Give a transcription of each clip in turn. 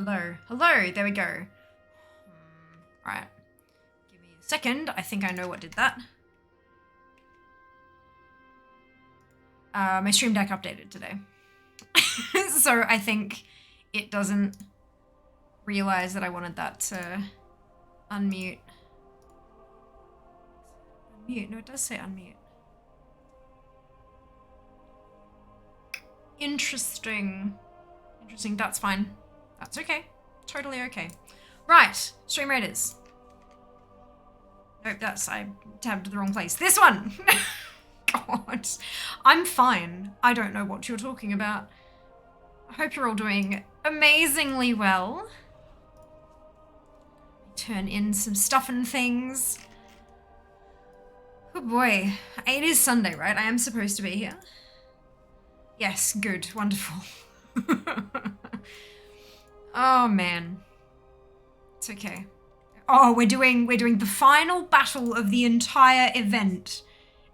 Hello. Hello. There we go. Right. Give me a second. I think I know what did that. My stream deck updated today. So I think it doesn't realize that I wanted that to unmute. Unmute? No, it does say unmute. Interesting. Interesting. That's fine. That's okay. Totally okay. Right. Stream Raiders. Nope, I tabbed to the wrong place. This one! God. I'm fine. I don't know what you're talking about. I hope you're all doing amazingly well. Turn in some stuff and things. Oh boy. It is Sunday, right? I am supposed to be here. Yes, good. Wonderful. Oh man. It's okay. Oh, we're doing the final battle of the entire event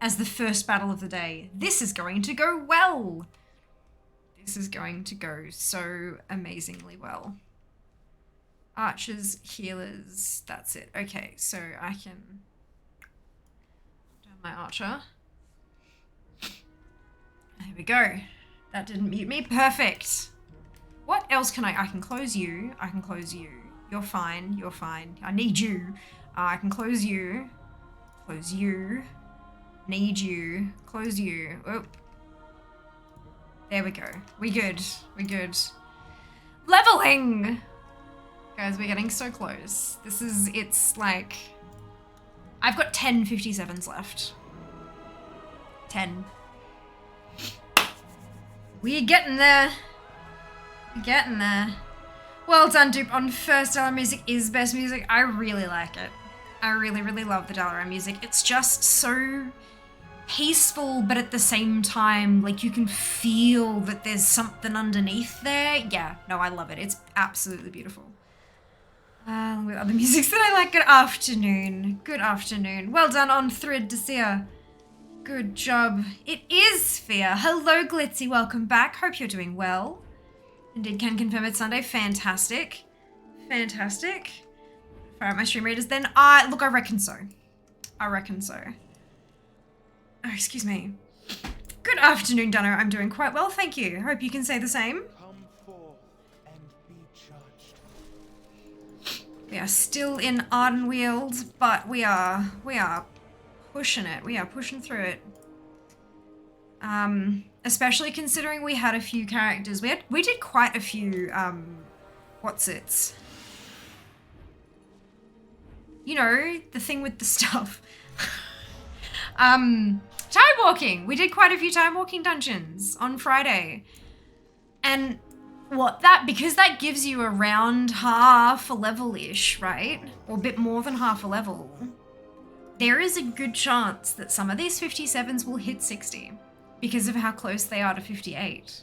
as the first battle of the day. This is going to go well. This is going to go so amazingly well. Archers, healers, that's it. Okay, so I can down my archer. There we go. That didn't mute me. Perfect. What else can I can close you. I can close you. You're fine. You're fine. I need you. I can close you. Close you. Need you. Close you. Oh. There we go. We good. We good. Leveling! Guys, we're getting so close. It's like... I've got 10 57s left. 10. We're getting there. We're getting there. Well done, Dupe, on first Dalaran music is best music. I really like it. I really, really love the Dalaran music. It's just so peaceful, but at the same time, like, you can feel that there's something underneath there. Yeah, no, I love it. It's absolutely beautiful. With other musics that I like. Good afternoon. Good afternoon. Well done on Thread Desir. Good job. It is Fear. Hello, Glitzy. Welcome back. Hope you're doing well. Indeed, can confirm it's Sunday. Fantastic. Fantastic. Fire out my stream readers then. Look, I reckon so. I reckon so. Oh, excuse me. Good afternoon, Dunno. I'm doing quite well, thank you. Hope you can say the same. Come forth and be judged. We are still in Ardenweald, but we are pushing it. We are pushing through it. Especially considering we had a few characters. We did quite a few what's-its. You know, the thing with the stuff. Time walking. We did quite a few time walking dungeons on Friday. And because that gives you around half a level-ish, right? Or a bit more than half a level. There is a good chance that some of these 57s will hit 60 because of how close they are to 58.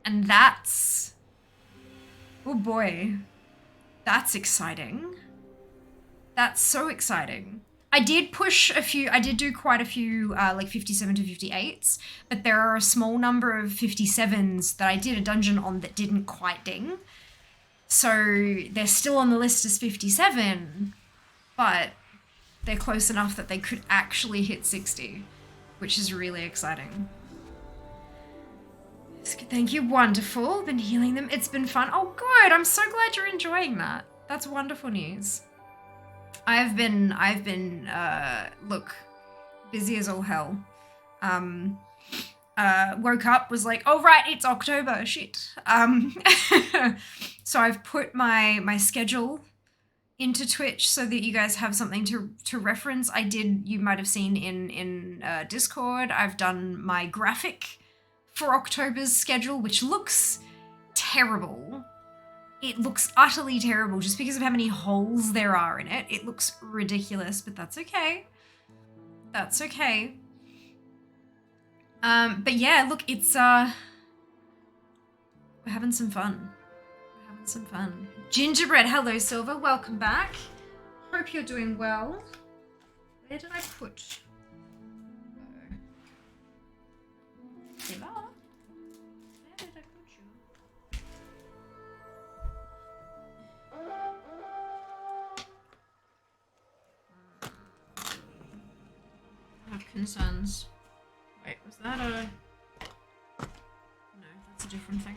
And that's... oh boy. That's exciting. That's so exciting. I did do quite a few like 57 to 58s, but there are a small number of 57s that I did a dungeon on that didn't quite ding. So they're still on the list as 57, but they're close enough that they could actually hit 60, which is really exciting. Thank you, wonderful. Been healing them. It's been fun. Oh, good. I'm so glad you're enjoying that. That's wonderful news. I've been, look, busy as all hell. Woke up, was like, oh right, it's October, shit. So I've put my schedule into Twitch so that you guys have something to reference. You might have seen in Discord, I've done my graphic for October's schedule, which looks terrible. It looks utterly terrible just because of how many holes there are in it. It looks ridiculous, but that's okay. That's okay. But yeah, look, it's, we're having some fun. We're having some fun. Gingerbread, hello, Silver, welcome back. Hope you're doing well. Where did I put? Silver? Where did I put you? concerns. Wait, was that a... No, that's a different thing.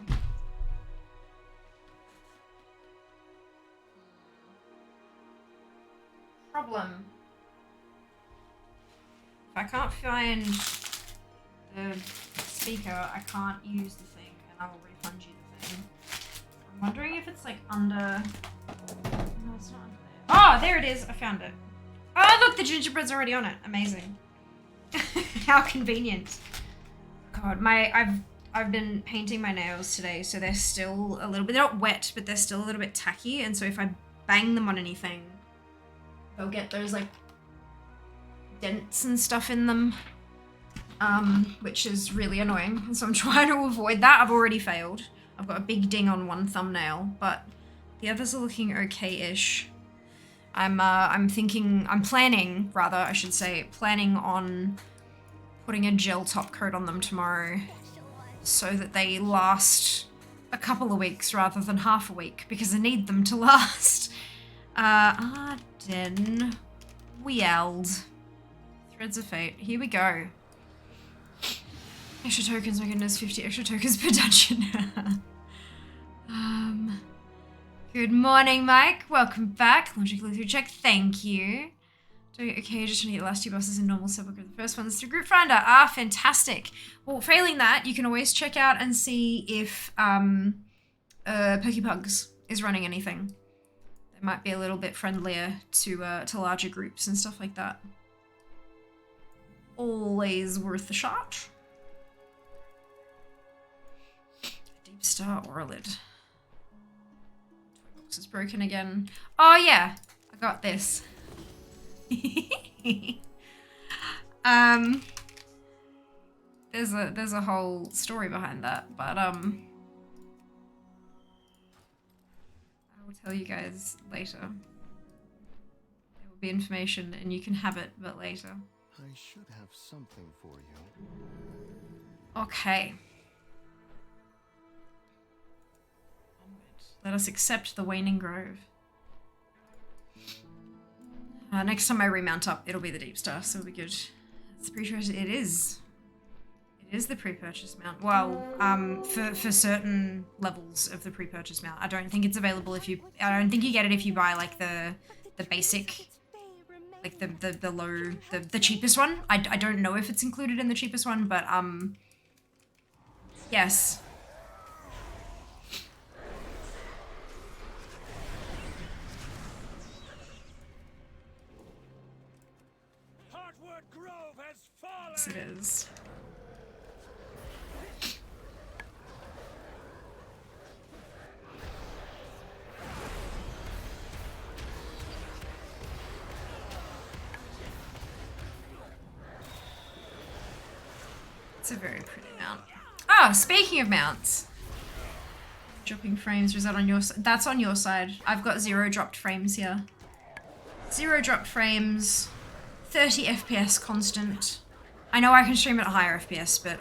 Problem. If I can't find the speaker, I can't use the thing, and I will refund you the thing. I'm wondering if it's like under... No, it's not under there. Oh, there it is. I found it. Oh, look, the gingerbread's already on it. Amazing. How convenient. God, I've been painting my nails today, so they're still a little bit, they're not wet, but they're still a little bit tacky, and so if I bang them on anything, they'll get those like dents and stuff in them, which is really annoying, and so I'm trying to avoid that. I've already failed. I've got a big ding on one thumbnail, but the others are looking okay-ish. I'm planning on putting a gel top coat on them tomorrow so that they last a couple of weeks rather than half a week, because I need them to last. Arden Wield. Threads of Fate. Here we go. Extra tokens, my goodness, 50 extra tokens per dungeon. Good morning, Mike. Welcome back. Logically through check. Thank you. Okay, just trying to get the last 2 bosses in normal sepulchre. The first one's through Group Finder. Ah, fantastic. Well, failing that, you can always check out and see if Pokepugs is running anything. They might be a little bit friendlier to larger groups and stuff like that. Always worth a shot. Deep Star Orlid. Toy box is broken again. Oh yeah, I got this. There's a whole story behind that, but I will tell you guys later. There will be information and you can have it, but later. I should have something for you. Okay. Let us accept the Waning Grove. Next time I remount up, it'll be the Deep Star, so it'll be good. It's the pre-purchase. It is the pre-purchase mount. Well, for certain levels of the pre-purchase mount. I don't think it's available if you. I don't think you get it if you buy like the basic, like the low, the cheapest one. I don't know if it's included in the cheapest one, but yes. Yes, it is. It's a very pretty mount. Oh, speaking of mounts. Dropping frames, was that on your side? That's on your side. I've got 0 dropped frames here. 0 dropped frames. 30 FPS constant. I know I can stream at a higher FPS, but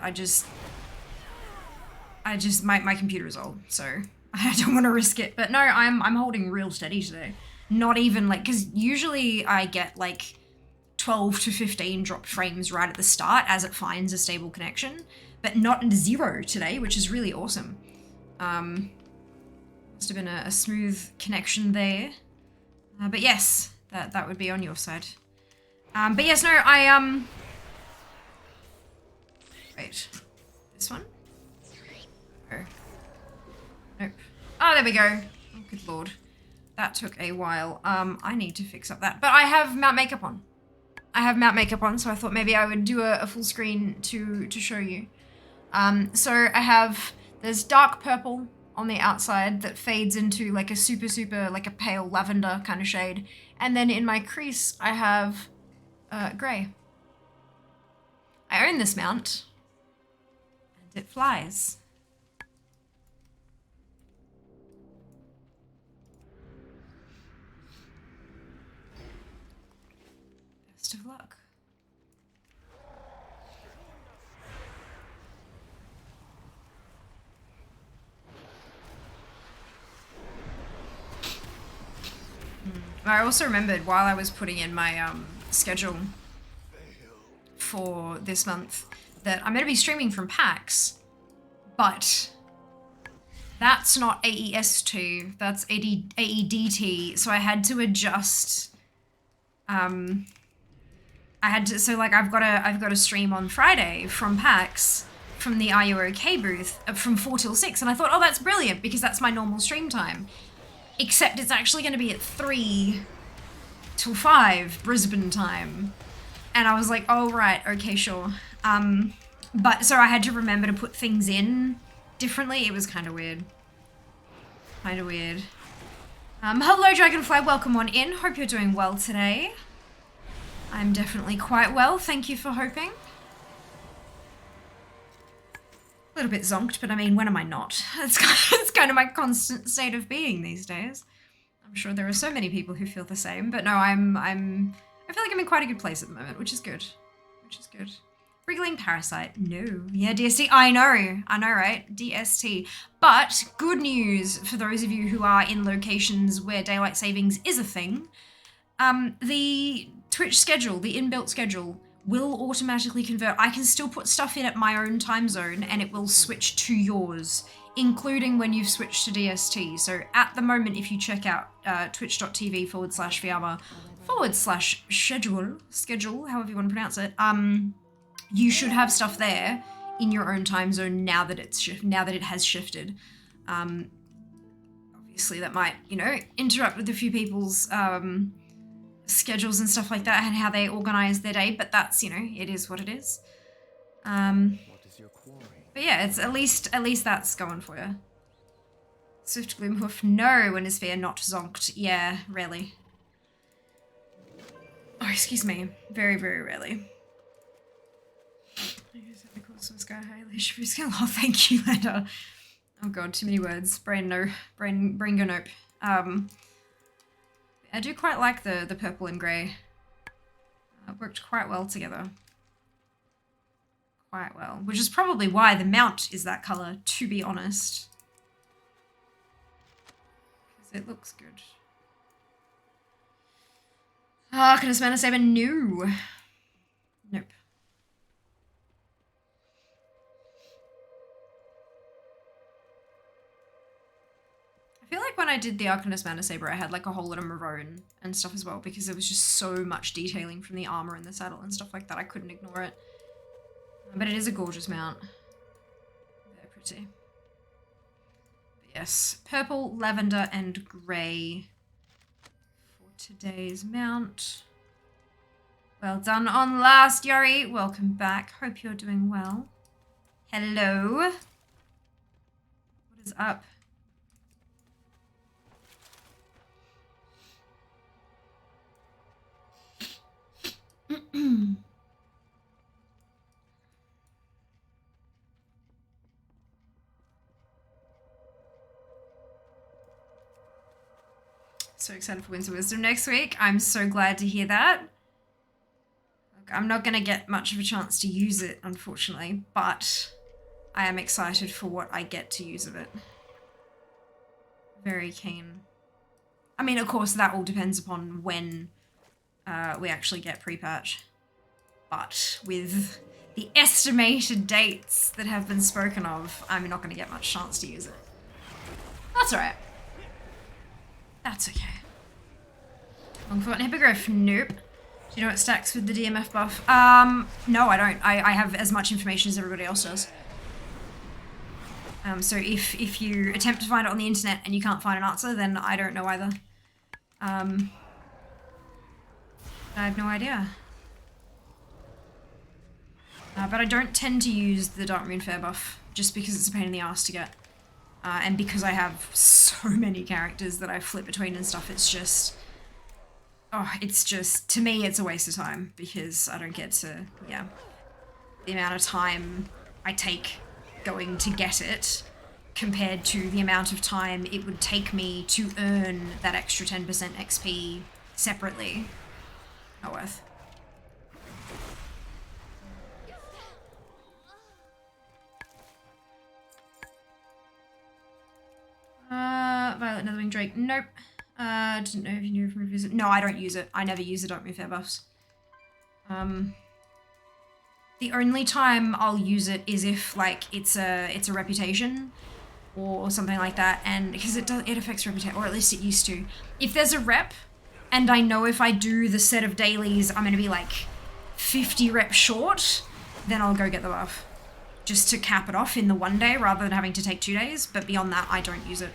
my computer is old, so I don't want to risk it. But no, I'm holding real steady today. Not even like, because usually I get like 12 to 15 dropped frames right at the start as it finds a stable connection, but not 0 today, which is really awesome. Must have been a smooth connection there. But yes, that would be on your side. But yes, no, wait, this one? Oh. Nope. Oh, there we go. Oh, good lord. That took a while. I need to fix up that. But I have mount makeup on. So I thought maybe I would do a full screen to show you. So I have, there's dark purple on the outside that fades into like a super, like a pale lavender kind of shade. And then in my crease, I have grey. I own this mount. And it flies. Best of luck. I also remembered while I was putting in my schedule for this month that I'm going to be streaming from PAX, but that's not AES2, that's AEDT, so I had to adjust. I've got a stream on Friday from PAX, from the Are You OK booth, from 4 till 6, and I thought, oh, that's brilliant, because that's my normal stream time. Except it's actually going to be at 3 till 5 Brisbane time. And I was like, oh, right, okay, sure. But so I had to remember to put things in differently. It was kind of weird. Hello, Dragonfly, welcome on in. Hope you're doing well today. I'm definitely quite well, thank you for hoping. A little bit zonked, but I mean, when am I not? It's kind of my constant state of being these days. I'm sure there are so many people who feel the same, but no, I feel like I'm in quite a good place at the moment, which is good. Wriggling Parasite, no. Yeah, DST, I know, right? DST. But good news for those of you who are in locations where daylight savings is a thing. The Twitch schedule, the inbuilt schedule, will automatically convert. I can still put stuff in at my own time zone and it will switch to yours, including when you've switched to DST. So at the moment, if you check out twitch.tv/Fiamma/schedule, however you want to pronounce it, you should have stuff there in your own time zone now that it has shifted. Obviously that might, interrupt with a few people's schedules and stuff like that and how they organize their day, but that's, it is what it is. What is your quarry? But yeah, it's at least that's going for you. Swift Gloomhoof, no, when is fair not zonked. Yeah, rarely. Oh, excuse me. Very, very rarely. Oh, thank you, Leda. Oh god, too many words. Brain go nope. I do quite like the purple and grey. Worked quite well together. Quite well. Which is probably why the mount is that colour, to be honest. Because it looks good. Arcanist Mana Saber, no. Nope. I feel like when I did the Arcanist Mana Saber, I had like a whole lot of maroon and stuff as well, because there was just so much detailing from the armor and the saddle and stuff like that. I couldn't ignore it. But it is a gorgeous mount. Very pretty. But yes, purple, lavender, and grey for today's mount. Well done on last, Yuri. Welcome back. Hope you're doing well. Hello. What is up? So excited for Winter Wisdom next week. I'm so glad to hear that. Look, I'm not going to get much of a chance to use it, unfortunately, but I am excited for what I get to use of it. Very keen. I mean, of course, that all depends upon when we actually get pre-patch. But with the estimated dates that have been spoken of, I'm not going to get much chance to use it. That's alright. That's okay. Longfort and Hippogriff, nope. Do you know what stacks with the DMF buff? No, I don't. I have as much information as everybody else does. So if you attempt to find it on the internet and you can't find an answer, then I don't know either. I have no idea. But I don't tend to use the Darkmoon Fair buff, just because it's a pain in the ass to get. And because I have so many characters that I flip between and stuff, it's just... Oh, it's just... To me, it's a waste of time, because I don't get to... Yeah. The amount of time I take going to get it, compared to the amount of time it would take me to earn that extra 10% XP separately. Not worth. Violet Netherwing Drake, nope. Didn't know if you knew from reviews. No, I don't use it. I never use the Darkmoon Fair buffs. The only time I'll use it is if like it's a reputation or something like that, and because it affects reputation, or at least it used to. If there's a rep and I know if I do the set of dailies I'm going to be like 50 reps short, then I'll go get the buff just to cap it off in the one day rather than having to take 2 days. But beyond that, I don't use it.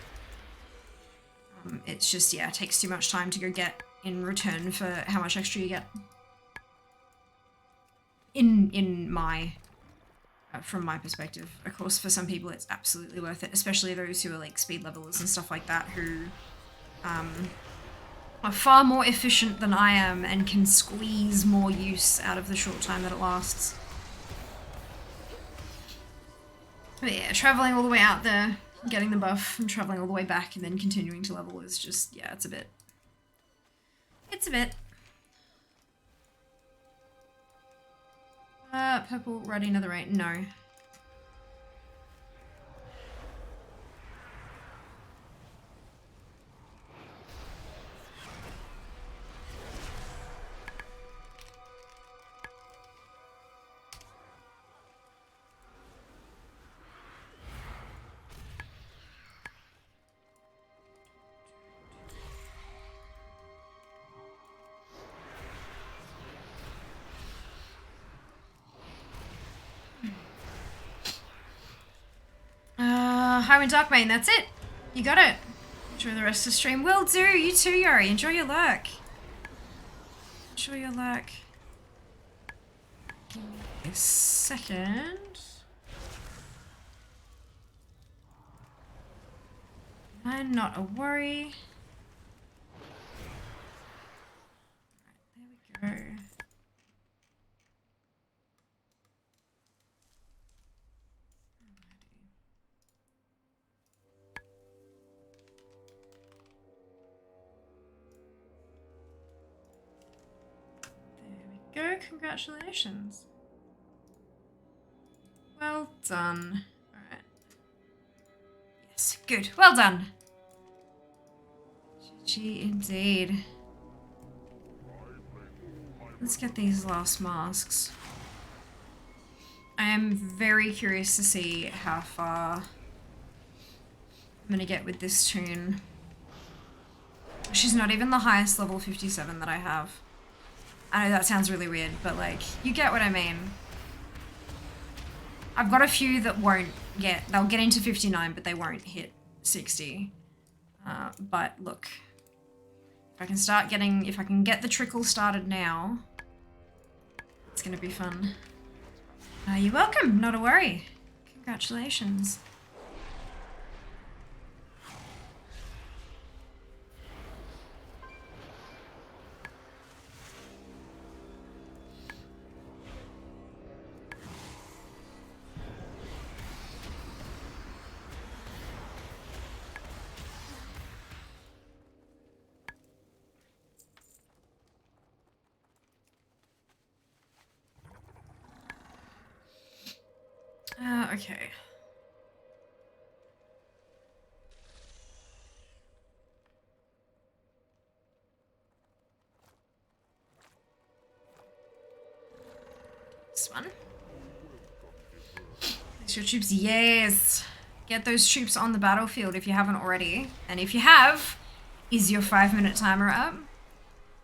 It's just, yeah, it takes too much time to go get in return for how much extra you get. In my, from my perspective. Of course, for some people it's absolutely worth it, especially those who are like speed levelers and stuff like that, who are far more efficient than I am and can squeeze more use out of the short time that it lasts. But yeah, traveling all the way out there, getting the buff, and traveling all the way back, and then continuing to level is just, yeah, it's a bit. It's a bit. Purple, ready, another right? No. Highwind Darkbane, that's it. You got it. Enjoy the rest of the stream. Will do. You too, Yuri. Enjoy your lurk. Enjoy your lurk. Give me a second. And not a worry. Right, there we go. Go, congratulations. Well done. Alright. Yes, good. Well done. GG indeed. Let's get these last masks. I am very curious to see how far I'm gonna get with this tune. She's not even the highest level 57 that I have. I know that sounds really weird, but like, you get what I mean. I've got a few that won't get, they'll get into 59, but they won't hit 60. But look, if I can start getting, if I can get the trickle started now, it's gonna be fun. You're welcome, not a worry. Congratulations. Okay. This one. Place your troops, yes! Get those troops on the battlefield if you haven't already. And if you have, is your 5-minute timer up?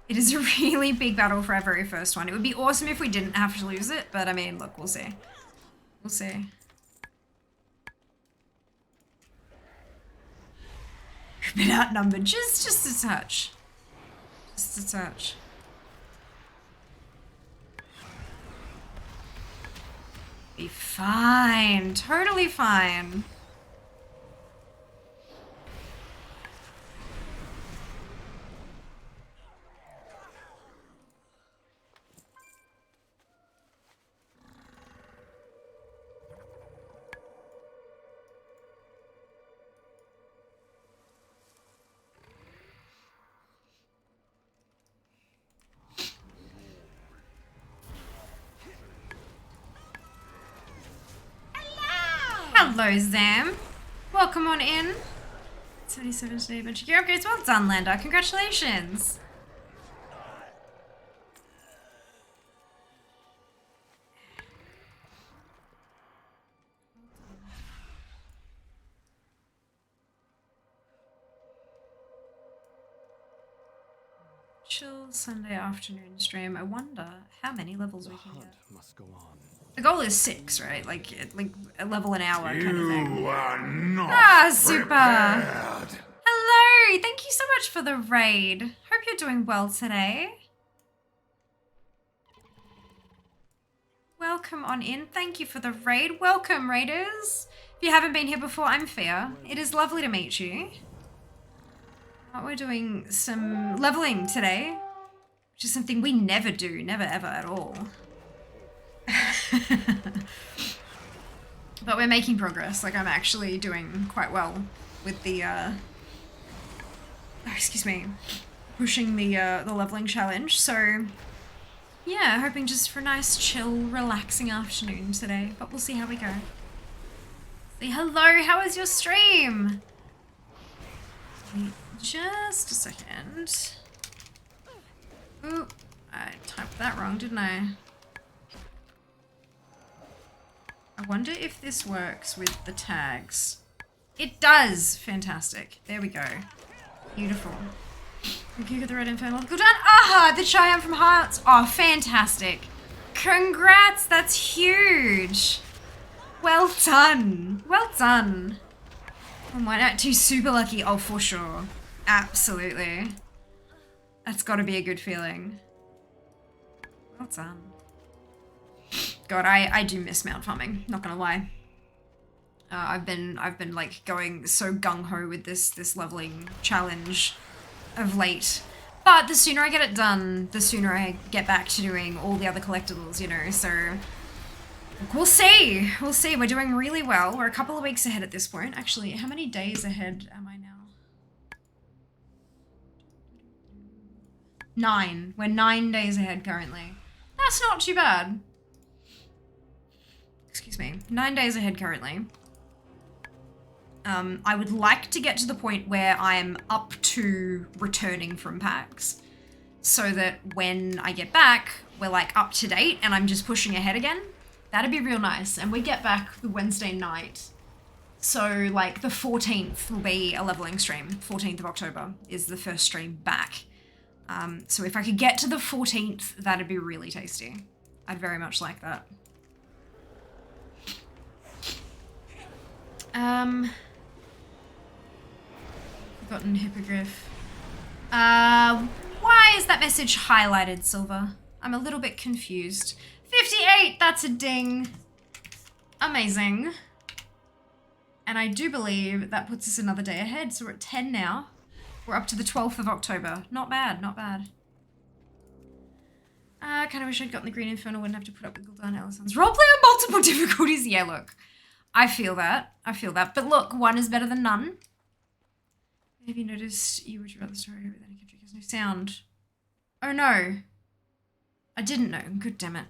It is a really big battle for our very first one. It would be awesome if we didn't have to lose it, but I mean, look, we'll see. We'll see. We've been outnumbered just a touch. Just a touch. Be fine. Totally fine. Hello, Zam. Welcome on in. 77 today, bunch of gear upgrades. Well done, Lander. Congratulations. Chill Sunday afternoon stream. I wonder how many levels we can Hunt get. must go on. The goal is 6, right? Like a level an hour kind of thing. You are not Ah, super. prepared. Hello! Thank you so much for the raid. Hope you're doing well today. Welcome on in. Thank you for the raid. Welcome, raiders. If you haven't been here before, I'm Fia. It is lovely to meet you. We're doing some leveling today, which is something we never do. Never, ever at all. But we're making progress. Like, I'm actually doing quite well with the, excuse me, pushing the leveling challenge. So, yeah, hoping just for a nice, chill, relaxing afternoon today. But we'll see how we go. Say hello, how was your stream? Wait just a second. Ooh, I typed that wrong, didn't I? I wonder if this works with the tags. It does! Fantastic. There we go. Beautiful. Thank you for the red infernal. Good done! Ah! The Cheyenne from Hearts! Oh, fantastic. Congrats! That's huge! Well done! Well done! Oh my, not too super lucky. Oh, for sure. Absolutely. That's gotta be a good feeling. Well done. God, I do miss mount farming, not gonna lie. I've been like going so gung-ho with this leveling challenge of late. But the sooner I get it done, the sooner I get back to doing all the other collectibles, you know, so we'll see. We'll see. We're doing really well. We're a couple of weeks ahead at this point. Actually, how many days ahead am I now? 9. We're 9 days ahead currently. That's not too bad. Excuse me. 9 days ahead currently. I would like to get to the point where I'm up to returning from PAX, so that when I get back, we're like up to date and I'm just pushing ahead again. That'd be real nice. And we get back the Wednesday night. So like the 14th will be a leveling stream. 14th of October is the first stream back. So if I could get to the 14th, that'd be really tasty. I'd very much like that. Forgotten hippogriff. Why is that message highlighted, Silver? I'm a little bit confused. 58, that's a ding. Amazing. And I do believe that puts us another day ahead, so we're at 10 now. We're up to the 12th of October. Not bad, not bad. I kind of wish I'd gotten the Green Infernal, wouldn't have to put up with Gul'dan Ellison's roleplay on multiple difficulties. Yeah, look. I feel that. I feel that. But look, one is better than none. Have you noticed you would rather story over than a country has no sound? Oh no. I didn't know. Good damn it.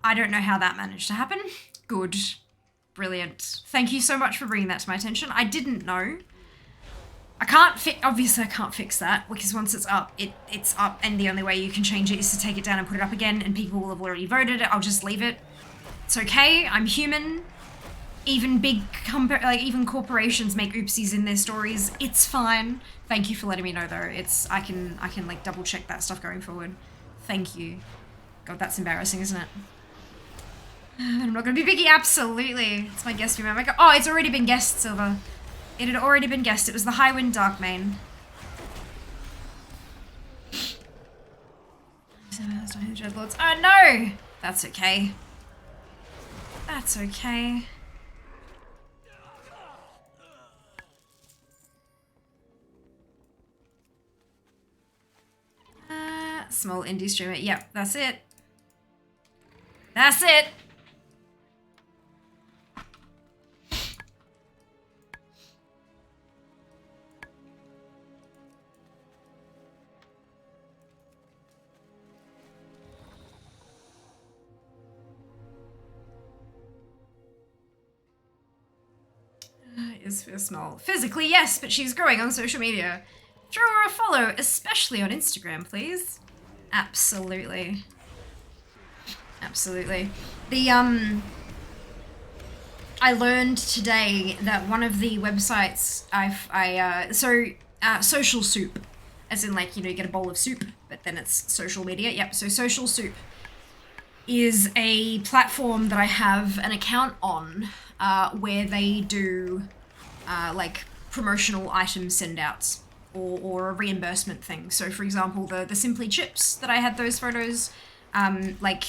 I don't know how that managed to happen. Good. Brilliant. Thank you so much for bringing that to my attention. I didn't know. Obviously I can't fix that, because once it's up, it's up, and the only way you can change it is to take it down and put it up again, and people will have already voted it. I'll just leave it. It's okay. I'm human. Even even corporations make oopsies in their stories. It's fine. Thank you for letting me know though. I can like double check that stuff going forward. Thank you. God, that's embarrassing, isn't it? I'm not gonna be Vicky. Absolutely. It's my guest view. Oh, it's already been guessed, Silver. It had already been guessed. It was the Highwind Darkmane. Dreadlords. Oh no! That's okay. That's okay. Small indie streamer. Yep, that's it. That's it! Is small. Physically, yes, but she's growing on social media. Throw her a follow, especially on Instagram, please. Absolutely. Absolutely. I learned today that one of the websites so Social Soup, as in like, you know, you get a bowl of soup, but then it's social media. Yep, so Social Soup is a platform that I have an account on where they do like promotional item send-outs or a reimbursement thing. So for example, the Simply Chips that I had those photos, like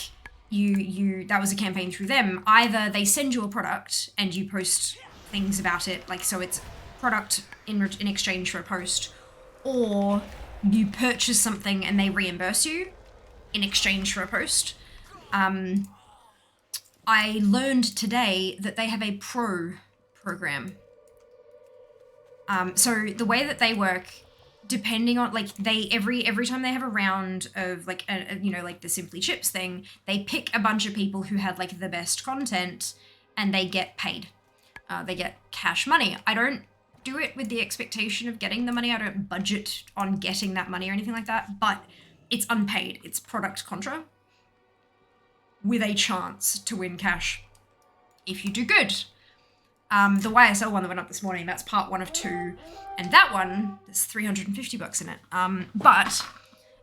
that was a campaign through them. Either they send you a product and you post things about it, like so it's product in exchange for a post, or you purchase something and they reimburse you in exchange for a post. I learned today that they have a pro program. So the way that they work, depending on like every time they have a round of like you know, like the Simply Chips thing, they pick a bunch of people who had like the best content and they get paid. They get cash money. I don't do it with the expectation of getting the money. I don't budget on getting that money or anything like that, but it's unpaid. It's product contra with a chance to win cash if you do good. The YSL one that went up this morning, that's part 1 of 2, and that one, there's $350 in it. But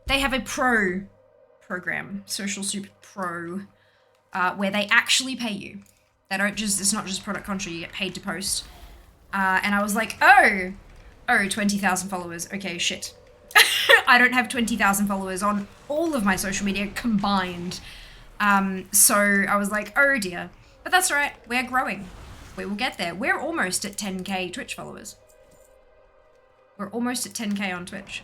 they have a pro program, Social Soup Pro, where they actually pay you. They don't just, it's not just product contra, you get paid to post. And I was like, oh, 20,000 followers, okay, shit. I don't have 20,000 followers on all of my social media combined. So I was like, oh dear, but that's all right, we're growing. We will get there. We're almost at 10k Twitch followers. We're almost at 10k on Twitch.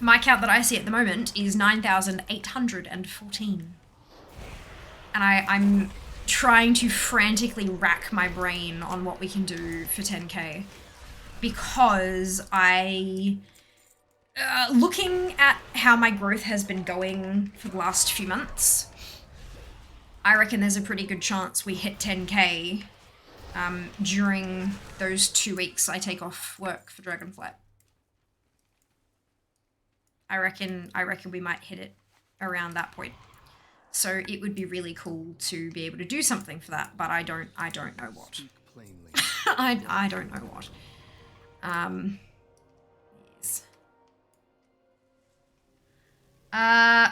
My count that I see at the moment is 9,814. And I'm trying to frantically rack my brain on what we can do for 10k. Because looking at how my growth has been going for the last few months, I reckon there's a pretty good chance we hit 10k during those 2 weeks I take off work for Dragonflight. I reckon we might hit it around that point. So it would be really cool to be able to do something for that, but I don't know what. I don't know what. Yes.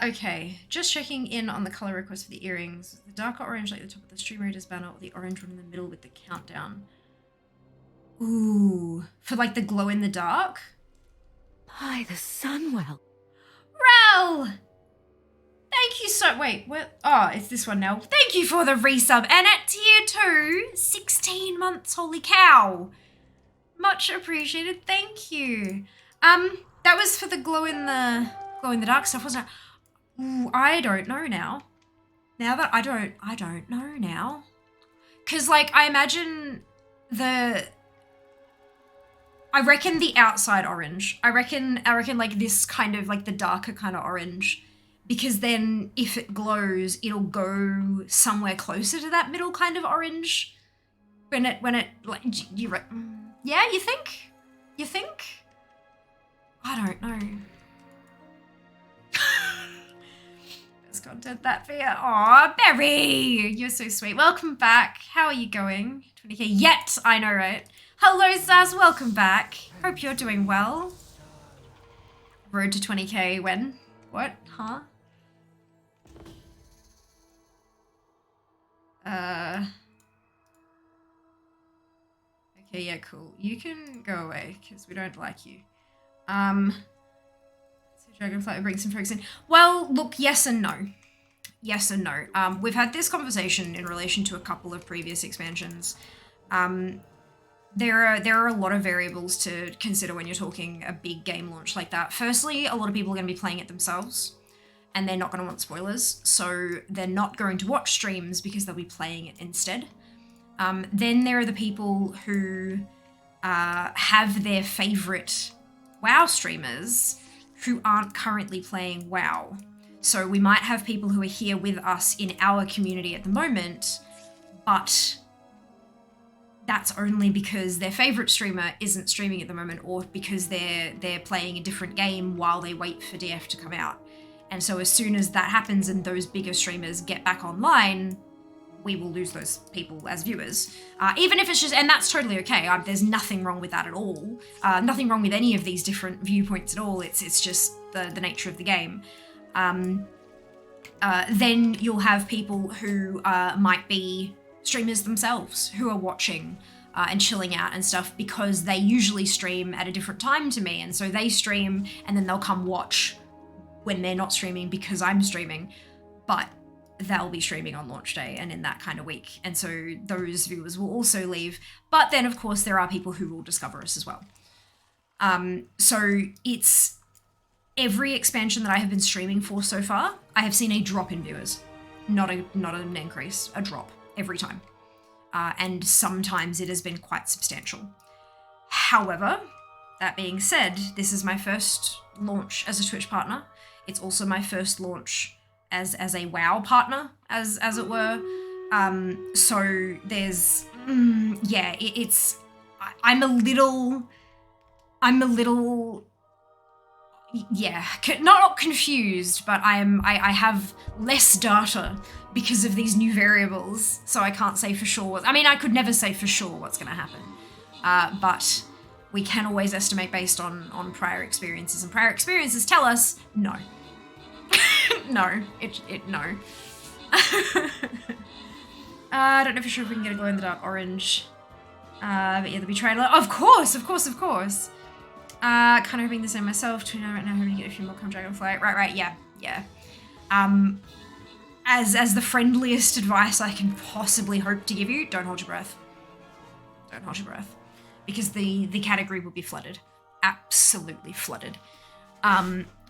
Okay, just checking in on the color request for the earrings. The darker orange like the top of the Stream Raiders banner, or the orange one in the middle with the countdown? Ooh, for like the glow in the dark? By the Sunwell. Rel! Thank you so, wait, what? Oh, it's this one now. Thank you for the resub. And at tier 2, 16 months, holy cow. Much appreciated, thank you. That was for the glow in the dark stuff, wasn't it? Ooh, I don't know now. Now that I don't know now. Cause like, I imagine I reckon the outside orange. I reckon like this kind of like the darker kind of orange, because then if it glows, it'll go somewhere closer to that middle kind of orange. When it like, yeah, you think? You think? I don't know. Best content that for you. Aw, Berry! You're so sweet. Welcome back. How are you going? 20k yet, I know, right? Hello, Sass. Welcome back. Hope you're doing well. Road to 20k when? What? Huh? Okay, yeah, cool. You can go away, because we don't like you. So Dragonflight will bring some folks in. Well, look, yes and no. Yes and no. We've had this conversation in relation to a couple of previous expansions. There are a lot of variables to consider when you're talking a big game launch like that. Firstly, a lot of people are going to be playing it themselves, and they're not going to want spoilers, so they're not going to watch streams because they'll be playing it instead. Then there are the people who have their favorite WoW streamers who aren't currently playing WoW. So we might have people who are here with us in our community at the moment, but that's only because their favorite streamer isn't streaming at the moment, or because they're playing a different game while they wait for DF to come out. And so as soon as that happens and those bigger streamers get back online, we will lose those people as viewers. Even if it's just, and that's totally okay. There's nothing wrong with that at all. Nothing wrong with any of these different viewpoints at all. It's just the nature of the game. Then you'll have people who might be streamers themselves who are watching and chilling out and stuff because they usually stream at a different time to me. And so they stream and then they'll come watch when they're not streaming because I'm streaming. But they'll be streaming on launch day and in that kind of week. And so those viewers will also leave. But then, of course, there are people who will discover us as well. So it's every expansion that I have been streaming for so far, I have seen a drop in viewers. Not an increase, a drop every time. And sometimes it has been quite substantial. However, that being said, this is my first launch as a Twitch partner. It's also my first launch as a WoW partner, as it were. So there's, it's, I'm a little, not confused, but I have less data because of these new variables, so I can't say for sure. I mean, I could never say for sure what's going to happen, but we can always estimate based on prior experiences, and prior experiences tell us no. No. I don't know for sure if we can get a glow-in-the-dark orange. But yeah, the betrayal. Of course. Kind of hoping the same myself. Tuna right now, hoping to get a few more come dragonfly. Right, yeah. As the friendliest advice I can possibly hope to give you, don't hold your breath. Because the category will be flooded. Absolutely flooded.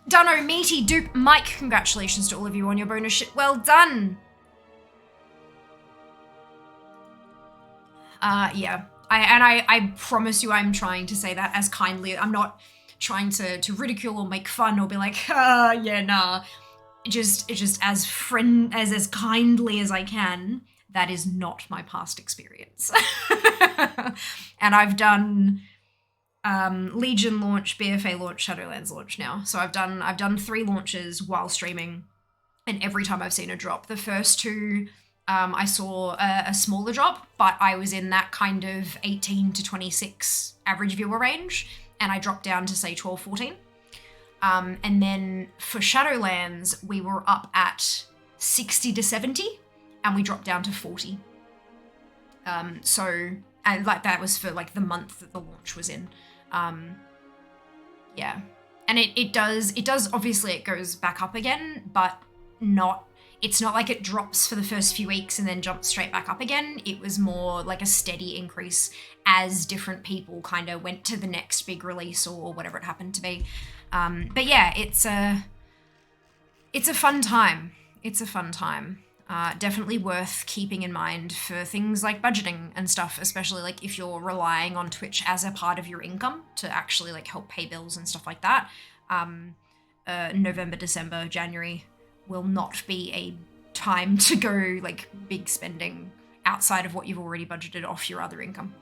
Dunno, Meaty, Dupe, Mike, congratulations to all of you on your bonus shit. Well done! Yeah. I promise you I'm trying to say that as kindly. I'm not trying to ridicule or make fun or be like, nah. Just as kindly as I can. That is not my past experience. And I've done Legion launch, BFA launch, Shadowlands launch now. So I've done 3 launches while streaming, and every time I've seen a drop. The first 2, I saw a smaller drop, but I was in that kind of 18 to 26 average viewer range, and I dropped down to say 12, 14. And then for Shadowlands, we were up at 60 to 70, and we dropped down to 40. And like that was for like the month that the launch was in. Yeah. And it does obviously it goes back up again, but it's not like it drops for the first few weeks and then jumps straight back up again. It was more like a steady increase as different people kind of went to the next big release or whatever it happened to be. But yeah, it's a fun time. Definitely worth keeping in mind for things like budgeting and stuff, especially like if you're relying on Twitch as a part of your income to actually like help pay bills and stuff like that. November, December, January will not be a time to go like big spending outside of what you've already budgeted off your other income.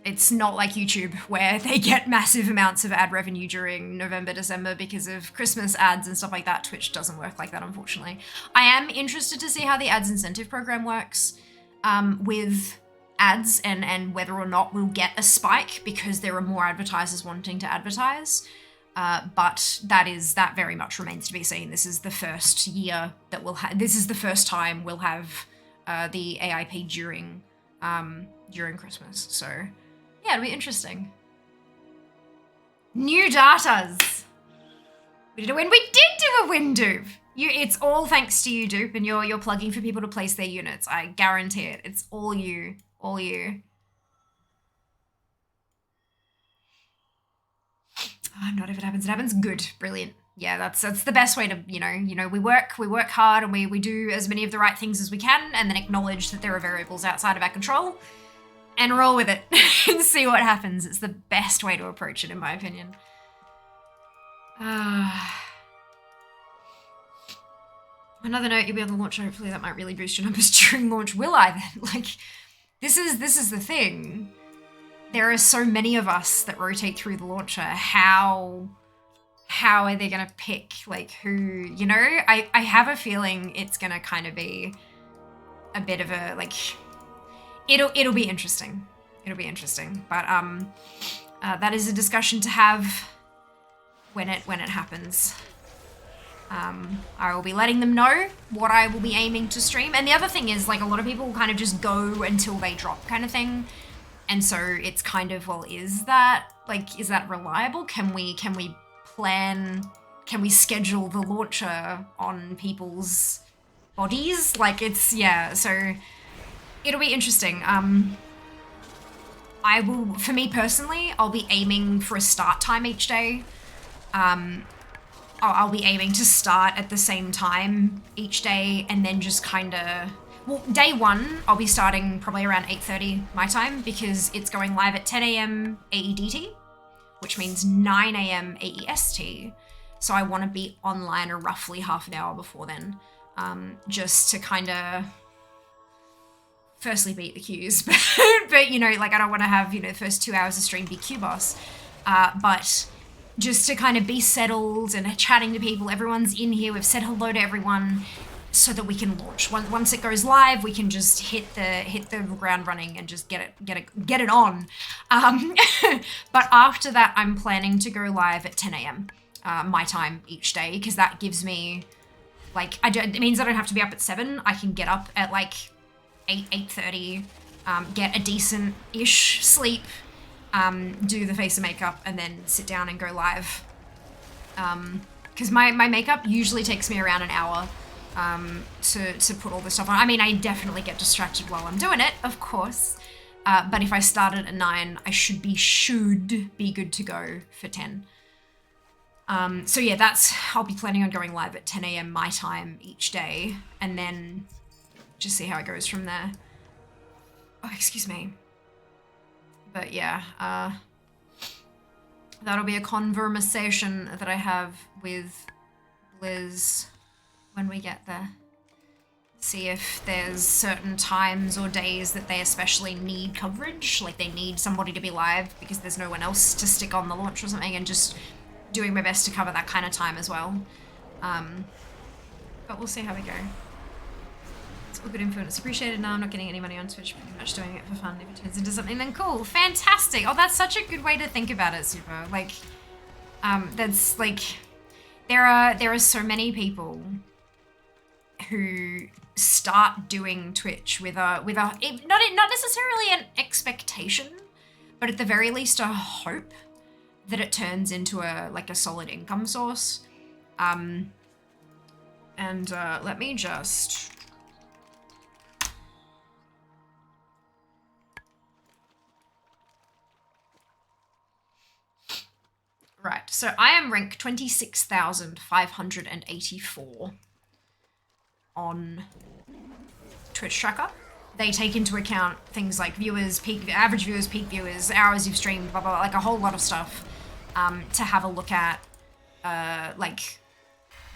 It's not like YouTube where they get massive amounts of ad revenue during November, December because of Christmas ads and stuff like that. Twitch doesn't work like that, unfortunately. I am interested to see how the ads incentive program works with ads and whether or not we'll get a spike because there are more advertisers wanting to advertise. But that very much remains to be seen. This is the first year that this is the first time we'll have the AIP during Christmas. So yeah, it'll be interesting. New datas. We did do a win, Dupe. It's all thanks to you, Dupe, and you're plugging for people to place their units. I guarantee it. It's all you. All you. Oh, not if it happens, it happens. Good. Brilliant. Yeah, that's the best way to, we work hard and we do as many of the right things as we can and then acknowledge that there are variables outside of our control and roll with it and see what happens. It's the best way to approach it, in my opinion. Another note, you'll be on the launch, hopefully that might really boost your numbers during launch. Will I then? Like, this is the thing. There are so many of us that rotate through the launcher. How are they going to pick, like, who, I have a feeling it's going to kind of be a bit of a, like, it'll be interesting. It'll be interesting. But that is a discussion to have when it happens. I will be letting them know what I will be aiming to stream. And the other thing is, like, a lot of people kind of just go until they drop kind of thing. And so it's kind of, well, is that reliable? Can we plan, can we schedule the launcher on people's bodies? Like, it's, yeah, so it'll be interesting. I will, for me personally, I'll be aiming for a start time each day. I'll be aiming to start at the same time each day, and then just kind of, well, day one, I'll be starting probably around 8:30 my time, because it's going live at 10 a.m. AEDT, which means 9 a.m. AEST. So I want to be online roughly half an hour before then, just to kind of firstly beat the queues, but you know, like, I don't want to have, you know, the first 2 hours of stream be queue boss, but just to kind of be settled and chatting to people. Everyone's in here. We've said hello to everyone so that we can launch. Once it goes live, we can just hit the ground running and just get it on. But after that, I'm planning to go live at 10 a.m. My time each day, because that gives me, like, it means I don't have to be up at 7. I can get up at like 8:30, get a decent-ish sleep, do the face and makeup, and then sit down and go live. Because my makeup usually takes me around an hour to put all this stuff on. I mean, I definitely get distracted while I'm doing it, of course. But if I started at 9, I should be good to go for 10. So yeah, I'll be planning on going live at 10 a.m. my time each day, and then just see how it goes from there. Oh, excuse me. But yeah, that'll be a conversation that I have with Liz when we get there. See if there's certain times or days that they especially need coverage, like they need somebody to be live because there's no one else to stick on the launch or something, and just doing my best to cover that kind of time as well. But we'll see how we go. It's all good influence. Appreciated. No, I'm not getting any money on Twitch, pretty much doing it for fun. If it turns into something, then cool. Fantastic. Oh, that's such a good way to think about it, Super. Like, that's like, there are so many people who start doing Twitch with a not necessarily an expectation, but at the very least a hope that it turns into a solid income source. And let me just right, so I am rank 26,584 on Twitch Tracker. They take into account things like viewers, average viewers, peak viewers, hours you've streamed, blah, blah, blah, like a whole lot of stuff to have a look at. Like,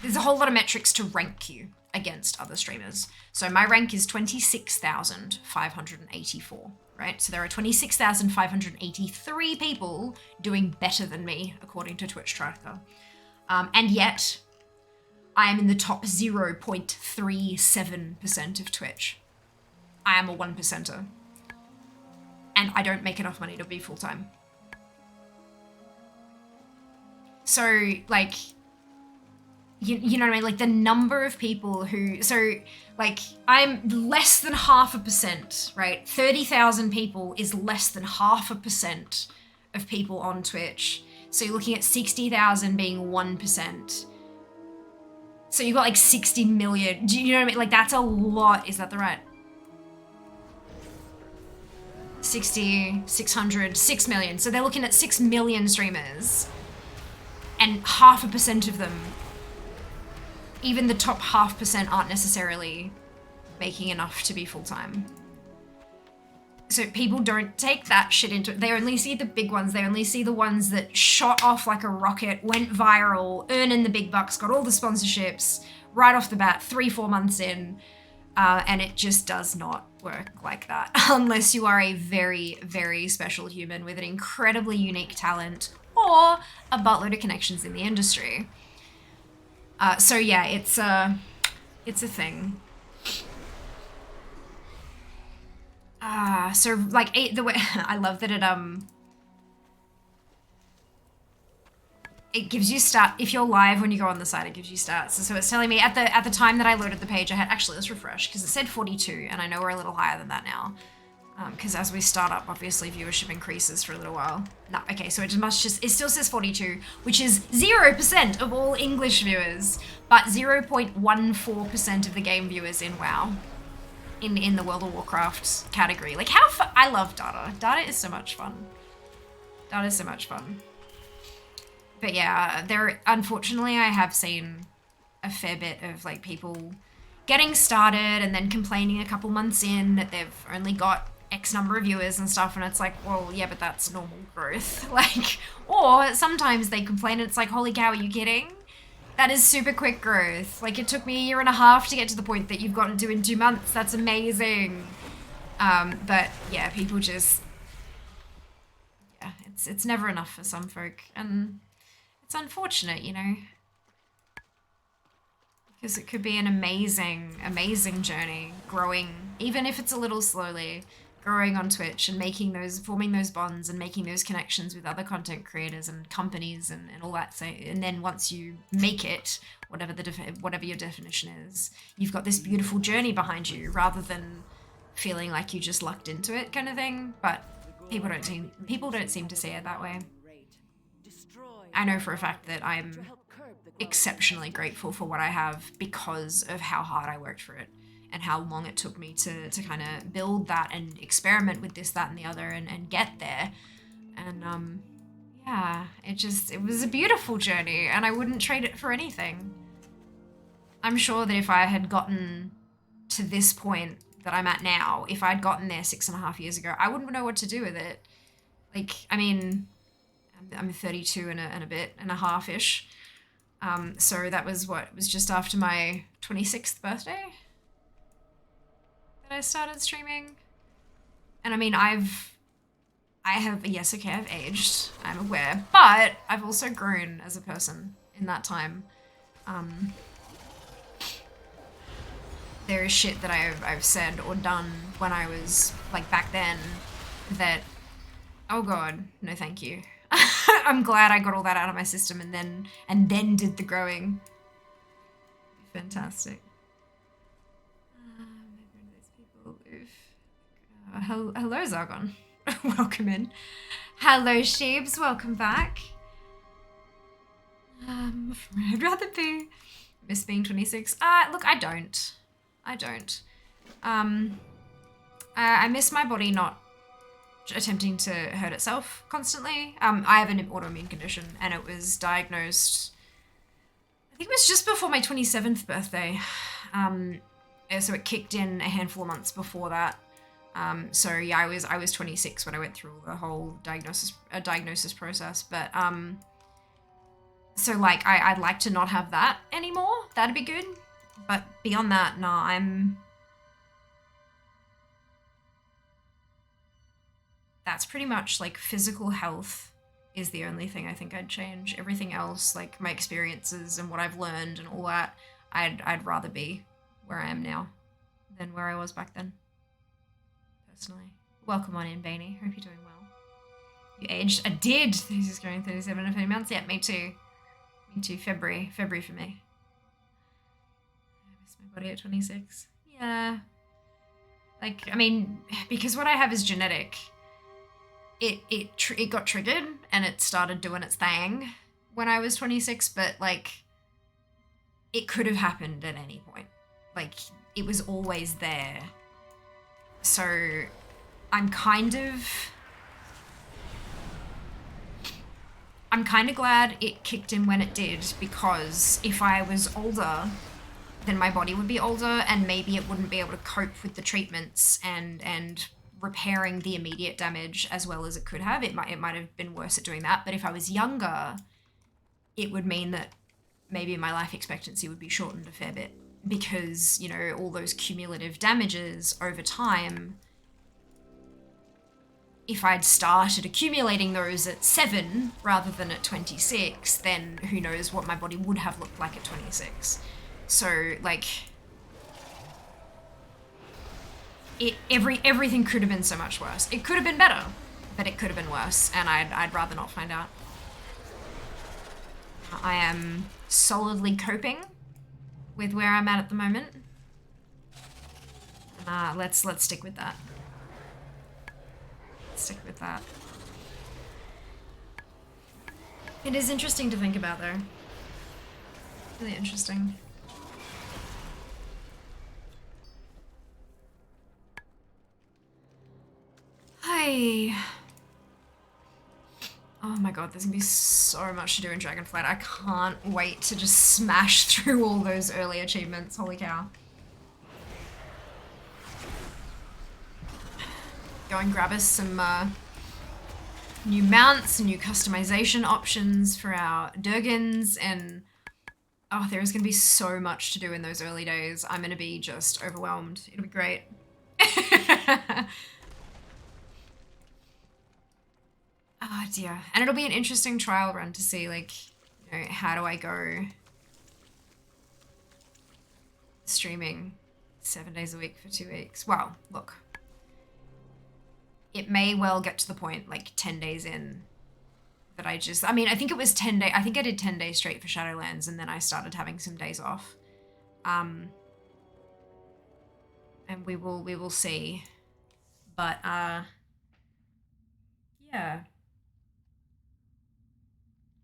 there's a whole lot of metrics to rank you against other streamers. So my rank is 26,584, right? So there are 26,583 people doing better than me, according to Twitch Tracker. And yet, I am in the top 0.37% of Twitch. I am a 1%er. And I don't make enough money to be full-time. So, like, you know what I mean? Like, the number of people who... So, like, I'm less than 0.5%, right? 30,000 people is less than 0.5% of people on Twitch. So you're looking at 60,000 being 1%. So you've got like 60 million. Do you know what I mean? Like, that's a lot. Is that the right? 60, 600, 6 million. So they're looking at 6 million streamers. And 0.5% of them, even the top 0.5%, aren't necessarily making enough to be full-time. So people don't take that shit into it. They only see the big ones. They only see the ones that shot off like a rocket, went viral, earning the big bucks, got all the sponsorships right off the bat, 3-4 months in. And it just does not work like that unless you are a very, very special human with an incredibly unique talent or a buttload of connections in the industry. So yeah, it's a thing. So like the way I love that it gives you if you're live when you go on the site, it gives you stats. So it's telling me at the time that I loaded the page, I had, actually let's refresh, because it said 42 and I know we're a little higher than that now. Because as we start up, obviously viewership increases for a little while. No, okay, so it still says 42, which is 0% of all English viewers, but 0.14% of the game viewers in WoW. In the World of Warcraft category. Like how I love data. Data is so much fun. Data is so much fun. But yeah, unfortunately I have seen a fair bit of like people getting started and then complaining a couple months in that they've only got X number of viewers and stuff, and it's like, well, yeah, but that's normal growth. Like, or sometimes they complain and it's like, holy cow, are you kidding? That is super quick growth. Like, it took me 1.5 years to get to the point that you've gotten to in 2 months. That's amazing. But yeah, people just, yeah, it's never enough for some folk, and it's unfortunate, you know, because it could be an amazing, amazing journey, growing, even if it's a little slowly, growing on Twitch and forming those bonds and making those connections with other content creators and companies and all that. So, and then once you make it, whatever your definition is, you've got this beautiful journey behind you, rather than feeling like you just lucked into it kind of thing. But people don't seem to see it that way. I know for a fact that I'm exceptionally grateful for what I have because of how hard I worked for it and how long it took me to kind of build that and experiment with this, that, and the other and get there. And yeah, it was a beautiful journey and I wouldn't trade it for anything. I'm sure that if I had gotten to this point that I'm at now, if I'd gotten there 6.5 years ago, I wouldn't know what to do with it. Like, I mean, I'm 32 and a bit and a half-ish. So that was was just after my 26th birthday that I started streaming. And I mean, I've aged, I'm aware, but I've also grown as a person in that time. There is shit that I've said or done when I was like back then that, oh god, no thank you. I'm glad I got all that out of my system and then did the growing. Fantastic. Hello, Zargon. Welcome in. Hello, Sheebs. Welcome back. I'd rather be. Miss being 26. Look, I don't. I miss my body not attempting to hurt itself constantly. I have an autoimmune condition and it was diagnosed, I think it was just before my 27th birthday. So it kicked in a handful of months before that. So yeah, I was 26 when I went through the whole diagnosis process. But so like I'd like to not have that anymore. That'd be good. But beyond that, nah, that's pretty much like physical health is the only thing I think I'd change. Everything else, like my experiences and what I've learned and all that, I'd rather be where I am now than where I was back then. Personally. Welcome on in, Bainey. Hope you're doing well. You aged? I did! This is going 37 and 30 months. Yeah, me too. Me too. February for me. I miss my body at 26. Yeah. Like, I mean, because what I have is genetic. It got triggered and it started doing its thing when I was 26, but like it could have happened at any point. Like it was always there. So I'm kind of glad it kicked in when it did, because if I was older, then my body would be older and maybe it wouldn't be able to cope with the treatments and repairing the immediate damage as well as it could have. It might have been worse at doing that. But if I was younger, it would mean that maybe my life expectancy would be shortened a fair bit, because, you know, all those cumulative damages over time, if I'd started accumulating those at 7 rather than at 26, then who knows what my body would have looked like at 26. So, like, everything could have been so much worse. It could have been better, but it could have been worse, and I'd rather not find out. I am solidly coping with where I'm at the moment. Let's stick with that. Stick with that. It is interesting to think about, though. Really interesting. Hi. Oh my god, there's gonna be so much to do in Dragonflight. I can't wait to just smash through all those early achievements. Holy cow. Go and grab us some new mounts, new customization options for our Durgans, and oh, there is going to be so much to do in those early days. I'm going to be just overwhelmed. It'll be great. Oh dear. And it'll be an interesting trial run to see, like, you know, how do I go streaming 7 days a week for 2 weeks? Well, look. It may well get to the point, like 10 days in, that I think it was 10 days. I think I did 10 days straight for Shadowlands, and then I started having some days off. And we will see. But, yeah.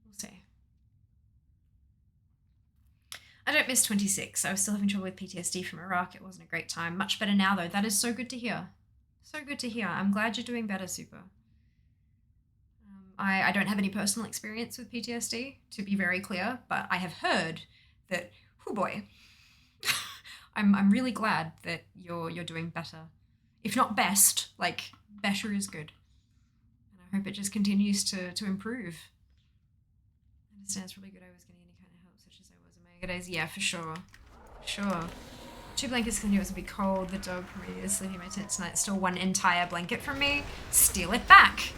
We'll see. I don't miss 26. I was still having trouble with PTSD from Iraq. It wasn't a great time. Much better now, though. That is so good to hear. So good to hear. I'm glad you're doing better, Super. I don't have any personal experience with PTSD, to be very clear, but I have heard that, oh boy, I'm really glad that you're doing better. If not best, like, better is good. And I hope it just continues to improve. I understand it's really good I was getting any kind of help, such as I was in my younger days. Yeah, for sure. For sure. 2 blankets because I knew it was a bit cold. The dog for me is sleeping in my tent tonight. Still 1 entire blanket from me. Steal it back.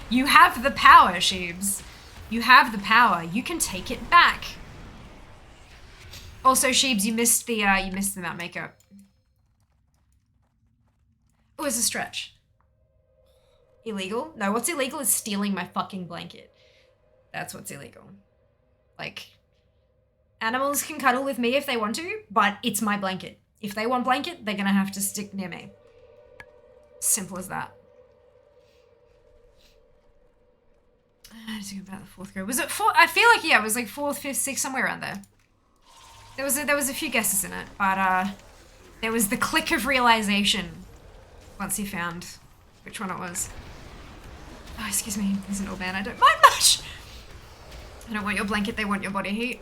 You have the power, Sheebs. You have the power. You can take it back. Also, Sheebs, you missed the mount makeup. Oh, it's a stretch. Illegal? No, what's illegal is stealing my fucking blanket. That's what's illegal. Like, animals can cuddle with me if they want to, but it's my blanket. If they want blanket, they're gonna have to stick near me. Simple as that. I was thinking about the 4th grade. Was it 4? I feel like, yeah, it was like 4th, 5th, 6th, somewhere around there. There was a few guesses in it, but there was the click of realization once he found which one it was. Oh, excuse me, there's an old man I don't mind much. I don't want your blanket, they want your body heat.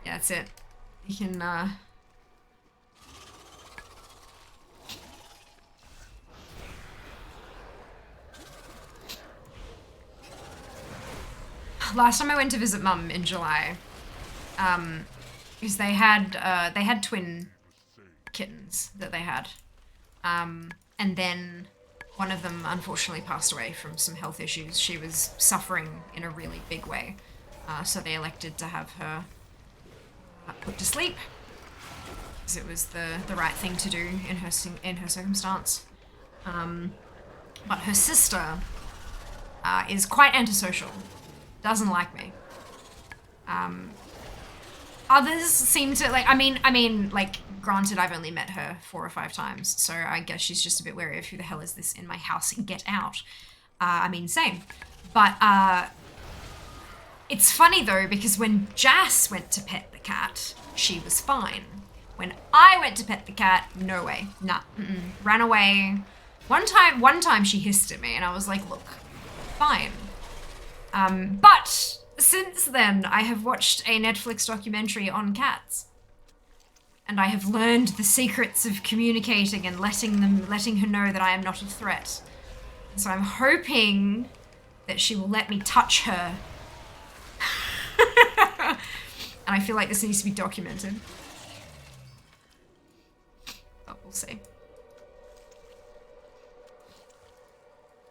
Yeah, that's it. You can, last time I went to visit Mum in July, because they had twin kittens that they had. And then one of them unfortunately passed away from some health issues. She was suffering in a really big way. So they elected to have her put to sleep, because it was the right thing to do in her circumstance. But her sister is quite antisocial, doesn't like me. Others seem to like. I mean, like, granted, I've only met her 4 or 5 times, so I guess she's just a bit wary of who the hell is this in my house. Get out. I mean, same. But it's funny though, because when Jas went to pet the cat, she was fine. When I went to pet the cat, no way, nah, ran away. One time she hissed at me, and I was like, look, fine. But since then, I have watched a Netflix documentary on cats. And I have learned the secrets of communicating and letting her know that I am not a threat. And so I'm hoping that she will let me touch her. And I feel like this needs to be documented. But we'll see.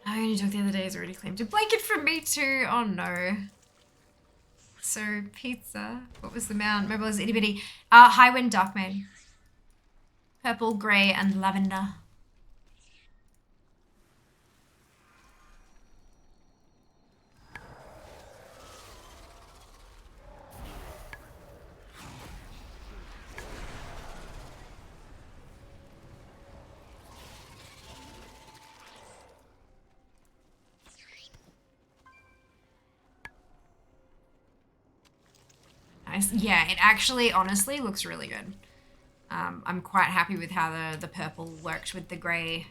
I only took the other day is already claimed a blanket from me too. Oh no. So pizza. What was the mount? Maybe it was itty bitty. Highwind Darkmane. Purple, grey, and lavender. Nice. Yeah, it actually honestly looks really good. I'm quite happy with how the purple worked with the grey,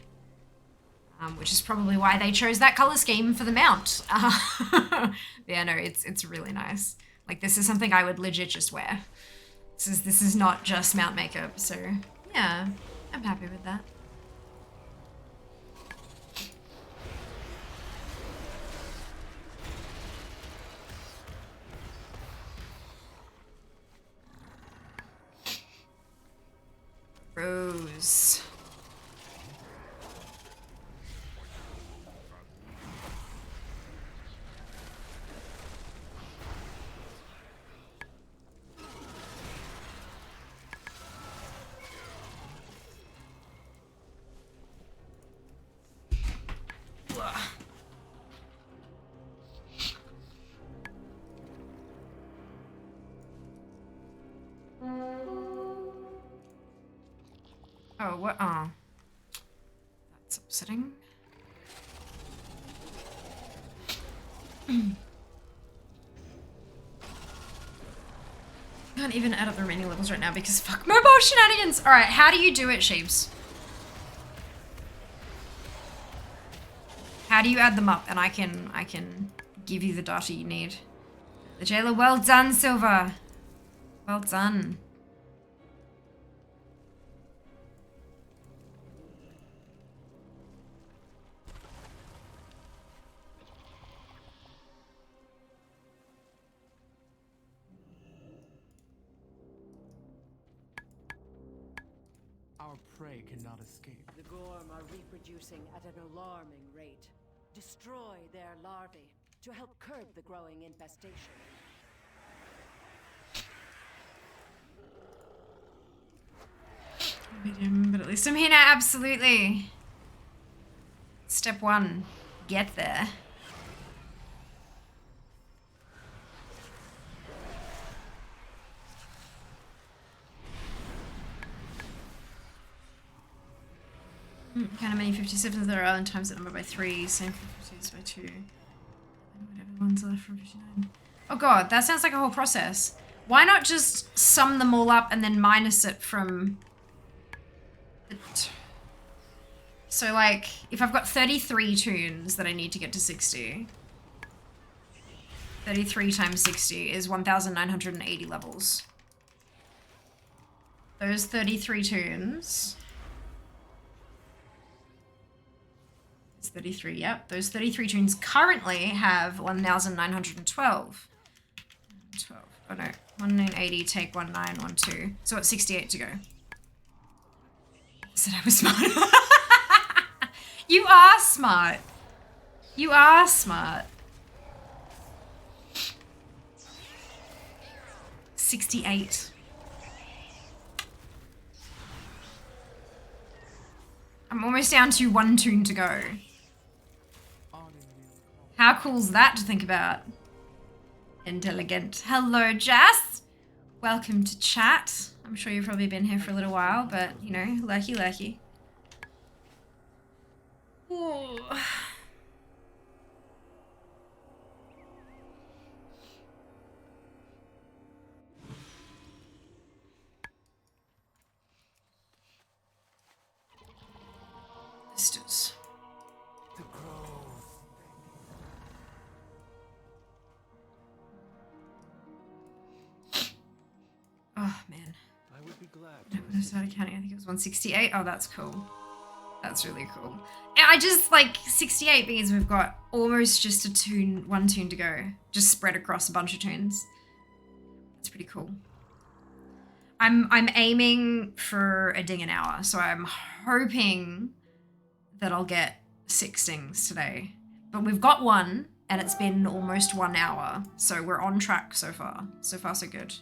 which is probably why they chose that color scheme for the mount. Yeah, no, it's really nice. Like, this is something I would legit just wear. This is not just mount makeup, so yeah, I'm happy with that. Rose. Oh, what? Oh. That's upsetting. Can't even add up the remaining levels right now because fuck mobile shenanigans! Alright, how do you do it, Sheeps? How do you add them up? And I can give you the data you need. The jailer, well done, Silver. Well done. Our prey cannot escape. The Gorm are reproducing at an alarming rate. Destroy their larvae to help curb the growing infestation. Medium, but at least I'm here now, absolutely. Step one, get there. Count how many 57s there are and times that number by 3, same for 50s by 2. Whatever ones are left from 59. Oh god, that sounds like a whole process. Why not just sum them all up and then minus it from... So like, if I've got 33 tunes that I need to get to 60, 33 times 60 is 1,980 levels. Those 33 tunes... 33, yep. Those 33 tunes currently have 1,912. 12. Oh no. 1980, take 1912. So it's 68 to go. I said I was smart. You are smart. You are smart. 68. I'm almost down to 1 tune to go. How cool's that to think about? Intelligent. Hello, Jess. Welcome to chat. I'm sure you've probably been here for a little while, but, you know, lurky. Ooh. Vistas. Oh man. I would be glad. When I started counting, I think it was 168. Oh, that's cool. That's really cool. I just like 68 because we've got almost just one tune to go, just spread across a bunch of tunes. That's pretty cool. I'm aiming for a ding an hour, so I'm hoping that I'll get 6 dings today. But we've got one, and it's been almost 1 hour, so we're on track so far. So far, so good.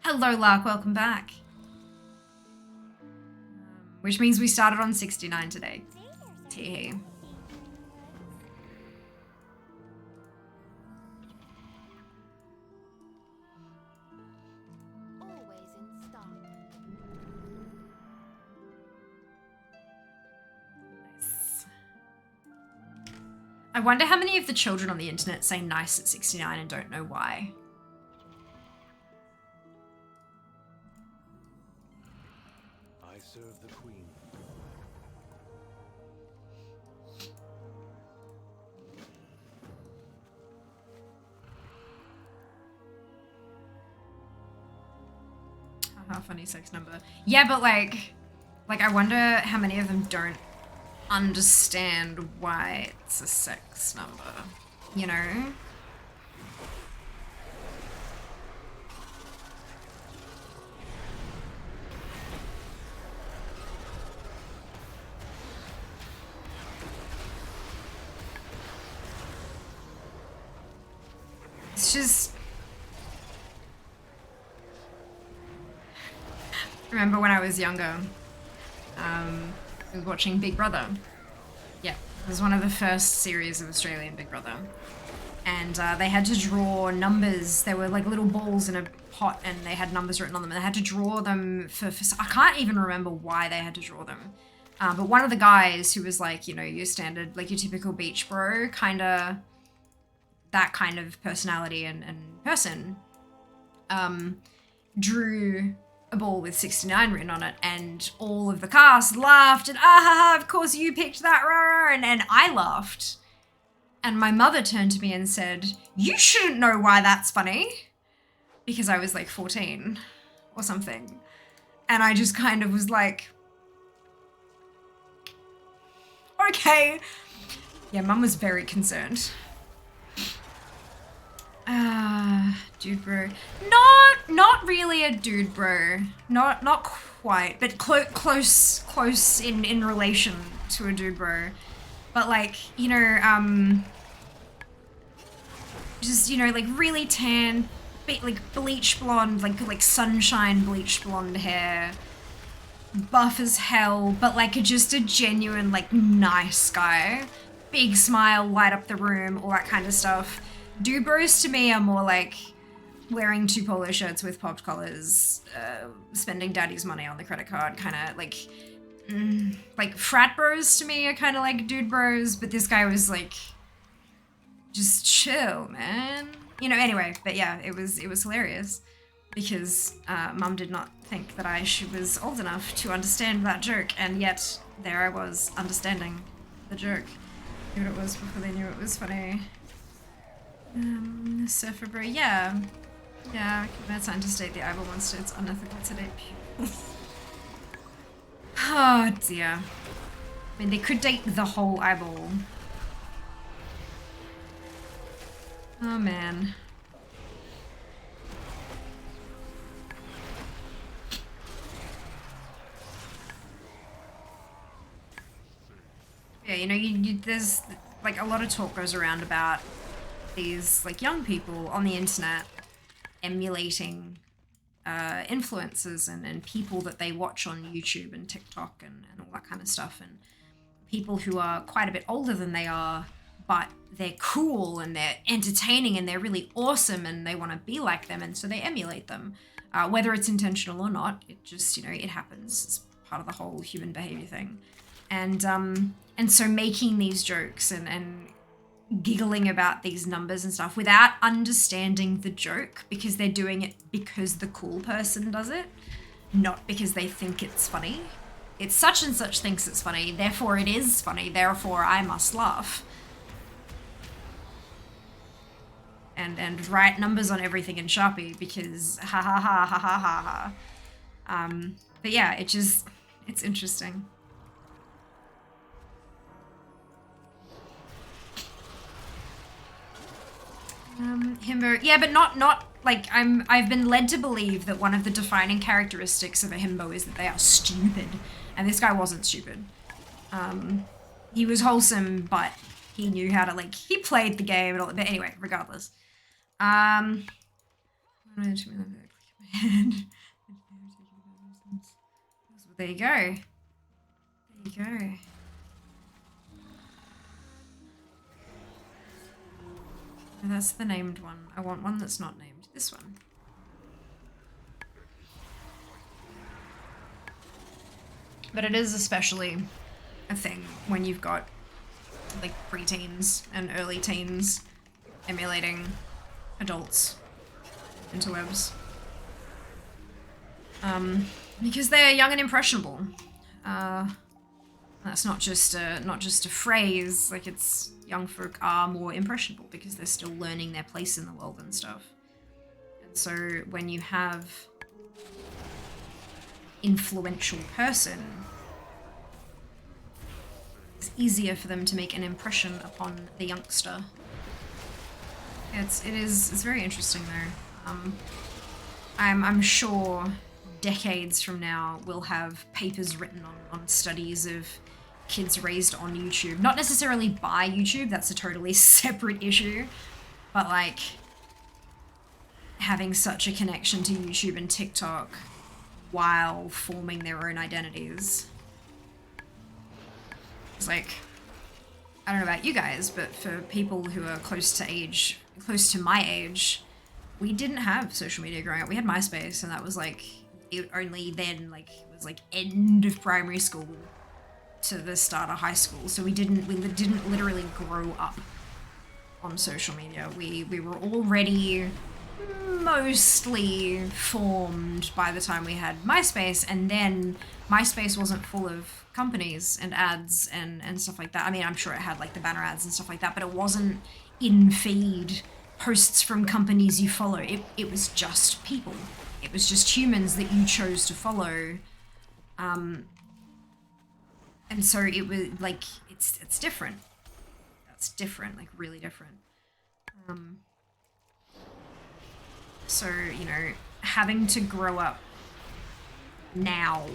Hello, Lark. Welcome back. Which means we started on 69 today. Tee. Always in stock. Nice. I wonder how many of the children on the internet say nice at 69 and don't know why. I serve the queen. Haha, funny sex number. Yeah, but like I wonder how many of them don't understand why it's a sex number, you know? It's just... Remember when I was younger, I was watching Big Brother. Yeah, it was one of the first series of Australian Big Brother. And they had to draw numbers. They were like little balls in a pot and they had numbers written on them. And they had to draw them for I can't even remember why they had to draw them. But one of the guys who was like, you know, your standard, like your typical beach bro, that kind of personality and person, drew a ball with 69 written on it, and all of the cast laughed and of course you picked that, rah, rah, and I laughed. And my mother turned to me and said, you shouldn't know why that's funny. Because I was like 14 or something. And I just kind of was like, okay. Yeah, Mum was very concerned. Dude bro. Not really a dude bro. Not quite, but close in relation to a dude bro. But like, you know, just, you know, like really tan, like bleach blonde, like sunshine bleach blonde hair, buff as hell, but like just a genuine, like nice guy. Big smile, light up the room, all that kind of stuff. Dude bros to me are more like wearing 2 polo shirts with popped collars, spending daddy's money on the credit card, kind of like frat bros to me are kind of like dude bros, but this guy was like just chill, man. You know, anyway, but yeah, it was hilarious because Mum did not think that I was old enough to understand that joke, and yet there I was understanding the joke. Knew what it was before they knew it was funny. Surfer bro, yeah. Yeah, that's time to state the eyeball monster. It's unethical to date pupils. Oh dear. I mean, they could date the whole eyeball. Oh man. Yeah, you know, there's like a lot of talk goes around about these like young people on the internet emulating influencers and people that they watch on YouTube and TikTok and all that kind of stuff, and people who are quite a bit older than they are, but they're cool and they're entertaining and they're really awesome and they want to be like them, and so they emulate them. Whether it's intentional or not, it just, you know, it happens. It's part of the whole human behavior thing. And so making these jokes and giggling about these numbers and stuff without understanding the joke, because they're doing it because the cool person does it, not because they think it's funny. It's such and such thinks it's funny, therefore it is funny, therefore I must laugh. And write numbers on everything in Sharpie because ha ha ha ha ha ha ha. But yeah, it's interesting. Himbo, yeah, but not like I've been led to believe that one of the defining characteristics of a himbo is that they are stupid, and this guy wasn't stupid. He was wholesome, but he knew how to, like, he played the game and all. But anyway, regardless, there you go. There you go. Oh, that's the named one. I want one that's not named. This one. But it is especially a thing when you've got like preteens and early teens emulating adults interwebs. Because they are young and impressionable. That's not just a phrase. Like, it's young folk are more impressionable because they're still learning their place in the world and stuff. And so when you have influential person, it's easier for them to make an impression upon the youngster. It's very interesting though. I'm sure decades from now we'll have papers written on studies of kids raised on YouTube. Not necessarily by YouTube, that's a totally separate issue, but like having such a connection to YouTube and TikTok while forming their own identities. It's like, I don't know about you guys, but for people who are close to my age, we didn't have social media growing up. We had MySpace, and that was like, only then, like, it was like end of primary school to the start of high school. So we didn't literally grow up on social media. We were already mostly formed by the time we had MySpace, and then MySpace wasn't full of companies and ads and stuff like that. I mean, I'm sure it had like the banner ads and stuff like that, but it wasn't in feed posts from companies you follow. It was just people. It was just humans that you chose to follow. And so it was like, it's different. That's different, like really different. So, you know, having to grow up now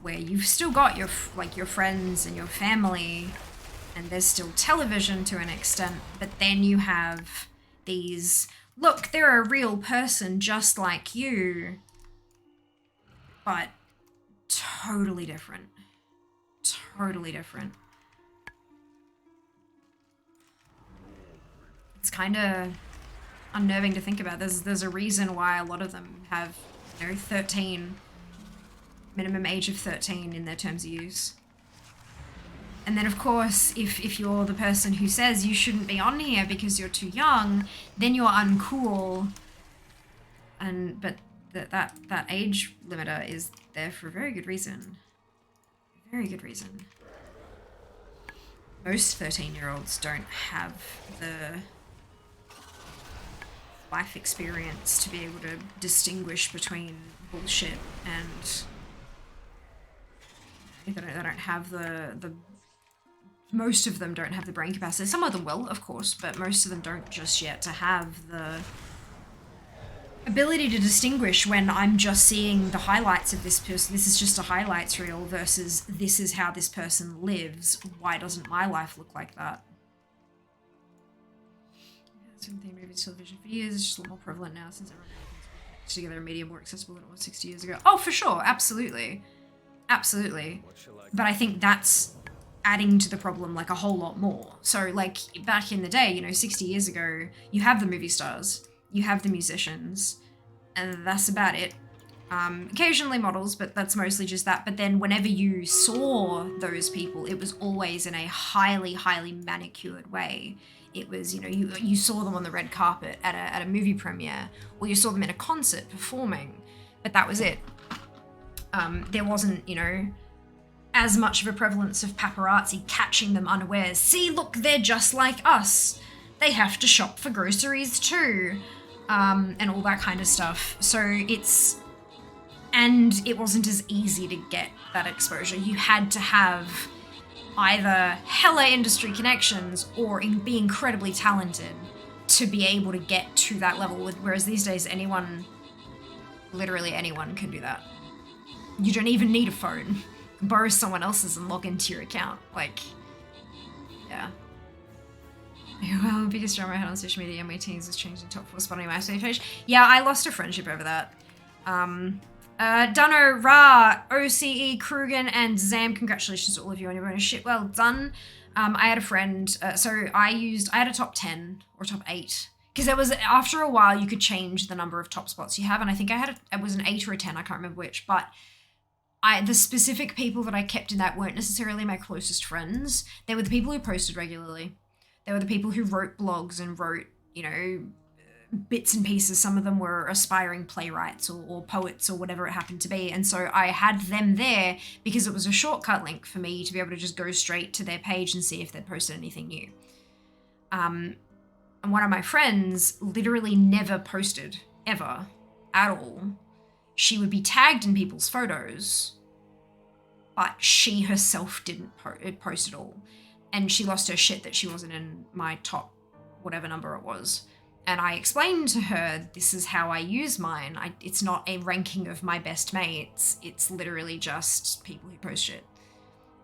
where you've still got your friends and your family, and there's still television to an extent, but then you have these, look, they're a real person just like you, but totally different. Totally different. It's kind of unnerving to think about. There's a reason why a lot of them have, you know, 13, minimum age of 13 in their terms of use. And then of course, if you're the person who says you shouldn't be on here because you're too young, then you're uncool. But that age limiter is there for a very good reason. Very good reason. Most 13-year-olds don't have the life experience to be able to distinguish between bullshit and they don't have the most of them don't have the brain capacity. Some of them will, of course, but most of them don't just yet to have the ability to distinguish when I'm just seeing the highlights of this person. This is just a highlights reel versus this is how this person lives. Why doesn't my life look like that? Same thing, movies, television for years. It's just a lot more prevalent now since everyone puts together a media more accessible than it was 60 years ago. Oh, for sure. Absolutely. Absolutely. But I think that's adding to the problem like a whole lot more. So like back in the day, you know, 60 years ago, you have the movie stars, you have the musicians, and that's about it. Occasionally models, but that's mostly just that. But then whenever you saw those people, it was always in a highly, highly manicured way. It was, you know, you saw them on the red carpet at a movie premiere, or you saw them in a concert performing, but that was it. There wasn't, you know, as much of a prevalence of paparazzi catching them unawares. See, look, they're just like us. They have to shop for groceries too, and all that kind of stuff. So and it wasn't as easy to get that exposure. You had to have either hella industry connections or be incredibly talented to be able to get to that level. Whereas these days, literally anyone can do that. You don't even need a phone. You can borrow someone else's and log into your account. Like, yeah. Well, biggest drama I had on social media in my teens was changing top 4 spot on my MySpace page. Yeah, I lost a friendship over that. Dunno, Ra, OCE, Krugen, and Zam, congratulations to all of you on your bonus shit. Well done. I had a friend, so I had a top 10 or top 8. Because there was, after a while, you could change the number of top spots you have. And I think it was an 8 or a 10, I can't remember which. But the specific people that I kept in that weren't necessarily my closest friends. They were the people who posted regularly. They were the people who wrote blogs and wrote, bits and pieces. Some of them were aspiring playwrights or poets or whatever it happened to be. And so I had them there because it was a shortcut link for me to be able to just go straight to their page and see if they'd posted anything new. And one of my friends literally never posted, ever, at all. She would be tagged in people's photos, but she herself didn't post at all. And she lost her shit that she wasn't in my top whatever number it was. And I explained to her, this is how I use mine. It's not a ranking of my best mates. It's literally just people who post shit.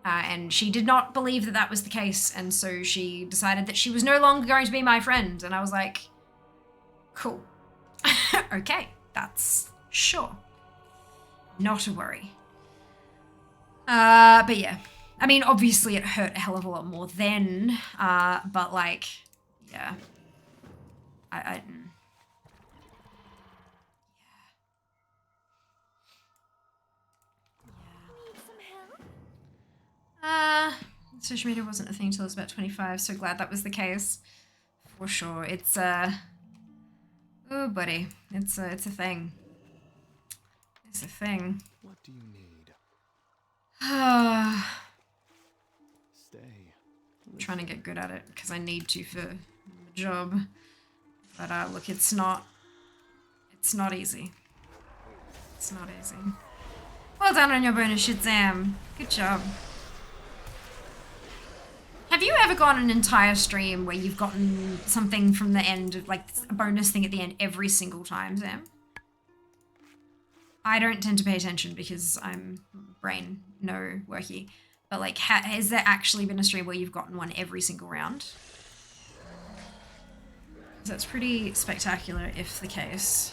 And she did not believe that that was the case. And so she decided that she was no longer going to be my friend. And I was like, cool. Okay, that's sure. Not a worry. But yeah. I mean, obviously it hurt a hell of a lot more then. But like, yeah. Yeah. Social media wasn't a thing until I was about 25, so glad that was the case. For sure. It's oh buddy. It's a thing. It's a thing. What do you need? Stay. Trying to get good at it because I need to for the job. But look, it's not easy. It's not easy. Well done on your bonus shit, Zam. Good job. Have you ever gone an entire stream where you've gotten something from the end, like a bonus thing at the end every single time, Zam? I don't tend to pay attention because I'm brain no worky. But like, has there actually been a stream where you've gotten one every single round? That's pretty spectacular if the case.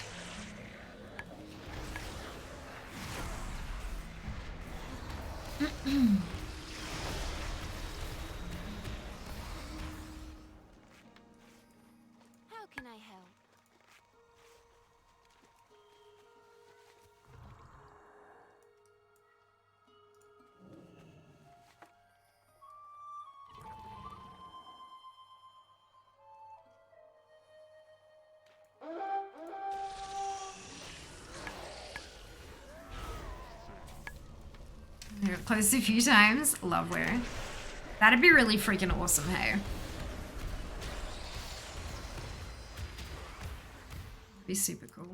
How can I help? They're closed a few times. Love where. That'd be really freaking awesome, hey? Be super cool.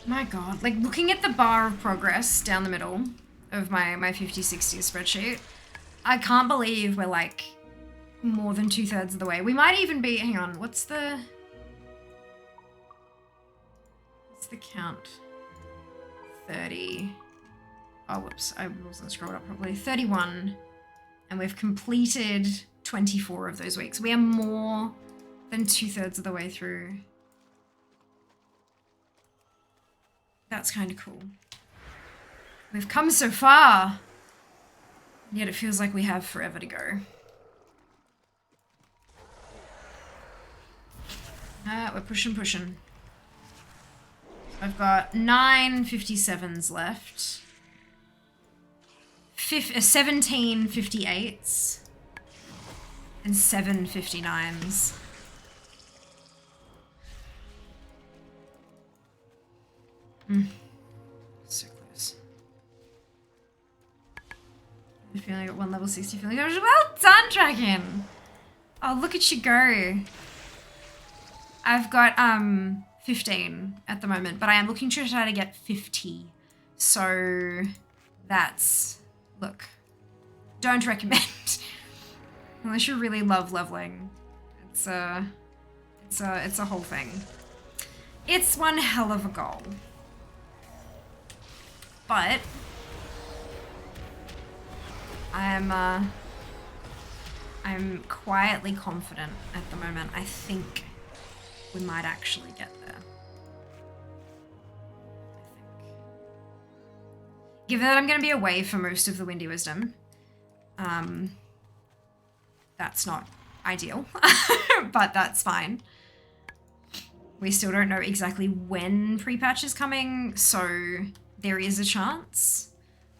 My god, like looking at the bar of progress down the middle of my 50, 60 spreadsheet, I can't believe we're like more than 2/3 of the way. We might even be, hang on, what's the count? 30. Oh, whoops, I wasn't scrolled up properly. 31, and we've completed 24 of those weeks. We are more than 2/3 of the way through. That's kind of cool. We've come so far, yet it feels like we have forever to go. We're pushing. I've got 9 57s left. 17 58s. And 7 59s. So close. feeling. I got 1 level 60 feeling. Well done, Dragon. Oh, look at you go. I've got 15 at the moment, but I am looking to try to get 50. So that's, look, don't recommend unless you really love leveling. It's a whole thing. It's one hell of a goal, but I'm quietly confident at the moment. I think we might actually get there. Given that I'm going to be away for most of the Windy Wisdom, that's not ideal, but that's fine. We still don't know exactly when pre-patch is coming, so there is a chance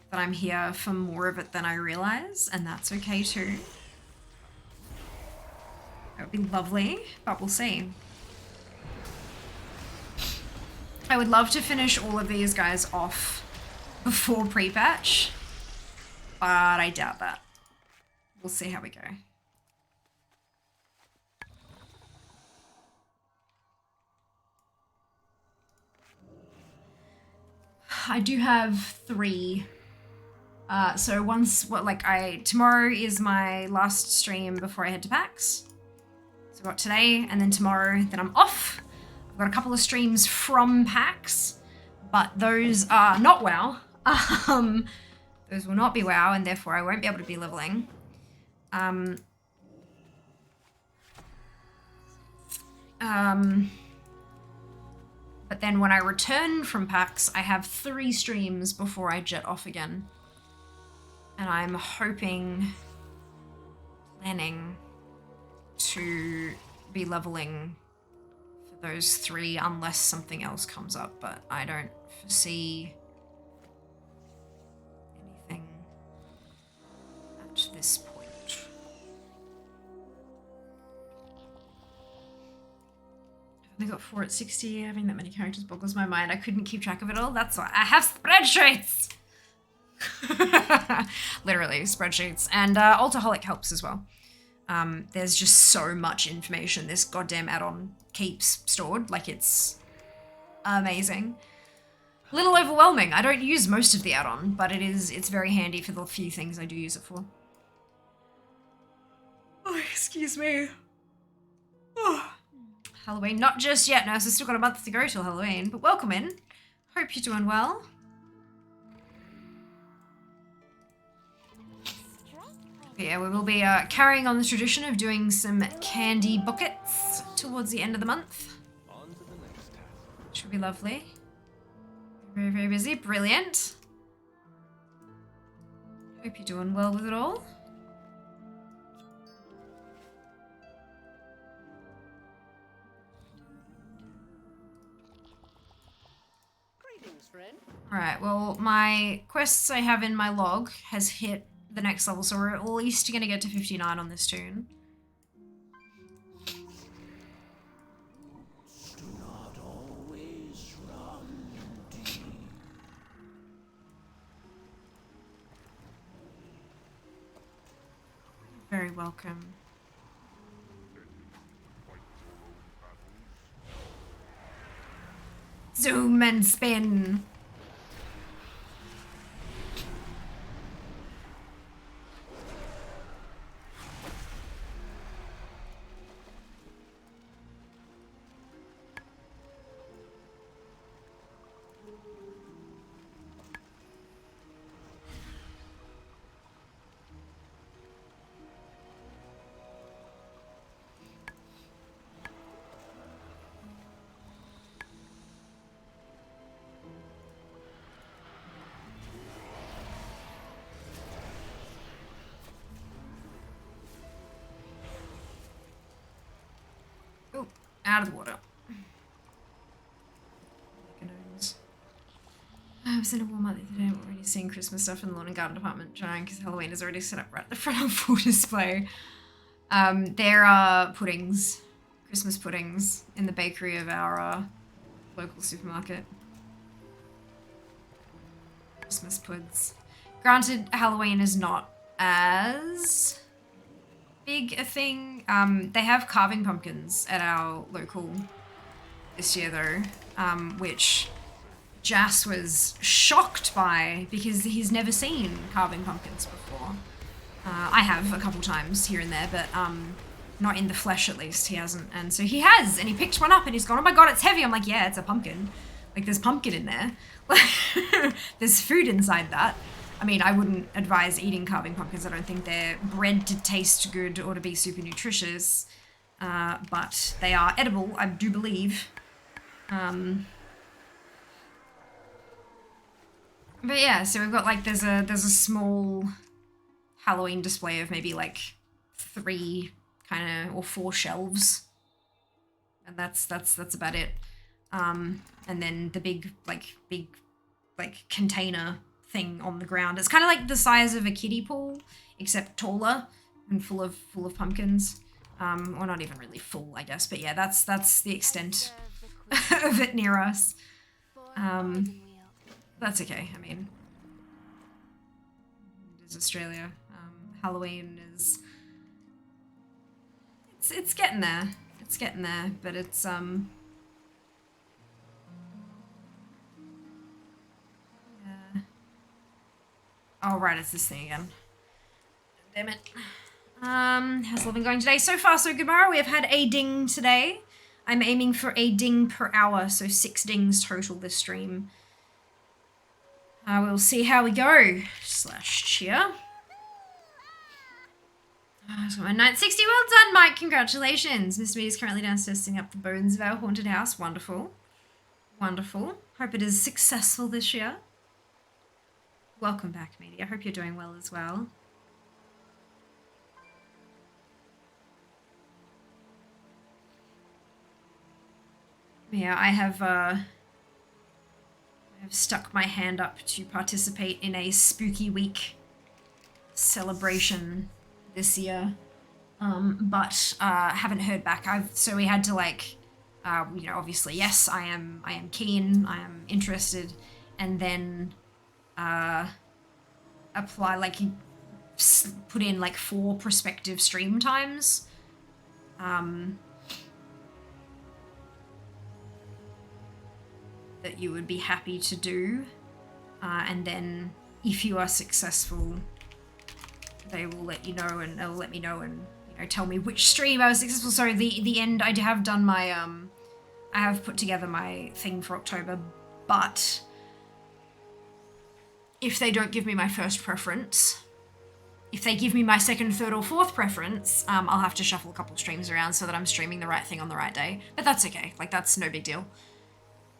that I'm here for more of it than I realize, and that's okay too. That would be lovely, but we'll see. I would love to finish all of these guys off before pre-patch, but I doubt that. We'll see how we go. I do have 3. So tomorrow is my last stream before I head to PAX. So I've got today and then tomorrow, then I'm off. I've got a couple of streams from PAX, but those are not WoW. Those will not be WoW, and therefore I won't be able to be leveling. But then when I return from PAX, I have 3 streams before I jet off again. And I'm planning to be leveling for those 3 unless something else comes up, but I don't foresee anything at this point. I got 4 at 60. Having that many characters boggles my mind. I couldn't keep track of it all. That's why I have spreadsheets. Literally spreadsheets. And Altaholic helps as well. There's just so much information this goddamn add-on keeps stored. Like, it's amazing. A little overwhelming. I don't use most of the add-on, but it's very handy for the few things I do use it for. Oh, excuse me. Oh. Halloween, not just yet, nurse. I've still got a month to go till Halloween, but welcome in. Hope you're doing well. But yeah, we will be carrying on the tradition of doing some candy buckets towards the end of the month. Which will be lovely. Very, very busy. Brilliant. Hope you're doing well with it all. Alright, well, my quests I have in my log has hit the next level, so we're at least going to get to 59 on this tune. Do not always run deep. Very welcome. Zoom and spin. Oh, out of the water. I was in a Walmart the other day. I'm already seeing Christmas stuff in the lawn and garden department, trying because Halloween is already set up right at the front of full display. There are puddings, Christmas puddings, in the bakery of our local supermarket. Christmas puds. Granted, Halloween is not as big a thing. They have carving pumpkins at our local this year though, which Jas was shocked by because he's never seen carving pumpkins before. I have a couple times here and there, but not in the flesh at least, he hasn't. And so he has, and he picked one up and he's gone, oh my god, it's heavy. I'm like, yeah, it's a pumpkin. Like, there's pumpkin in there. There's food inside that. I mean, I wouldn't advise eating carving pumpkins. I don't think they're bred to taste good or to be super nutritious. But they are edible, I do believe. But yeah, so we've got like, there's a small Halloween display of maybe like 3 kind of, or 4 shelves. And that's about it. And then the big container thing on the ground. It's kind of like the size of a kiddie pool, except taller and full of pumpkins. Or not even really full, I guess. But yeah, that's the extent of it near us. That's okay. I mean, it is Australia. Halloween is it's getting there. It's getting there, but it's oh, right, it's this thing again. Damn it. How's living going today? So far, so good, Mara. We have had a ding today. I'm aiming for a ding per hour, so 6 dings total this stream. We'll see how we go. /cheer. So my 960. Well done, Mike. Congratulations. Mr. B is currently downstairs setting up the bones of our haunted house. Wonderful. Wonderful. Hope it is successful this year. Welcome back, Media. I hope you're doing well as well. Yeah, I have stuck my hand up to participate in a spooky week celebration this year, but haven't heard back. So we had to like, you know, obviously, yes, I am keen, I am interested, and then apply, like, put in like 4 prospective stream times. That you would be happy to do, and then if you are successful, they will let you know, and they'll let me know, and you know, tell me which stream I was successful. So the end, I have done my I have put together my thing for October, but if they don't give me my first preference, if they give me my second, third, or fourth preference, I'll have to shuffle a couple streams around so that I'm streaming the right thing on the right day. But that's okay. Like, that's no big deal.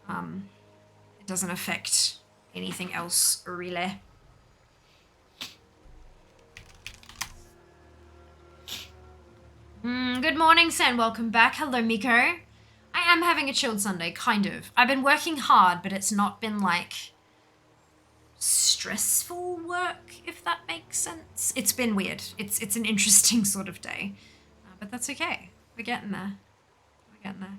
It doesn't affect anything else, really. Good morning, Sen. Welcome back. Hello, Miko. I am having a chilled Sunday, kind of. I've been working hard, but it's not been, like, stressful work, if that makes sense. It's been weird. It's an interesting sort of day. But that's okay. We're getting there. We're getting there.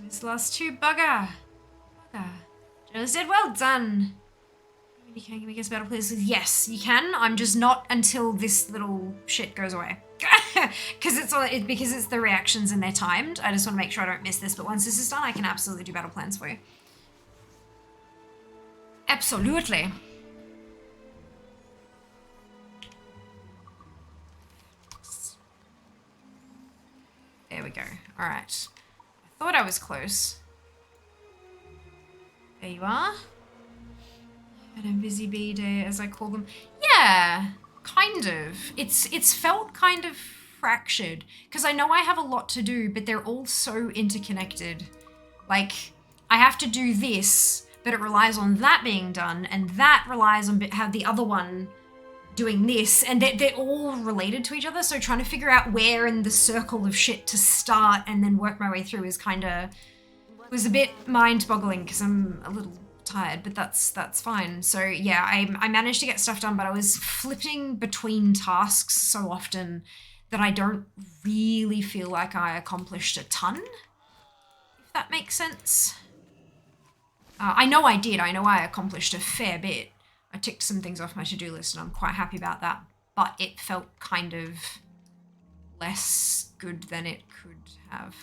This last 2, bugger. Joe's dead. Well done. Can you make us battle, please? Yes, you can. I'm just not until this little shit goes away. Because it's the reactions and they're timed. I just want to make sure I don't miss this. But once this is done, I can absolutely do battle plans for you. Absolutely. There we go. All right. I thought I was close. There you are. Had a busy bee day, as I call them. Yeah, kind of. It's felt kind of fractured because I know I have a lot to do, but they're all so interconnected. Like, I have to do this, but it relies on that being done, and that relies on have the other one doing this, and they're all related to each other. So trying to figure out where in the circle of shit to start and then work my way through is kind of was a bit mind-boggling because I'm a little tired, but that's fine. So yeah, I managed to get stuff done, but I was flipping between tasks so often that I don't really feel like I accomplished a ton, if that makes sense. I know I did. I know I accomplished a fair bit. I ticked some things off my to-do list and I'm quite happy about that, but it felt kind of less good than it could have.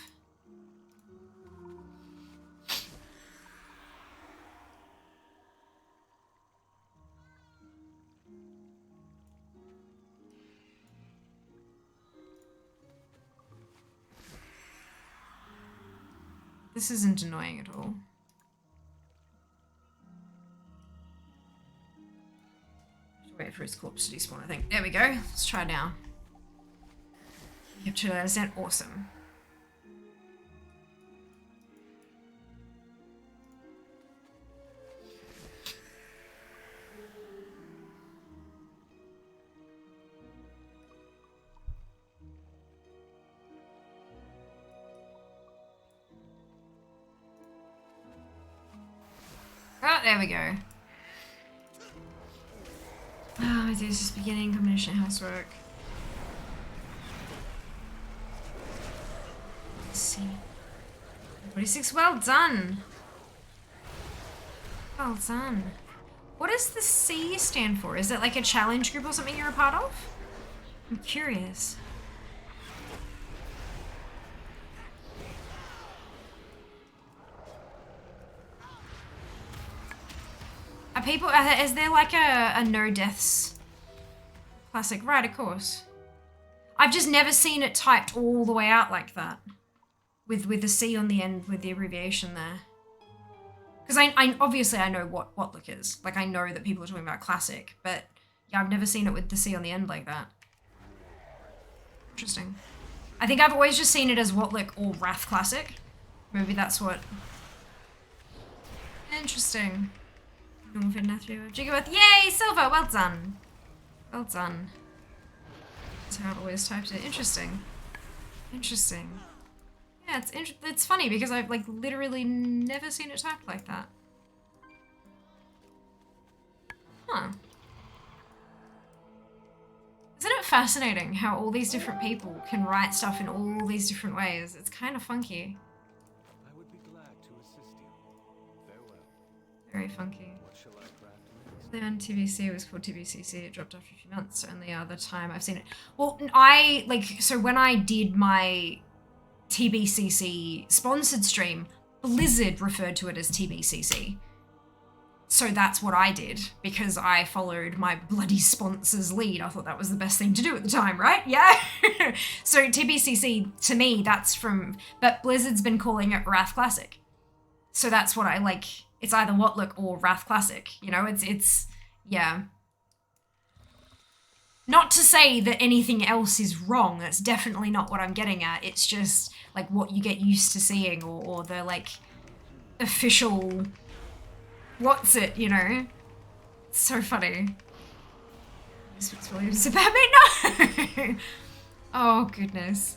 This isn't annoying at all. Wait for his corpse to despawn, I think. There we go. Let's try now. Capture that ascent. Awesome. Oh, there we go. Oh, my day's just beginning. Combination housework. Let's see. 46. Well done. Well done. What does the C stand for? Is it like a challenge group or something you're a part of? I'm curious. Are people, is there like a no deaths classic? Right, of course. I've just never seen it typed all the way out like that. With the C on the end with the abbreviation there. Because I obviously I know what look is. Like I know that people are talking about classic, but yeah, I've never seen it with the C on the end like that. Interesting. I think I've always just seen it as Whatlick or Wrath Classic. Maybe that's what... Interesting. Normal Fit Nathru. Gigaworth. Yay! Silver! Well done. Well done. That's how I've always typed it. Interesting. Interesting. Yeah, it's funny because I've like literally never seen it typed like that. Huh. Isn't it fascinating how all these different people can write stuff in all these different ways? It's kind of funky. I would be glad to assist you. Farewell. Very funky. What shall I craft next? Then TBC, it was called TBCC, it dropped after a few months, only other time I've seen it. Well, so when I did my TBCC sponsored stream, Blizzard referred to it as TBCC. So that's what I did, because I followed my bloody sponsor's lead. I thought that was the best thing to do at the time, right? Yeah? So TBCC, to me, that's from... But Blizzard's been calling it Wrath Classic. So that's what I like... It's either Whatlook or Wrath Classic, you know? It's... Yeah. Not to say that anything else is wrong. That's definitely not what I'm getting at. It's just, like, what you get used to seeing or the, like, official... What's it, you know? It's so funny. This was really just about me? No! Oh, goodness.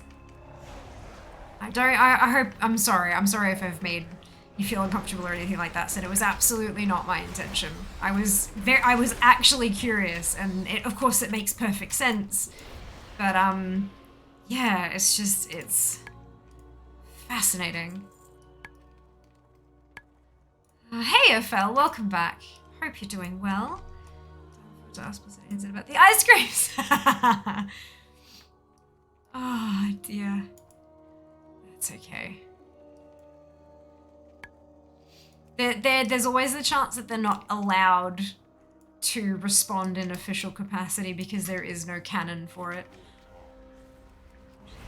I hope, I'm sorry if I've made you feel uncomfortable or anything like that. Said it was absolutely not my intention. I was actually curious, and of course it makes perfect sense. But, yeah, it's fascinating. Hey, Ophel, welcome back. Hope you're doing well. To ask what's about the ice creams. Oh, dear. That's okay. There's always the chance that they're not allowed to respond in official capacity because there is no canon for it.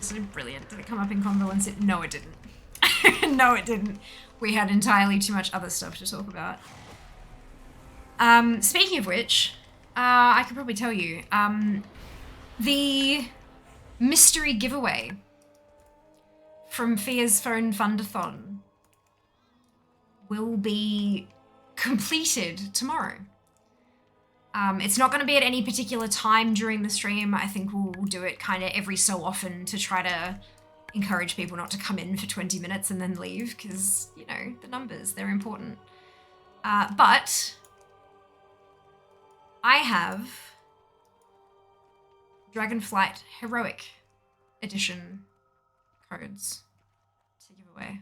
So brilliant. Did it come up in Convalence? No, it didn't. No, it didn't. We had entirely too much other stuff to talk about. Speaking of which, I could probably tell you, the mystery giveaway from Fia's Phone Fundathon will be completed tomorrow. It's not going to be at any particular time during the stream. I think we'll do it kind of every so often to try to encourage people not to come in for 20 minutes and then leave because, you know, the numbers, they're important. But I have Dragonflight Heroic Edition codes to give away.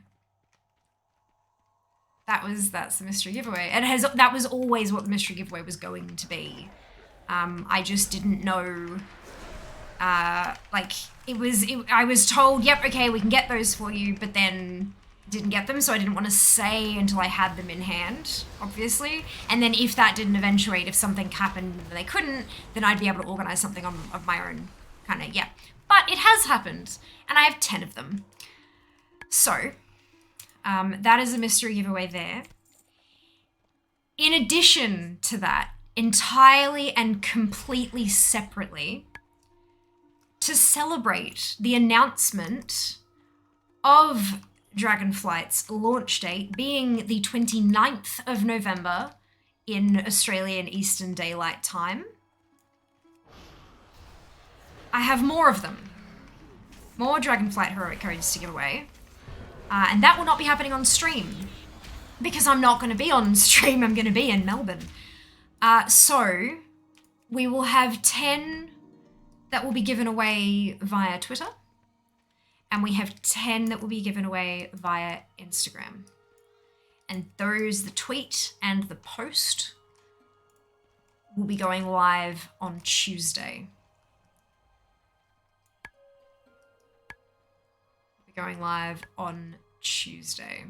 That's the mystery giveaway. That was always what the mystery giveaway was going to be. I just didn't know. I was told, yep, okay, we can get those for you, but then didn't get them, so I didn't want to say until I had them in hand, obviously. And then if that didn't eventuate, if something happened and they couldn't, then I'd be able to organize something of my own, kind of, yeah. But it has happened, and I have 10 of them. So, that is a mystery giveaway there. In addition to that, entirely and completely separately, to celebrate the announcement of Dragonflight's launch date being the 29th of November in Australian Eastern Daylight Time, I have more of them. More Dragonflight Heroic codes to give away. And that will not be happening on stream, because I'm not going to be on stream, I'm going to be in Melbourne. So we will have 10 that will be given away via Twitter, and we have 10 that will be given away via Instagram. And those, the tweet and the post, will be going live on Tuesday. Going live on Tuesday.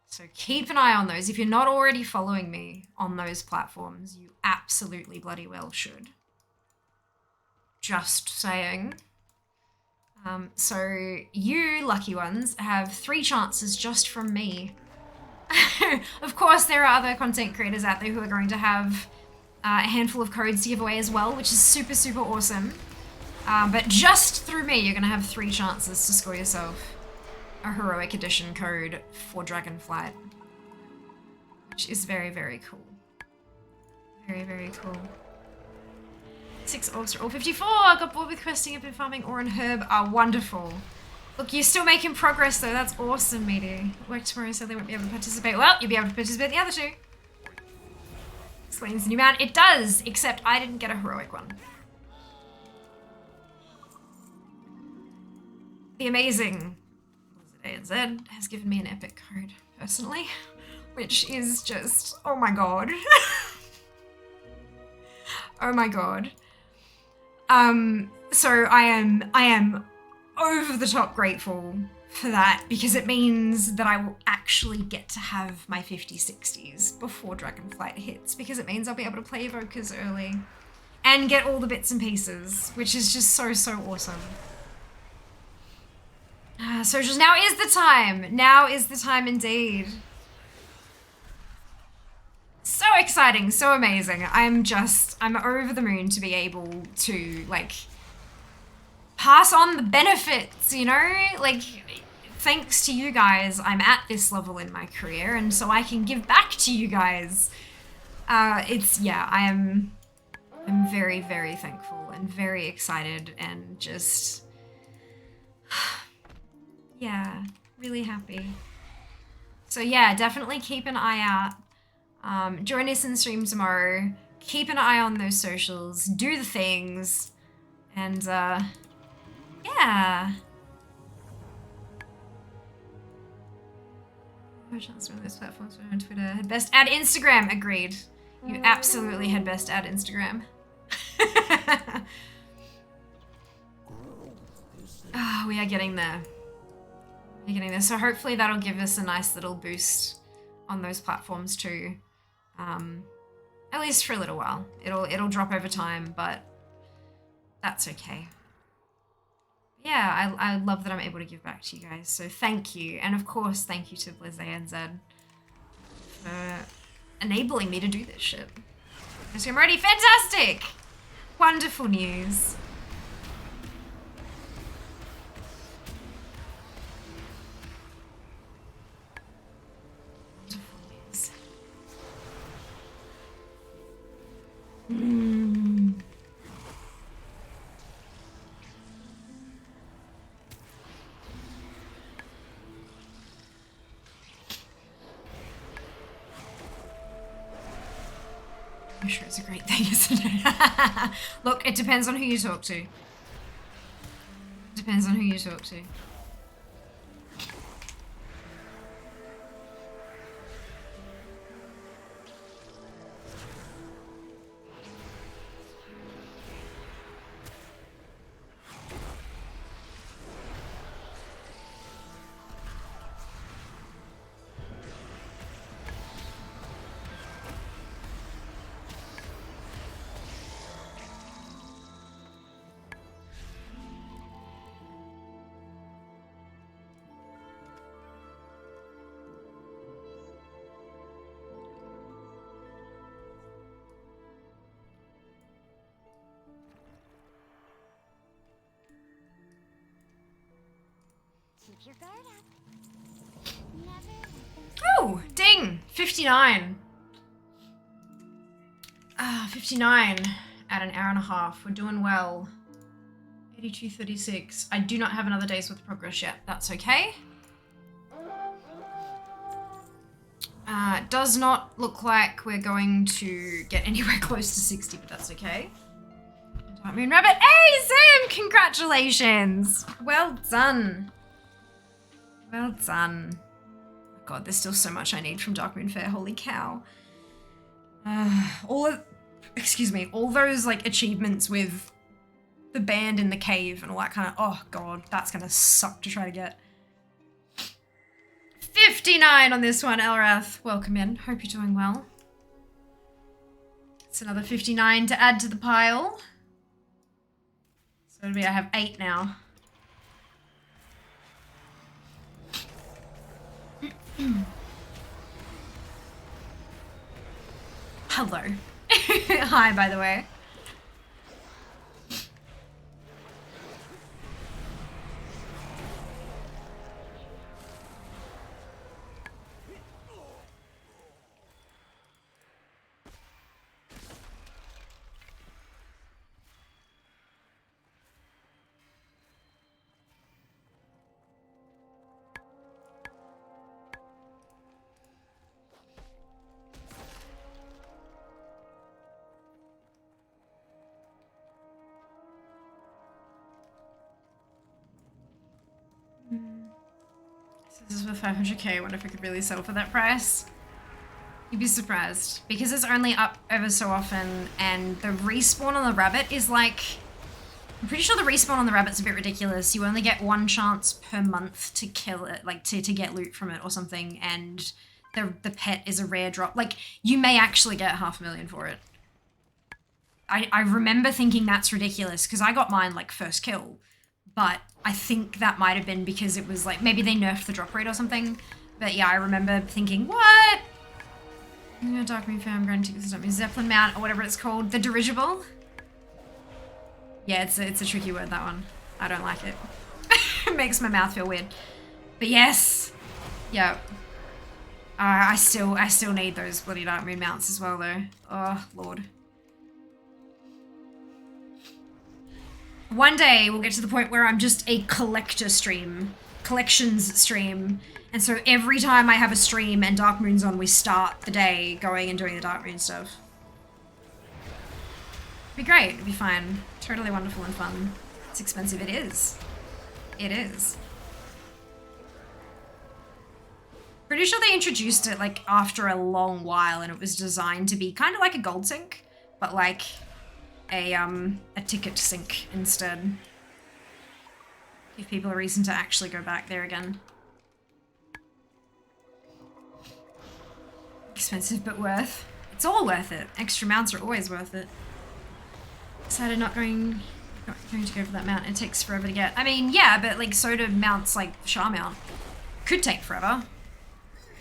So keep an eye on those. If you're not already following me on those platforms, you absolutely bloody well should. Just saying. So you lucky ones have 3 chances just from me. Of course, there are other content creators out there who are going to have a handful of codes to give away as well, which is super, super awesome. But just through me, you're going to have 3 chances to score yourself a Heroic Edition code for Dragonflight, which is very, very cool. Very, very cool. 6 orbs are all 54. I got bored with questing. I've been farming ore and herb. Are wonderful. Look, you're still making progress though. That's awesome, Meaty. Work tomorrow, so they won't be able to participate. Well, you'll be able to participate the other 2. Explains the new mount. It does, except I didn't get a heroic one. The amazing ANZ has given me an epic code, personally, which is just, oh my god. Oh my god. So I am over the top grateful for that, because it means that I will actually get to have my 50/60s before Dragonflight hits, because it means I'll be able to play Evokers early and get all the bits and pieces, which is just so, so awesome. Socials, now is the time. Now is the time indeed. So exciting, so amazing. I'm over the moon to be able to, like, pass on the benefits, you know? Like, thanks to you guys, I'm at this level in my career, and so I can give back to you guys. I'm very, very thankful and very excited and just... yeah, really happy. So yeah, definitely keep an eye out. Join us in stream tomorrow. Keep an eye on those socials. Do the things. And yeah. No chance on those platforms on Twitter. Had best add Instagram. Agreed. You absolutely had best add Instagram. Oh, we are getting there. So hopefully that'll give us a nice little boost on those platforms too. At least for a little while. It'll drop over time, but that's okay. Yeah, I love that I'm able to give back to you guys. So thank you. And of course, thank you to Blizz ANZ for enabling me to do this shit. So I'm ready. Fantastic! Wonderful news. I'm sure it's a great thing, isn't it? Look, it depends on who you talk to. Depends on who you talk to. Keep your guard up. Never let them Oh, ding! 59. 59 at an hour and a half. We're doing well. 82:36. I do not have another day's worth of progress yet. That's okay. Does not look like we're going to get anywhere close to 60, but that's okay. Dark Moon Rabbit. Hey, Sam! Congratulations! Well done. Well done. God, there's still so much I need from Dark Moon Fair. Holy cow. All those like achievements with the band in the cave and all that kind of, oh God, that's gonna suck to try to get. 59 on this one, Elrath. Welcome in. Hope you're doing well. It's another 59 to add to the pile. So it'll be, I have 8 now. Hello. Hi, by the way. This is worth 500k. I wonder if I could really sell for that price. You'd be surprised. Because it's only up ever so often, and the respawn on the rabbit is like... I'm pretty sure the respawn on the rabbit's a bit ridiculous. You only get 1 chance per month to kill it, like to get loot from it or something, and the pet is a rare drop. Like, you may actually get 500,000 for it. I remember thinking that's ridiculous, because I got mine like first kill. But I think that might have been because it was like, maybe they nerfed the drop rate or something. But yeah, I remember thinking, what? Dark Moon Fair, I'm going to take this Zeppelin mount or whatever it's called. The dirigible? Yeah, it's a tricky word, that one. I don't like it. It makes my mouth feel weird. But yes. Yeah. I still need those bloody Dark Moon mounts as well though. Oh, Lord. One day we'll get to the point where I'm just a collections stream, and so every time I have a stream and Dark Moon's on, we start the day going and doing the Dark Moon stuff. It'd be great, it'd be fine. Totally wonderful and fun. It's expensive, it is. It is. Pretty sure they introduced it like after a long while, and it was designed to be kind of like a gold sink, but like a ticket sink instead. Give people a reason to actually go back there again. Expensive but worth. It's all worth it. Extra mounts are always worth it. Decided not going to go for that mount. It takes forever to get. I mean, yeah, but like so do mounts like Shah mount. Could take forever.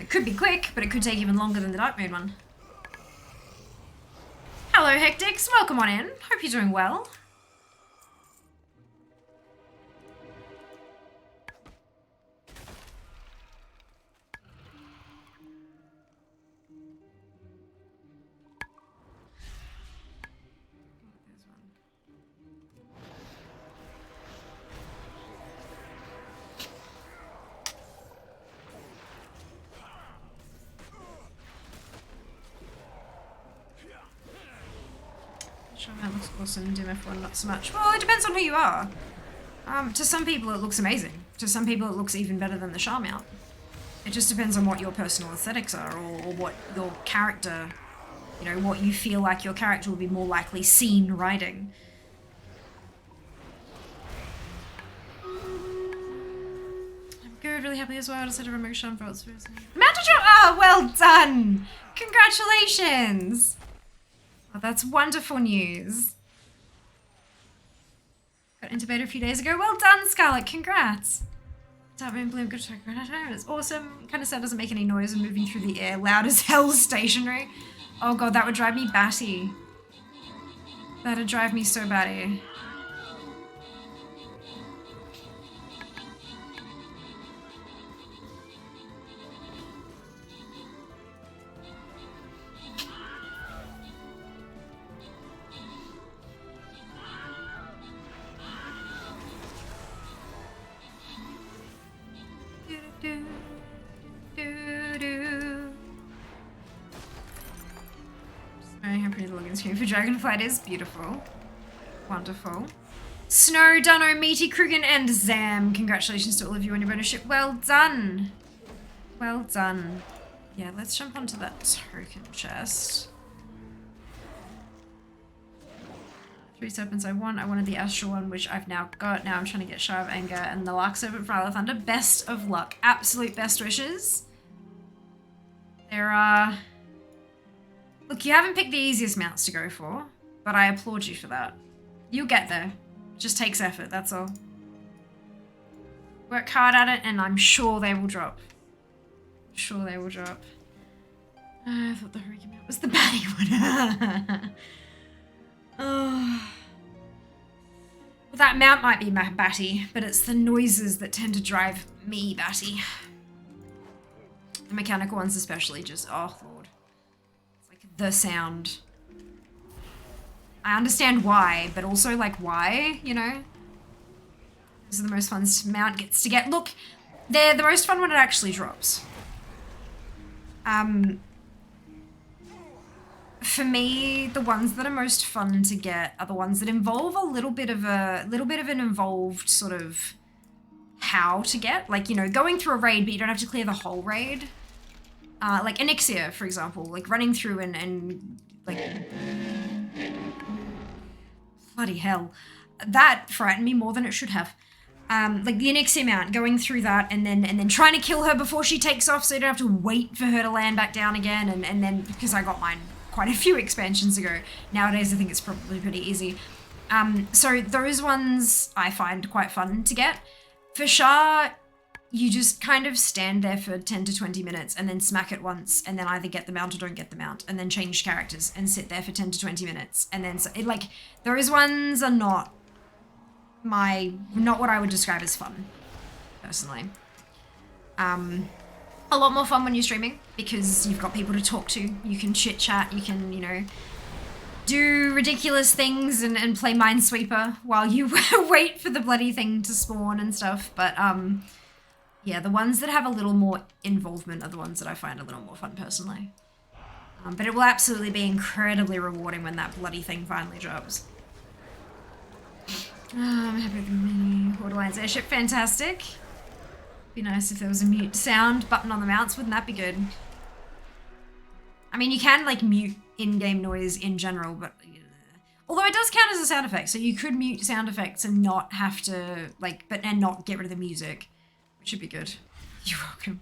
It could be quick, but it could take even longer than the Dark Moon one. Hello, Hectix. Welcome on in. Hope you're doing well. That looks awesome. Dim F1 not so much. Well, it depends on who you are. To some people it looks amazing. To some people it looks even better than the Char mount. It just depends on what your personal aesthetics are, or what your character, you know, what you feel like your character will be more likely seen riding. I'm good, really happy as well. I just had a remote shot for its first. Mounted drop! Oh, well done! Congratulations! Oh, that's wonderful news. Got into beta a few days ago. Well done, Scarlet. Congrats. Dark Moon Bloom, good to it's awesome. Kind of sad doesn't make any noise and moving through the air. Loud as hell, stationary. Oh god, that would drive me batty. That'd drive me so batty. Sorry, how pretty the login screen for Dragonflight is. Beautiful. Wonderful. Snow, Dunno, Meaty, Krugen, and Zam. Congratulations to all of you on your bonus ship. Well done. Well done. Yeah, let's jump onto that token chest. 3 serpents I wanted the astral one, which I've now got. Now I'm trying to get Shire of Anger and the Lark Serpent from Isle of Thunder. Best of luck. Absolute best wishes. There are... Look, you haven't picked the easiest mounts to go for, but I applaud you for that. You'll get there. It just takes effort, that's all. Work hard at it, and I'm sure they will drop. I'm sure they will drop. I thought the Hurricane mount was the batty one. Oh. Well, that mount might be batty, but it's the noises that tend to drive me batty. The mechanical ones especially just, oh lord. It's like the sound. I understand why, but also like why, you know? This is the most fun mount gets to get. Look, they're the most fun when it actually drops. For me, the ones that are most fun to get are the ones that involve a little bit of an involved sort of how to get, like, you know, going through a raid, but you don't have to clear the whole raid. Like Onyxia, for example, like running through and like, bloody hell, that frightened me more than it should have. Like the Onyxia mount, going through that and then trying to kill her before she takes off, so you don't have to wait for her to land back down again, and then because I got mine quite a few expansions ago. Nowadays, I think it's probably pretty easy. So those ones I find quite fun to get. For Char, you just kind of stand there for 10 to 20 minutes and then smack it once and then either get the mount or don't get the mount and then change characters and sit there for 10 to 20 minutes. And then, like, those ones are not what I would describe as fun, personally. A lot more fun when you're streaming because you've got people to talk to. You can chit chat. You can, you know, do ridiculous things and play Minesweeper while you wait for the bloody thing to spawn and stuff. But yeah, the ones that have a little more involvement are the ones that I find a little more fun personally. But it will absolutely be incredibly rewarding when that bloody thing finally drops. I'm happy with the mini Horde Alliance airship. Fantastic. Be nice if there was a mute sound button on the mounts. Wouldn't that be good? I mean, you can like mute in-game noise in general, but although it does count as a sound effect, so you could mute sound effects and not have to like, and not get rid of the music, which would be good. You're welcome.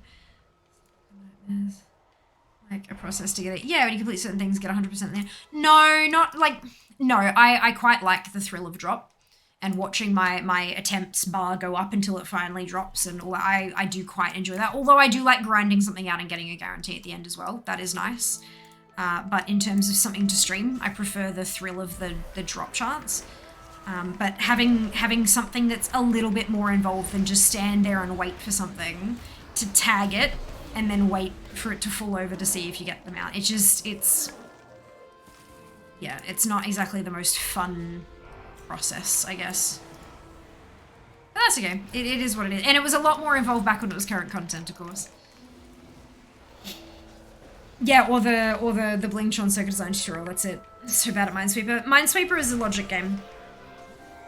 Like a process to get it. Yeah, when you complete certain things, get 100% there. No, not like, no. I quite like the thrill of drop. And watching my attempts bar go up until it finally drops, and all I do quite enjoy that. Although I do like grinding something out and getting a guarantee at the end as well. That is nice. But in terms of something to stream, I prefer the thrill of the drop chance. But having something that's a little bit more involved than just stand there and wait for something to tag it and then wait for it to fall over to see if you get them out. It's not exactly the most fun process, I guess. But that's okay. It is what it is. And it was a lot more involved back when it was current content, of course. Yeah, or the Blingtron circuit design tutorial. That's it. So bad at Minesweeper. Minesweeper is a logic game.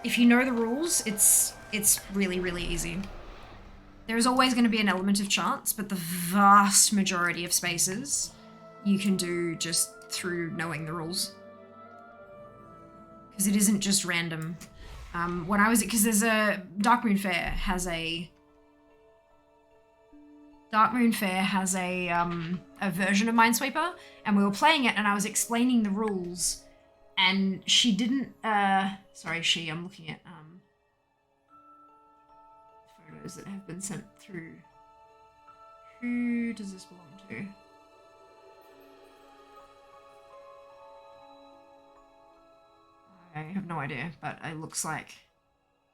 If you know the rules, it's really, really easy. There is always going to be an element of chance, but the vast majority of spaces you can do just through knowing the rules. Because it isn't just random. Because there's a Darkmoon Fair has a version of Minesweeper, and we were playing it, and I was explaining the rules, and she didn't. I'm looking at photos that have been sent through. Who does this belong to? I have no idea, but it looks like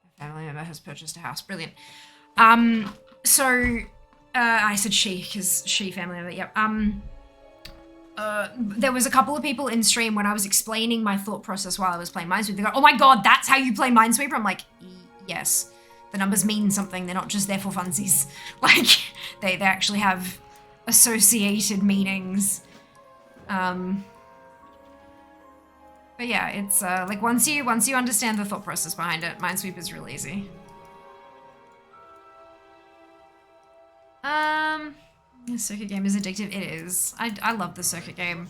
a family member has purchased a house. Brilliant. I said she, because she family member, yep. There was a couple of people in stream when I was explaining my thought process while I was playing Minesweeper. They go, oh my god, that's how you play Minesweeper? I'm like, yes. The numbers mean something, they're not just there for funsies. Like, they actually have associated meanings. But yeah, it's like once you understand the thought process behind it, Minesweeper is real easy. The circuit game is addictive. It is. I love the circuit game.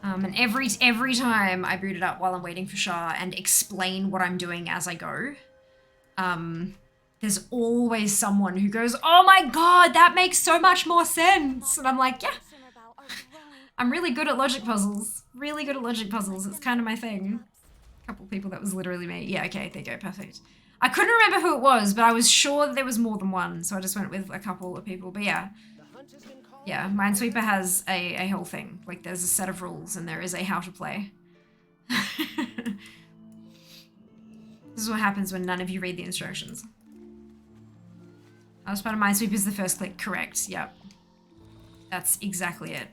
And every time I boot it up while I'm waiting for Shah and explain what I'm doing as I go, there's always someone who goes, oh my god, that makes so much more sense. And I'm like, yeah. I'm really good at logic puzzles. Really good at logic puzzles. It's kind of my thing. A couple people, that was literally me. Yeah, okay, there you go, perfect. I couldn't remember who it was, but I was sure that there was more than one, so I just went with a couple of people. But yeah. Yeah, Minesweeper has a whole thing. Like, there's a set of rules, and there is a how to play. This is what happens when none of you read the instructions. Last part of Minesweeper is the first click. Correct, yep. That's exactly it.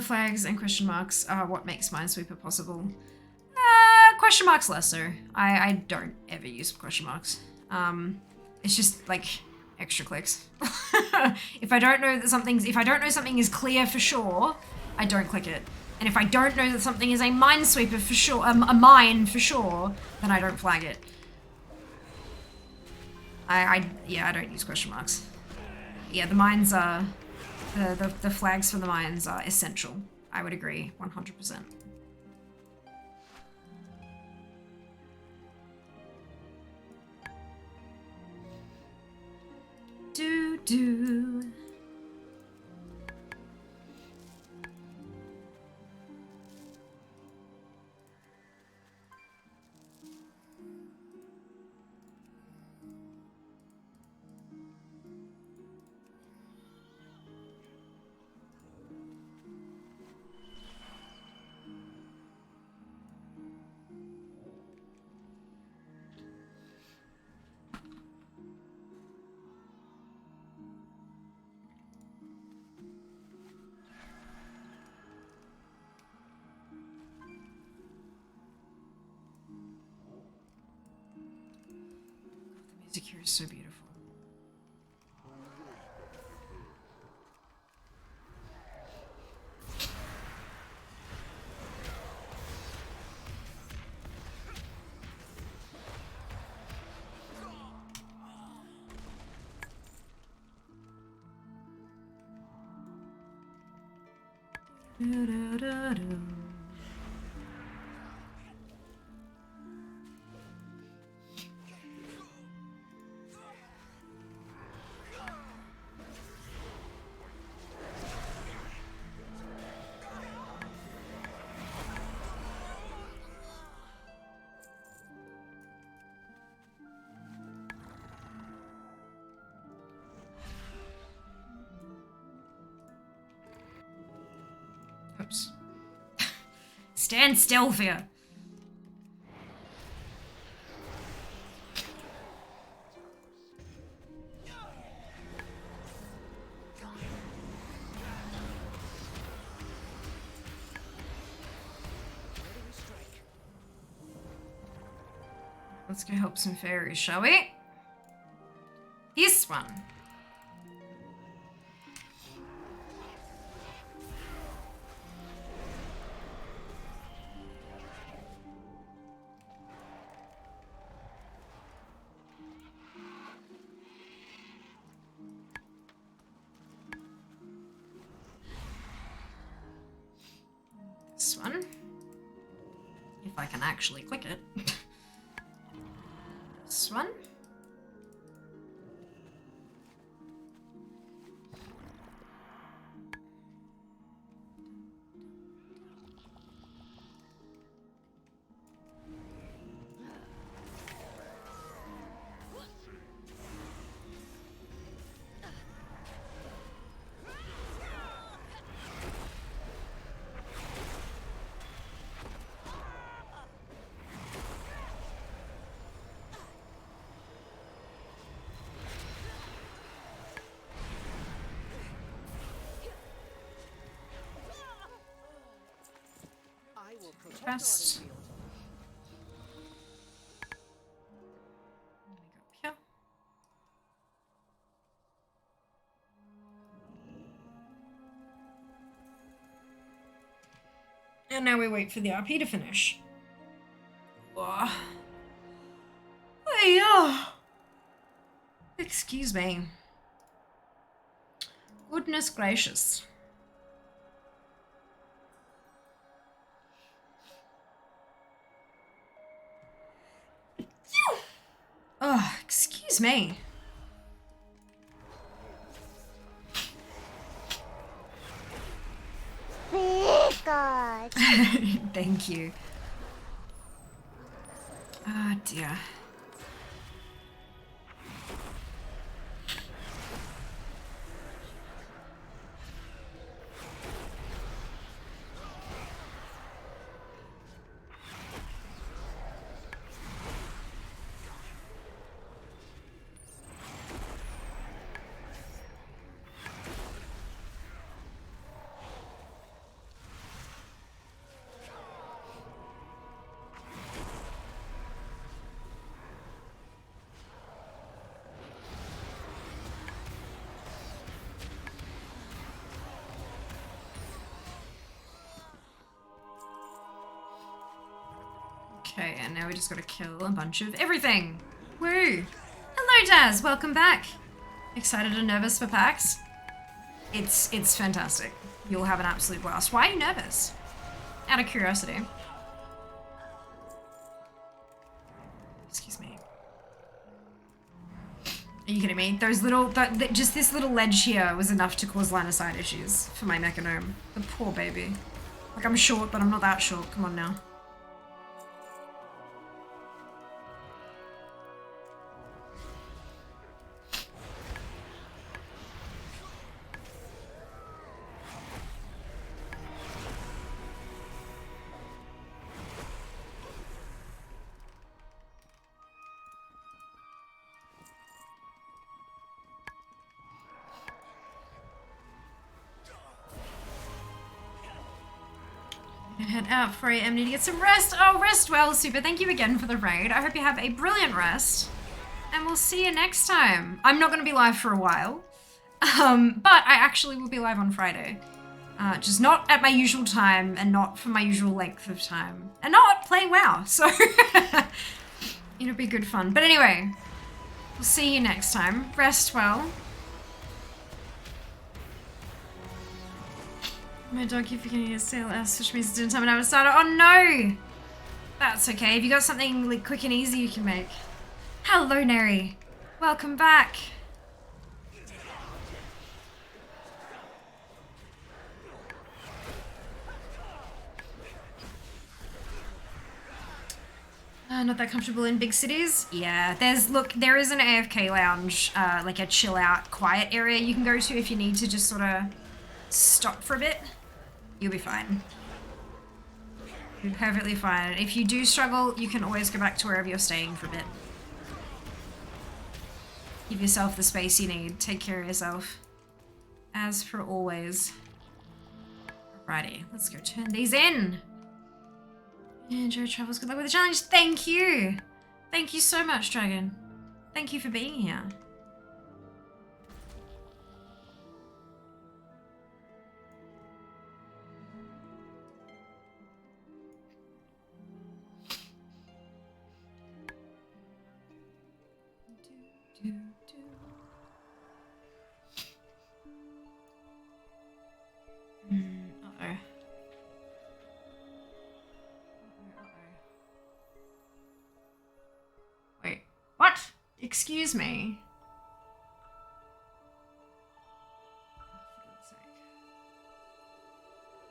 Flags and question marks are what makes Minesweeper possible. Question marks less so. I don't ever use question marks. It's just like extra clicks. If I don't know that something is clear for sure, I don't click it. And if I don't know that something is a Minesweeper for sure, a mine for sure, then I don't flag it. I don't use question marks. Yeah, the mines are the flags for the mines are essential. I would agree, 100%. Do. The music here is so beautiful. Oops. Stand still, Fia. Let's go help some fairies, shall we? this one. This one. If I can actually click it. This one. Best. Let me go up here. And now we wait for the RP to finish. Whoa. Hey, excuse me. Goodness gracious. Oh, excuse me. God. Thank you. Oh dear. Okay, and now we just gotta kill a bunch of everything. Woo! Hello, Daz. Welcome back. Excited and nervous for PAX? It's fantastic. You'll have an absolute blast. Why are you nervous? Out of curiosity. Excuse me. Are you kidding me? Those little, just this little ledge here was enough to cause line of sight issues for my mechanome. The poor baby. Like, I'm short, but I'm not that short. Come on now. Head out for AM, need to get some rest. Oh, rest well, super. Thank you again for the raid. I hope you have a brilliant rest. And we'll see you next time. I'm not going to be live for a while. But I actually will be live on Friday. Just not at my usual time and not for my usual length of time. And not playing WoW. So it'll be good fun. But anyway, we'll see you next time. Rest well. My dog keeps forgetting to say last, which means dinner time and I was started. Oh no! That's okay. Have you got something like quick and easy you can make? Hello, Neri. Welcome back. Not that comfortable in big cities? Yeah, there is an AFK lounge, like a chill out, quiet area you can go to if you need to just sort of stop for a bit. You'll be fine. You'll be perfectly fine. If you do struggle, you can always go back to wherever you're staying for a bit. Give yourself the space you need. Take care of yourself. As for always. Alrighty, let's go turn these in. Enjoy travels. Good luck with the challenge. Thank you. Thank you so much, Dragon. Thank you for being here. Excuse me.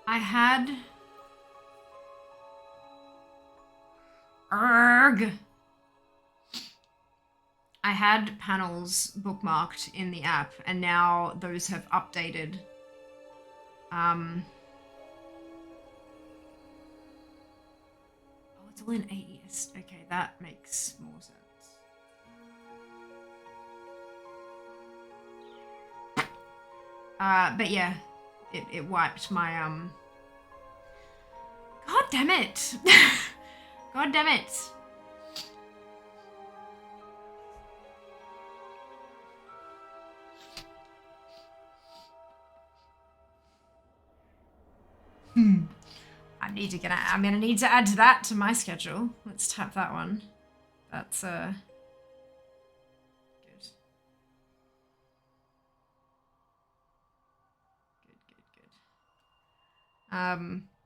I had... Erg! I had panels bookmarked in the app, and now those have updated. Oh, it's all in AES. Okay, that makes more sense. But yeah, it wiped my, God damn it! God damn it! I'm gonna need to add to that to my schedule. Let's tap that one. That's good.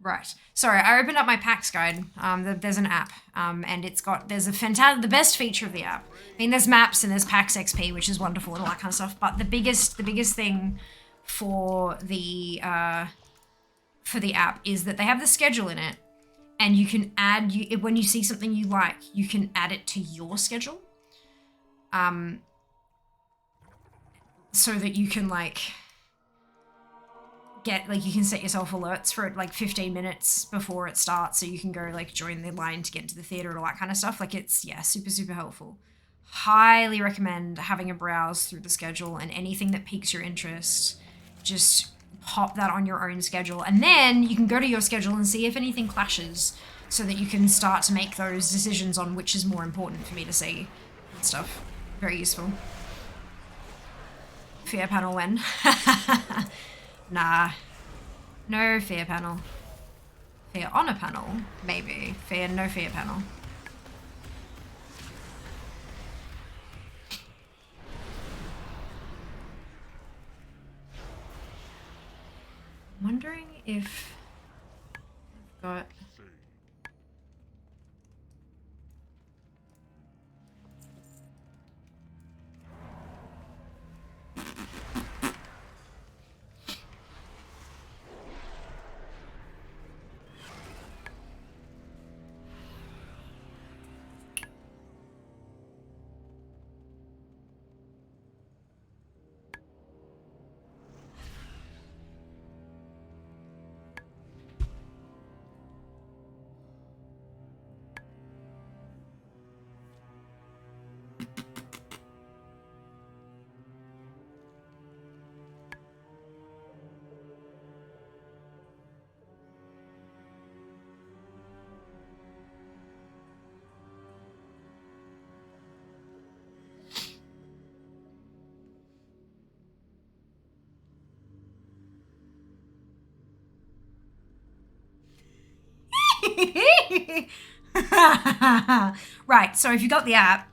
Right. Sorry, I opened up my PAX guide. There's an app, and there's the best feature of the app. I mean, there's maps and there's PAX XP, which is wonderful and all that kind of stuff. But the biggest thing for the app is that they have the schedule in it, and you can add when you see something you like, you can add it to your schedule, so that you can you can set yourself alerts for it 15 minutes before it starts, so you can go join the line to get into the theater and all that kind of stuff. It's super helpful. Highly recommend having a browse through the schedule, and anything that piques your interest, just pop that on your own schedule, and then you can go to your schedule and see if anything clashes, so that you can start to make those decisions on which is more important for me to see and stuff. Very useful. Fear panel when? Nah. No fear panel. Fear on a panel? Maybe. No fear panel. I'm wondering if I've got... Right, so if you got the app,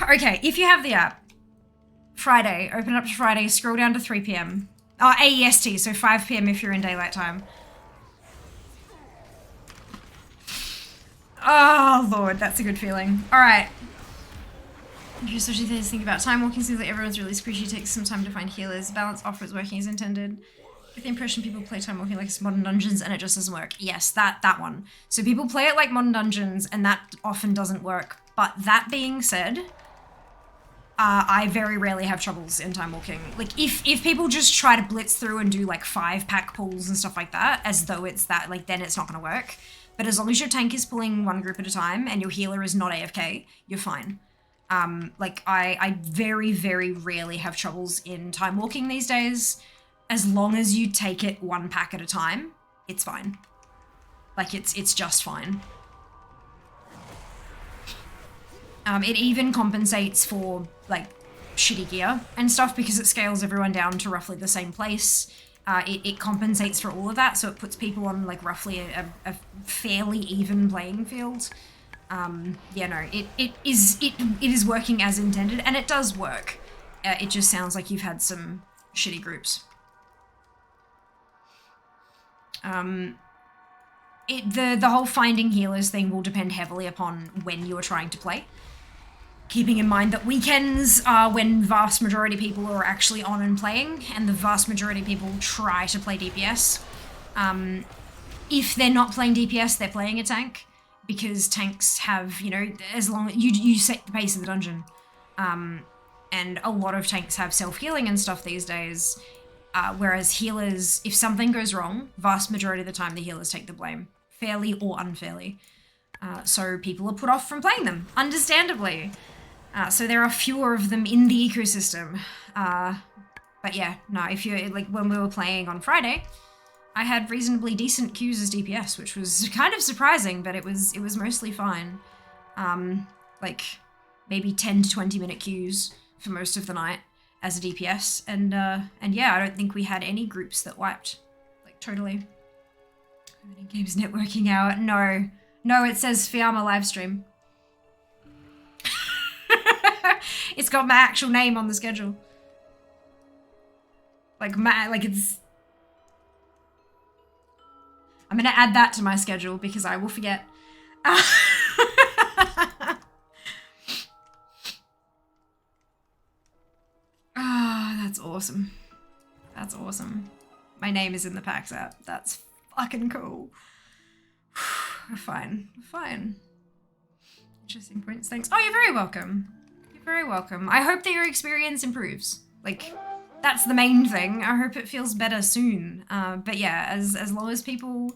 okay, if you have the app, Friday, open up to Friday, scroll down to 3 p.m. AEST, so 5 p.m. if you're in daylight time. Oh, Lord, that's a good feeling. All right. Especially if think about time walking, seems like everyone's really squishy, takes some time to find healers. Balance offer is working as intended. Get the impression people play time walking like it's Modern Dungeons and it just doesn't work. Yes, that one. So people play it like Modern Dungeons and that often doesn't work. But that being said, I very rarely have troubles in time walking. If people just try to blitz through and do 5 pack pulls and stuff like that, as though it's that, then it's not gonna work. But as long as your tank is pulling one group at a time and your healer is not AFK, you're fine. I very, very rarely have troubles in time walking these days. As long as you take it 1 pack at a time, it's fine. It's just fine. It even compensates for, shitty gear and stuff because it scales everyone down to roughly the same place. It compensates for all of that, so it puts people on, roughly a fairly even playing field. Yeah, no, it is working as intended, and it does work. It just sounds like you've had some shitty groups. the whole finding healers thing will depend heavily upon when you're trying to play. Keeping in mind that weekends are when vast majority of people are actually on and playing, and the vast majority of people try to play DPS. If they're not playing DPS, they're playing a tank, because tanks have, you know, as long as you set the pace of the dungeon. And a lot of tanks have self-healing and stuff these days, whereas healers, if something goes wrong, vast majority of the time the healers take the blame, fairly or unfairly. So people are put off from playing them, understandably. So there are fewer of them in the ecosystem. But yeah, no, if you're, like, when we were playing on Friday, I had reasonably decent queues as DPS, which was kind of surprising, but it was mostly fine. Like, maybe 10 to 20 minute queues for most of the night as a DPS, and yeah, I don't think we had any groups that wiped. Like, totally. Games networking hour. No, it says Fiamma livestream. It's got my actual name on the schedule. Like it's... I'm gonna add that to my schedule because I will forget. That's awesome. That's awesome. My name is in the PAX app. That's fucking cool. Fine. Interesting points, thanks. Oh, you're very welcome. You're very welcome. I hope that your experience improves. Like, that's the main thing. I hope it feels better soon. But yeah, as long as people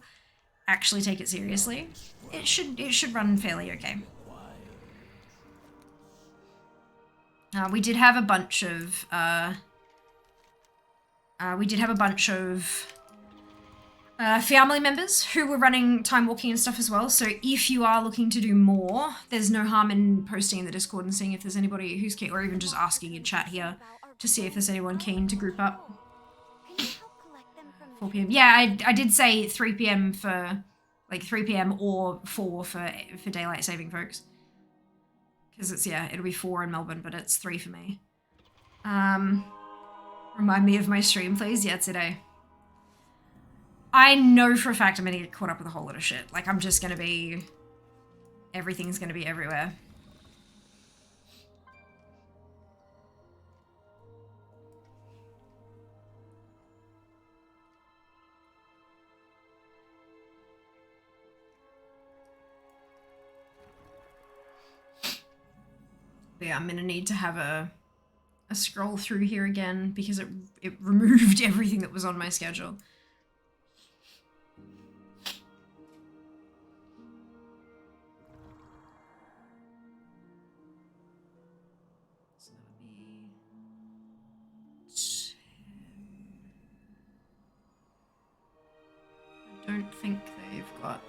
actually take it seriously, it should run fairly okay. We did have a bunch of family members who were running time walking and stuff as well. So if you are looking to do more, there's no harm in posting in the Discord and seeing if there's anybody who's keen, or even just asking in chat here to see if there's anyone keen to group up. 4 p.m. Yeah, I did say 3 p.m. for, like, 3 p.m. or 4 for daylight saving folks. Because it's, yeah, it'll be 4 in Melbourne, but it's 3 for me. Remind me of my stream, please. Yeah, today. I know for a fact I'm gonna get caught up with a whole lot of shit. Like, I'm just gonna be... everything's gonna be everywhere. But yeah, I'm gonna need to have a scroll through here again because it removed everything that was on my schedule. So that would be... I don't think they've got...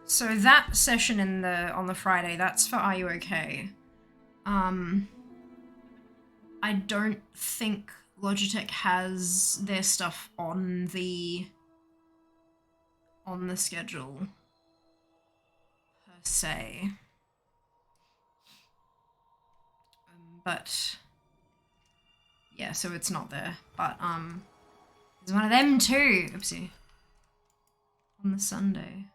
So that session on the Friday, that's for Are You Okay? I don't think Logitech has their stuff on the schedule per se. But yeah, so it's not there. But there's one of them too. Oopsie. On the Sunday.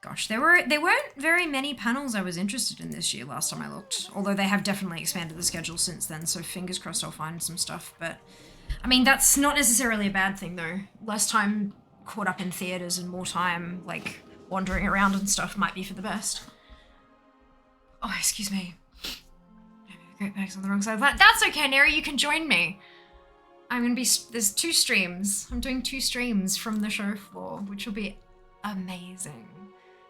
Gosh, there weren't very many panels I was interested in this year last time I looked. Although they have definitely expanded the schedule since then, so fingers crossed I'll find some stuff. But, I mean, that's not necessarily a bad thing, though. Less time caught up in theatres and more time, like, wandering around and stuff might be for the best. Oh, excuse me. The great bag's on the wrong side. That's okay, Neri, you can join me. I'm gonna be... there's 2 streams. I'm doing 2 streams from the show floor, which will be amazing.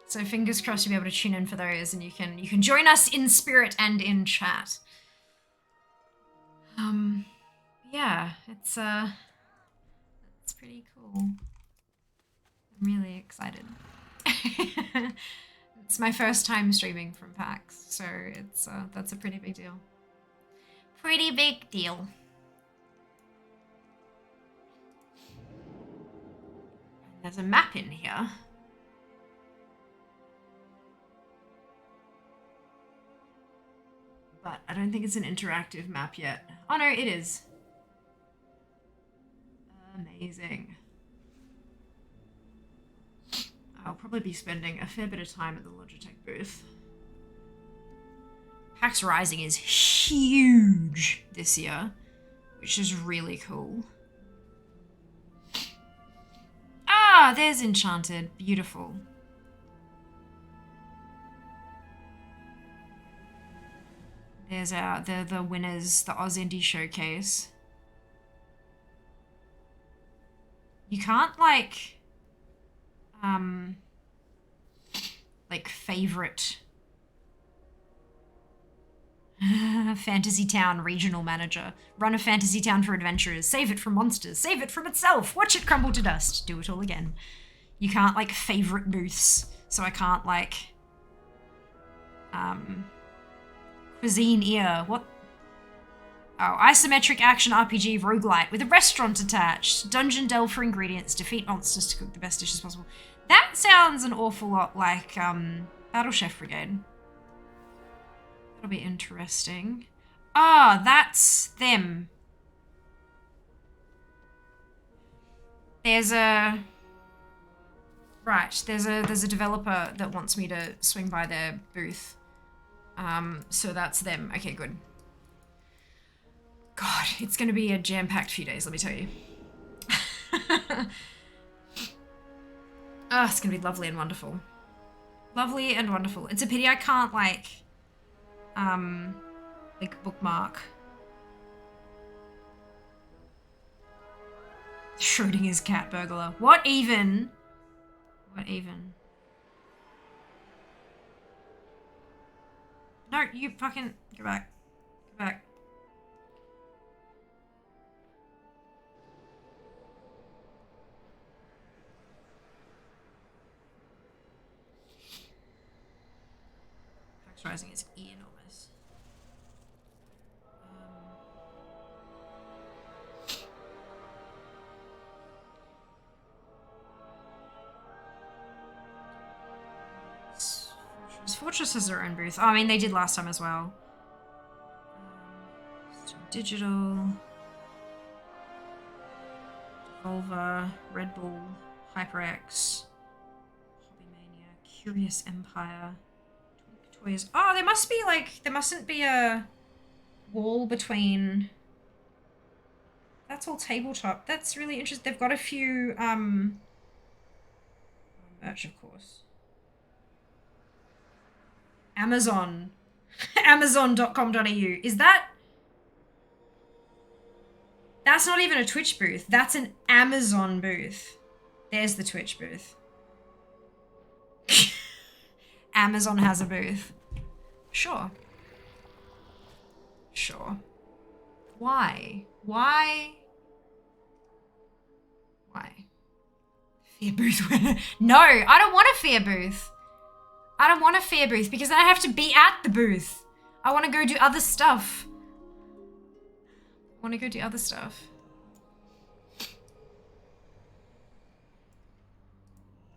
So fingers crossed you'll be able to tune in for those, and you can join us in spirit and in chat. Yeah, it's pretty cool. I'm really excited. It's my first time streaming from PAX, so it's that's a pretty big deal. Pretty big deal. There's a map in here. But I don't think it's an interactive map yet. Oh no, it is. Amazing. I'll probably be spending a fair bit of time at the Logitech booth. PAX Rising is huge this year, which is really cool. Ah, there's Enchanted. Beautiful. There's the winners, the Oz Indie Showcase. You can't like favorite Fantasy Town regional manager. Run a Fantasy Town for adventurers. Save it from monsters. Save it from itself. Watch it crumble to dust. Do it all again. You can't like favorite booths. So I can't like Cuisine Ear. What? Oh, isometric action RPG roguelite with a restaurant attached. Dungeon delve for ingredients. Defeat monsters to cook the best dishes possible. That sounds an awful lot like Battle Chef Brigade. That'll be interesting. Ah, that's them. There's a developer that wants me to swing by their booth. So that's them. Okay, good. God, it's gonna be a jam-packed few days, let me tell you. Oh, it's gonna be lovely and wonderful. Lovely and wonderful. It's a pity I can't like bookmark Schrodinger's cat burglar. What even? What even? No, you fucking go back. Go back. Fax Rising is enormous. Fortress has their own booth. Oh, I mean, they did last time as well. Digital. Devolver. Red Bull. HyperX. Hobbymania. Curious Empire. Toys. Oh, there must be like, there mustn't be a wall between. That's all tabletop. That's really interesting. They've got a few, merch, of course. Amazon. Amazon.com.au. Is that... That's not even a Twitch booth. That's an Amazon booth. There's the Twitch booth. Amazon has a booth. Sure. Sure. Why? Why? Why? Fear booth winner. No, I don't want a fear booth. I don't want a fair booth because then I have to be at the booth. I want to go do other stuff. I want to go do other stuff.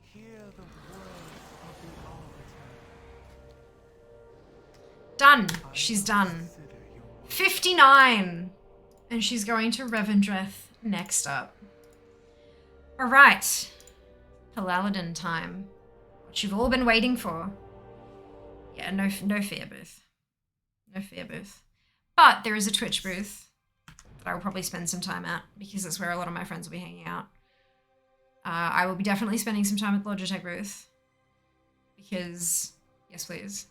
Hear the word of the arbiter. Done. She's done. 59. And she's going to Revendreth next up. All right. Paladin time. What you've all been waiting for. Yeah, no fear booth. No fear booth. But there is a Twitch booth that I will probably spend some time at because that's where a lot of my friends will be hanging out. I will be definitely spending some time at the Logitech booth because, yes please.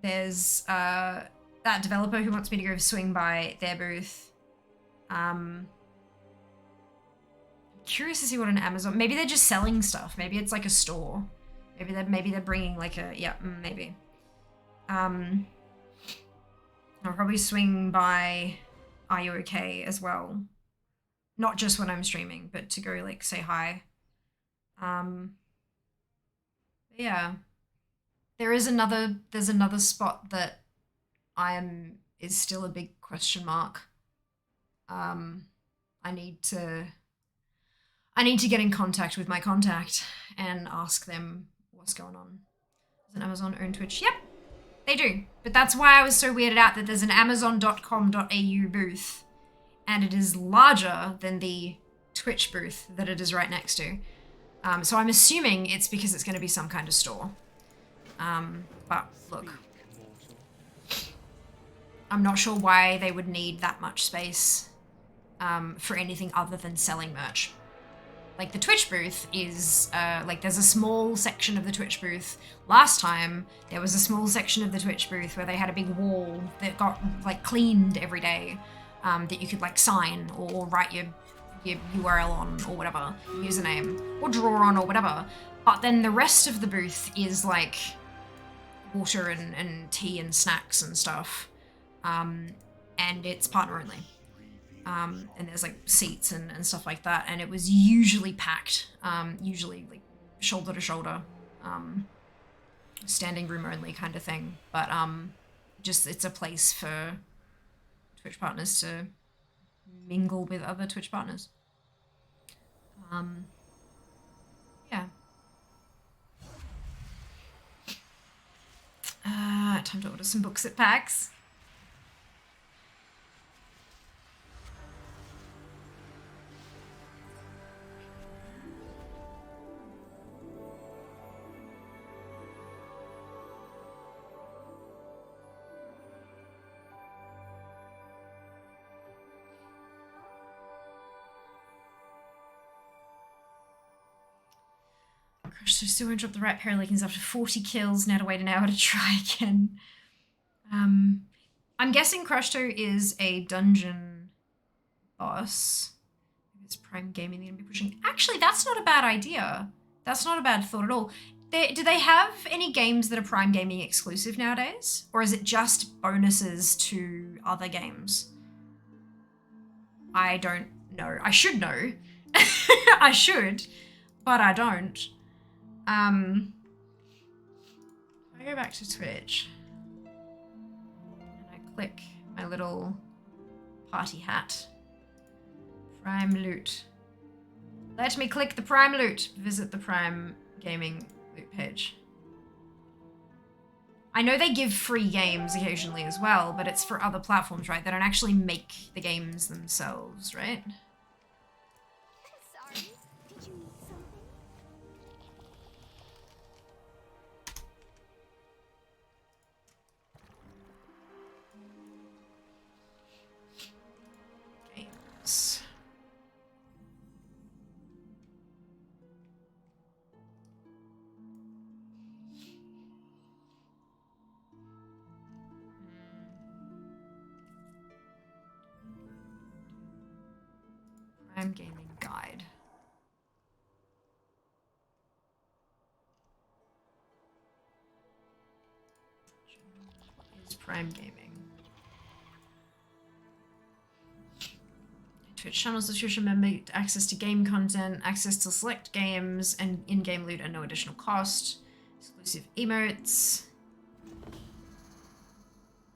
There's that developer who wants me to go swing by their booth. Curious to see what an Amazon, maybe they're just selling stuff. Maybe it's like a store. Maybe they're bringing like a, yeah, maybe. I'll probably swing by Are You Okay as well. Not just when I'm streaming, but to go like say hi. Yeah. There's another spot that is still a big question mark. I need to get in contact with my contact and ask them what's going on. Does an Amazon own Twitch? Yep, they do. But that's why I was so weirded out that there's an amazon.com.au booth and it is larger than the Twitch booth that it is right next to. So I'm assuming it's because it's going to be some kind of store. But look, I'm not sure why they would need that much space for anything other than selling merch. Like the Twitch booth is, like there's a small section of the Twitch booth. Last time, there was a small section of the Twitch booth where they had a big wall that got like cleaned every day that you could like sign or write your URL on or whatever, username, or draw on or whatever. But then the rest of the booth is like water and tea and snacks and stuff. And it's partner only. And there's like seats and stuff like that, and it was usually packed, usually like shoulder to shoulder, standing room only kind of thing. But just it's a place for Twitch partners to mingle with other Twitch partners. Yeah. Time to order some books at PAX. So still won't drop the right pair of leggings after 40 kills. Now to wait an hour to try again. I'm guessing Crushto is a dungeon boss. It's Prime Gaming they're gonna be pushing. Actually, that's not a bad idea. That's not a bad thought at all. Do they have any games that are Prime Gaming exclusive nowadays? Or is it just bonuses to other games? I don't know. I should know. I should, but I don't. I go back to Twitch and I click my little party hat. Prime loot. Let me click the Prime loot. Visit the Prime Gaming loot page. I know they give free games occasionally as well, but it's for other platforms, right? They don't actually make the games themselves, right? Sorry, did you need something? Games. Prime Gaming Guide. What is Prime Gaming? Twitch channel subscription member, access to game content, access to select games, and in-game loot at no additional cost. Exclusive emotes.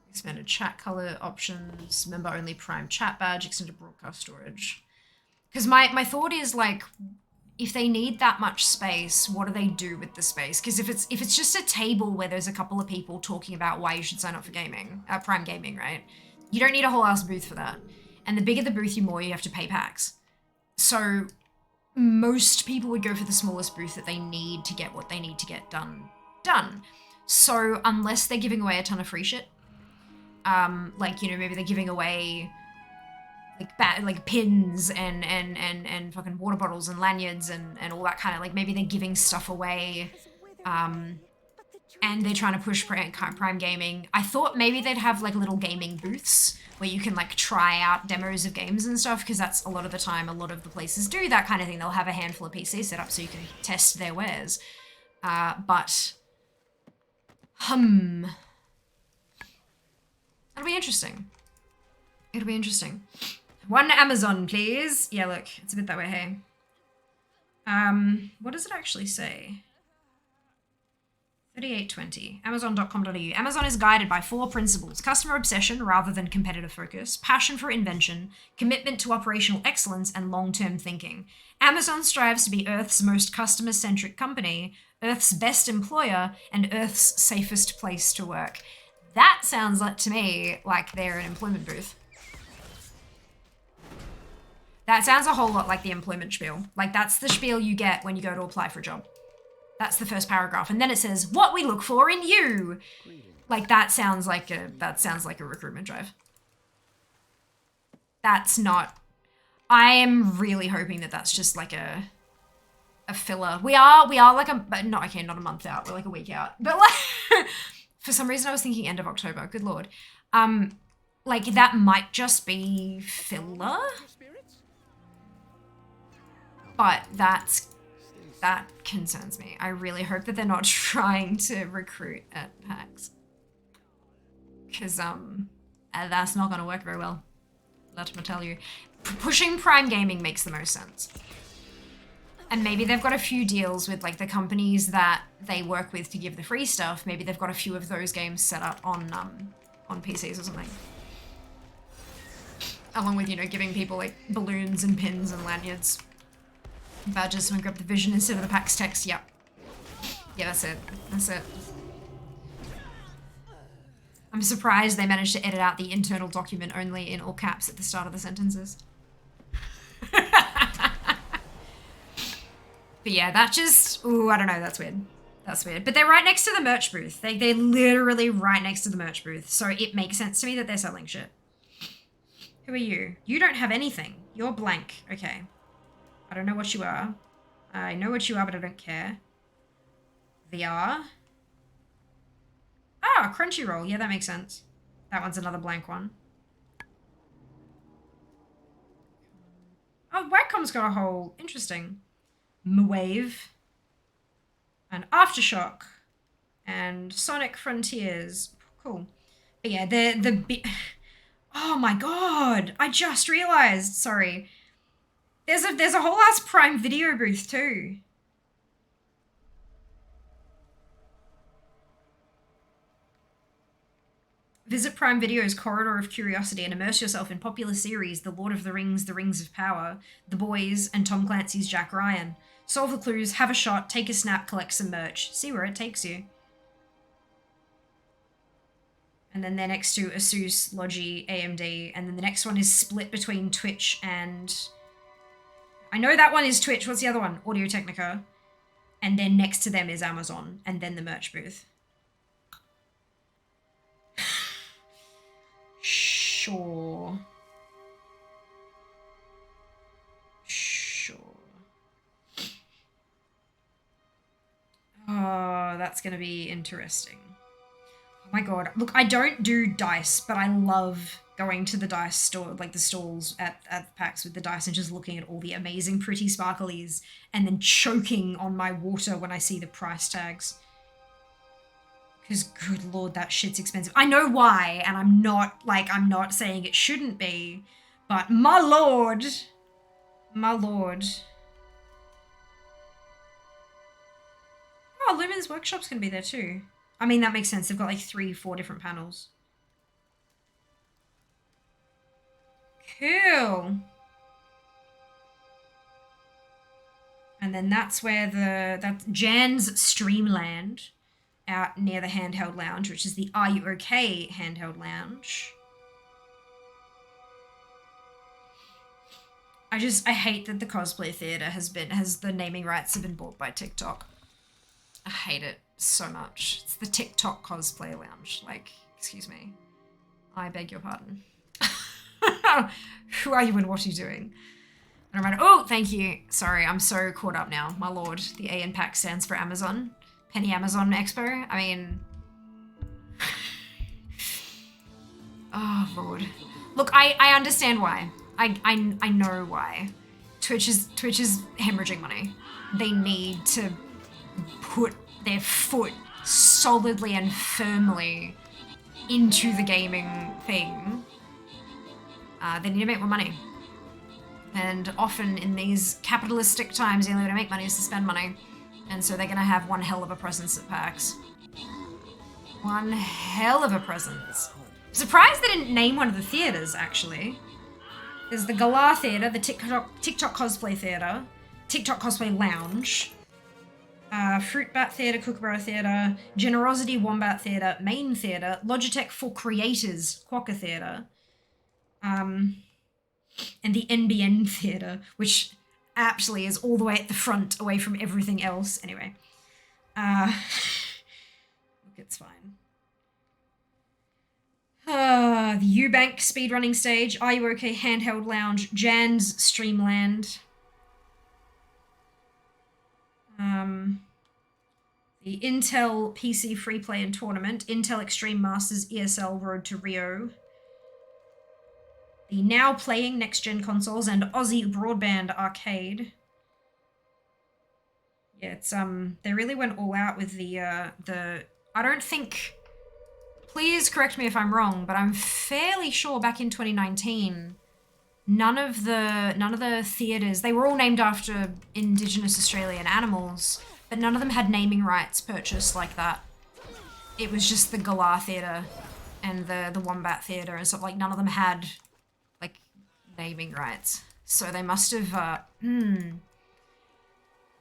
Expanded chat color options, member-only Prime chat badge, extended broadcast storage. Because my thought is like, if they need that much space, what do they do with the space? Because if it's just a table where there's a couple of people talking about why you should sign up for gaming, Prime Gaming, right? You don't need a whole ass booth for that. And the bigger the booth, the more you have to pay packs. So most people would go for the smallest booth that they need to get what they need to get done. So unless they're giving away a ton of free shit, like, you know, maybe they're giving away like pins and fucking water bottles and lanyards and all that kind of, like, maybe they're giving stuff away, and they're trying to push Prime Gaming. I thought maybe they'd have like little gaming booths where you can like try out demos of games and stuff, because that's a lot of the time, a lot of the places do that kind of thing. They'll have a handful of PCs set up so you can test their wares. But It'll be interesting. It'll be interesting. One Amazon, please. Yeah, look, it's a bit that way, hey. What does it actually say? 3820. Amazon.com.au. Amazon is guided by 4 principles: customer obsession rather than competitive focus, passion for invention, commitment to operational excellence, and long-term thinking. Amazon strives to be Earth's most customer-centric company, Earth's best employer, and Earth's safest place to work. That sounds like, to me, like they're an employment booth. That sounds a whole lot like the employment spiel. Like, that's the spiel you get when you go to apply for a job. That's the first paragraph. And then it says, what we look for in you. Like, that sounds like a recruitment drive. That's not... I am really hoping that that's just like a filler. We are like not a month out. We're like a week out. But like, for some reason I was thinking end of October. Good Lord. Like, that might just be filler. But that concerns me. I really hope that they're not trying to recruit at PAX. Because, that's not going to work very well. Let me tell you. Pushing Prime Gaming makes the most sense. And maybe they've got a few deals with, like, the companies that they work with to give the free stuff. Maybe they've got a few of those games set up on PCs or something. Along with, you know, giving people, like, balloons and pins and lanyards. Badges, someone grab the vision instead of the PAX text. Yep. Yeah, that's it. That's it. I'm surprised they managed to edit out the internal document only in all caps at the start of the sentences. But yeah, that just... Ooh, I don't know. That's weird. That's weird. But they're right next to the merch booth. They're literally right next to the merch booth. So it makes sense to me that they're selling shit. Who are you? You don't have anything. You're blank. Okay. I don't know what you are. I know what you are, but I don't care. VR. Ah, Crunchyroll. Yeah, that makes sense. That one's another blank one. Oh, Wacom's got a whole... Interesting. Mwave. And Aftershock. And Sonic Frontiers. Cool. But yeah, the oh my god! I just realized. Sorry. There's a whole ass Prime Video booth too. Visit Prime Video's Corridor of Curiosity and immerse yourself in popular series The Lord of the Rings, The Rings of Power, The Boys, and Tom Clancy's Jack Ryan. Solve the clues, have a shot, take a snap, collect some merch. See where it takes you. And then they're next to Asus, Logi, AMD, and then the next one is split between Twitch and... I know that one is Twitch. What's the other one? Audio-Technica. And then next to them is Amazon, and then the merch booth. Sure. Sure. Oh, that's going to be interesting. Oh my god. Look, I don't do dice, but I love going to the dice store, like the stalls at PAX with the dice and just looking at all the amazing pretty sparklies and then choking on my water when I see the price tags. Because good lord, that shit's expensive. I know why, and I'm not saying it shouldn't be, but my lord. My lord. Oh, Lumen's Workshop's gonna be there too. I mean, that makes sense. They've got like 3-4 different panels. Cool. And then that's where that's Jan's Streamland out near the handheld lounge, which is the Are You Okay handheld lounge. I hate that the cosplay theater has the naming rights have been bought by TikTok. I hate it so much. It's the TikTok cosplay lounge. Like, excuse me. I beg your pardon. Who are you and what are you doing? I don't mind. Oh, thank you. Sorry, I'm so caught up now. My lord. The A in PAX stands for Amazon. Penny Amazon Expo. I mean... oh, lord. Look, I understand why. I know why. Twitch is hemorrhaging money. They need to put their foot solidly and firmly into the gaming thing, they need to make more money. And often in these capitalistic times, the only way to make money is to spend money. And so they're going to have one hell of a presence at PAX. One hell of a presence. I'm surprised they didn't name one of the theaters, actually. There's the Galar Theater, the TikTok Cosplay Theater, TikTok Cosplay Lounge, Fruit Bat Theater, Kookaburra Theater, Generosity Wombat Theater, Main Theater, Logitech for Creators, Quokka Theater, and the NBN Theater, which actually is all the way at the front, away from everything else. Anyway. Look, it's fine. The Eubank speedrunning stage, Are You OK handheld lounge, Jan's Streamland. The Intel PC Free Play and Tournament, Intel Extreme Masters ESL Road to Rio. The now playing next-gen consoles and Aussie Broadband Arcade. Yeah, it's they really went all out with the I don't think, please correct me if I'm wrong, but I'm fairly sure back in 2019 none of the theaters, they were all named after Indigenous Australian animals, but none of them had naming rights purchased like that. It was just the Galar Theatre and the Wombat Theatre and stuff, like none of them had like naming rights. So they must have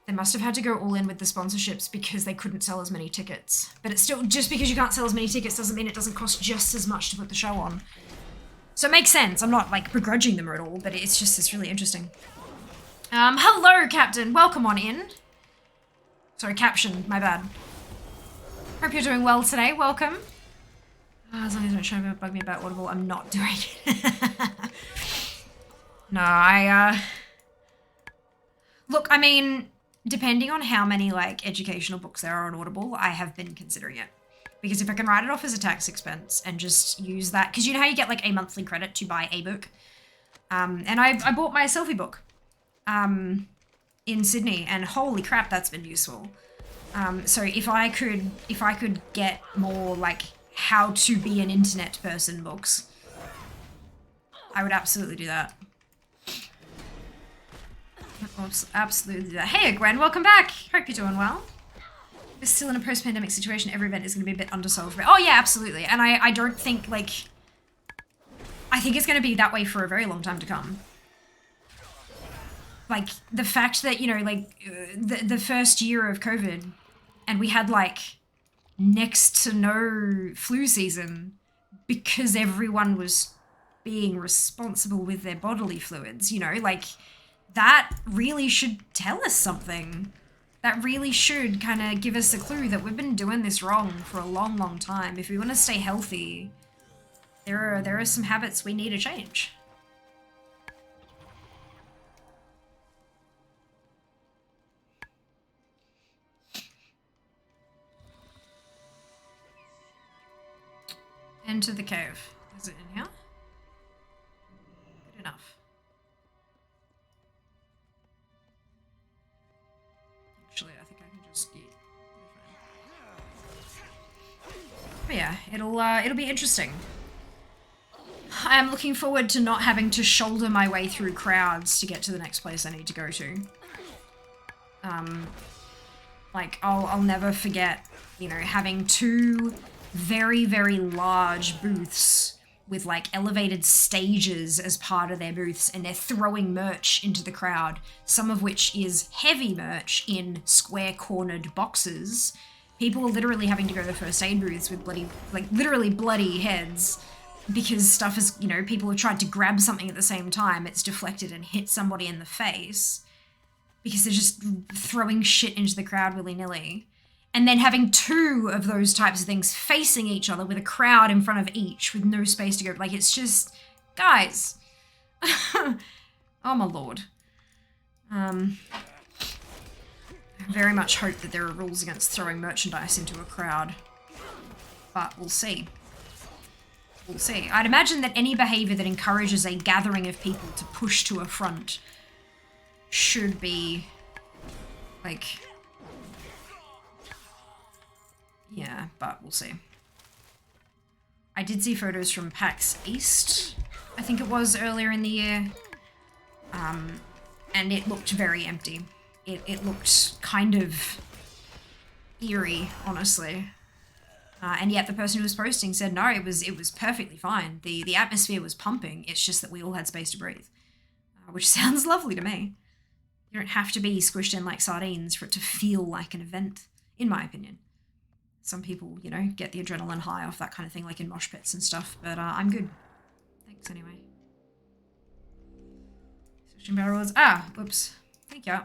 they must have had to go all in with the sponsorships because they couldn't sell as many tickets. But it's still, just because you can't sell as many tickets doesn't mean it doesn't cost just as much to put the show on. So it makes sense. I'm not like begrudging them at all, but it's really interesting. Hello, Captain. Welcome on in. Sorry, Caption. My bad. Hope you're doing well today. Welcome. As long as you don't show me, bug me about Audible, I'm not doing it. No, look, I mean, depending on how many like educational books there are on Audible, I have been considering it. Because if I can write it off as a tax expense and just use that, because you know how you get like a monthly credit to buy a book? And I bought my selfie book in Sydney, and holy crap, that's been useful. So if I could get more like how to be an internet person books, I would absolutely do that. Absolutely do that. Hey, Gwen, welcome back. Hope you're doing well. We're still in a post-pandemic situation. Every event is going to be a bit undersold. Oh yeah, absolutely. And I don't think like, I think it's going to be that way for a very long time to come. Like the fact that, you know, like the first year of COVID and we had like next to no flu season because everyone was being responsible with their bodily fluids, you know, like that really should tell us something. That really should kind of give us a clue that we've been doing this wrong for a long, long time. If we want to stay healthy, there are some habits we need to change. Enter the cave. Is it in here? Good enough. Actually, I think I can just get. But yeah, it'll be interesting. I am looking forward to not having to shoulder my way through crowds to get to the next place I need to go to. Like I'll never forget, you know, having two very, very large booths with like elevated stages as part of their booths, and they're throwing merch into the crowd, some of which is heavy merch in square cornered boxes. People are literally having to go to the first aid booths with bloody, like literally bloody heads because stuff is, you know, people have tried to grab something at the same time, it's deflected and hit somebody in the face because they're just throwing shit into the crowd willy-nilly. And then having two of those types of things facing each other with a crowd in front of each with no space to go. Like, it's just, guys. Oh my lord. I very much hope that there are rules against throwing merchandise into a crowd. But we'll see. We'll see. I'd imagine that any behavior that encourages a gathering of people to push to a front should be, like... yeah, but we'll see. We'll see. I'd imagine that any behavior that encourages a gathering of people to push to a front should be, like... yeah, but we'll see. We'll see. We'll see. I'd imagine that any behavior that encourages a gathering of people to push to a front should be, like... yeah, but we'll see. We'll see. We'll see. I did see photos from PAX East, I think it was earlier in the year, and it looked very empty. It looked kind of eerie, honestly. And yet the person who was posting said, no, it was perfectly fine. The atmosphere was pumping. It's just that we all had space to breathe, which sounds lovely to me. You don't have to be squished in like sardines for it to feel like an event, in my opinion. Some people, you know, get the adrenaline high off that kind of thing, like in mosh pits and stuff, but I'm good. Thanks anyway. Switching barrels. Whoops. Thank you.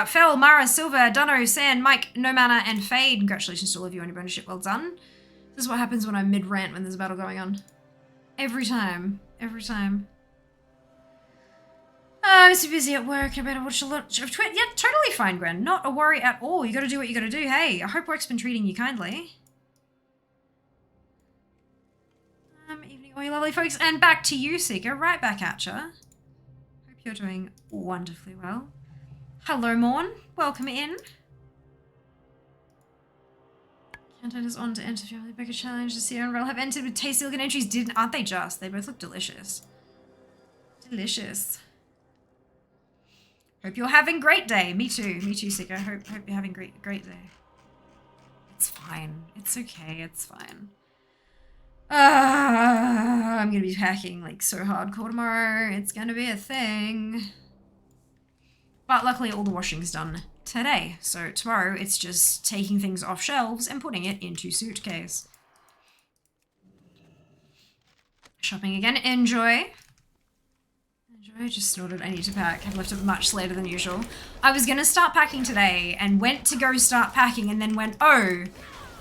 Fel, Mara, Silver, Dunno, San, Mike, No Mana, and Fade. Congratulations to all of you on your bonus. Well done. This is what happens when I'm mid-rant when there's a battle going on. Every time. Every time. I'm so busy at work. I better watch a lot of Twitch. Yeah, totally fine, Gren. Not a worry at all. You gotta do what you gotta do. Hey, I hope work's been treating you kindly. Evening, all you lovely folks. And back to you, Seeker. Right back at ya. Hope you're doing wonderfully well. Hello, Morn. Welcome in. Countdown is on to enter Family Baker Challenge. The Sierra and Rel have entered with tasty looking entries. Aren't they just? They both look delicious. Delicious. Hope you're having a great day. Me too. Me too, Sika. Hope you're having a great day. It's fine. It's okay. It's fine. I'm gonna be packing like so hardcore tomorrow. It's gonna be a thing. But luckily all the washing's done today. So tomorrow it's just taking things off shelves and putting it into suitcase. Shopping again. Enjoy. I just snorted. I need to pack. I've left it much later than usual. I was gonna start packing today and went to go start packing and then went, oh,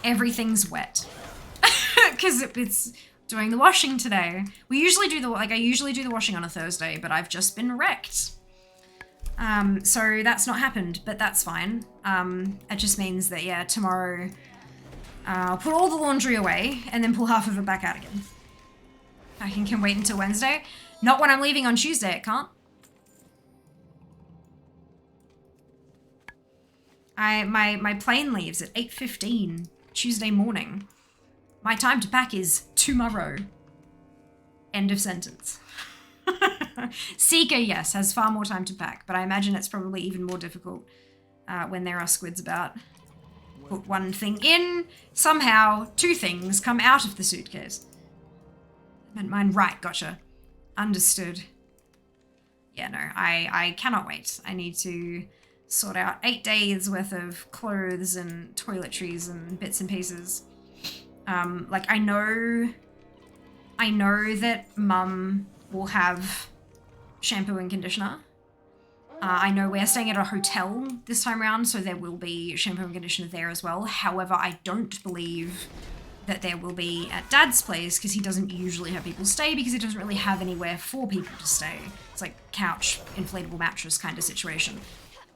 everything's wet. Because it's doing the washing today. I usually do the washing on a Thursday, but I've just been wrecked. So that's not happened, but that's fine. It just means that, yeah, tomorrow I'll put all the laundry away and then pull half of it back out again. Packing can wait until Wednesday. Not when I'm leaving on Tuesday, it can't. My plane leaves at 8:15 Tuesday morning. My time to pack is tomorrow. End of sentence. Seeker, yes, has far more time to pack, but I imagine it's probably even more difficult when there are squids about. Put one thing in, somehow two things come out of the suitcase. I meant mine right, gotcha. Understood. Yeah, no, I cannot wait. I need to sort out 8 days worth of clothes and toiletries and bits and pieces. Like I know that Mum will have shampoo and conditioner. I know we're staying at a hotel this time around, so there will be shampoo and conditioner there as well. However, I don't believe that there will be at Dad's place because he doesn't usually have people stay because he doesn't really have anywhere for people to stay. It's like couch, inflatable mattress kind of situation.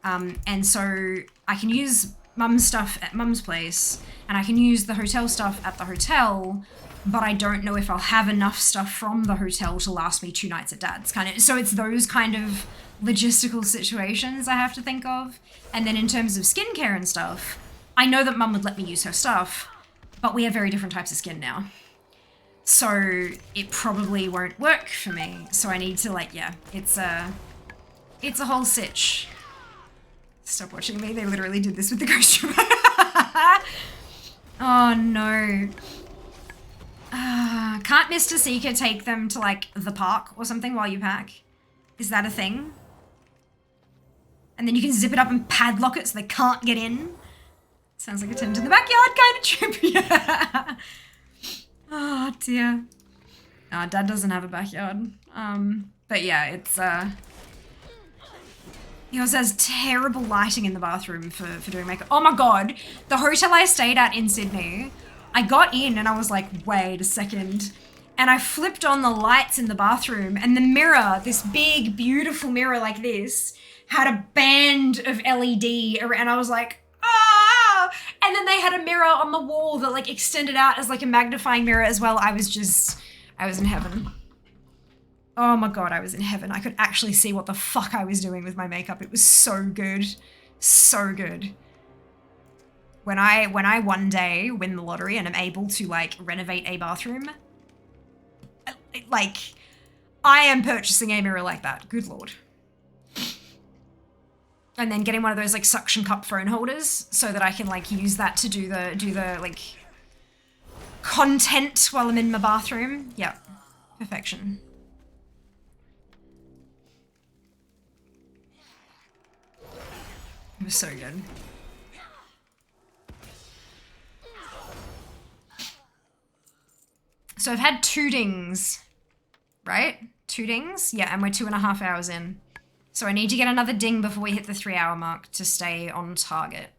And so I can use Mum's stuff at Mum's place and I can use the hotel stuff at the hotel, but I don't know if I'll have enough stuff from the hotel to last me 2 nights at Dad's so it's those kind of logistical situations I have to think of. And then in terms of skincare and stuff, I know that Mum would let me use her stuff, but we have very different types of skin now. So it probably won't work for me. So I need to it's a whole sitch. Stop watching me. They literally did this with the ghost trooper. Oh no. Can't Mr. Seeker take them to like the park or something while you pack? Is that a thing? And then you can zip it up and padlock it so they can't get in? Sounds like a tent in the backyard kind of trip. Yeah. Oh dear. Dad doesn't have a backyard. But yeah, it's he also has terrible lighting in the bathroom for doing makeup. Oh my god, the hotel I stayed at in Sydney, I got in and I was like, wait a second. And I flipped on the lights in the bathroom and the mirror, this big, beautiful mirror like this, had a band of LED around, and I was like, ah! And then they had a mirror on the wall that like extended out as like a magnifying mirror as well. I was in heaven. Oh my god, I was in heaven. I could actually see what the fuck I was doing with my makeup. It was so good. So good. When I one day win the lottery and am able to like renovate a bathroom, like, I am purchasing a mirror like that. Good lord. And then getting one of those like suction cup phone holders so that I can like use that to do the like content while I'm in my bathroom. Yep. Perfection. It was so good. So I've had 2 dings, right? 2 dings? Yeah, and we're 2.5 hours in. So I need to get another ding before we hit the 3-hour mark to stay on target.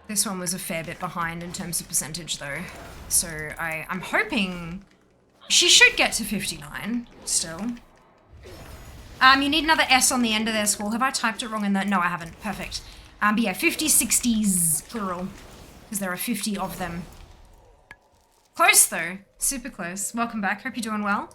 This one was a fair bit behind in terms of percentage though. So I'm hoping she should get to 59 still. You need another S on the end of their scroll. Have I typed it wrong in that? No, I haven't. Perfect. But yeah, 50, 60's, plural. Because there are 50 of them. Close though. Super close. Welcome back. Hope you're doing well.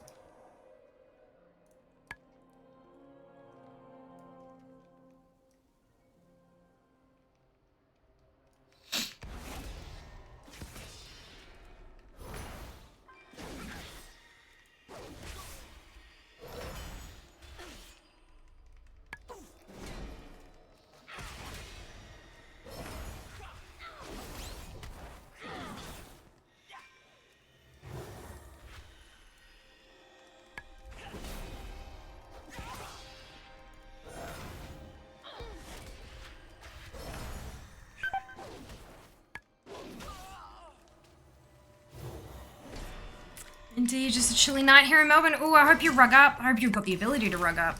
Indeed, just a chilly night here in Melbourne. Ooh, I hope you rug up. I hope you've got the ability to rug up.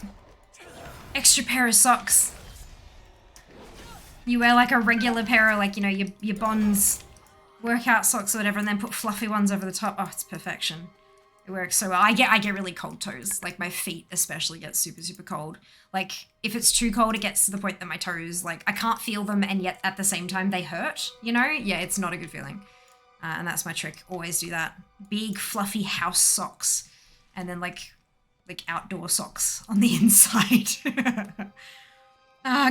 Extra pair of socks. You wear like a regular pair of like, you know, your Bonds workout socks or whatever, and then put fluffy ones over the top. Oh, it's perfection. It works so well. I get really cold toes. Like my feet especially get super, super cold. Like if it's too cold, it gets to the point that my toes, like I can't feel them and yet at the same time they hurt, you know? Yeah, it's not a good feeling. And that's my trick. Always do that. Big fluffy house socks. And then like outdoor socks on the inside.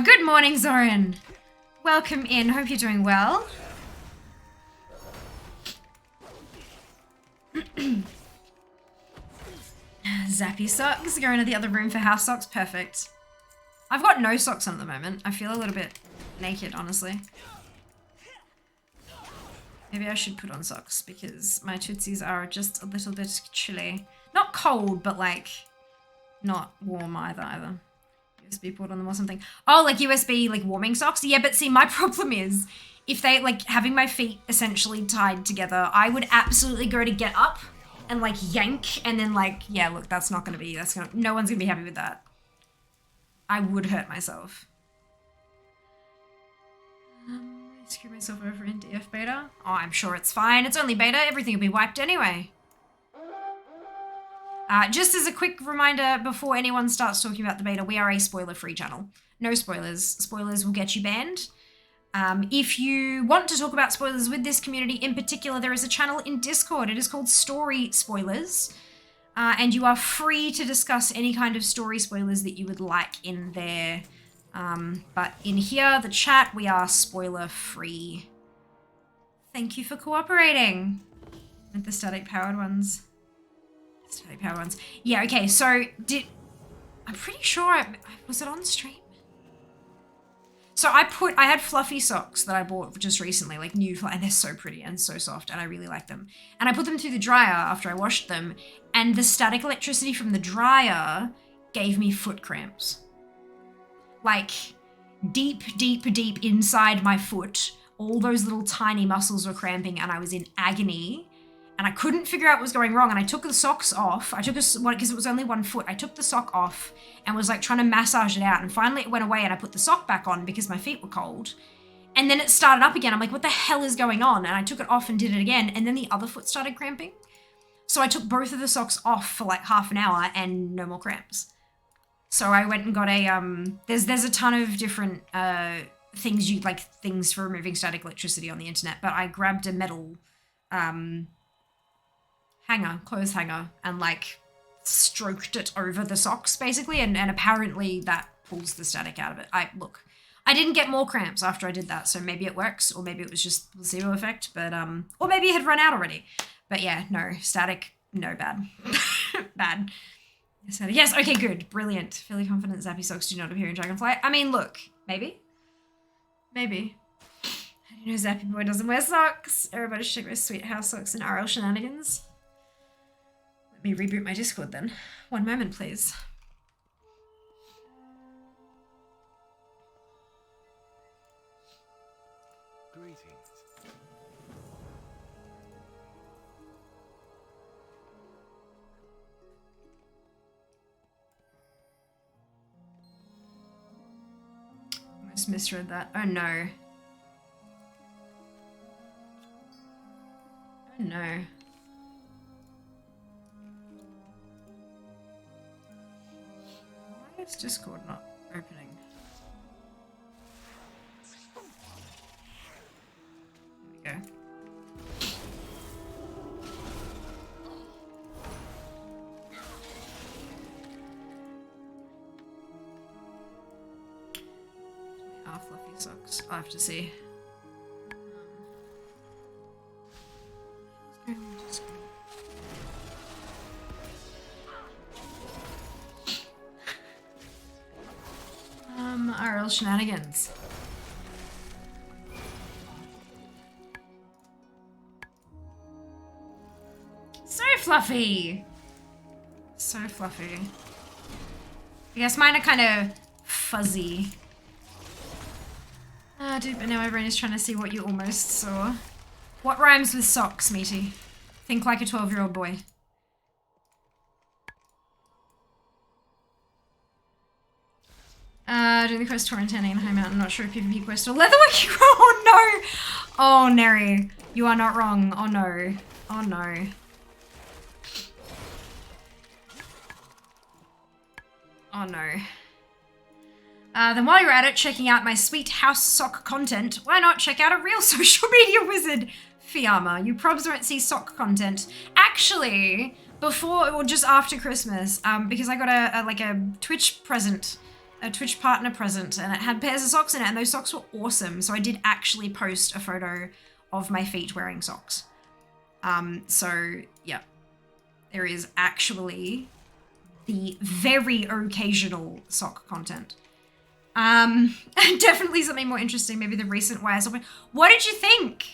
Good morning, Zoran. Welcome in. Hope you're doing well. Zappy socks. Go into the other room for house socks. Perfect. I've got no socks on at the moment. I feel a little bit naked, honestly. Maybe I should put on socks because my tootsies are just a little bit chilly. Not cold, but like not warm either. USB port on them or something. Oh, like USB like warming socks? Yeah, but see, my problem is if they like having my feet essentially tied together, I would absolutely go to get up and like yank and then like, yeah, look, that's not gonna be, no one's gonna be happy with that. I would hurt myself. Screw myself over in DF beta. Oh, I'm sure it's fine. It's only beta. Everything will be wiped anyway. Just as a quick reminder before anyone starts talking about the beta, we are a spoiler-free channel. No spoilers. Spoilers will get you banned. If you want to talk about spoilers with this community in particular, there is a channel in Discord. It is called Story Spoilers. And you are free to discuss any kind of story spoilers that you would like in there. But in here, the chat, we are spoiler free. Thank you for cooperating with the static powered ones. Static powered ones. Yeah, okay, so I'm pretty sure was it on stream? So I had fluffy socks that I bought just recently, like new, and they're so pretty and so soft and I really like them. And I put them through the dryer after I washed them and the static electricity from the dryer gave me foot cramps. Like deep, deep, deep inside my foot, all those little tiny muscles were cramping and I was in agony and I couldn't figure out what was going wrong. And I took the socks off. I took because it was only 1 foot. I took the sock off and was like trying to massage it out. And finally it went away and I put the sock back on because my feet were cold. And then it started up again. I'm like, what the hell is going on? And I took it off and did it again. And then the other foot started cramping. So I took both of the socks off for like half an hour and no more cramps. So I went and got a, there's a ton of different things for removing static electricity on the internet, but I grabbed a metal clothes hanger, and like stroked it over the socks basically, and apparently that pulls the static out of it. I didn't get more cramps after I did that, so maybe it works, or maybe it was just placebo effect, but or maybe it had run out already. But yeah, no, static, no, bad. Bad. Yes, okay, good, brilliant. Fairly confident Zappy socks do not appear in Dragonflight. I mean, look, maybe. How do you know Zappy Boy doesn't wear socks? Everybody should check my sweet house socks and RL shenanigans. Let me reboot my Discord then. One moment, please. Greetings. Almost misread that. Oh no. Oh no. Why is Discord not opening? There we go. Fluffy socks. I'll have to see. RL shenanigans. So fluffy! So fluffy. I guess mine are kind of fuzzy. Ah, dude, but now my brain is trying to see what you almost saw. What rhymes with socks, Meaty? Think like a 12-year-old boy. Doing the quest Torrentani and High Mountain, not sure if PvP quest or Leatherworking. Oh no! Oh, Neri, you are not wrong. Oh no. Oh no. Oh no. Then while you're at it, checking out my sweet house sock content, why not check out a real social media wizard, Fiamma. You probs won't see sock content. Actually, before or just after Christmas, because I got a Twitch present, a Twitch partner present, and it had pairs of socks in it, and those socks were awesome. So I did actually post a photo of my feet wearing socks. So yeah, there is actually the very occasional sock content. Definitely something more interesting, maybe the recent YS Open. What did you think?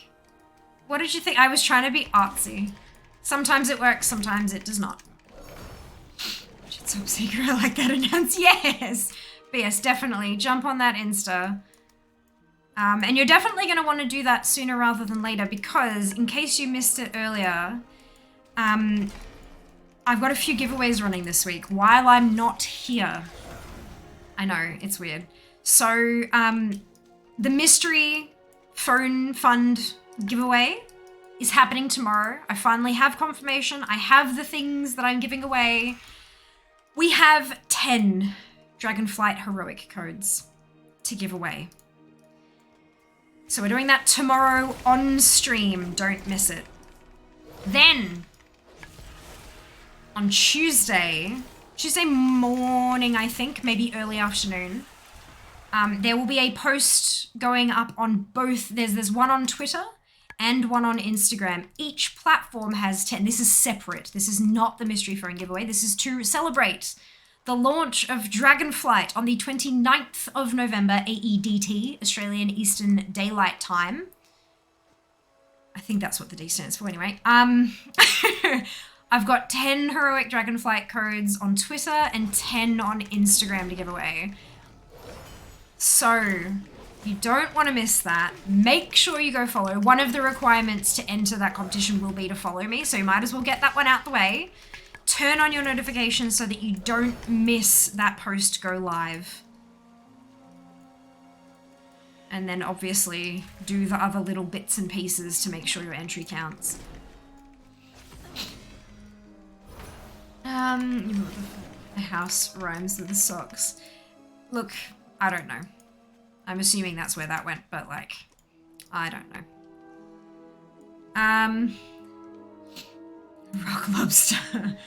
What did you think? I was trying to be artsy. Sometimes it works, sometimes it does not. Top secret, I like that announce. Yes! But yes, definitely jump on that Insta. And you're definitely going to want to do that sooner rather than later, because in case you missed it earlier, I've got a few giveaways running this week while I'm not here. I know, it's weird. So, the mystery phone fund giveaway is happening tomorrow. I finally have confirmation. I have the things that I'm giving away. We have 10 Dragonflight heroic codes to give away. So we're doing that tomorrow on stream. Don't miss it. Then, on Tuesday morning, I think, maybe early afternoon, there will be a post going up on both. There's one on Twitter and one on Instagram. Each platform has 10. This is separate. This is not the mystery phone giveaway. This is to celebrate the launch of Dragonflight on the 29th of November, AEDT, Australian Eastern Daylight Time. I think that's what the D stands for anyway. I've got 10 heroic Dragonflight codes on Twitter and 10 on Instagram to give away. So, you don't want to miss that. Make sure you go follow. One of the requirements to enter that competition will be to follow me, so you might as well get that one out the way. Turn on your notifications so that you don't miss that post go live. And then obviously do the other little bits and pieces to make sure your entry counts. The house rhymes with the socks. Look, I don't know. I'm assuming that's where that went, but like, I don't know. Rock lobster.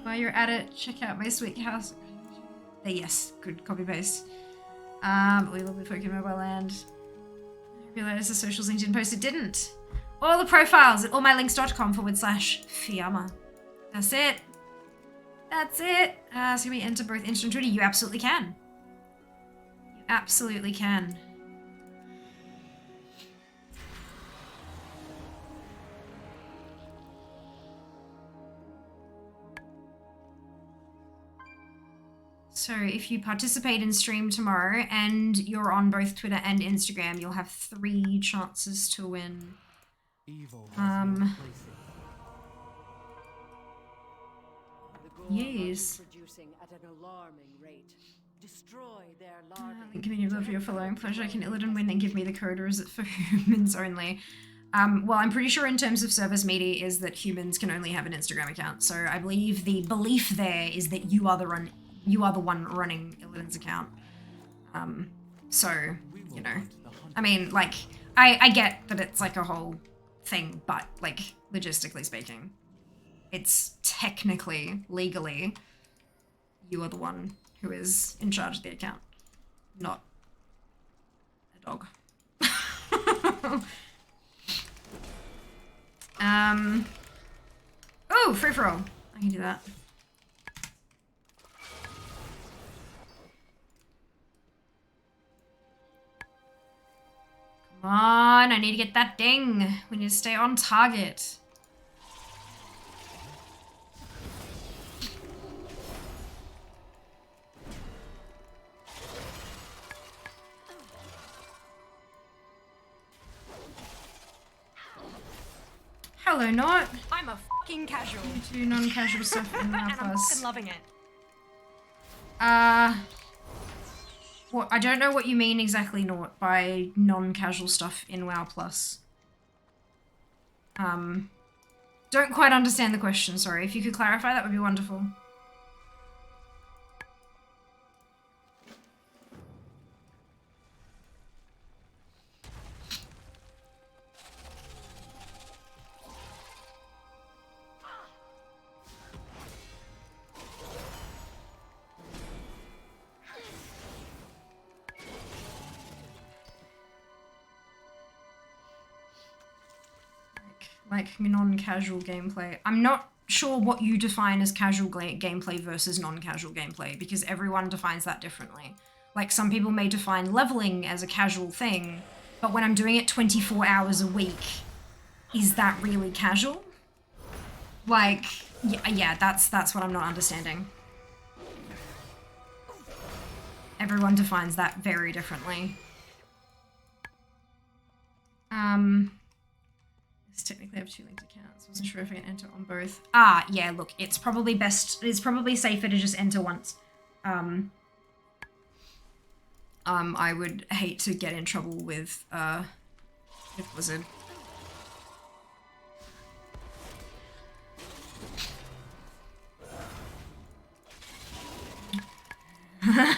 While you're at it, check out my sweet house. Yes, good copy paste. We will be poking Mobile Land. I realized the socials link didn't post. It didn't. All the profiles at allmylinks.com/Fiamma. That's it. That's it. So can we enter both Insta and Twitter? You absolutely can. You absolutely can. So if you participate in stream tomorrow and you're on both Twitter and Instagram, you'll have 3 chances to win. Evil has no place in Yes. Producing at an alarming rate. Destroy their larvae. Community love for your following pleasure. Can Illidan win and give me the code, or is it for humans only? Well, I'm pretty sure in terms of service media is that humans can only have an Instagram account. So I believe the belief there is that you are the one running Illidan's account. So, you know, I mean, like, I get that it's like a whole thing, but like, logistically speaking, it's technically, legally, you are the one who is in charge of the account, not a dog. Oh, free for all. I can do that. Come on, I need to get that ding. We need to stay on target. Hello, Not. I'm a fucking casual. You do non-casual stuff in And I'm Plus. fucking loving it. What, I don't know what you mean exactly, Nort, by non-casual stuff in WoW Plus. Don't quite understand the question, sorry. If you could clarify, that would be wonderful. Like non-casual gameplay. I'm not sure what you define as casual gameplay versus non-casual gameplay, because everyone defines that differently. Like, some people may define leveling as a casual thing, but when I'm doing it 24 hours a week, is that really casual? Like, yeah, that's what I'm not understanding. Everyone defines that very differently. Technically I have 2 linked accounts. Wasn't sure if I can enter on both. Yeah, look, it's probably safer to just enter once. I would hate to get in trouble with Blizzard.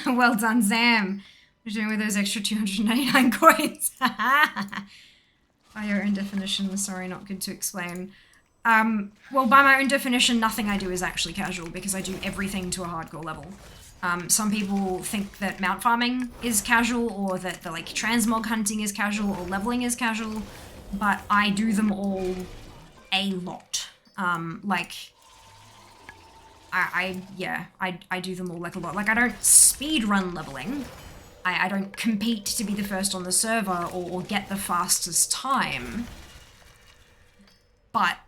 Well done, Zam. What are you doing with those extra 299 coins? By your own definition, sorry, not good to explain. Well, by my own definition, nothing I do is actually casual, because I do everything to a hardcore level. Some people think that mount farming is casual, or that the like transmog hunting is casual, or leveling is casual, but I do them all a lot. Like, I do them all like a lot. Like, I don't speed run leveling. I don't compete to be the first on the server or get the fastest time. But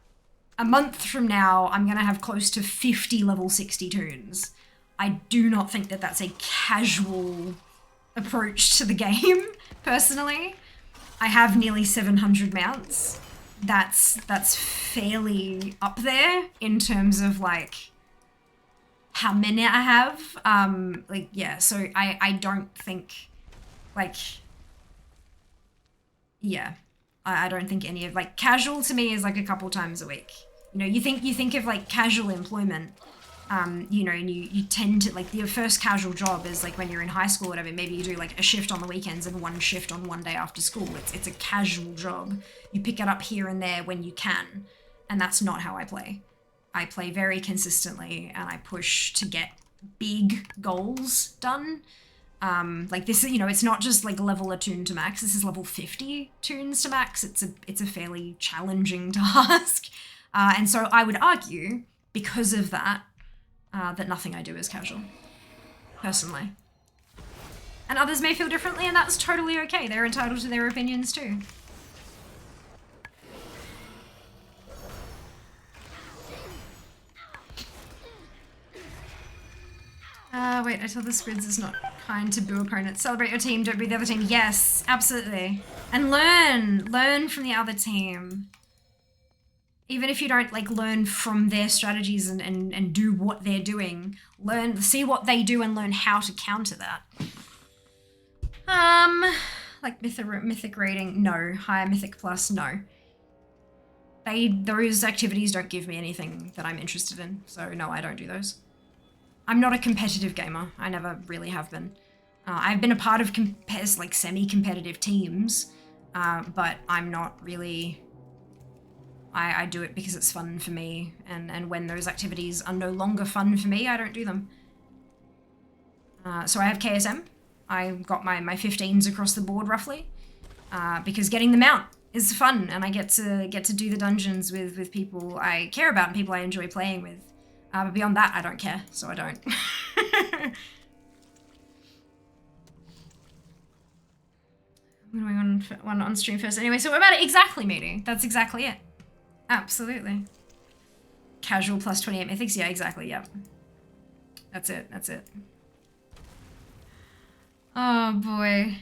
a month from now, I'm going to have close to 50 level 60 toons. I do not think that that's a casual approach to the game, personally. I have nearly 700 mounts. That's fairly up there in terms of, like, how many I have. Like, yeah, so I don't think, like, yeah, I don't think any of, like, casual to me is like a couple times a week. You know, you think of like casual employment, you know, and you tend to, like, your first casual job is like when you're in high school or whatever, maybe you do like a shift on the weekends and 1 shift on 1 day after school. It's a casual job. You pick it up here and there when you can, and that's not how I play. I play very consistently and I push to get big goals done. Like this, you know, it's not just like level a toon to max. This is level 50 toons to max. It's a fairly challenging task. And so I would argue, because of that, that nothing I do is casual, personally. And others may feel differently, and that's totally okay. They're entitled to their opinions too. Wait, I tell the squids is not kind to boo opponents. Celebrate your team, don't boo the other team. Yes, absolutely. And learn from the other team. Even if you don't like learn from their strategies and do what they're doing, see what they do and learn how to counter that. Like mythic rating, no. Higher mythic plus, no. Those activities don't give me anything that I'm interested in, so no, I don't do those. I'm not a competitive gamer. I never really have been. I've been a part of like semi-competitive teams, but I'm not really. I do it because it's fun for me, and when those activities are no longer fun for me, I don't do them. So I have KSM. I got my 15s across the board roughly, because getting them out is fun, and I get to do the dungeons with people I care about and people I enjoy playing with. But beyond that, I don't care, so I don't. I'm going on stream first anyway. So what about it exactly, matey? That's exactly it. Absolutely. Casual plus 28 mythics. Yeah, exactly. Yep. That's it. That's it. Oh boy.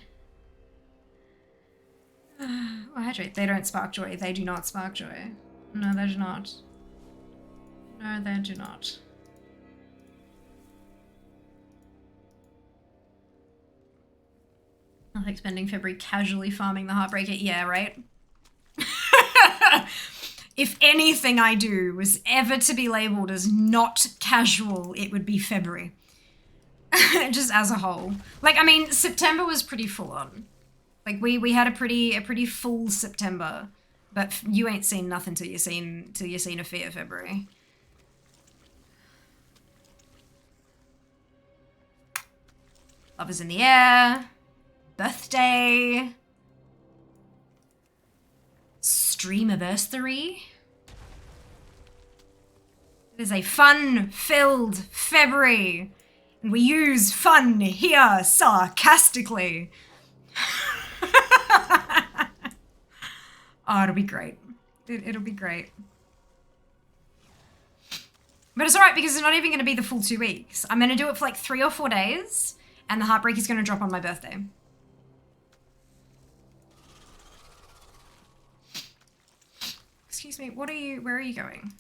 Oh, hydrate. They don't spark joy. They do not spark joy. No, they do not. No, they do not. I think spending February casually farming the Heartbreaker. Yeah, right? If anything I do was ever to be labeled as not casual, it would be February. Just as a whole. Like, I mean, September was pretty full on. Like, we had a pretty full September. But you ain't seen nothing till you seen a fair February. Love is in the air. Birthday. Streamiversary. It is a fun-filled February. And we use fun here sarcastically. Oh, it'll be great. It'll be great. But it's alright because it's not even going to be the full 2 weeks. I'm going to do it for like 3 or 4 days. And the Heartbreak is going to drop on my birthday. Excuse me, where are you going?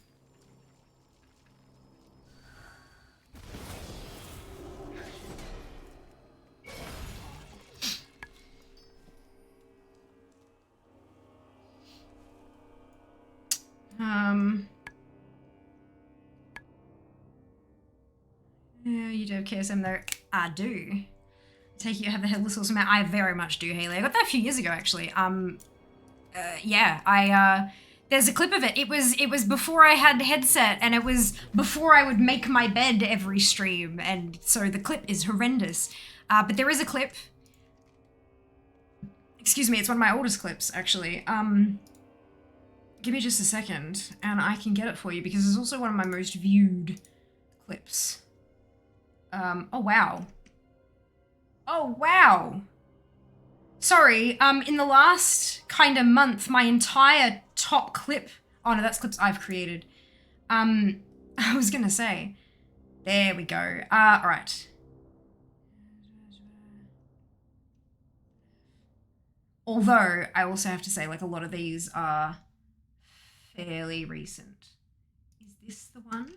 Yeah, you do have KSM there. I do. Take it you have the headless horseman. I very much do, Haley. I got that a few years ago, actually. Yeah, there's a clip of it. It was before I had a headset, and it was before I would make my bed every stream, and so the clip is horrendous. But there is a clip. Excuse me, it's one of my oldest clips, actually. Give me just a second, and I can get it for you, because it's also one of my most viewed clips. Oh wow. Oh wow. Sorry, in the last kind of month, my entire top clip, oh no, that's clips I've created. I was gonna say, there we go. All right. Although, I also have to say, like, a lot of these are fairly recent. Is this the one?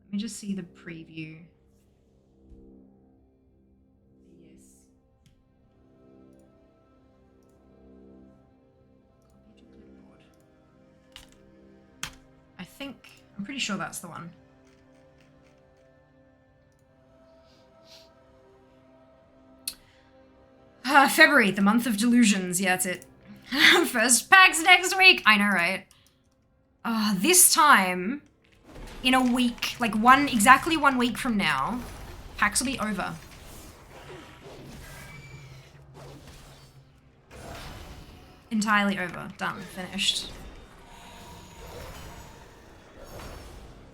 Let me just see the preview. Yes. Copy to clipboard. I'm pretty sure that's the one. February, the month of delusions. Yeah, that's it. First packs next week. I know, right? this time, in a week, like exactly 1 week from now, PAX will be over. Entirely over. Done. Finished.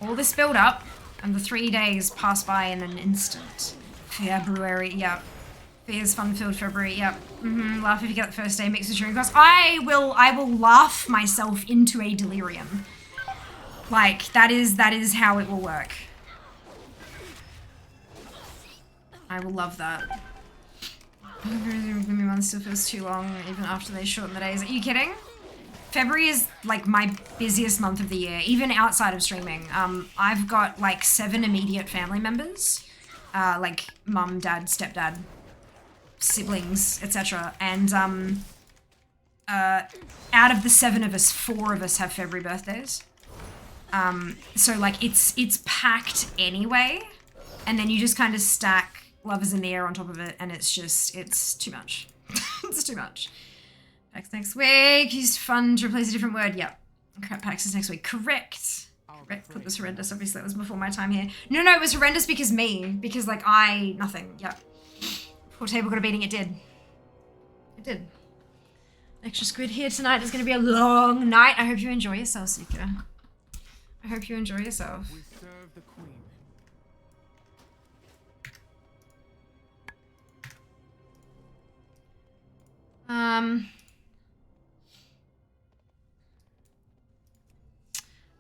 All this build up, and the 3 days pass by in an instant. February, yep. Fears fun-filled February, yep. Laugh if you get the first day, mix with dream class. I will laugh myself into a delirium. Like, that is how it will work. I will love that. Months still feels too long, even after they shorten the days. Are you kidding? February is like my busiest month of the year, even outside of streaming. I've got like 7 immediate family members, like mum, dad, stepdad, siblings, etc. And out of the 7 of us, 4 of us have February birthdays. So like it's packed anyway, and then you just kind of stack Love is in the Air on top of it, and it's too much. It's too much. PAX next week. Used fun to replace a different word. Yep. Crap, PAX is next week. Correct. Correct. Clip was horrendous. Obviously, that was before my time here. No, it was horrendous because like nothing. Yep. Poor table got a beating. It did. It did. Extra squid here tonight. It's going to be a long night. I hope you enjoy yourself, Seeker. I hope you enjoy yourself. We serve the queen.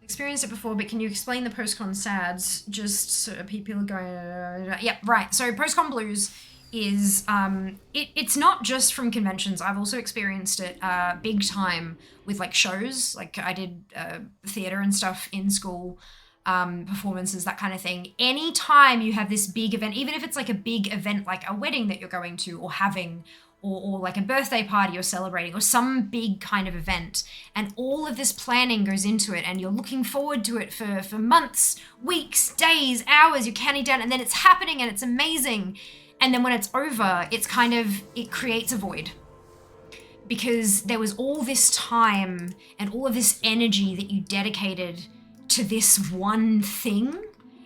Experienced it before, but can you explain the post-con sads? Just so people are going, yeah, right. So post-con blues is, it's not just from conventions. I've also experienced it big time with like shows. Like I did theater and stuff in school, performances, that kind of thing. Anytime you have this big event, even if it's like a big event, like a wedding that you're going to or having, or like a birthday party you're celebrating, or some big kind of event, and all of this planning goes into it, and you're looking forward to it for months, weeks, days, hours, you're counting down, and then it's happening and it's amazing. And then when it's over, it creates a void. Because there was all this time and all of this energy that you dedicated to this one thing,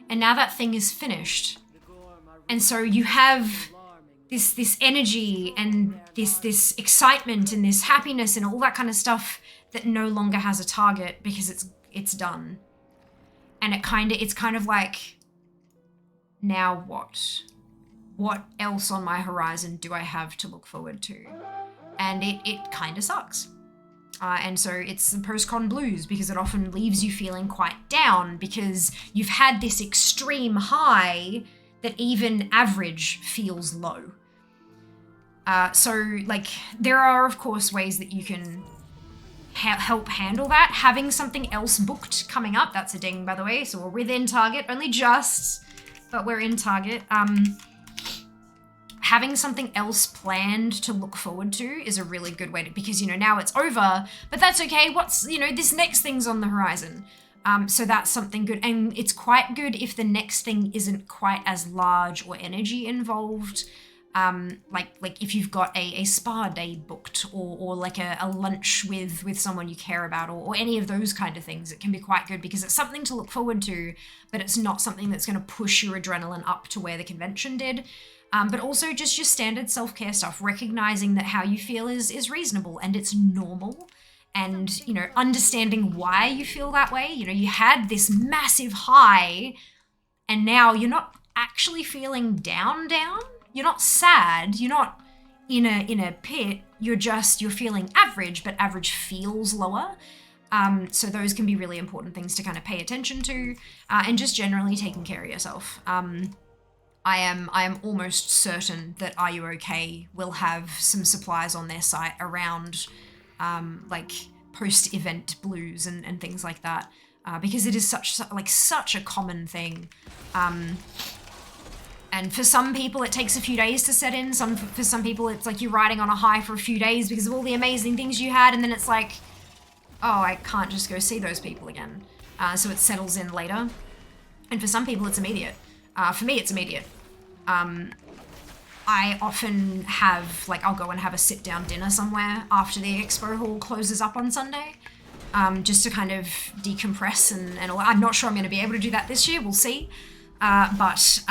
and now that thing is finished. And so you have this energy and this excitement and this happiness and all that kind of stuff that no longer has a target because it's done. And it's kind of like, now what? What else on my horizon do I have to look forward to? And it kind of sucks. And so it's the post-con blues, because it often leaves you feeling quite down because you've had this extreme high that even average feels low. So like there are of course ways that you can help handle that. Having something else booked coming up, that's a ding by the way, so we're within target, only just, but we're in target. Having something else planned to look forward to is a really good way to, because now it's over, but that's okay. What's, this next thing's on the horizon. So that's something good. And it's quite good if the next thing isn't quite as large or energy involved. Like if you've got a spa day booked or like a lunch with someone you care about or any of those kind of things, it can be quite good because it's something to look forward to, but it's not something that's going to push your adrenaline up to where the convention did. But also just your standard self-care stuff, recognizing that how you feel is reasonable and it's normal, and, understanding why you feel that way. You had this massive high and now you're not actually feeling down. You're not sad. You're not in a pit. You're feeling average, but average feels lower. So those can be really important things to kind of pay attention to, and just generally taking care of yourself. I am almost certain that Are You OK will have some supplies on their site around like post-event blues and things like that, because it is such a common thing. And for some people it takes a few days to set in. For some people it's like you're riding on a high for a few days because of all the amazing things you had, and then it's like, oh, I can't just go see those people again. So it settles in later. And for some people it's immediate. For me it's immediate. I often have, I'll go and have a sit-down dinner somewhere after the expo hall closes up on Sunday. just to kind of decompress and all. I'm not sure I'm going to be able to do that this year. We'll see. But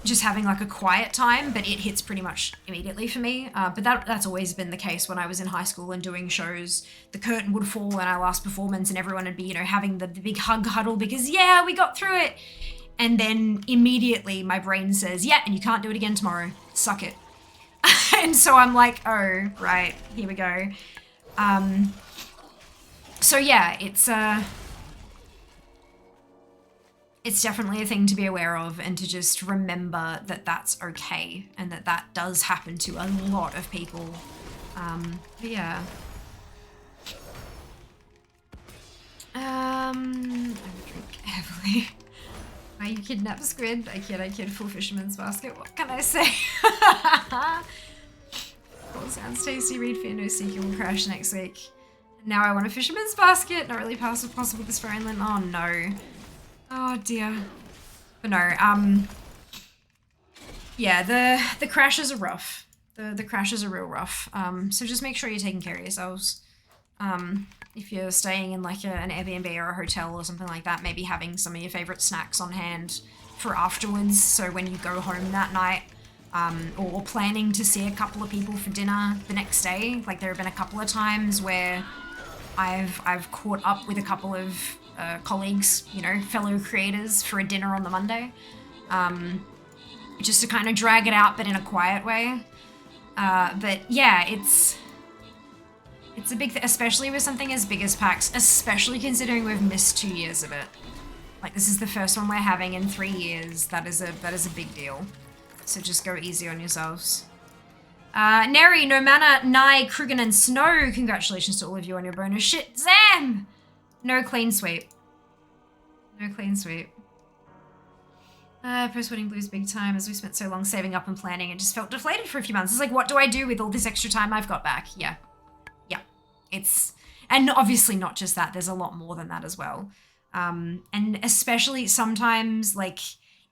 just having like a quiet time, but it hits pretty much immediately for me. But that's always been the case when I was in high school and doing shows. The curtain would fall in our last performance and everyone would be, you know, having the big hug huddle because, yeah, we got through it. And then immediately my brain says, yeah, and you can't do it again tomorrow. Suck it. And so I'm like, oh, right, here we go. So yeah, it's definitely a thing to be aware of and to just remember that that's okay and that that does happen to a lot of people. But yeah. I'm drink heavily. Why you kidnap squid? I kid, full fisherman's basket. What can I say? All sounds tasty. Read Fear No Seeker will crash next week. Now I want a fisherman's basket. Not really possible this far inland. Oh no. Oh dear. But no, yeah, the crashes are rough. The crashes are real rough. So just make sure you're taking care of yourselves. If you're staying in like an Airbnb or a hotel or something like that, maybe having some of your favorite snacks on hand for afterwards. So when you go home that night, or planning to see a couple of people for dinner the next day. Like there have been a couple of times where I've caught up with a couple of colleagues, you know, fellow creators for a dinner on the Monday, just to kind of drag it out, but in a quiet way. But yeah, it's a big thing, especially with something as big as PAX, especially considering we've missed 2 years of it. Like this is the first one we're having in 3 years. That is a big deal. So just go easy on yourselves. Neri, No Mana, Nye, Krugen, and Snow, congratulations to all of you on your bonus. Shit, Zam! No clean sweep. No clean sweep. Post-wedding blues big time. As we spent so long saving up and planning, it just felt deflated for a few months. It's like, what do I do with all this extra time I've got back? Yeah. Yeah. And obviously not just that, there's a lot more than that as well. And especially sometimes, like,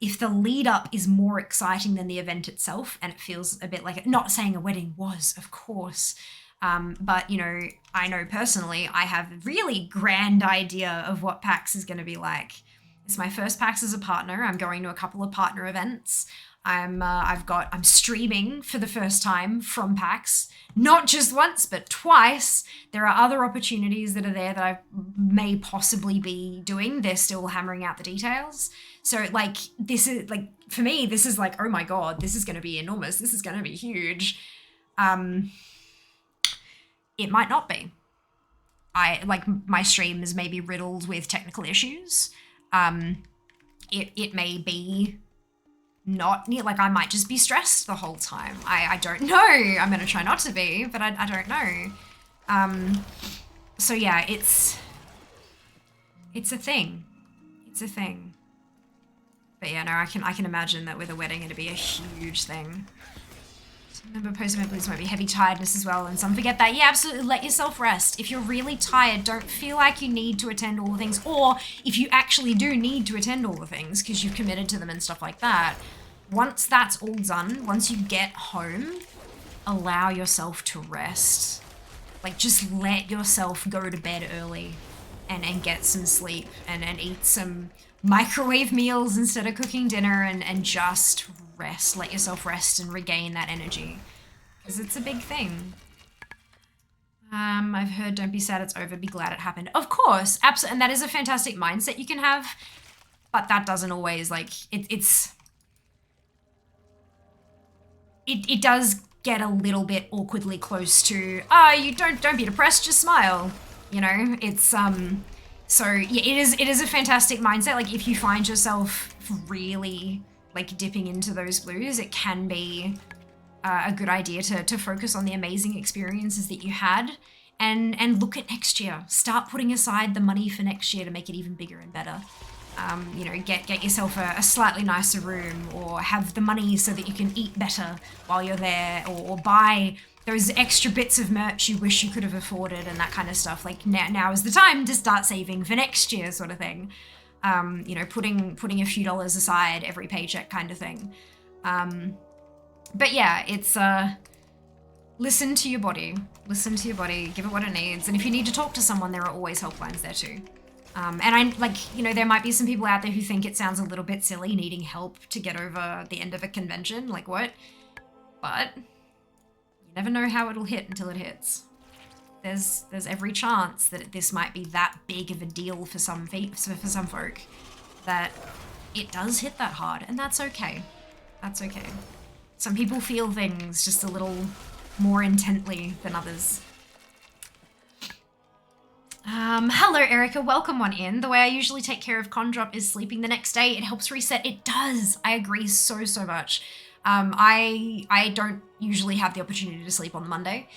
if the lead up is more exciting than the event itself, and it feels a bit like, not saying a wedding was, of course, but, you know, I know personally, I have a really grand idea of what PAX is going to be like. It's my first PAX as a partner. I'm going to a couple of partner events. I'm streaming for the first time from PAX, not just once, but twice. There are other opportunities that are there that I may possibly be doing. They're still hammering out the details. So like, this is like, for me, this is like, oh my God, this is going to be enormous. This is going to be huge. It might not be. My stream is maybe riddled with technical issues. It may be not near, like I might just be stressed the whole time. I don't know. I'm going to try not to be, but I don't know. So yeah, it's a thing. It's a thing. But yeah, no, I can imagine that with a wedding it'd be a huge thing. Remember, post-event blues might be heavy tiredness as well, and some forget that. Yeah, absolutely, let yourself rest. If you're really tired, don't feel like you need to attend all the things, or if you actually do need to attend all the things because you've committed to them and stuff like that, once that's all done, once you get home, allow yourself to rest. Like, just let yourself go to bed early and get some sleep and eat some microwave meals instead of cooking dinner and just rest. Let yourself rest and regain that energy, because it's a big thing. I've heard don't be sad it's over, be glad it happened. Of course, absolutely, and that is a fantastic mindset you can have, but that doesn't always, like, it does get a little bit awkwardly close to, you don't be depressed, just smile, you know. It's so yeah, it is a fantastic mindset. Like, if you find yourself really like dipping into those blues, it can be a good idea to focus on the amazing experiences that you had and look at next year. Start putting aside the money for next year to make it even bigger and better. You know, get yourself a slightly nicer room, or have the money so that you can eat better while you're there, or buy those extra bits of merch you wish you could have afforded and that kind of stuff. Like, now is the time to start saving for next year, sort of thing. You know, putting a few dollars aside every paycheck kind of thing. But yeah, it's listen to your body. Listen to your body, give it what it needs. And if you need to talk to someone, there are always helplines there too. And I, like, you know, there might be some people out there who think it sounds a little bit silly needing help to get over the end of a convention. Like, what? But you never know how it'll hit until it hits. There's every chance that this might be that big of a deal for some folk that it does hit that hard, and that's okay. That's okay. Some people feel things just a little more intently than others. Hello, Erica. Welcome on in. The way I usually take care of con drop is sleeping the next day. It helps reset. It does. I agree so much. I don't usually have the opportunity to sleep on the Monday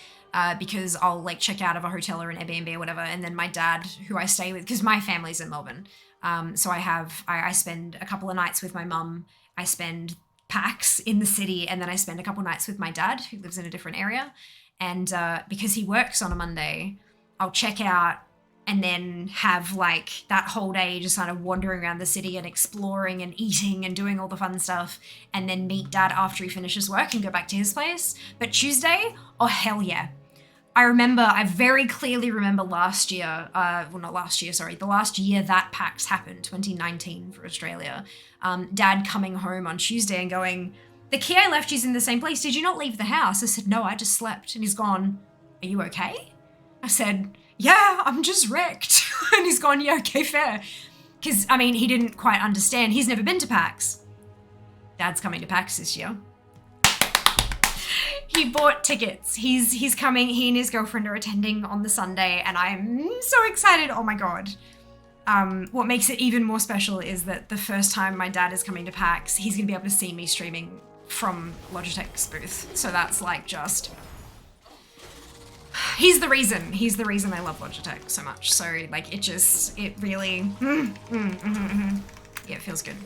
because I'll like check out of a hotel or an Airbnb or whatever, and then my dad, who I stay with, because my family's in Melbourne, so I spend a couple of nights with my mum. I spend PAX in the city, and then I spend a couple nights with my dad, who lives in a different area. And because he works on a Monday, I'll check out and then have like that whole day just kind of wandering around the city and exploring and eating and doing all the fun stuff, and then meet dad after he finishes work and go back to his place. But Tuesday, oh hell yeah. I very clearly remember last year, the last year that PAX happened, 2019 for Australia, dad coming home on Tuesday and going, the key I left you's in the same place. Did you not leave the house? I said, no, I just slept. And he's gone, are you okay? I said, yeah, I'm just wrecked. And he's gone, yeah, okay, fair. Because, I mean, he didn't quite understand. He's never been to PAX. Dad's coming to PAX this year. He bought tickets. He's coming. He and his girlfriend are attending on the Sunday, and I'm so excited. Oh my God. What makes it even more special is that the first time my dad is coming to PAX, he's going to be able to see me streaming from Logitech's booth. So that's like just... He's the reason I love Logitech so much. So like it really... Yeah, it feels good.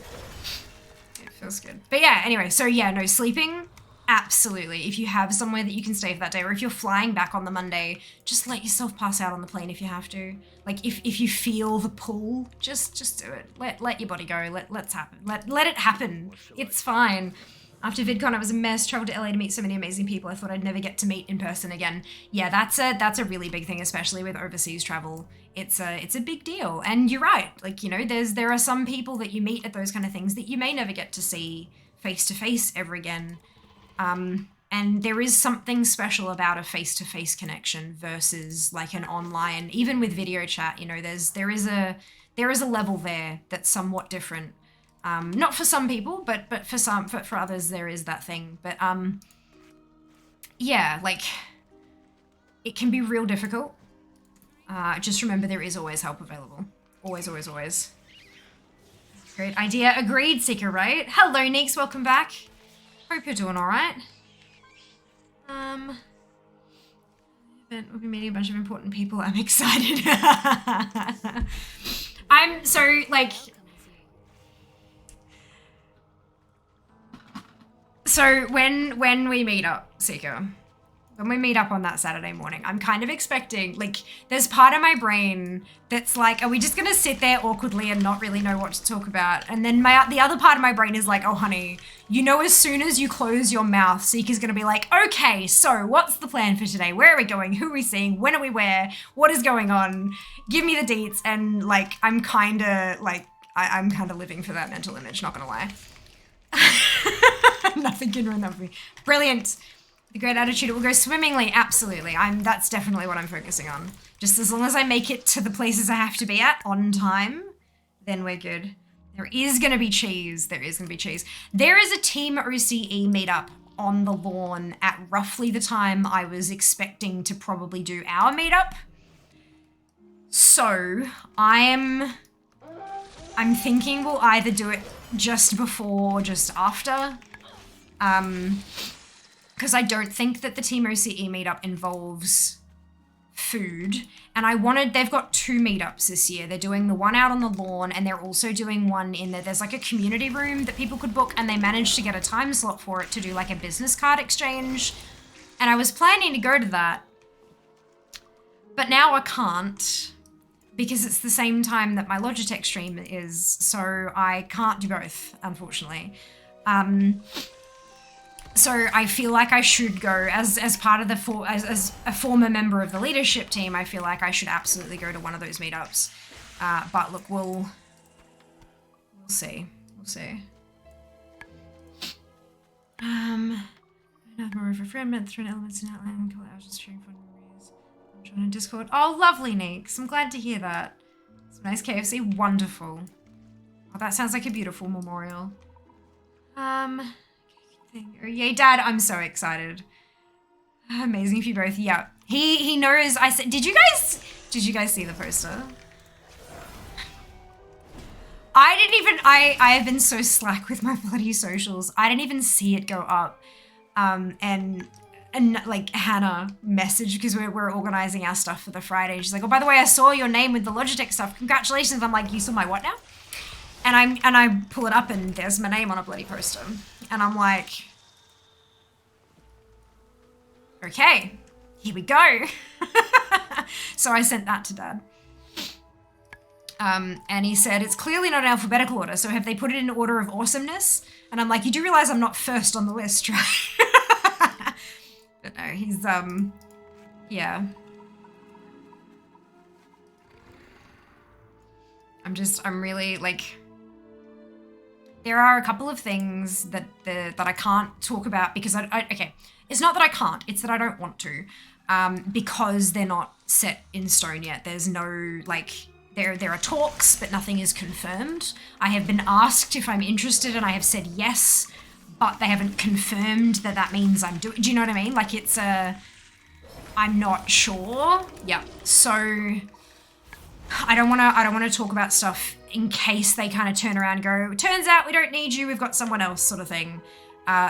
It feels good. But yeah, anyway, so yeah, no, sleeping... Absolutely. If you have somewhere that you can stay for that day, or if you're flying back on the Monday, just let yourself pass out on the plane if you have to. Like if you feel the pull, just do it. Let your body go. Let's happen. Let it happen. It's fine. After VidCon, I was a mess. Traveled to LA to meet so many amazing people. I thought I'd never get to meet in person again. Yeah, that's a really big thing, especially with overseas travel. It's a big deal. And you're right. Like, you know, there are some people that you meet at those kind of things that you may never get to see face to face ever again. And there is something special about a face-to-face connection versus like an online, even with video chat, you know, there is a level there that's somewhat different. Not for some people, but for others, there is that thing. But, yeah, like it can be real difficult. Just remember there is always help available. Always, always, always. Great idea. Agreed, Seeker, right? Hello, Neeks. Welcome back. Hope you're doing all right. Event will be meeting a bunch of important people. I'm excited. I'm so like. So when we meet up, Seeker, when we meet up on that Saturday morning, I'm kind of expecting, like, there's part of my brain that's like, are we just gonna sit there awkwardly and not really know what to talk about? And then the other part of my brain is like, oh honey, you know, as soon as you close your mouth, Seeker's gonna be like, okay, so what's the plan for today? Where are we going? Who are we seeing? When are we where? What is going on? Give me the deets. And like, I'm kind of living for that mental image, not gonna lie. Nothing can ruin that for me. Brilliant. The great attitude, it will go swimmingly. Absolutely. That's definitely what I'm focusing on. Just as long as I make it to the places I have to be at on time, then we're good. There is going to be cheese. There is going to be cheese. There is a Team OCE meetup on the lawn at roughly the time I was expecting to probably do our meetup. So I'm thinking we'll either do it just before or just after. Because I don't think that the Team OCE meetup involves food. And they've got 2 meetups this year. They're doing the one out on the lawn, and they're also doing one in there's like a community room that people could book, and they managed to get a time slot for it to do like a business card exchange. And I was planning to go to that, but now I can't because it's the same time that my Logitech stream is, so I can't do both, unfortunately. So I feel like I should go as part of the as a former member of the leadership team. I feel like I should absolutely go to one of those meetups. But look, we'll see. We'll see. Have more of a friend, meant through elements in outline, call out just sharing fun memories. I'm trying to Discord. Oh, lovely, Neeks. I'm glad to hear that. Some nice KFC. Wonderful. Oh, that sounds like a beautiful memorial. Yay, Dad, I'm so excited. Amazing for you both. Yeah. He knows I said, did you guys see the poster? I didn't even, I have been so slack with my bloody socials. I didn't even see it go up. And like Hannah messaged because we're organizing our stuff for the Friday. She's like, oh, by the way, I saw your name with the Logitech stuff. Congratulations. I'm like, you saw my what now? And I pull it up and there's my name on a bloody poster. And I'm like, okay, here we go. So I sent that to Dad. And he said, it's clearly not in alphabetical order, so have they put it in order of awesomeness? And I'm like, you do realize I'm not first on the list, right? But no, he's, yeah. I'm really, like, there are a couple of things that I can't talk about because okay, it's not that I can't, it's that I don't want to, because they're not set in stone yet. There's no, like, there are talks, but nothing is confirmed. I have been asked if I'm interested and I have said yes, but they haven't confirmed that means I'm doing, do you know what I mean? Like, it's I'm not sure. Yeah, so I don't want to talk about stuff in case they kind of turn around and go, turns out we don't need you, we've got someone else, sort of thing.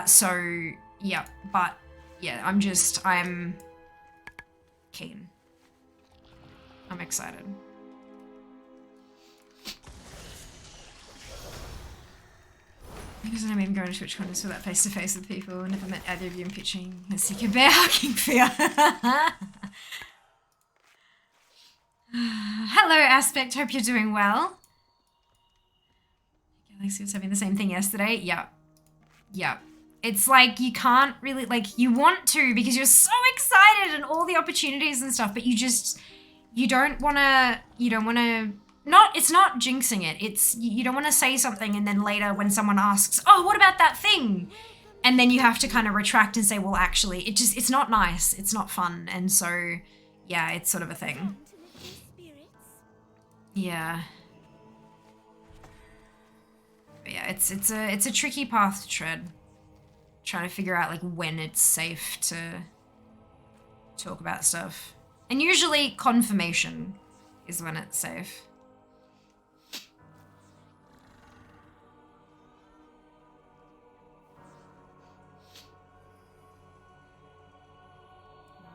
So yeah, but yeah, I'm keen. I'm excited. Because I'm even going to Twitch contests for that face-to-face with people. I never met either of you in pitching. A seeker bear hugging fear. Hello, Aspect. Hope you're doing well. Galaxy was having the same thing yesterday. Yeah. Yeah. It's like you can't really, like, you want to because you're so excited and all the opportunities and stuff, but you don't want to, it's not jinxing it. It's, you don't want to say something and then later when someone asks, oh, what about that thing? And then you have to kind of retract and say, well, actually, it's not nice. It's not fun. And so, yeah, it's sort of a thing. Yeah. But yeah, it's a tricky path to tread. Trying to figure out like when it's safe to talk about stuff. And usually confirmation is when it's safe.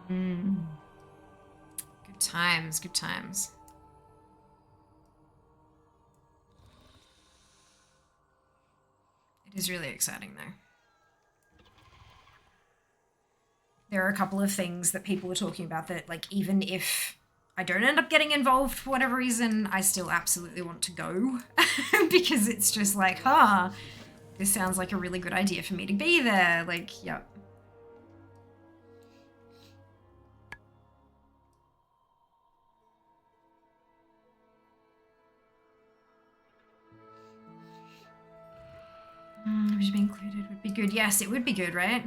Good times, good times. It is really exciting though. There are a couple of things that people are talking about that, like, even if I don't end up getting involved for whatever reason, I still absolutely want to go because it's just like, this sounds like a really good idea for me to be there. Like, yep. Would you be included? Would be good. Yes, it would be good, right?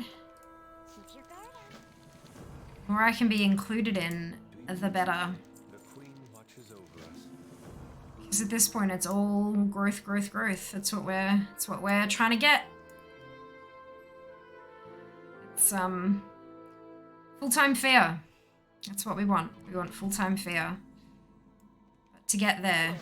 The more I can be included in, the better. The Queen watches over us. Because at this point, it's all growth, growth, growth. That's what we're trying to get. It's full-time fair. That's what we want. We want full-time fair. But to get there.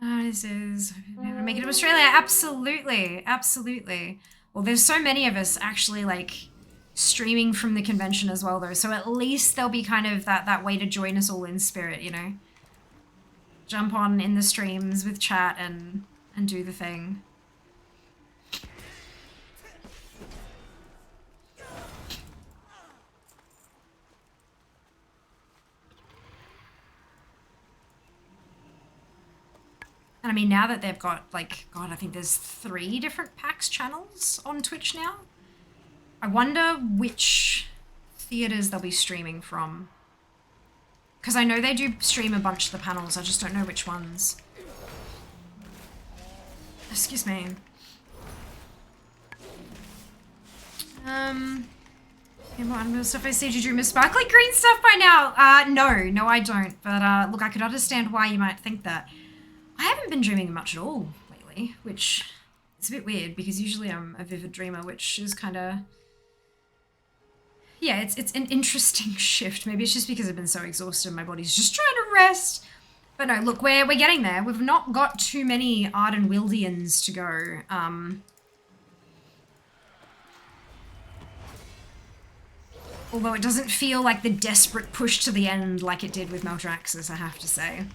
This is make it to Australia. Absolutely, absolutely. Well, there's so many of us actually like streaming from the convention as well, though. So at least there'll be kind of that way to join us all in spirit, you know. Jump on in the streams with chat and do the thing. And I mean, now that they've got, like, God, I think there's 3 different PAX channels on Twitch now. I wonder which theaters they'll be streaming from. Because I know they do stream a bunch of the panels, I just don't know which ones. Excuse me. What animal stuff I see? Do you dream of sparkly green stuff by now? No, I don't. But look, I could understand why you might think that. I haven't been dreaming much at all lately, which is a bit weird because usually I'm a vivid dreamer, which is kind of... Yeah, it's an interesting shift. Maybe it's just because I've been so exhausted, my body's just trying to rest. But no, look, we're getting there. We've not got too many Arden Wildians to go. Although it doesn't feel like the desperate push to the end like it did with Maldraxxus, I have to say.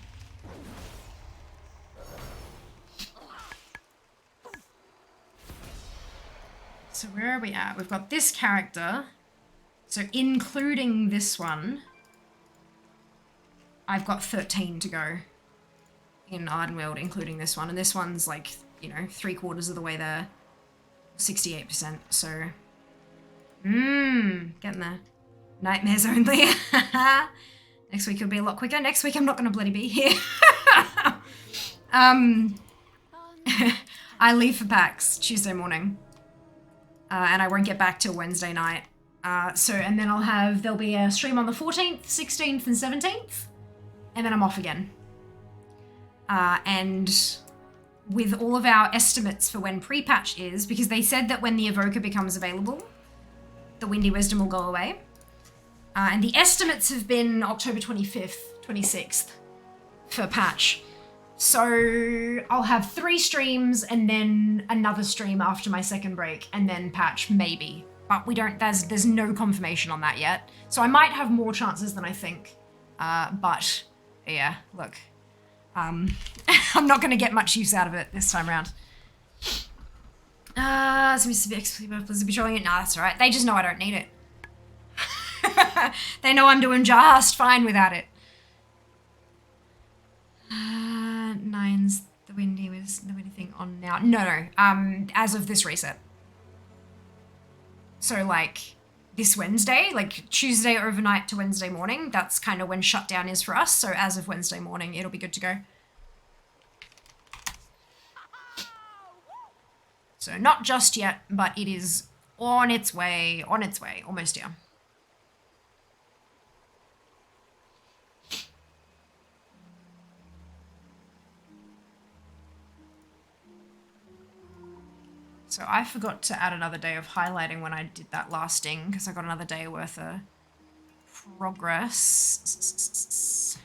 So where are we at? We've got this character. So including this one, I've got 13 to go in Ardenweald, including this one. And this one's like, you know, 3/4 of the way there. 68%, so... getting there. Nightmares only. Next week it'll be a lot quicker. Next week I'm not gonna bloody be here. I leave for PAX Tuesday morning. And I won't get back till Wednesday night. And then there'll be a stream on the 14th, 16th, and 17th. And then I'm off again. And with all of our estimates for when pre-patch is, because they said that when the Evoker becomes available, the Windy Wisdom will go away. And the estimates have been October 25th, 26th for patch. So I'll have 3 streams and then another stream after my second break and then patch, maybe. But there's no confirmation on that yet. So I might have more chances than I think. But yeah, look. I'm not going to get much use out of it this time around. Seems to be XP Blizzard be showing it. Nah, that's alright. They just know I don't need it. They know I'm doing just fine without it. 9's the windy thing on now. No. As of this reset. So like this Wednesday, like Tuesday overnight to Wednesday morning, that's kind of when shutdown is for us. So as of Wednesday morning, it'll be good to go. So not just yet, but it is on its way, almost here. So I forgot to add another day of highlighting when I did that last ding, because I got another day worth of progress.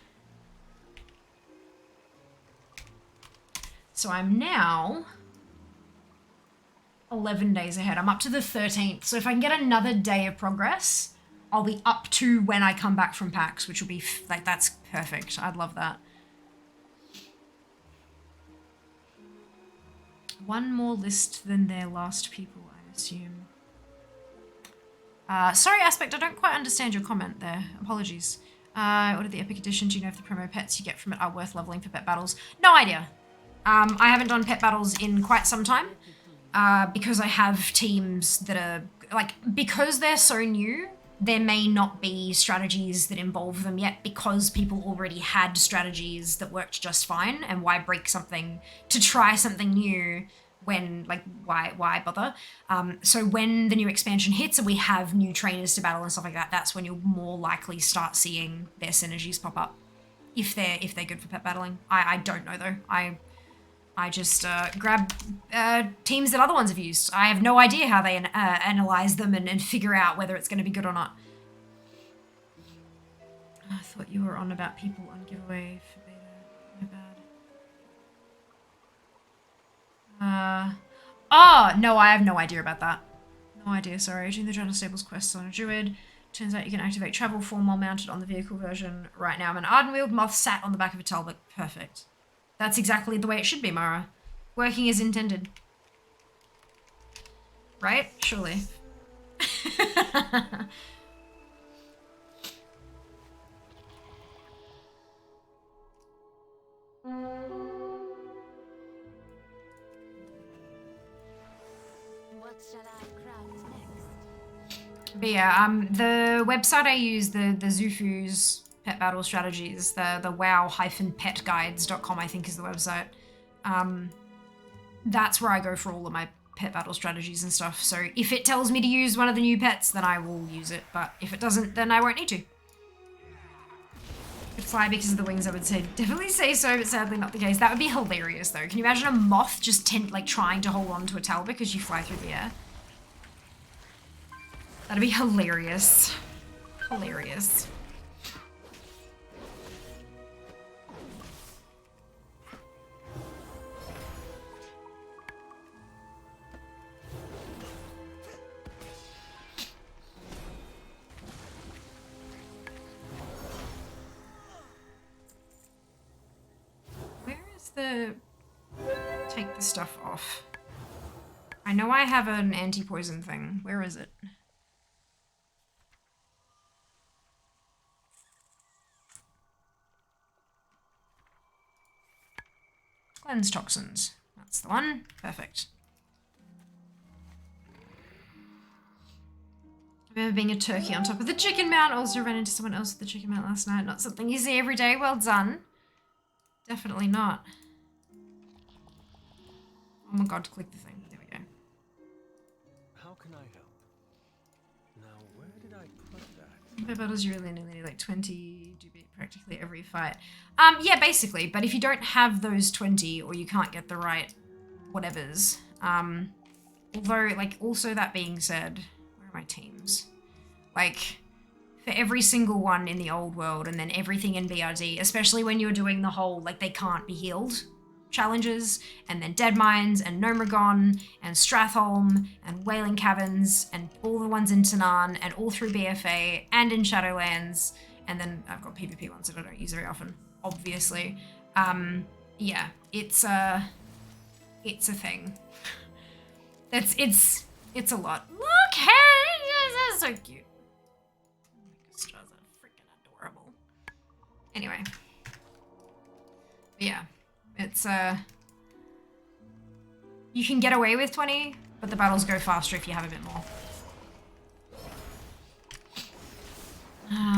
So I'm now 11 days ahead. I'm up to the 13th. So if I can get another day of progress, I'll be up to when I come back from PAX, which will be, like, that's perfect. I'd love that. One more list than their last people, I assume. Sorry, Aspect, I don't quite understand your comment there. Apologies. I ordered the Epic Edition. Do you know if the promo pets you get from it are worth leveling for pet battles? No idea. I haven't done pet battles in quite some time. Because I have teams that are, like, because they're so new, there may not be strategies that involve them yet because people already had strategies that worked just fine, and why break something to try something new when, like, why bother? So when the new expansion hits and we have new trainers to battle and stuff like that, that's when you'll more likely start seeing their synergies pop up. If they're good for pet battling. I don't know though. I just grab teams that other ones have used. I have no idea how they analyze them and figure out whether it's going to be good or not. I thought you were on about people on giveaway for beta. My bad. Oh, no, I have no idea about that. No idea, sorry. Doing the Journal Stables quests on a Druid. Turns out you can activate travel form while mounted on the vehicle version. Right now I'm an Ardenweald Moth sat on the back of a Talbot. Perfect. That's exactly the way it should be, Mara. Working as intended. Right? Surely. But yeah, the website I use, the Zufu's pet battle strategies, the wow-petguides.com I think is the website. That's where I go for all of my pet battle strategies and stuff. So if it tells me to use one of the new pets, then I will use it. But if it doesn't, then I won't need to. Could fly because of the wings, I would say. Definitely say so, but sadly not the case. That would be hilarious though. Can you imagine a moth just trying to hold on to a tail because you fly through the air? That'd be hilarious. Hilarious. Where is the... Take the stuff off. I know I have an anti-poison thing. Where is it? Cleanse toxins. That's the one. Perfect. I remember being a turkey on top of the chicken mount. Also ran into someone else at the chicken mount last night. Not something you see every day. Well done. Definitely not. Oh my god, click the thing. There we go. How can I help? Now, where did I put that? Pet battles you really need like 20 to beat practically every fight. Yeah, basically, but if you don't have those 20 or you can't get the right whatevers, although, like, also that being said, where are my teams? Like, for every single one in the old world and then everything in BRD, especially when you're doing the whole, like, they can't be healed challenges, and then Dead Mines and Nomagon and Stratholme and Wailing Caverns and all the ones in Tanaan and all through BFA and in Shadowlands, and then I've got PvP ones that I don't use very often, obviously. Yeah, it's a thing. It's a lot. Look, hey, that's so cute. Stars are freaking adorable. Anyway, yeah. It's, you can get away with 20, but the battles go faster if you have a bit more.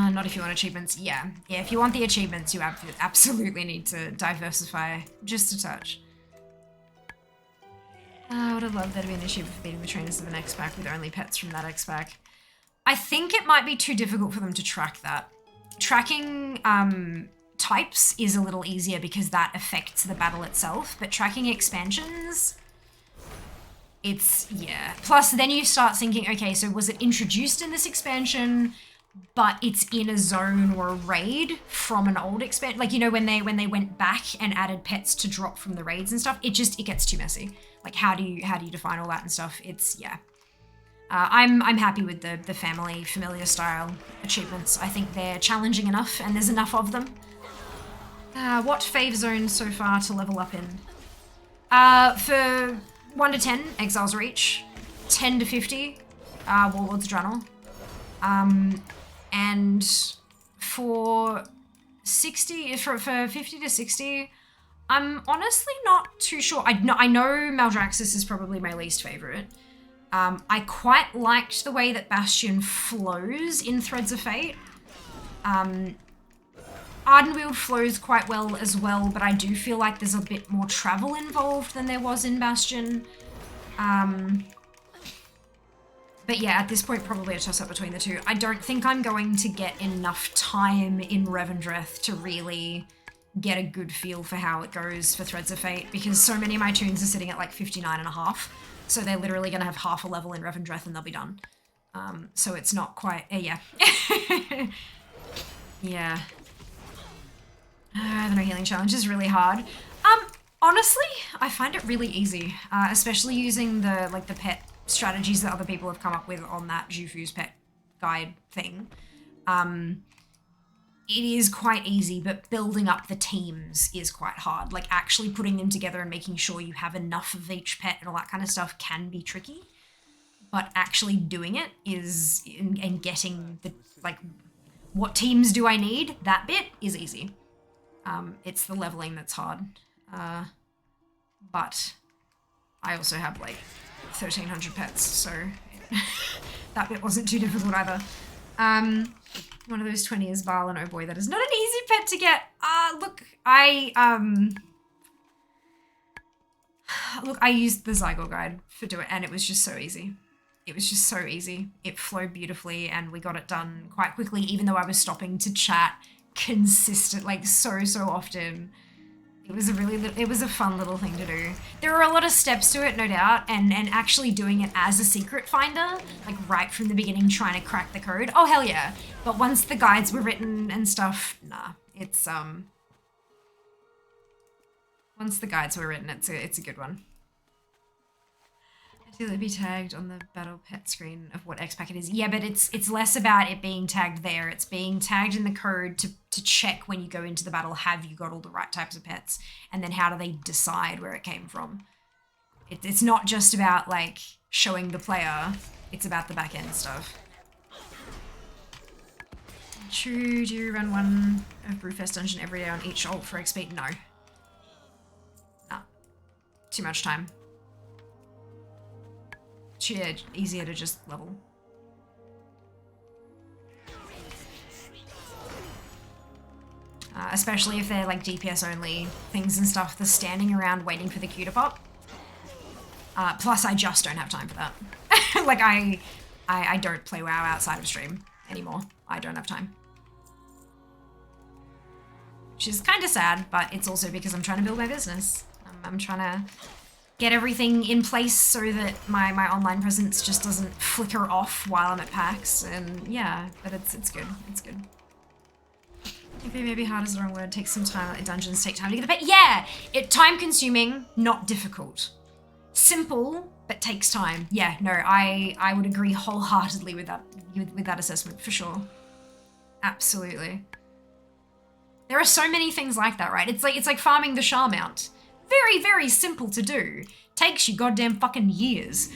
Not if you want achievements. Yeah, if you want the achievements, you absolutely need to diversify just a touch. I would have loved there to be an achievement for beating the trainers of an X-Pack with only pets from that X-Pack. I think it might be too difficult for them to track that. Tracking, types is a little easier because that affects the battle itself, but tracking expansions, it's, yeah. Plus then you start thinking, okay, so was it introduced in this expansion, but it's in a zone or a raid from an old expansion? Like, you know, when they went back and added pets to drop from the raids and stuff, it gets too messy. Like, how do you define all that and stuff? It's, yeah. I'm happy with the familiar style achievements. I think they're challenging enough and there's enough of them. What fave zones so far to level up in? For 1 to 10, Exile's Reach. 10 to 50, Warlord's Journal. And for 50 to 60, I'm honestly not too sure. I know Maldraxxus is probably my least favorite. I quite liked the way that Bastion flows in Threads of Fate. Ardenweald flows quite well as well, but I do feel like there's a bit more travel involved than there was in Bastion. But yeah, at this point, probably a toss-up between the two. I don't think I'm going to get enough time in Revendreth to really get a good feel for how it goes for Threads of Fate, because so many of my tunes are sitting at like 59.5, so they're literally going to have half a level in Revendreth and they'll be done. So it's not quite... yeah. Yeah. The no healing challenge is really hard. Honestly, I find it really easy, especially using the pet strategies that other people have come up with on that Jufu's pet guide thing. It is quite easy, but building up the teams is quite hard. Like, actually putting them together and making sure you have enough of each pet and all that kind of stuff can be tricky. But actually doing it is, and getting the, like, what teams do I need? That bit is easy. It's the leveling that's hard. But I also have like 1,300 pets, so that bit wasn't too difficult either. One of those 20 years Val, and oh boy, that is not an easy pet to get. Look, I used the Zygo guide for doing it, and it was just so easy. It was just so easy. It flowed beautifully, and we got it done quite quickly, even though I was stopping to chat consistent, like so often. It was a fun little thing to do. There are a lot of steps to it, no doubt, and actually doing it as a secret finder, like right from the beginning, trying to crack the code. Oh hell yeah! But once the guides were written and stuff, nah, it's once the guides were written, it's a good one. Until it be tagged on the battle pet screen of what X packet is. Yeah, but it's less about it being tagged there. It's being tagged in the code to check when you go into the battle, have you got all the right types of pets? And then how do they decide where it came from? It's not just about like showing the player, it's about the back end stuff. True, do you run one of Brewfest Dungeon every day on each alt for XP? No. Nah. Too much time. Yeah, easier to just level. Especially if they're like DPS only things and stuff, the standing around waiting for the queue to pop. Plus I just don't have time for that. Like I don't play WoW outside of stream anymore. I don't have time. Which is kind of sad, but it's also because I'm trying to build my business. I'm trying to get everything in place so that my online presence just doesn't flicker off while I'm at PAX, and yeah, but it's good, it's good. I think maybe hard is the wrong word, takes some time, like dungeons take time to get the pet. Yeah, time consuming, not difficult. Simple, but takes time. Yeah, no, I would agree wholeheartedly with that assessment, for sure. Absolutely. There are so many things like that, right? It's like farming the Shah mount. Very, very simple to do. Takes you goddamn fucking years.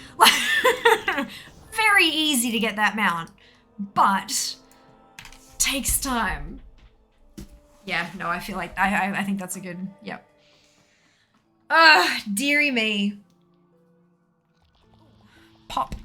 Very easy to get that mount, but takes time. Yeah, no, I feel like I think that's a good, yep. Dearie me. Pop.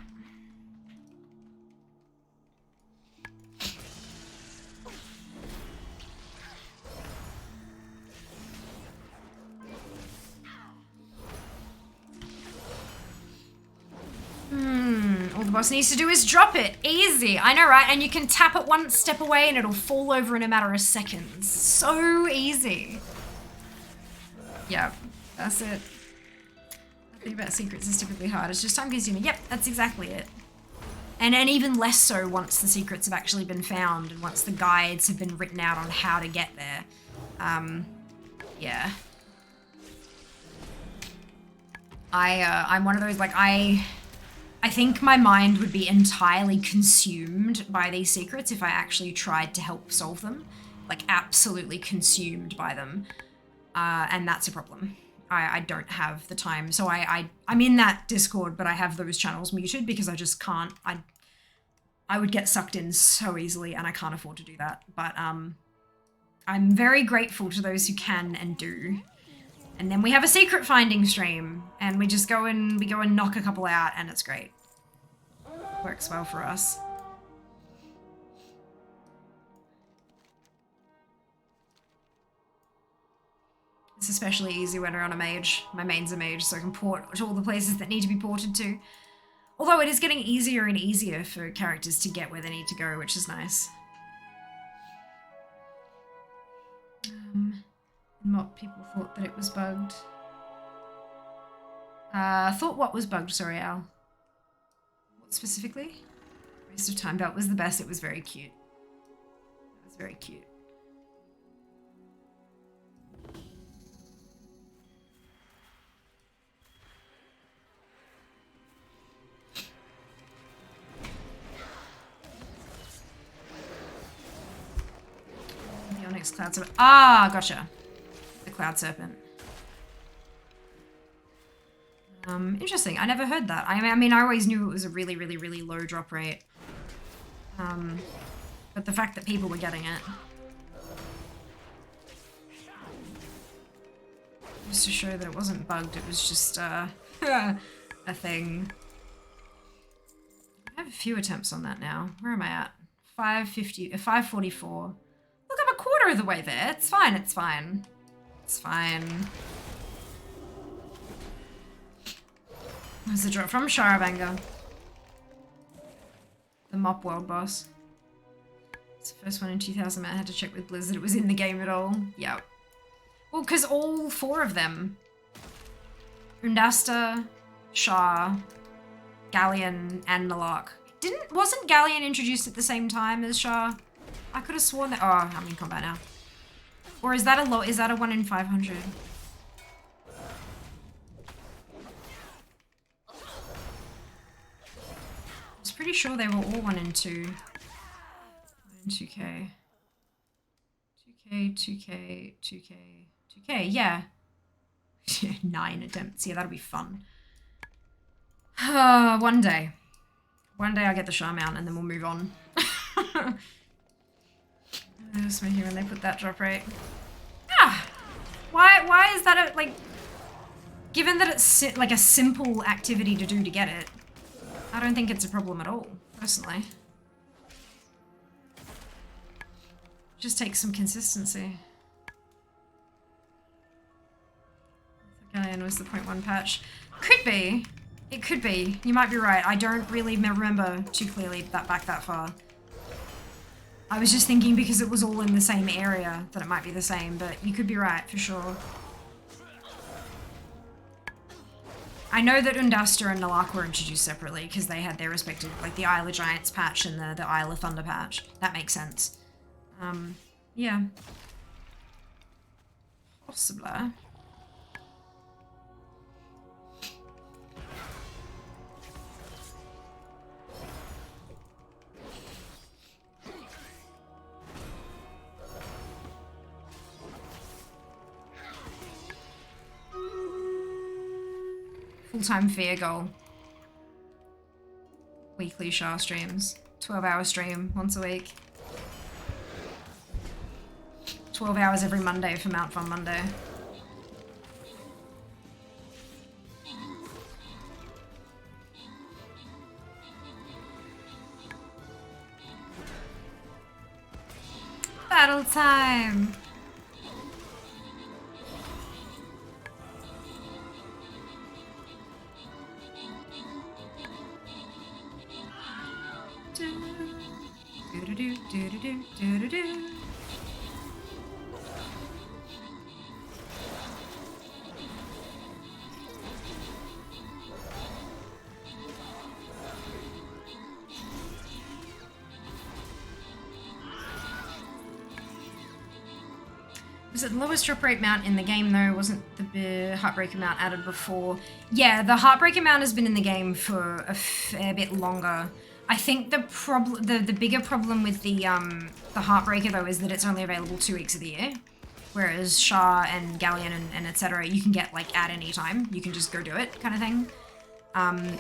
All the boss needs to do is drop it. Easy. I know, right? And you can tap it one step away and it'll fall over in a matter of seconds. So easy. Yeah, that's it. The thing about secrets is typically hard. It's just time consuming. Yep, that's exactly it. And even less so once the secrets have actually been found and once the guides have been written out on how to get there. Yeah. I'm one of those, like, I think my mind would be entirely consumed by these secrets if I actually tried to help solve them. Like, absolutely consumed by them. And that's a problem. I don't have the time. So I'm in that Discord, but I have those channels muted because I just can't. I would get sucked in so easily and I can't afford to do that. But I'm very grateful to those who can and do. And then we have a secret finding stream and we just go and knock a couple out and it's great. Works well for us. It's especially easy when we're on a mage. My main's a mage, so I can port to all the places that need to be ported to. Although it is getting easier and easier for characters to get where they need to go, which is nice. What people thought that it was bugged. Thought what was bugged, sorry, Al. What specifically? Waste of time belt was the best, it was very cute. It was very cute. The Onyx Cloud Serpent. Ah, gotcha. The Cloud Serpent. Interesting. I never heard that. I mean, I always knew it was a really, really, really low drop rate. But the fact that people were getting it. Just to show that it wasn't bugged, it was just, a thing. I have a few attempts on that now. Where am I at? 550, 544. Look, I'm a quarter of the way there. It's fine, it's fine. It's fine. Where's the drop from? Sharabanger. The Mop World boss. It's the first one in 2000. I had to check with Blizzard it was in the game at all. Yep. Well, because all 4 of them. Undasta, Shah, Galleon, and Nalak. Wasn't Galleon introduced at the same time as Shah? I could have sworn that. Oh, I'm in combat now. Or is that a 1 in 500? I was pretty sure they were all 1 in 2. 1 in 2K. 2K, 2K, 2K, 2K, yeah. 9 attempts. Yeah, that'll be fun. One day. One day I'll get the Shah mount and then we'll move on. I just want to hear when they put that drop rate. Ah! Why is that a, like... Given that it's like a simple activity to do to get it, I don't think it's a problem at all, personally. Just takes some consistency. Galleon was the 0.1 patch. Could be. It could be. You might be right. I don't really remember too clearly back that far. I was just thinking because it was all in the same area that it might be the same, but you could be right for sure. I know that Undasta and Nalak were introduced separately because they had their respective, like the Isle of Giants patch and the Isle of Thunder patch. That makes sense. Yeah. Possibly. Full-time fear goal. Weekly Shah streams. 12-hour stream once a week. 12 hours every Monday for Mount Fun Monday. Battle time! Do-do-do-do-do-do-do-do. Was it the lowest drop rate mount in the game though? Wasn't the Heartbreaker mount added before? Yeah, the Heartbreaker mount has been in the game for a fair bit longer. I think the bigger problem with the Heartbreaker though is that it's only available 2 weeks of the year. Whereas Shah and Galleon and etc. you can get like at any time. You can just go do it kind of thing.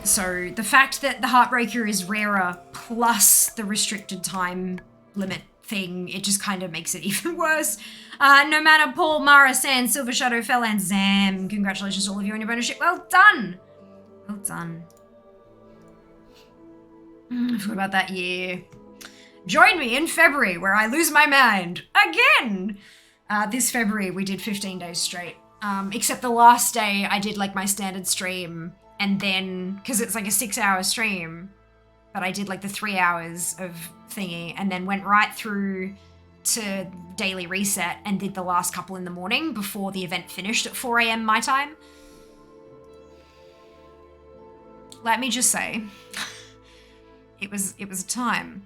So the fact that the Heartbreaker is rarer plus the restricted time limit thing, it just kind of makes it even worse. No matter Paul, Mara, Sand, Silver Shadow, Fell, and Zam. Congratulations to all of you on your bonus ship. Well done! Well done. I forgot about that year. Join me in February where I lose my mind. Again! This February we did 15 days straight. Except the last day I did like my standard stream and then, because it's like a 6-hour stream, but I did like the 3 hours of thingy and then went right through to daily reset and did the last couple in the morning before the event finished at 4 AM my time. Let me just say, it was a time,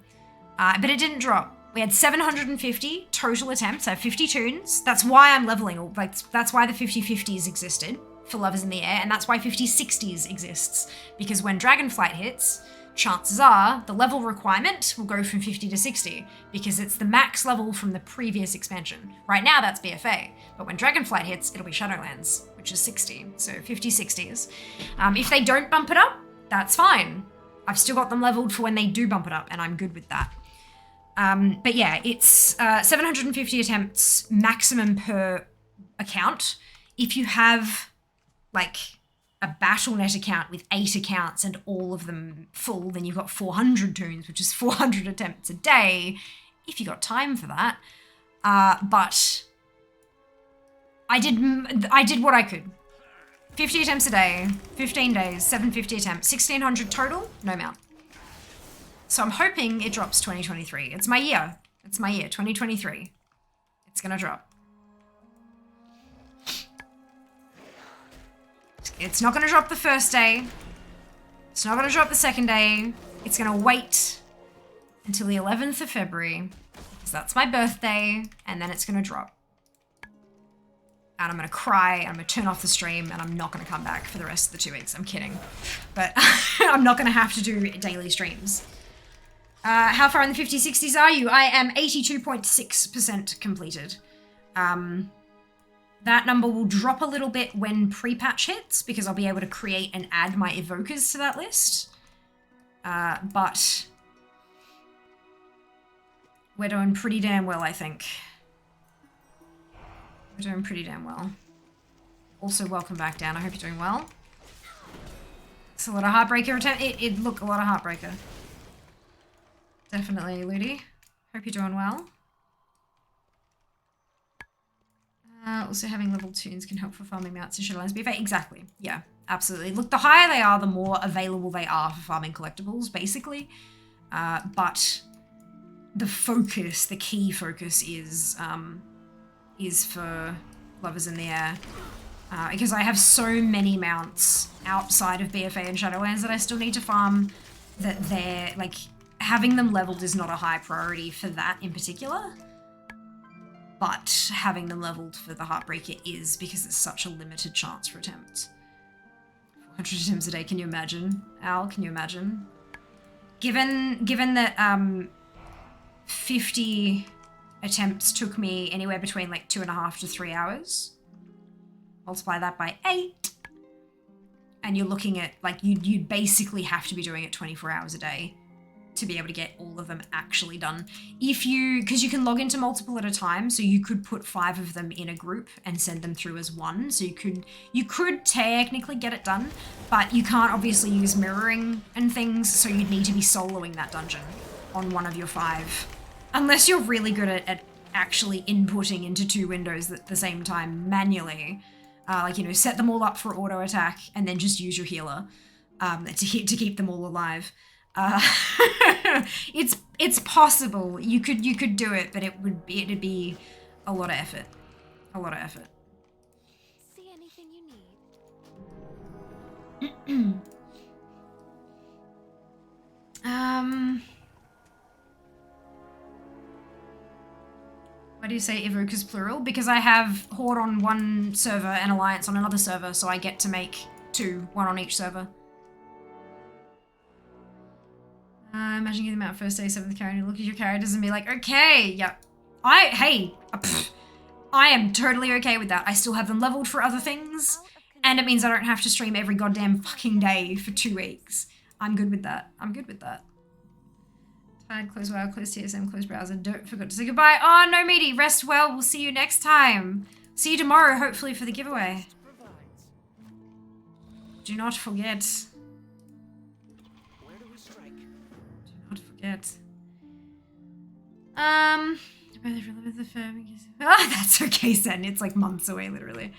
but it didn't drop. We had 750 total attempts, so 50 tunes. That's why I'm leveling, like that's why the 50/50s existed for Lovers in the Air, and that's why 50/60s exists, because when Dragonflight hits, chances are the level requirement will go from 50 to 60 because it's the max level from the previous expansion. Right now that's BFA, but when Dragonflight hits, it'll be Shadowlands, which is 60, so 50/60s. If they don't bump it up, that's fine. I've still got them leveled for when they do bump it up, and I'm good with that. But yeah, it's 750 attempts maximum per account. If you have like a BattleNet account with 8 accounts and all of them full, then you've got 400 toons, which is 400 attempts a day, if you got time for that. But I did what I could. 50 attempts a day, 15 days, 750 attempts, 1600 total, no mount. So I'm hoping it drops 2023. It's my year. It's my year, 2023. It's gonna drop. It's not going to drop the first day. It's not going to drop the second day. It's going to wait until the 11th of February, because that's my birthday, and then it's going to drop. And I'm going to cry, and I'm going to turn off the stream, and I'm not going to come back for the rest of the 2 weeks. I'm kidding. But I'm not going to have to do daily streams. How far in the 50, 60s are you? I am 82.6% completed. That number will drop a little bit when pre-patch hits, because I'll be able to create and add my evokers to that list. But we're doing pretty damn well, I think. We're doing pretty damn well. Also, welcome back, Dan. I hope you're doing well. It's a lot of Heartbreaker attempt. Look, a lot of Heartbreaker. Definitely, Ludi. Hope you're doing well. Also, having level toons can help for farming mounts and Shadowlands BFA. Exactly. Yeah, absolutely. Look, the higher they are, the more available they are for farming collectibles, basically. But the focus, the key focus is for Lovers in the Air. Because I have so many mounts outside of BFA and Shadowlands that I still need to farm, that they're, like, having them leveled is not a high priority for that in particular. But having them leveled for the Heartbreaker is, because it's such a limited chance for attempts. 400 attempts a day, can you imagine? Al, can you imagine? Given that 50 attempts took me anywhere between like 2.5 to 3 hours, multiply that by 8, and you're looking at, like, you'd basically have to be doing it 24 hours a day to be able to get all of them actually done. Because you can log into multiple at a time, so you could put 5 of them in a group and send them through as one. So you could technically get it done, but you can't obviously use mirroring and things, so you'd need to be soloing that dungeon on one of your 5. Unless you're really good at actually inputting into 2 windows at the same time manually. Like, you know, set them all up for auto attack and then just use your healer to keep them all alive. It's possible. You could do it, but it'd be a lot of effort. A lot of effort. See anything you need? Why do you say evokers plural? Because I have Horde on one server and Alliance on another server, so I get to make 2, 1 on each server. Imagine getting them out first day, 7th carry, and look at your characters and be like, okay, yep. I am totally okay with that. I still have them leveled for other things, and it means I don't have to stream every goddamn fucking day for 2 weeks. I'm good with that. I'm good with that. Tired, close WoW, close TSM, close browser. Don't forget to say goodbye. Oh, no, meaty. Rest well. We'll see you next time. See you tomorrow, hopefully, for the giveaway. Do not forget. Not forget. Oh, that's okay, Sen. It's like months away, literally.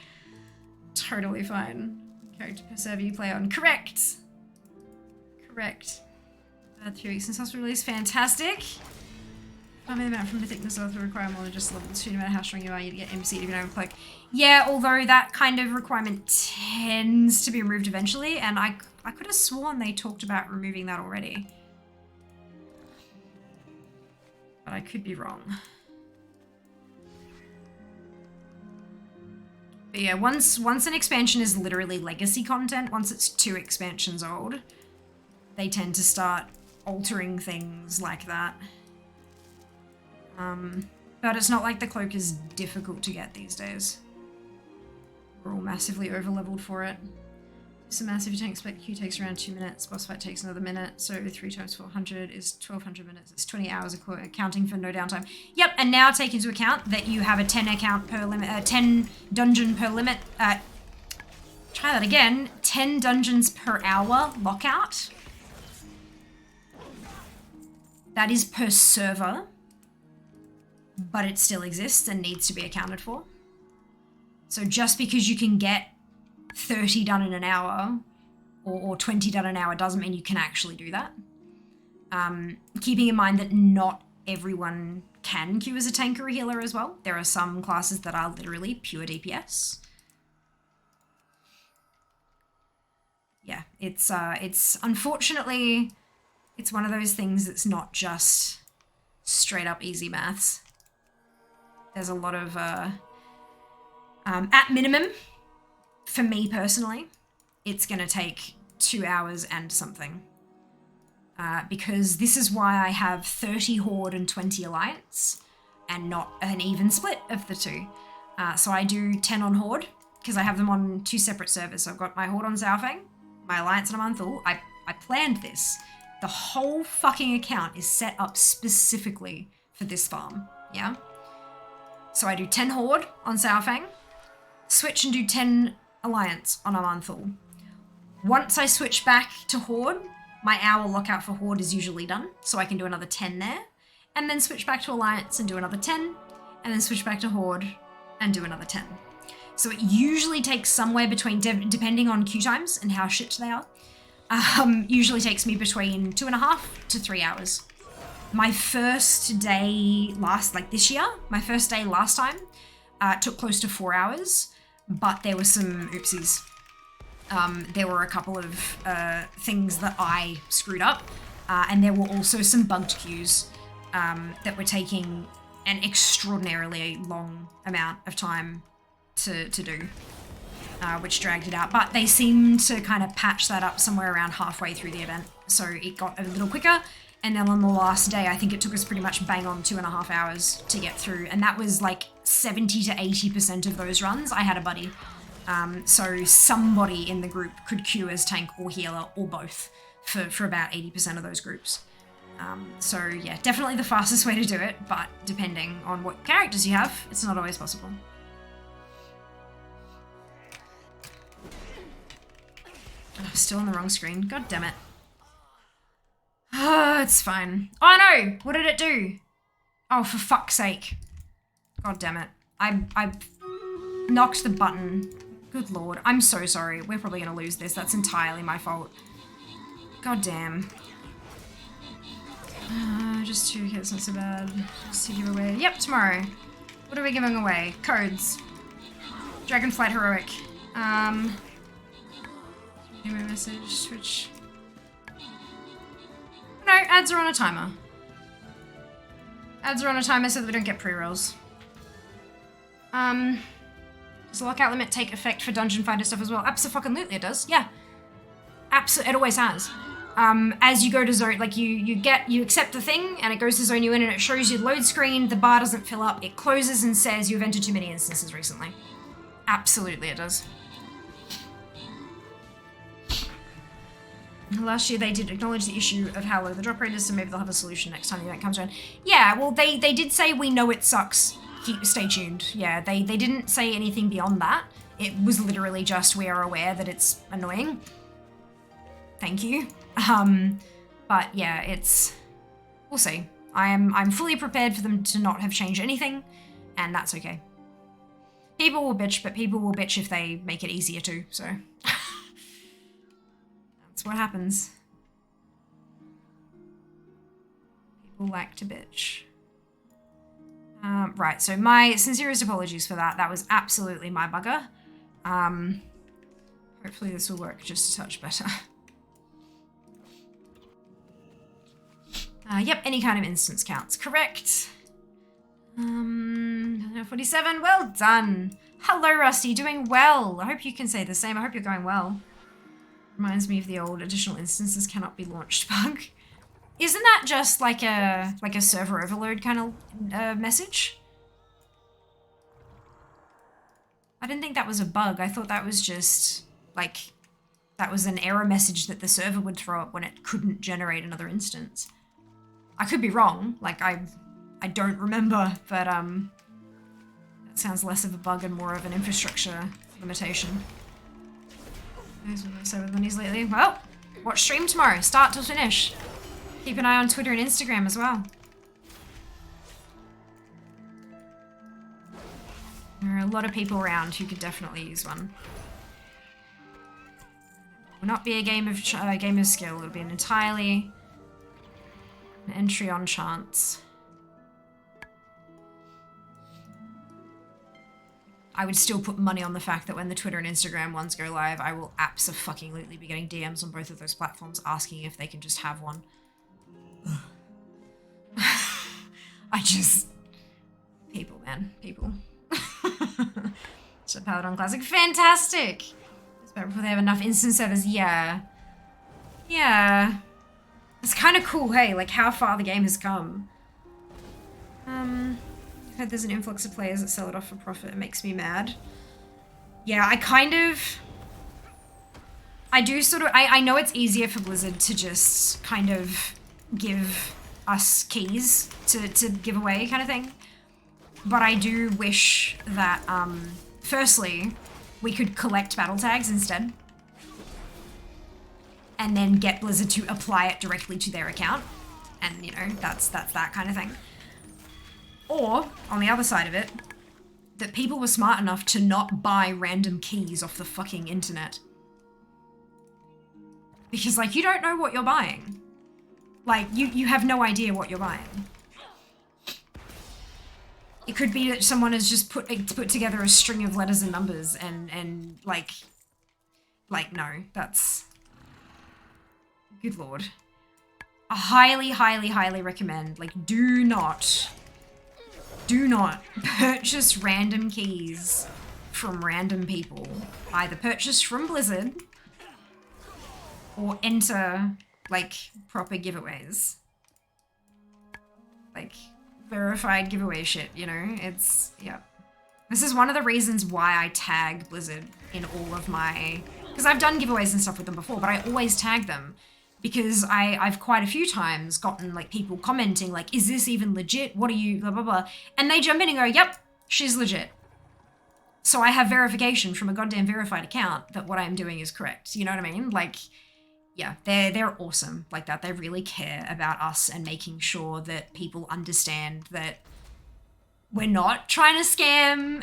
Totally fine. Character per server you play on. Correct. Correct. 3 weeks since hospital release. Fantastic. Farming them out from the thickness of the require more than just level 2, no matter how strong you are, you get MC if you don't click. Yeah, although that kind of requirement tends to be removed eventually, and I could have sworn they talked about removing that already. But I could be wrong. But yeah, once an expansion is literally legacy content, once it's 2 expansions old, they tend to start altering things like that. But it's not like the cloak is difficult to get these days. We're all massively over-leveled for it. It's a massive, you don't expect Q takes around 2 minutes, boss fight takes another minute, so 3 times 400 is 1200 minutes. It's 20 hours accounting for no downtime. Yep, and now take into account that you have a 10 account per limit, 10 dungeon per limit, Try that again. 10 dungeons per hour lockout. That is per server, but it still exists and needs to be accounted for. So just because you can get 30 done in an hour or 20 done an hour doesn't mean you can actually do that. Keeping in mind that not everyone can queue as a tank or a healer as well. There are some classes that are literally pure DPS. Yeah, it's unfortunately, it's one of those things that's not just straight up easy maths. There's a lot of, at minimum, for me personally, it's gonna take 2 hours and something. Because this is why I have 30 Horde and 20 Alliance, and not an even split of the two. So I do 10 on Horde, because I have them on 2 separate servers. So I've got my Horde on Zaofeng, my Alliance on Amanthul. I planned this. The whole fucking account is set up specifically for this farm, yeah? So I do 10 Horde on Zaofeng, switch and do 10 Alliance on Amanthul. Once I switch back to Horde, my hour lockout for Horde is usually done, so I can do another 10 there, and then switch back to Alliance and do another 10, and then switch back to Horde and do another 10. So it usually takes somewhere between, depending on queue times and how shit they are, usually takes me between 2.5 to 3 hours. My first day this year, my first day last time, took close to 4 hours, but there were some oopsies. There were a couple of things that I screwed up, and there were also some bugged queues that were taking an extraordinarily long amount of time to do, which dragged it out. But they seemed to kind of patch that up somewhere around halfway through the event, so it got a little quicker. And then on the last day, I think it took us pretty much bang on 2.5 hours to get through, and that was like 70 to 80% of those runs. I had a buddy. So somebody in the group could queue as tank or healer or both for about 80% of those groups. So yeah, definitely the fastest way to do it, but depending on what characters you have, it's not always possible. Oh, still on the wrong screen. God damn it. Oh, it's fine. Oh no! What did it do? Oh, for fuck's sake. God damn it. I knocked the button. Good lord. I'm so sorry. We're probably gonna lose this. That's entirely my fault. God damn. Just 2 hits, not so bad. Just to give away. Yep, tomorrow. What are we giving away? Codes. Dragonflight Heroic. New message, switch. No, ads are on a timer. Ads are on a timer so that we don't get pre-rolls. Does the lockout limit take effect for Dungeon Finder stuff as well? Abso-fucking-lutely it does, yeah. It always has. As you go to zone, like you accept the thing and it goes to zone you in and it shows you the load screen, the bar doesn't fill up, it closes and says you've entered too many instances recently. Absolutely it does. Last year they did acknowledge the issue of how low the drop rate is, so maybe they'll have a solution next time the event comes around. Yeah, well they did say we know it sucks. Stay tuned. Yeah, they didn't say anything beyond that. It was literally just we are aware that it's annoying. Thank you. But yeah, we'll see. I'm fully prepared for them to not have changed anything, and that's okay. People will bitch, but people will bitch if they make it easier too, so. That's what happens. People like to bitch. Right, so my sincerest apologies for that. That was absolutely my bugger. Hopefully this will work just a touch better. Yep, any kind of instance counts. Correct. 47, well done. Hello, Rusty, doing well. I hope you can say the same. I hope you're going well. Reminds me of the old additional instances cannot be launched bug. Isn't that just like a server overload kind of message? I didn't think that was a bug. I thought that was just like, that was an error message that the server would throw up when it couldn't generate another instance. I could be wrong, like I don't remember, but that sounds less of a bug and more of an infrastructure limitation. So with the news lately. Well, watch stream tomorrow, start till finish. Keep an eye on Twitter and Instagram as well. There are a lot of people around who could definitely use one. It will not be a game of skill. It'll be an entirely an entry on chance. I would still put money on the fact that when the Twitter and Instagram ones go live, I will abso-fucking-lutely be getting DMs on both of those platforms asking if they can just have one. People, man. People. So Paladin Classic. Fantastic! It's better before they have enough instant servers. Yeah. Yeah. It's kind of cool, hey? Like, how far the game has come. I've heard there's an influx of players that sell it off for profit. It makes me mad. Yeah, I know it's easier for Blizzard to just kind of give us keys to give away kind of thing. But I do wish that, firstly, we could collect battle tags instead. And then get Blizzard to apply it directly to their account. And, you know, that's that kind of thing. Or, on the other side of it, that people were smart enough to not buy random keys off the fucking internet. Because, like, you don't know what you're buying. Like, you have no idea what you're buying. It could be that someone has just put together a string of letters and numbers and like, no, that's... Good lord. I highly recommend, like, do not purchase random keys from random people. Either purchase from Blizzard or enter, like, proper giveaways. Like, verified giveaway shit, you know? It's, yeah. This is one of the reasons why I tag Blizzard in all of my... Because I've done giveaways and stuff with them before, but I always tag them. Because I've quite a few times gotten, like, people commenting, like, is this even legit? What are you, blah, blah, blah. And they jump in and go, yep, she's legit. So I have verification from a goddamn verified account that what I'm doing is correct. You know what I mean? Like, yeah, they're awesome like that. They really care about us and making sure that people understand that we're not trying to scam.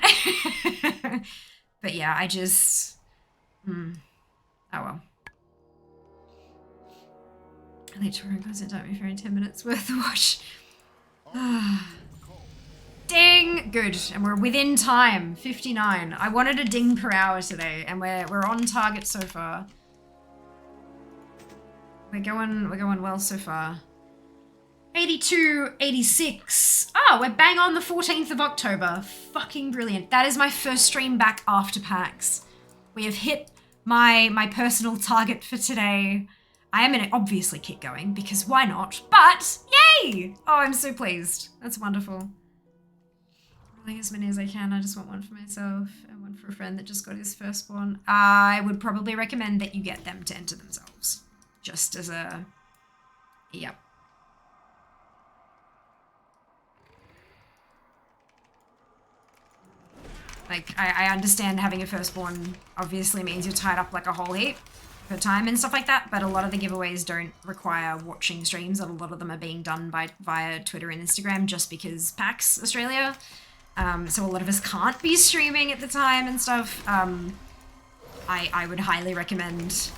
But yeah, I just... oh well. I think touring content took me for 10 minutes worth to watch. Ding! Good. And we're within time. 59. I wanted a ding per hour today, and we're on target so far. We're going well so far. 82, 86. Oh, we're bang on the 14th of October. Fucking brilliant. That is my first stream back after PAX. We have hit my personal target for today. I am gonna obviously keep going, because why not? But, yay! Oh, I'm so pleased. That's wonderful. Rolling as many as I can. I just want one for myself and one for a friend that just got his firstborn. I would probably recommend that you get them to enter themselves. Just as a... Yep. Like, I understand having a firstborn obviously means you're tied up like a whole heap for time and stuff like that, but a lot of the giveaways don't require watching streams, and a lot of them are being done via Twitter and Instagram just because PAX Australia. So a lot of us can't be streaming at the time and stuff. I would highly recommend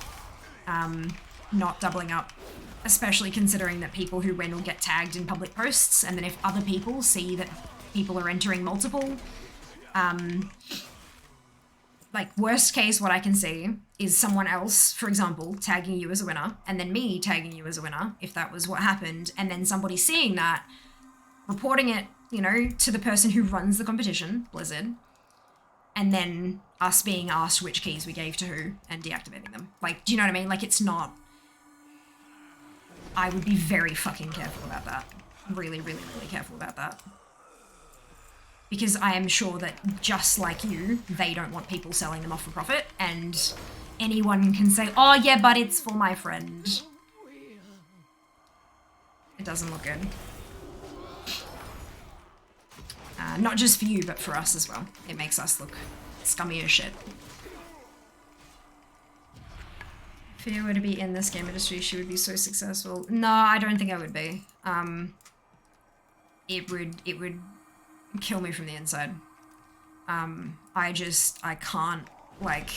not doubling up, especially considering that people who win will get tagged in public posts, and then if other people see that people are entering multiple, like, worst case, what I can see is someone else, for example, tagging you as a winner, and then me tagging you as a winner, if that was what happened, and then somebody seeing that, reporting it, you know, to the person who runs the competition, Blizzard, and then us being asked which keys we gave to who, and deactivating them. Like, do you know what I mean? Like, it's not... I would be very fucking careful about that. Really careful about that. Because I am sure that, just like you, they don't want people selling them off for profit, and anyone can say, oh yeah, but it's for my friend. It doesn't look good. Not just for you, but for us as well. It makes us look scummy as shit. If Fia were to be in this game industry, she would be so successful. No, I don't think I would be. It would kill me from the inside. I can't, like,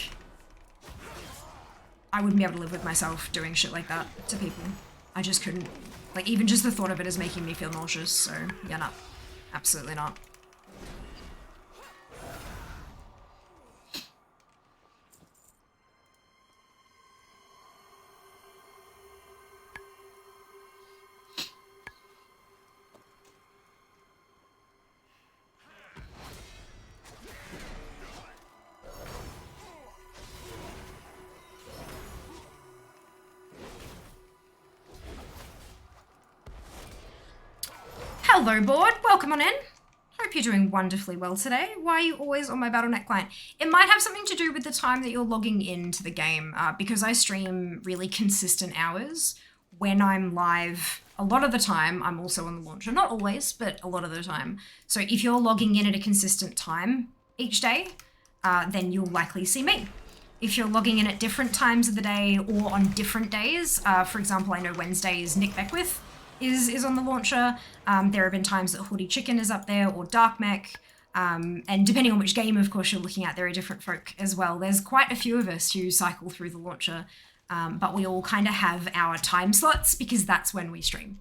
I wouldn't be able to live with myself doing shit like that to people. I just couldn't. Like, even just the thought of it is making me feel nauseous, so yeah, no. Absolutely not. Hello, board. Welcome on in. Hope you're doing wonderfully well today. Why are you always on my Battle.net client? It might have something to do with the time that you're logging into the game, because I stream really consistent hours. When I'm live, a lot of the time, I'm also on the launcher. Not always, but a lot of the time. So if you're logging in at a consistent time each day, then you'll likely see me. If you're logging in at different times of the day or on different days, for example, I know Wednesdays Nick Beckwith is on the launcher. There have been times that Hoodie Chicken is up there, or Dark Mech, and depending on which game, of course, you're looking at, there are different folk as well. There's quite a few of us who cycle through the launcher, but we all kind of have our time slots because that's when we stream.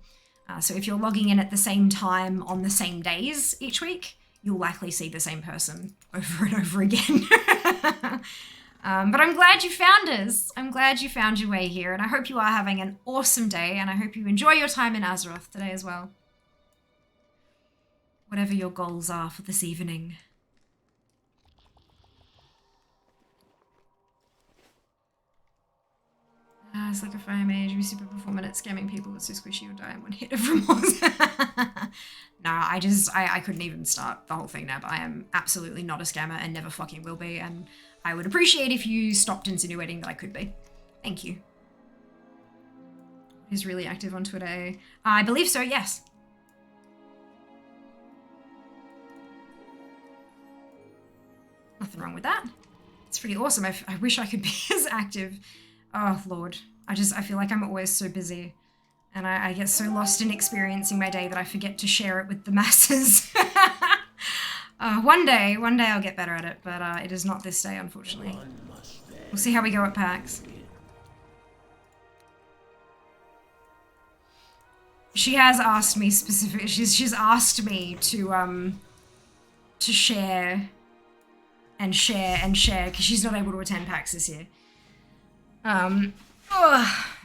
So if you're logging in at the same time on the same days each week, you'll likely see the same person over and over again. But I'm glad you found us. I'm glad you found your way here, and I hope you are having an awesome day, and I hope you enjoy your time in Azeroth today as well. Whatever your goals are for this evening. It's like a fire mage. You're super performant at scamming people. It's so squishy, you'll die in one hit of remorse. Nah, I couldn't even start the whole thing now, but I am absolutely not a scammer and never fucking will be, and I would appreciate if you stopped insinuating that I could be. Thank you. He's really active on Twitter. I believe so, yes. Nothing wrong with that. It's pretty awesome. I wish I could be as active. Oh, Lord. I feel like I'm always so busy. And I get so lost in experiencing my day that I forget to share it with the masses. One day I'll get better at it, but it is not this day, unfortunately. We'll see how we go at PAX. She has asked me specifically. She's asked me to share and share and share because she's not able to attend PAX this year.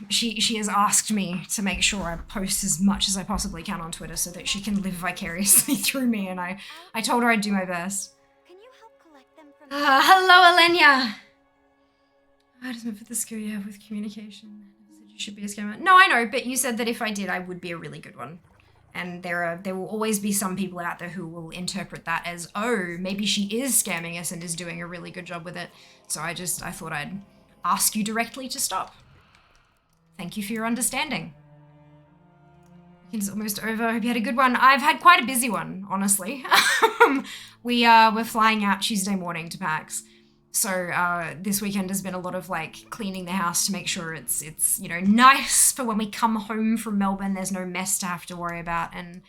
She has asked me to make sure I post as much as I possibly can on Twitter so that she can live vicariously through me, and I told her I'd do my best. Can you help collect them from Hello, Elenia! I just meant for the skill you have with communication. I said you should be a scammer. No, I know, but you said that if I did, I would be a really good one. And there will always be some people out there who will interpret that as, oh, maybe she is scamming us and is doing a really good job with it. So I thought I'd ask you directly to stop. Thank you for your understanding. It's almost over. I hope you had a good one. I've had quite a busy one, honestly. We're flying out Tuesday morning to PAX. So this weekend has been a lot of like cleaning the house to make sure it's nice for when we come home from Melbourne. There's no mess to have to worry about, and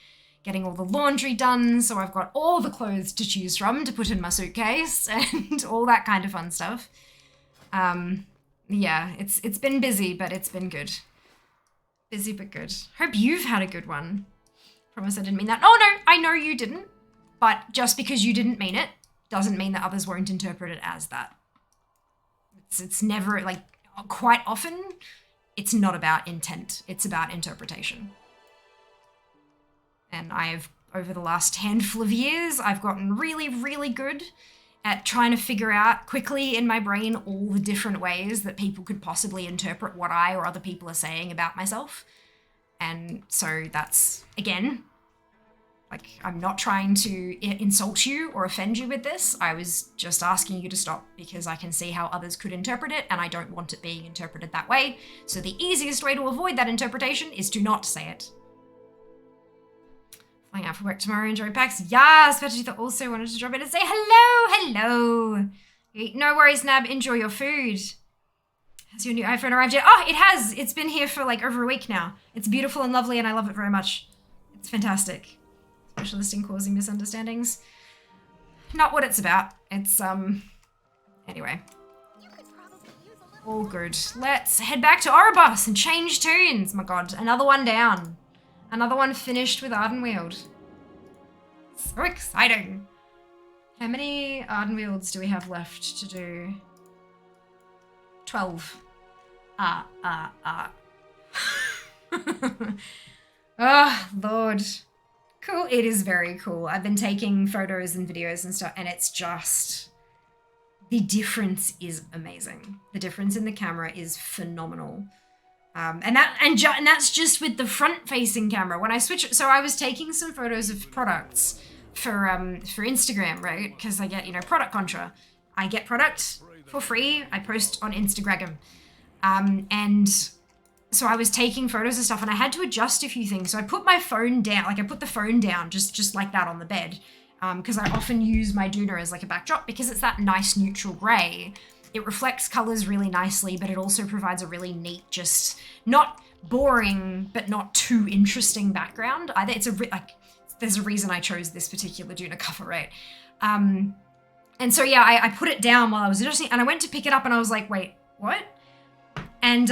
getting all the laundry done. So I've got all the clothes to choose from to put in my suitcase and all that kind of fun stuff. Yeah, it's been busy, but it's been good. Busy but good. Hope you've had a good one. Promise I didn't mean that. Oh no, I know you didn't. But just because you didn't mean it doesn't mean that others won't interpret it as that. It's never, like, quite often, it's not about intent. It's about interpretation. And over the last handful of years, I've gotten really, really good at trying to figure out quickly in my brain all the different ways that people could possibly interpret what I or other people are saying about myself. And so that's, again, like, I'm not trying to insult you or offend you with this. I was just asking you to stop because I can see how others could interpret it and I don't want it being interpreted that way. So the easiest way to avoid that interpretation is to not say it. Flying out for work tomorrow, enjoy PAX. Yes, Petita also wanted to drop in and say hello. No worries, Nab, enjoy your food. Has your new iPhone arrived yet? Oh, it has. It's been here for like over a week now. It's beautiful and lovely and I love it very much. It's fantastic. Specialist in causing misunderstandings. Not what it's about. It's, anyway. All good. Let's head back to Oribos and change tunes. My god, another one down. Another one finished with Ardenweald. So exciting. How many Ardenwealds do we have left to do? 12. Oh, Lord. Cool. It is very cool. I've been taking photos and videos and stuff, and it's just... The difference is amazing. The difference in the camera is phenomenal. And that's just with the front-facing camera. When I switch... So I was taking some photos of products for Instagram, right? Because I get, you know, product contra. I get product for free. I post on Instagram. And so I was taking photos of stuff and I had to adjust a few things. So I put my phone down, like I put the phone down just like that on the bed. Because I often use my Duna as like a backdrop because it's that nice neutral gray. It reflects colors really nicely, but it also provides a really neat, just not boring, but not too interesting background. Either it's there's a reason I chose this particular Duna cover, right? And so yeah, I put it down while I was adjusting, and I went to pick it up, and I was like, wait, what? And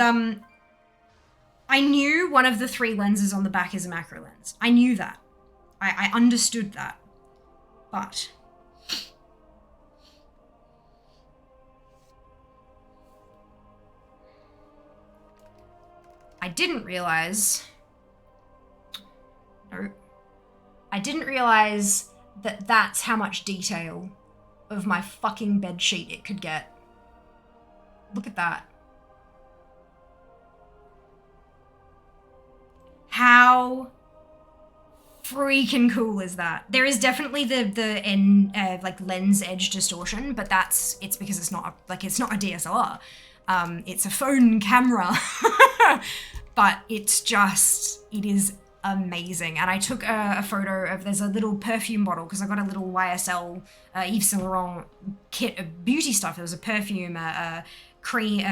I knew one of the 3 lenses on the back is a macro lens. I knew that. I understood that. But I didn't realize that that's how much detail of my fucking bed sheet it could get. Look at that. How freaking cool is that? There is definitely the like lens edge distortion, but it's because it's not a DSLR. It's a phone camera, but it is amazing. And I took a photo of, there's a little perfume bottle because I got a little YSL Yves Saint Laurent kit of beauty stuff. There was a perfume, a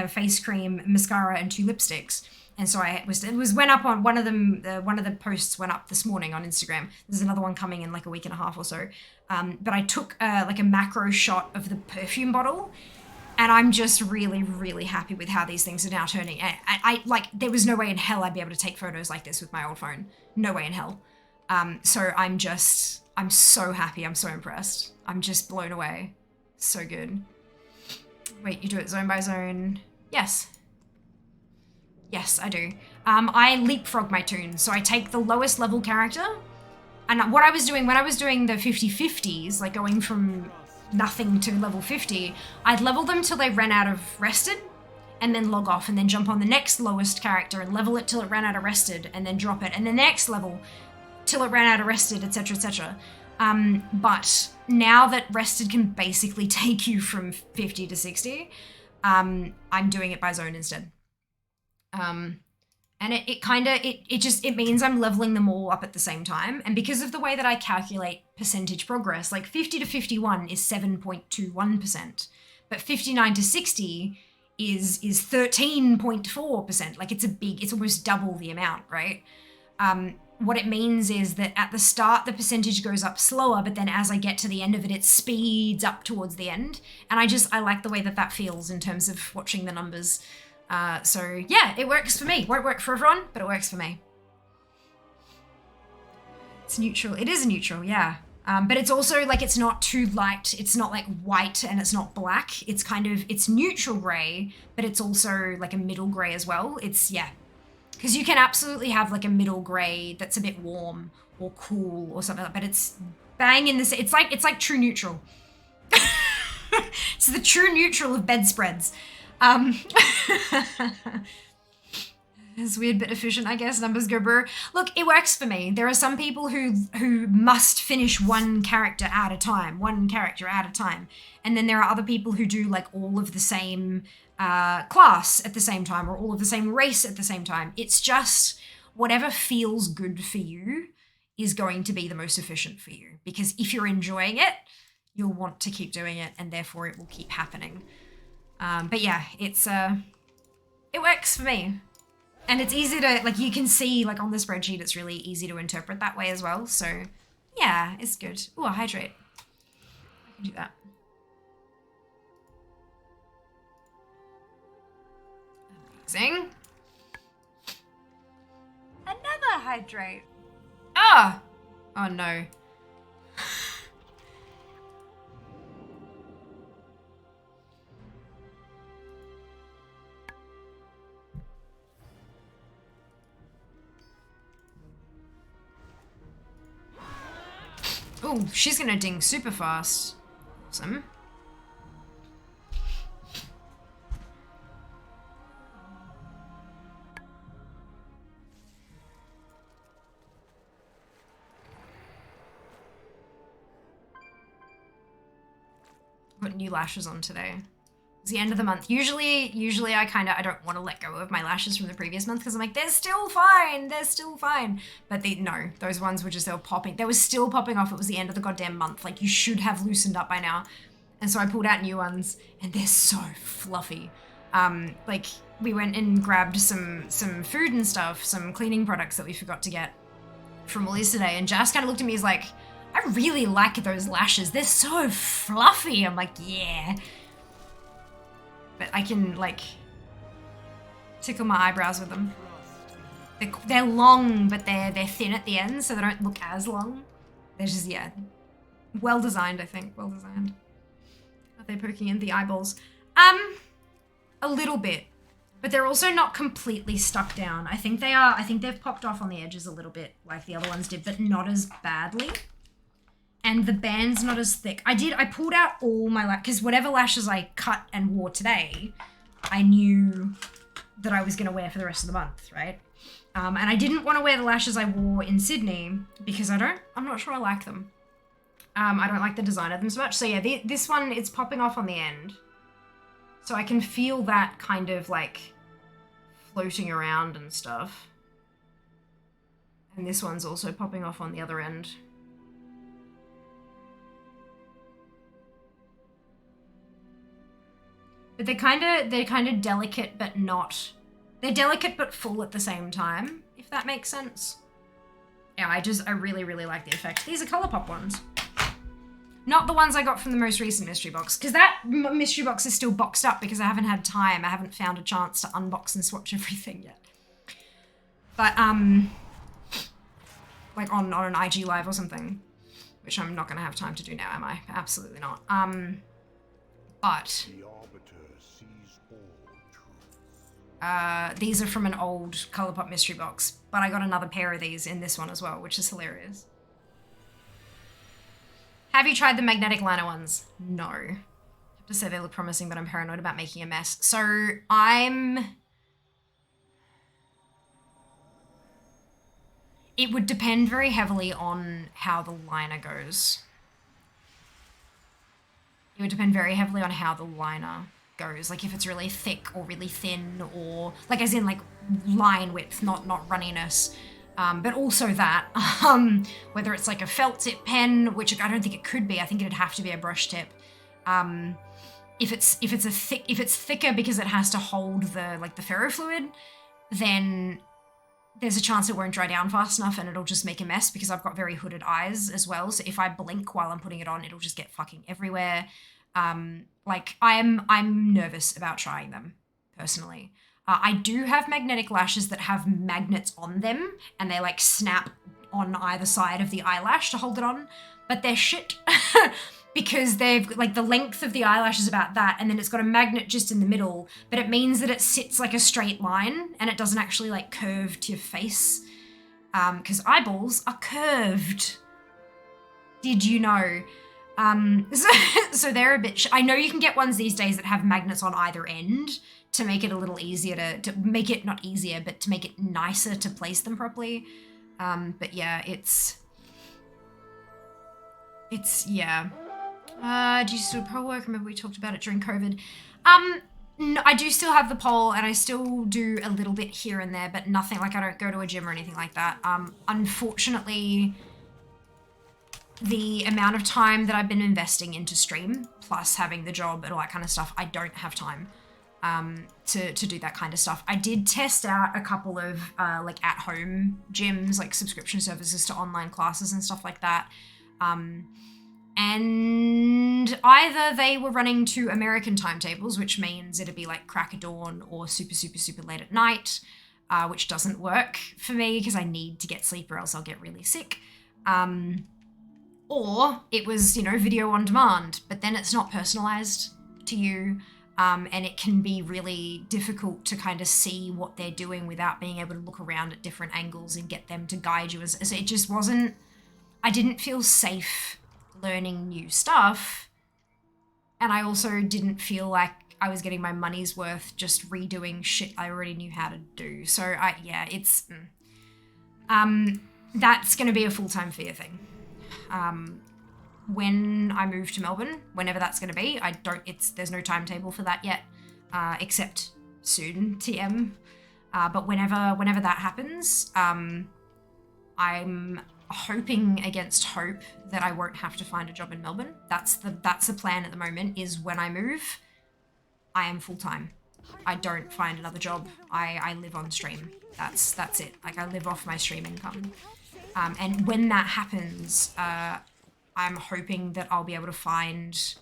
face cream, mascara, and 2 lipsticks. And so it went up on one of them. One of the posts went up this morning on Instagram. There's another one coming in like a week and a half or so. But I took like a macro shot of the perfume bottle, and I'm just really, really happy with how these things are now turning. I like, there was no way in hell I'd be able to take photos like this with my old phone. No way in hell. So I'm so happy. I'm so impressed. I'm just blown away. So good. Wait, you do it zone by zone? Yes. Yes, I do. I leapfrog my tunes. So I take the lowest level character. And what I was doing when I was doing the 50/50s, like going from nothing to level 50, I'd level them till they ran out of rested and then log off and then jump on the next lowest character and level it till it ran out of rested and then drop it. And the next level till it ran out of rested, etc., etc. But now that rested can basically take you from 50 to 60, I'm doing it by zone instead. And it means I'm leveling them all up at the same time. And because of the way that I calculate percentage progress, like 50 to 51 is 7.21%, but 59 to 60 is 13.4%. Like it's almost double the amount, right? What it means is that at the start, the percentage goes up slower, but then as I get to the end of it, it speeds up towards the end. And I like the way that feels in terms of watching the numbers. So yeah, it works for me. Won't work for everyone, but it works for me. It's neutral. It is neutral, yeah. But it's also like, it's not too light. It's not like white and it's not black. It's it's neutral gray, but it's also like a middle gray as well. Yeah. Because you can absolutely have like a middle gray that's a bit warm or cool or something like that, but it's bang in this. It's like true neutral. It's the true neutral of bedspreads. It's weird but efficient, I guess. Numbers go brr. Look, it works for me. There are some people who must finish one character at a time. And then there are other people who do like all of the same class at the same time or all of the same race at the same time. It's just whatever feels good for you is going to be the most efficient for you. Because if you're enjoying it, you'll want to keep doing it and therefore it will keep happening. But yeah, it's It works for me. And it's easy to, like, you can see, like, on the spreadsheet, it's really easy to interpret that way as well. So, yeah, it's good. Ooh, a hydrate. I can do that. Amazing. Another hydrate. Ah! Oh, no. Oh, she's gonna ding super fast. Awesome. Put new lashes on today. It's the end of the month. Usually I don't want to let go of my lashes from the previous month because I'm like, they're still fine. But no, those ones were just, they were popping. They were still popping off. It was the end of the goddamn month. Like, you should have loosened up by now. And so I pulled out new ones and they're so fluffy. Like, we went and grabbed some food and stuff, some cleaning products that we forgot to get from Woolies today. And Jas kind of looked at me, he's like, I really like those lashes. They're so fluffy. I'm like, yeah. But I can, like, tickle my eyebrows with them. They're long, but they're thin at the end, so they don't look as long. They're just, yeah, well designed, I think. Well designed. Are they poking in the eyeballs? A little bit, but they're also not completely stuck down. I think they are. I think they've popped off on the edges a little bit, like the other ones did, but not as badly. And the band's not as thick. I pulled out all my because whatever lashes I cut and wore today, I knew that I was going to wear for the rest of the month, right? And I didn't want to wear the lashes I wore in Sydney because I'm not sure I like them. I don't like the design of them so much. So yeah, this one, it's popping off on the end. So I can feel that kind of like floating around and stuff. And this one's also popping off on the other end. But they're kind of delicate, but not. They're delicate but full at the same time, if that makes sense. Yeah, I really, really like the effect. These are ColourPop ones. Not the ones I got from the most recent mystery box, because that mystery box is still boxed up because I haven't had time. I haven't found a chance to unbox and swatch everything yet. But, like on an IG live or something, which I'm not going to have time to do now, am I? Absolutely not. But these are from an old ColourPop mystery box, but I got another pair of these in this one as well, which is hilarious. Have you tried the magnetic liner ones? No. I have to say they look promising, but I'm paranoid about making a mess. So it would depend very heavily on how the liner goes. It would depend very heavily on how the liner goes. Like if it's really thick or really thin, or like as in like line width, not runniness. But also that, whether it's like a felt tip pen, which I don't think it could be. I think it'd have to be a brush tip. If it's thicker because it has to hold the ferrofluid, then there's a chance it won't dry down fast enough and it'll just make a mess because I've got very hooded eyes as well. So if I blink while I'm putting it on, it'll just get fucking everywhere. Like I'm nervous about trying them personally. I do have magnetic lashes that have magnets on them and they like snap on either side of the eyelash to hold it on, but they're shit because they've like the length of the eyelash is about that and then it's got a magnet just in the middle, but it means that it sits like a straight line and it doesn't actually like curve to your face because eyeballs are curved. Did you know? So they're a bit, I know you can get ones these days that have magnets on either end to make it a little easier to make it not easier, but to make it nicer to place them properly. But yeah, it's yeah. Do you still pro work? Remember we talked about it during COVID. No, I do still have the pole and I still do a little bit here and there, but nothing like I don't go to a gym or anything like that. Unfortunately, the amount of time that I've been investing into stream, plus having the job and all that kind of stuff, I don't have time. to do that kind of stuff. I did test out a couple of like at-home gyms, like subscription services to online classes and stuff like that. And either they were running to American timetables, which means it'd be like crack of dawn or super, super, super late at night, which doesn't work for me because I need to get sleep or else I'll get really sick. Or it was, you know, video on demand, but then it's not personalized to you. And it can be really difficult to kind of see what they're doing without being able to look around at different angles and get them to guide you. So it just wasn't, I didn't feel safe learning new stuff. And I also didn't feel like I was getting my money's worth just redoing shit I already knew how to do. So that's going to be a full-time fear thing. When I move to Melbourne, whenever that's going to be, there's no timetable for that yet, except soon, TM. But whenever that happens, I'm hoping against hope that I won't have to find a job in Melbourne. That's the plan at the moment, is when I move, I am full-time. I don't find another job. I live on stream. That's it. Like, I live off my stream income. And when that happens, I'm hoping that I'll be able to find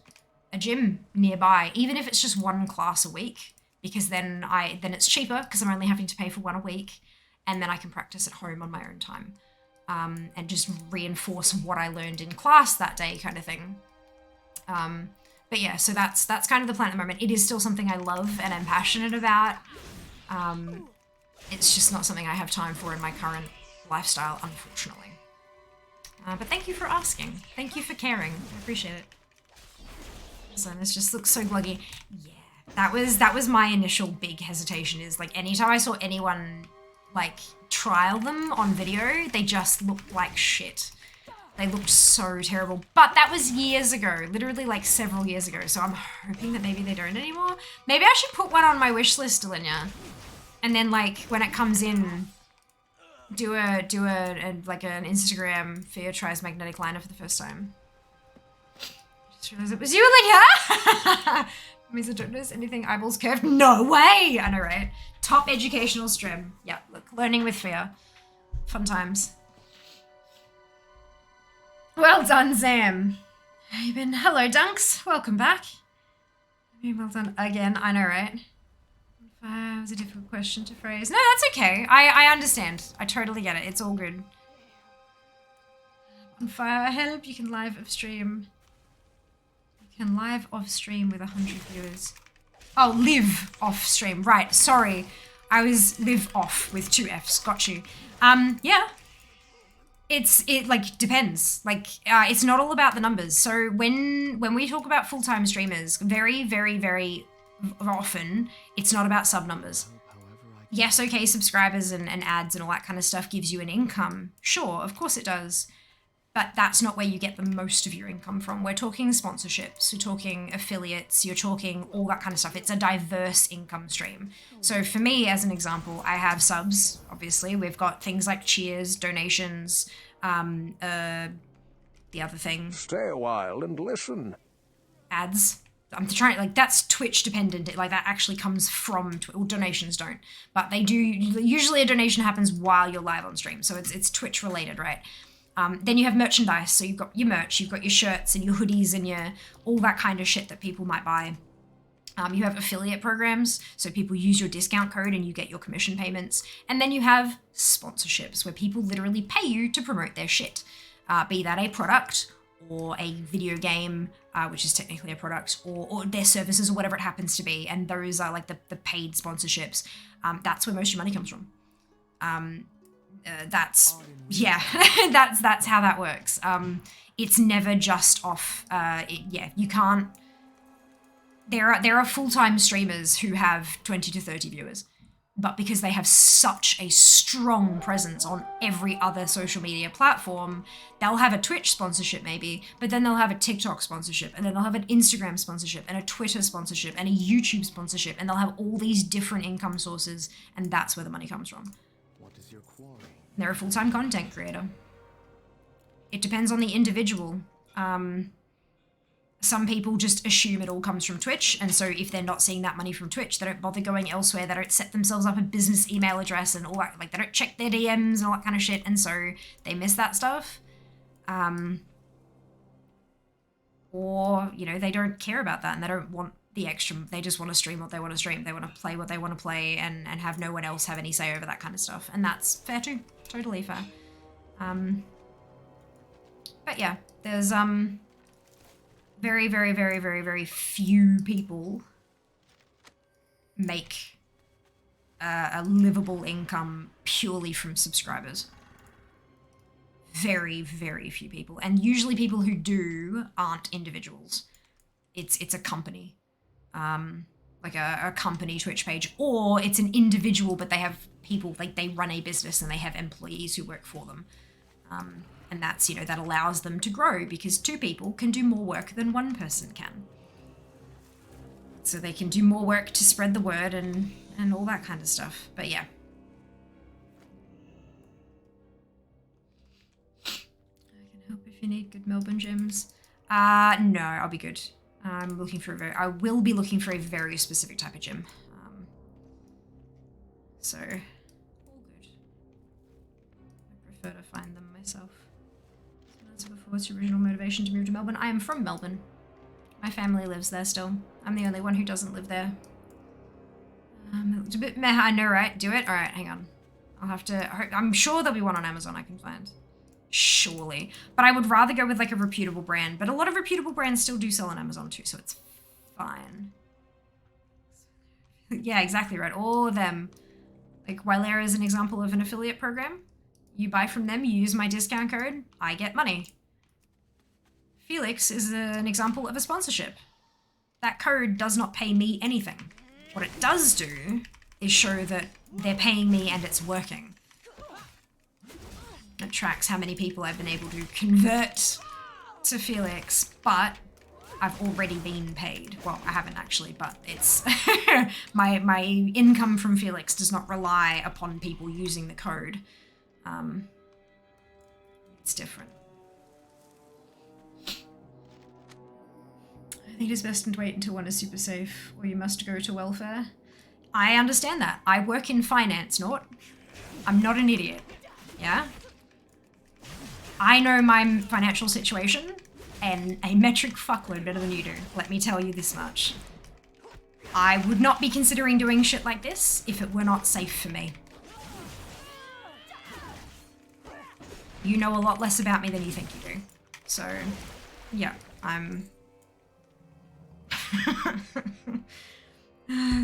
a gym nearby, even if it's just one class a week, because then it's cheaper because I'm only having to pay for one a week, and then I can practice at home on my own time. And just reinforce what I learned in class that day, kind of thing. But yeah, so that's kind of the plan at the moment. It is still something I love and am passionate about. It's just not something I have time for in my current lifestyle, unfortunately. But thank you for asking. Thank you for caring. I appreciate it. This just looks so gluggy. Yeah, that was my initial big hesitation, is like anytime I saw anyone like trial them on video, they just looked like shit. They looked so terrible. But that was years ago, literally like several years ago. So I'm hoping that maybe they don't anymore. Maybe I should put one on my wish list, Delinia. And then like when it comes in, do like an Instagram Fia tries magnetic liner for the first time. Just realized it was you, Delinia. Means I don't notice anything. Eyeballs curved. No way. I know, right? Top educational stream. Yeah, look, learning with Fia. Fun times. Well done, Sam. How you been? Hello, Dunks. Welcome back. Well done again. I know, right? That was a difficult question to phrase. No, that's okay. I understand. I totally get it. It's all good. On fire help. You can live off stream. You can live off stream with 100 viewers. Oh, live off stream. Right. Sorry. I was live off with 2 Fs. Got you. Yeah. It like depends. Like it's not all about the numbers. So when we talk about full-time streamers, very, very, very often it's not about sub numbers. Yes, okay, subscribers and ads and all that kind of stuff gives you an income. Sure, of course it does. But that's not where you get the most of your income from. We're talking sponsorships, we're talking affiliates, you're talking all that kind of stuff. It's a diverse income stream. So for me, as an example, I have subs, obviously. We've got things like cheers, donations, the other thing. Stay a while and listen. Ads. I'm trying, like, that's Twitch dependent. Like, that actually comes from well, donations don't. But they do, usually a donation happens while you're live on stream. So it's Twitch related, right? Then you have merchandise, so you've got your merch, you've got your shirts and your hoodies and your all that kind of shit that people might buy. You have affiliate programs, so people use your discount code and you get your commission payments. And then you have sponsorships, where people literally pay you to promote their shit, be that a product or a video game, which is technically a product, or their services or whatever it happens to be. And those are like the paid sponsorships. That's where most of your money comes from. That's how that works. It's never just off. You can't. There are full-time streamers who have 20 to 30 viewers, but because they have such a strong presence on every other social media platform, they'll have a Twitch sponsorship maybe, but then they'll have a TikTok sponsorship, and then they'll have an Instagram sponsorship, and a Twitter sponsorship, and a YouTube sponsorship, and they'll have all these different income sources, and that's where the money comes from. What is your quarry? They're a full-time content creator. It depends on the individual. some people just assume it all comes from Twitch, and so if they're not seeing that money from Twitch, they don't bother going elsewhere, they don't set themselves up a business email address and all that, like they don't check their DMs and all that kind of shit, and so they miss that stuff. Or, you know, they don't care about that and they don't want the extra, they just want to stream what they want to stream, they want to play what they want to play and have no one else have any say over that kind of stuff, and that's fair too, totally fair. But yeah, there's very, very, very, very, very few people make a livable income purely from subscribers. Very, very few people. And usually people who do aren't individuals. It's a company. Like a company Twitch page. Or it's an individual, but they have people, like they run a business and they have employees who work for them. And that's, you know, that allows them to grow because 2 people can do more work than 1 person can. So they can do more work to spread the word and all that kind of stuff. But yeah. I can help if you need good Melbourne gems. No, I'll be good. I'm looking for I will be looking for a very specific type of gem. So, all good. I prefer to find them myself. So what's your original motivation to move to Melbourne? I am from Melbourne. My family lives there still. I'm the only one who doesn't live there. It's a bit meh, I know, right? Do it? Alright, hang on. I'll have to... I'm sure there'll be one on Amazon I can find. Surely. But I would rather go with like a reputable brand. But a lot of reputable brands still do sell on Amazon too, so it's fine. Yeah, exactly right. All of them. Like Wylera is an example of an affiliate program. You buy from them, you use my discount code, I get money. Felix is an example of a sponsorship. That code does not pay me anything. What it does do is show that they're paying me and it's working. It tracks how many people I've been able to convert to Felix, but I've already been paid. Well, I haven't actually, but it's my income from Felix does not rely upon people using the code. It's different. I think it's best to wait until one is super safe, or you must go to welfare. I understand that. I work in finance, Nort. I'm not an idiot. Yeah? I know my financial situation, and a metric fuckload better than you do. Let me tell you this much. I would not be considering doing shit like this if it were not safe for me. You know a lot less about me than you think you do. So, yeah, I'm...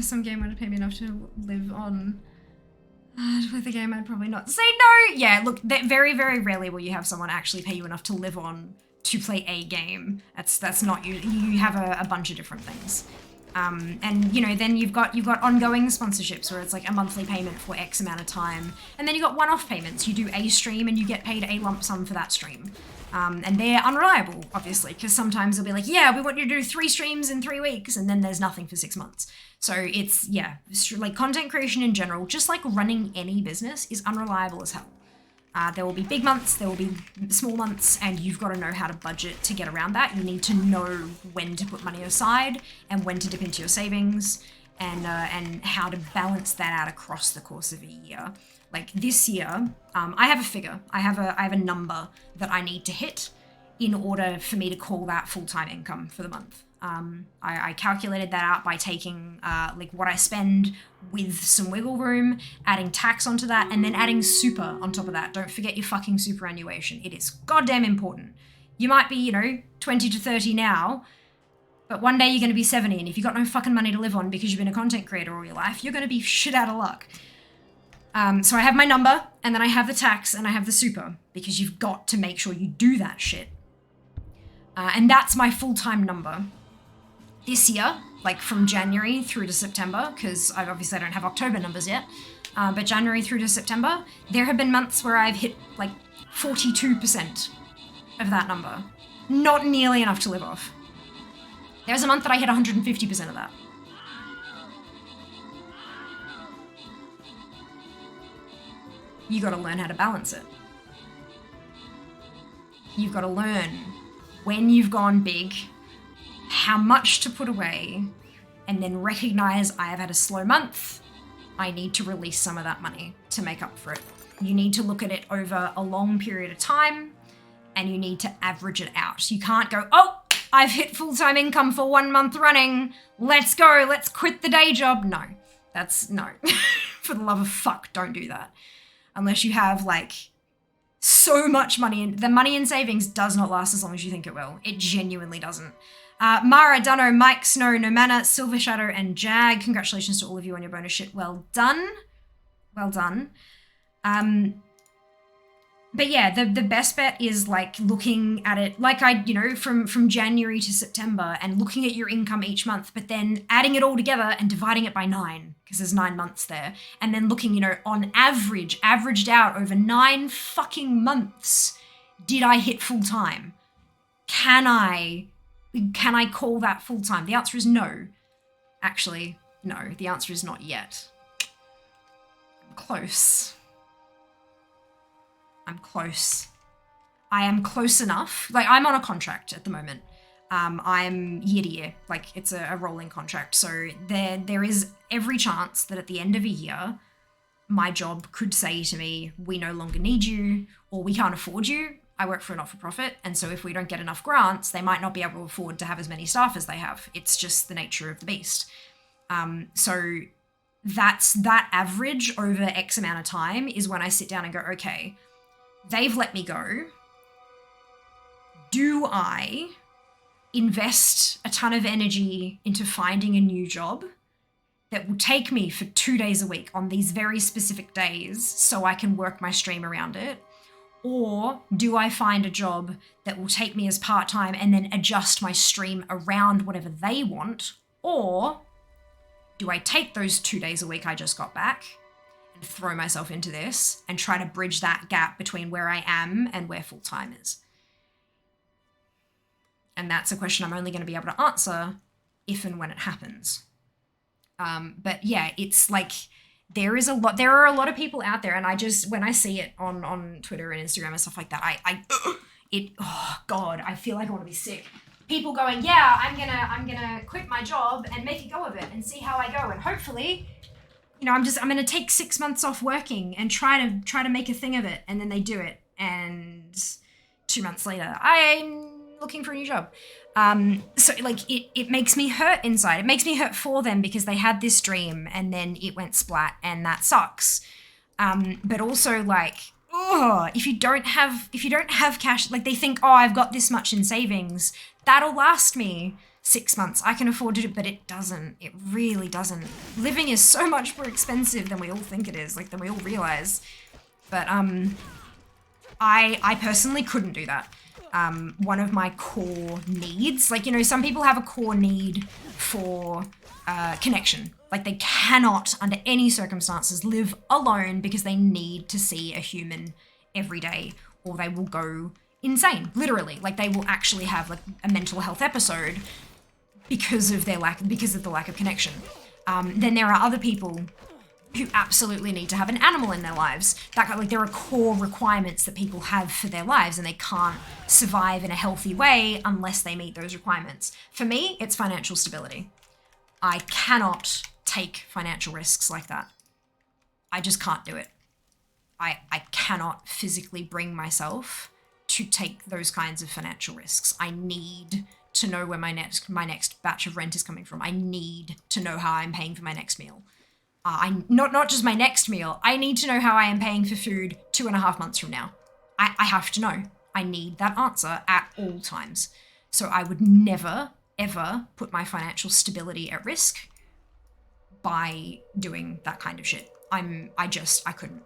Some game would pay me enough to live on. To play the game, I'd probably not say no. Yeah, look, very, very rarely will you have someone actually pay you enough to live on to play a game. That's not you. You have a bunch of different things. And you know, then you've got ongoing sponsorships where it's like a monthly payment for X amount of time, and then you got one-off payments. You do a stream and you get paid a lump sum for that stream. And they're unreliable, obviously, because sometimes they'll be like, yeah, we want you to do 3 streams in 3 weeks, and then there's nothing for 6 months. So it's, yeah, like content creation in general, just like running any business, is unreliable as hell. There will be big months, there will be small months, and you've got to know how to budget to get around that. You need to know when to put money aside and when to dip into your savings, and how to balance that out across the course of a year. Like this year, I have a figure. I have a number that I need to hit in order for me to call that full-time income for the month. I calculated that out by taking like what I spend with some wiggle room, adding tax onto that, and then adding super on top of that. Don't forget your fucking superannuation. It is goddamn important. You might be, you know, 20 to 30 now, but one day you're going to be 70, and if you've got no fucking money to live on because you've been a content creator all your life, you're going to be shit out of luck. So I have my number, and then I have the tax, and I have the super, because you've got to make sure you do that shit. And that's my full-time number. This year, like from January through to September, because I obviously don't have October numbers yet, but January through to September, there have been months where I've hit like 42% of that number. Not nearly enough to live off. There's a month that I hit 150% of that. You gotta learn how to balance it. You've gotta learn when you've gone big how much to put away, and then recognize I have had a slow month. I need to release some of that money to make up for it. You need to look at it over a long period of time, and you need to average it out. You can't go, oh, I've hit full-time income for 1 month running. Let's go. Let's quit the day job. No, no. For the love of fuck, don't do that. Unless you have like so much money. The money in savings does not last as long as you think it will. It genuinely doesn't. Mara, Dunno, Mike, Snow, Nomana, Silver Shadow, and Jag. Congratulations to all of you on your bonus shit. Well done. Well done. But yeah, the best bet is like looking at it like from January to September and looking at your income each month, but then adding it all together and dividing it by 9 because there's 9 months there. And then looking, on averaged out over 9 fucking months, did I hit full time? Can I call that full time? The answer is no. Actually, no, the answer is not yet. I'm close. I'm close. I am close enough. Like, I'm on a contract at the moment. I'm year to year. Like, it's a rolling contract. So there is every chance that at the end of a year, my job could say to me, we no longer need you, or we can't afford you. I work for a not-for-profit, and so if we don't get enough grants, they might not be able to afford to have as many staff as they have. It's just the nature of the beast. So that's that average over X amount of time is when I sit down and go, okay, they've let me go. Do I invest a ton of energy into finding a new job that will take me for 2 days a week on these very specific days so I can work my stream around it? Or do I find a job that will take me as part-time and then adjust my stream around whatever they want? Or do I take those 2 days a week I just got back and throw myself into this and try to bridge that gap between where I am and where full-time is? And that's a question I'm only going to be able to answer if and when it happens. But yeah, it's like there are a lot of people out there, and when I see it on Twitter and Instagram and stuff like that, oh God, I feel like I want to be sick. People going, yeah, I'm gonna quit my job and make a go of it and see how I go, and hopefully, I'm gonna take 6 months off working and try to make a thing of it, and then they do it, and 2 months later, I'm looking for a new job. So like it makes me hurt inside. It makes me hurt for them because they had this dream and then it went splat, and that sucks. But also like, if you don't have cash, like they think, oh, I've got this much in savings, that'll last me 6 months. I can afford to do it, but it doesn't. It really doesn't. Living is so much more expensive than we all think it is, like than we all realize. But I personally couldn't do that. One of my core needs, like, some people have a core need for connection. Like they cannot, under any circumstances, live alone because they need to see a human every day, or they will go insane, literally. Like they will actually have like a mental health episode because of the lack of connection. Then there are other people who absolutely need to have an animal in their lives. There are core requirements that people have for their lives, and they can't survive in a healthy way unless they meet those requirements. For me, it's financial stability. I cannot take financial risks like that. I just can't do it. I cannot physically bring myself to take those kinds of financial risks. I need to know where my next batch of rent is coming from. I need to know how I'm paying for my next meal. Not just my next meal. I need to know how I am paying for food 2.5 months from now. I have to know. I need that answer at all times. So I would never, ever put my financial stability at risk by doing that kind of shit. I couldn't.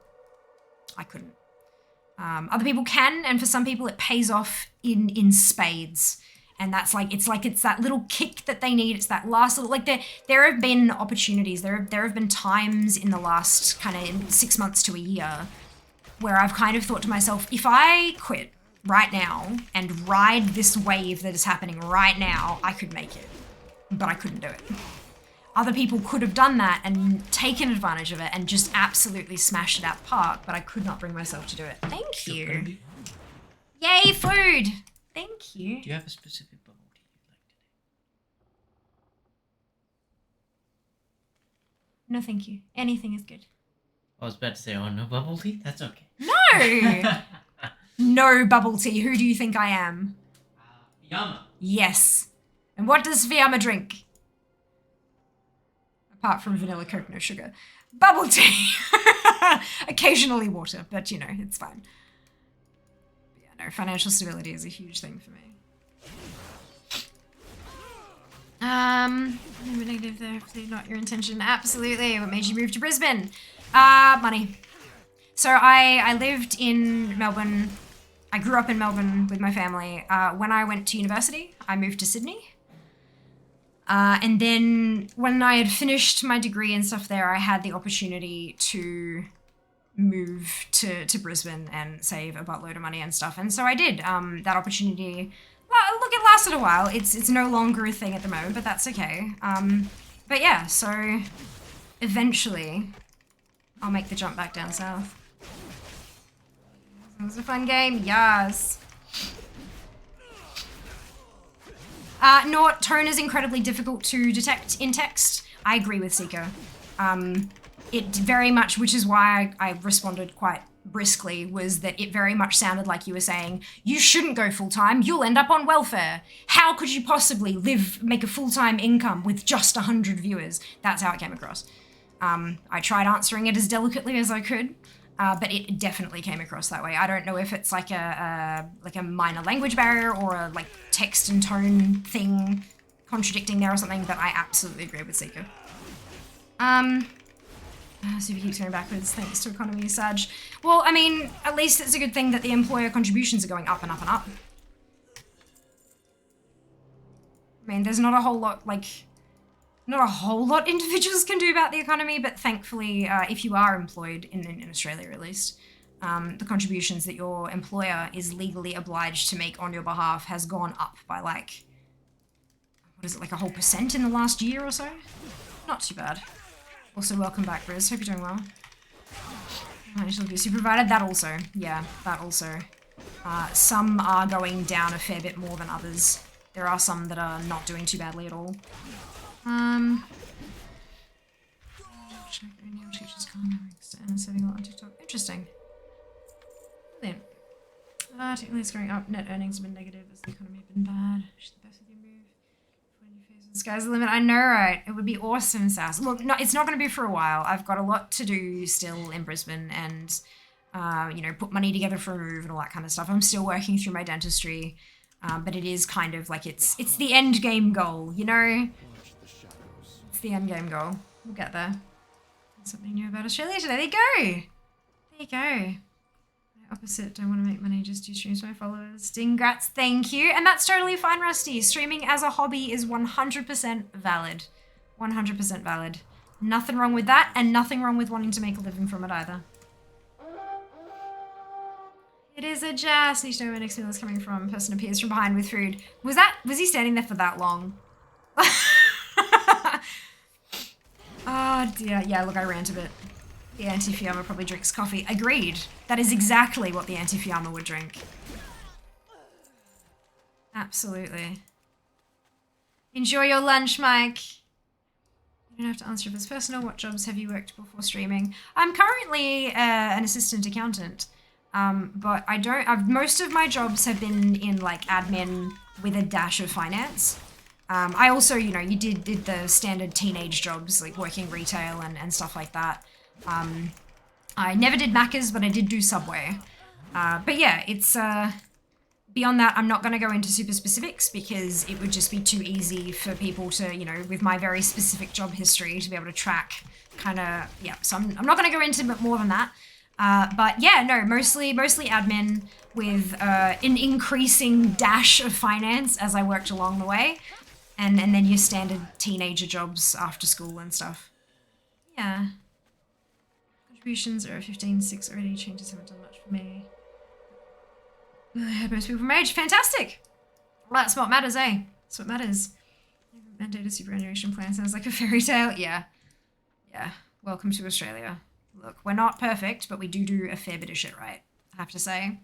Other people can, and for some people it pays off in spades. And that's it's that little kick that they need. It's that last little, like there have been opportunities. There have been times in the last kind of 6 months to a year where I've kind of thought to myself, if I quit right now and ride this wave that is happening right now, I could make it, but I couldn't do it. Other people could have done that and taken advantage of it and just absolutely smashed it out the park, but I could not bring myself to do it. Thank you. Yay, food! Thank you. Do you have a specific bubble tea you'd like today? No, thank you. Anything is good. I was about to say, oh, no bubble tea? That's okay. No! No bubble tea. Who do you think I am? Yama. Yes. And what does Fiamma drink? Apart from vanilla Coke, no sugar. Bubble tea! Occasionally water, but you know, it's fine. But yeah, no, financial stability is a huge thing for me. Negative there, hopefully not your intention. Absolutely. What made you move to Brisbane? Money. So I lived in Melbourne. I grew up in Melbourne with my family. When I went to university, I moved to Sydney. And then when I had finished my degree and stuff there, I had the opportunity to move to Brisbane and save a buttload of money and stuff. And so I did. That opportunity, look, it lasted a while. It's no longer a thing at the moment, but that's okay. But yeah, so eventually I'll make the jump back down south. It was a fun game, yes. Tone is incredibly difficult to detect in text. I agree with Seeker. It very much, which is why I responded quite briskly, was that it very much sounded like you were saying, you shouldn't go full-time, you'll end up on welfare. How could you possibly make a full-time income with just 100 viewers? That's how it came across. I tried answering it as delicately as I could, but it definitely came across that way. I don't know if it's like a minor language barrier or a like text and tone thing contradicting there or something, but I absolutely agree with Seeker. Super keeps going backwards thanks to economy, Sag. Well, I mean, at least it's a good thing that the employer contributions are going up and up and up. I mean, there's not a whole lot, individuals can do about the economy, but thankfully, if you are employed, in Australia at least, the contributions that your employer is legally obliged to make on your behalf has gone up by like, what is it, like a whole % in the last year or so? Not too bad. Also, welcome back, Briz. Hope you're doing well. Financial abuse you provided. That also. Yeah, that also. Some are going down a fair bit more than others. There are some that are not doing too badly at all. Saving a lot on TikTok. Interesting. Brilliant. Technically it's going up. Net earnings have been negative as the economy has been bad. Actually, the best of your move. The sky's the limit. I know, right? It would be awesome, Sass. Look, no, it's not going to be for a while. I've got a lot to do still in Brisbane and, you know, put money together for a move and all that kind of stuff. I'm still working through my dentistry, but it is kind of like it's the end game goal, you know? It's the end game goal. We'll get there. Something new about Australia today. There you go. There you go. Opposite, don't want to make money, just do streams for my followers. Dingrats, thank you. And that's totally fine, Rusty. Streaming as a hobby is 100% valid. 100% valid. Nothing wrong with that, and nothing wrong with wanting to make a living from it either. It is a jazz. Need to know where next meal is coming from. Person appears from behind with food. Was he standing there for that long? Oh dear. Yeah, look, I rant a bit. The anti-Fiamma probably drinks coffee. Agreed. That is exactly what the anti-Fiamma would drink. Absolutely. Enjoy your lunch, Mike. You don't have to answer if it's personal. What jobs have you worked before streaming? I'm currently an assistant accountant, but most of my jobs have been in like admin with a dash of finance. I also, you know, you did the standard teenage jobs like working retail and stuff like that. I never did Macca's, but I did do Subway. But yeah, it's, beyond that, I'm not going to go into super specifics because it would just be too easy for people to, you know, with my very specific job history to be able to track kind of, yeah. So I'm not going to go into more than that. But yeah, no, mostly admin with, an increasing dash of finance as I worked along the way. And then your standard teenager jobs after school and stuff. Yeah. Contributions are 15.6 already. Changes haven't done much for me. I had most people from age. Fantastic! Well, that's what matters, eh? That's what matters. Mandated superannuation plan sounds like a fairy tale. Yeah. Yeah. Welcome to Australia. Look, we're not perfect, but we do a fair bit of shit right, I have to say.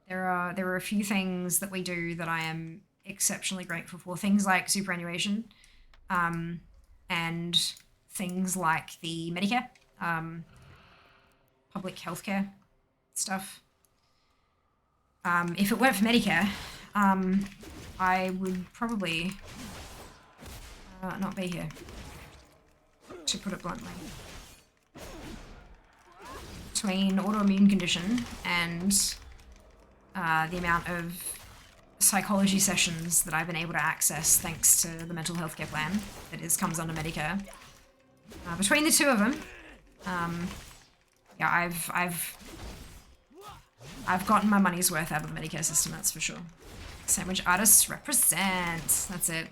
There are a few things that we do that I am exceptionally grateful for. Things like superannuation, and things like the Medicare, public healthcare stuff. If it weren't for Medicare, I would probably not be here, to put it bluntly. Between autoimmune condition and the amount of psychology sessions that I've been able to access thanks to the mental health care plan that comes under Medicare. Between the two of them, yeah, I've gotten my money's worth out of the Medicare system, that's for sure. Sandwich artists represent. That's it.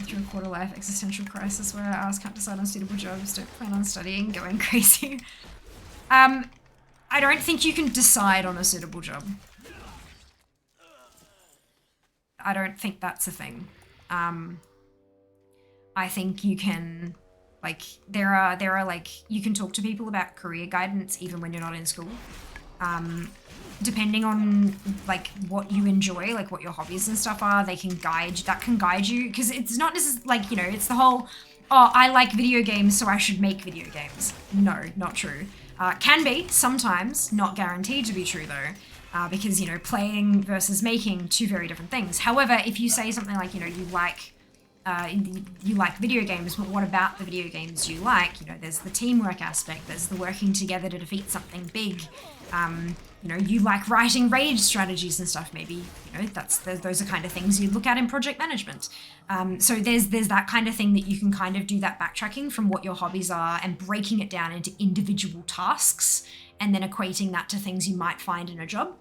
Through a quarter life existential crisis where I ask, can't decide on suitable jobs, don't plan on studying, going crazy. I don't think you can decide on a suitable job. I don't think that's a thing. I think you can, like, there are like, you can talk to people about career guidance even when you're not in school. Depending on like what you enjoy, like what your hobbies and stuff are, that can guide you, because it's not just like, you know, it's the whole, oh, I like video games so I should make video games. No, not true. Can be sometimes, not guaranteed to be true though, because, you know, playing versus making, two very different things. However, if you say something like, you know, you like video games, but what about the video games you like? You know, there's the teamwork aspect, there's the working together to defeat something big. You know, you like writing raid strategies and stuff, maybe, you know, those are kind of things you'd look at in project management. So there's that kind of thing that you can kind of do that backtracking from what your hobbies are and breaking it down into individual tasks and then equating that to things you might find in a job.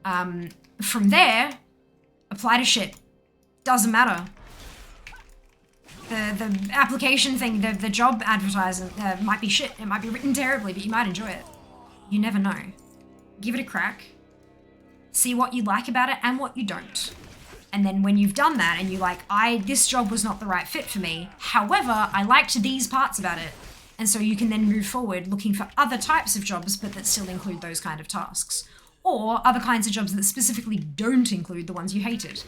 From there, apply to shit. Doesn't matter. The application thing, the job advertising might be shit. It might be written terribly, but you might enjoy it. You never know. Give it a crack. See what you like about it and what you don't. And then when you've done that and you're like, this job was not the right fit for me. However, I liked these parts about it. And so you can then move forward looking for other types of jobs, but that still include those kind of tasks. Or other kinds of jobs that specifically don't include the ones you hated.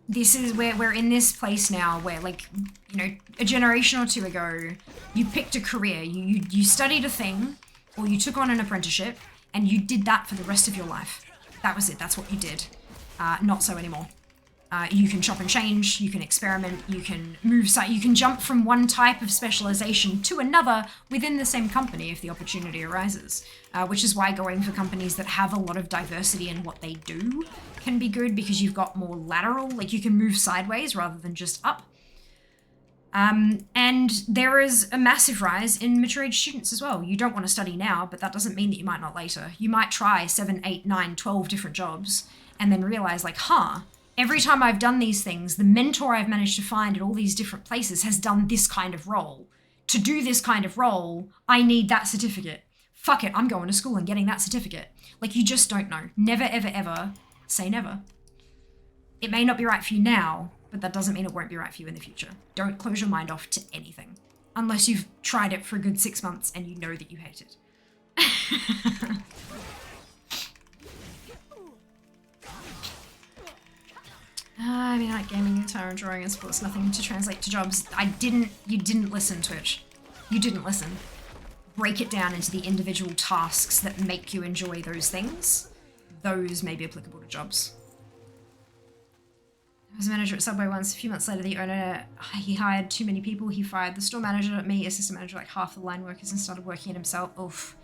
This is where we're in this place now where, like, you know, a generation or two ago, you picked a career, you studied a thing, or you took on an apprenticeship, and you did that for the rest of your life. That was it, that's what you did. Not so anymore. You can chop and change, you can experiment, you can you can jump from one type of specialization to another within the same company if the opportunity arises. Which is why going for companies that have a lot of diversity in what they do can be good, because you've got more lateral, like you can move sideways rather than just up. And there is a massive rise in mature age students as well. You don't want to study now, but that doesn't mean that you might not later. You might try 7, 8, 9, 12 different jobs and then realize, like, every time I've done these things, the mentor I've managed to find at all these different places has done this kind of role. To do this kind of role, I need that certificate. Fuck it, I'm going to school and getting that certificate. Like, you just don't know. Never, ever, ever say never. It may not be right for you now, but that doesn't mean it won't be right for you in the future. Don't close your mind off to anything. Unless you've tried it for a good 6 months and you know that you hate it. I mean, like gaming, guitar, and drawing and sports, nothing to translate to jobs. You didn't listen, Twitch. You didn't listen. Break it down into the individual tasks that make you enjoy those things. Those may be applicable to jobs. I was a manager at Subway once. A few months later, the owner, he hired too many people. He fired the store manager, me, assistant manager, like half the line workers, and started working it himself. Oof.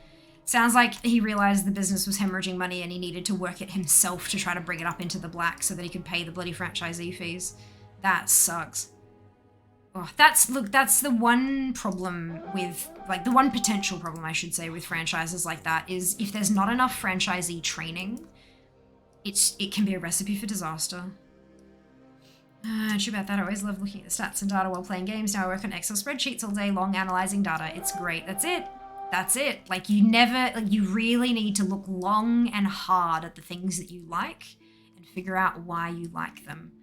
Sounds like he realized the business was hemorrhaging money and he needed to work it himself to try to bring it up into the black so that he could pay the bloody franchisee fees. That sucks. Oh, that's the one problem with, like, the one potential problem, I should say, with franchises like that is if there's not enough franchisee training, it can be a recipe for disaster. True about that, I always love looking at the stats and data while playing games. Now I work on Excel spreadsheets all day long analyzing data. It's great. That's it. That's it. Like, you really need to look long and hard at the things that you like and figure out why you like them.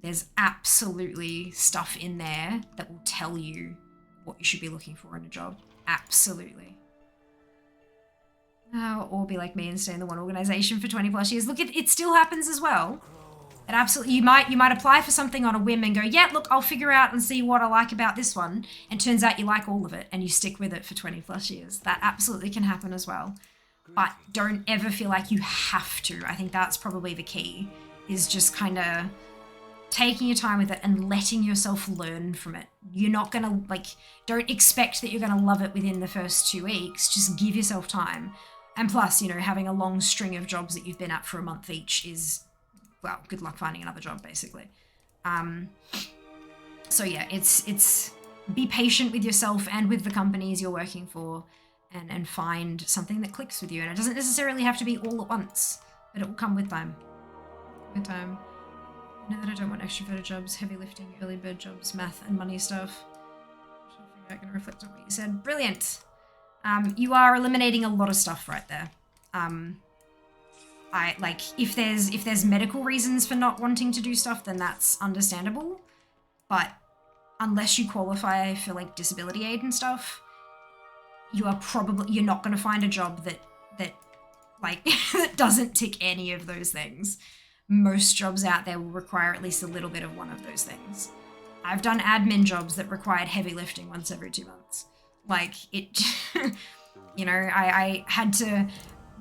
There's absolutely stuff in there that will tell you what you should be looking for in a job. Absolutely. Or be like me and stay in the one organization for 20 plus years. Look, it still happens as well. It absolutely, you might apply for something on a whim and go, yeah, look, I'll figure out and see what I like about this one. And turns out you like all of it and you stick with it for 20 plus years. That absolutely can happen as well. But don't ever feel like you have to. I think that's probably the key, is just kind of taking your time with it and letting yourself learn from it. You're not going to, like, don't expect that you're going to love it within the first 2 weeks. Just give yourself time. And plus, you know, having a long string of jobs that you've been at for a month each is, well, good luck finding another job, basically. So yeah, it's be patient with yourself and with the companies you're working for, and find something that clicks with you. And it doesn't necessarily have to be all at once, but it will come with time. With time. I know that I don't want extroverted jobs, heavy lifting, early bird jobs, math and money stuff. I'm going to reflect on what you said. Brilliant. You are eliminating a lot of stuff right there. I like, if there's medical reasons for not wanting to do stuff, then that's understandable. But unless you qualify for like disability aid and stuff, you're not going to find a job that like that doesn't tick any of those things. Most jobs out there will require at least a little bit of one of those things. I've done admin jobs that required heavy lifting once every 2 months. Like, it, you know, I had to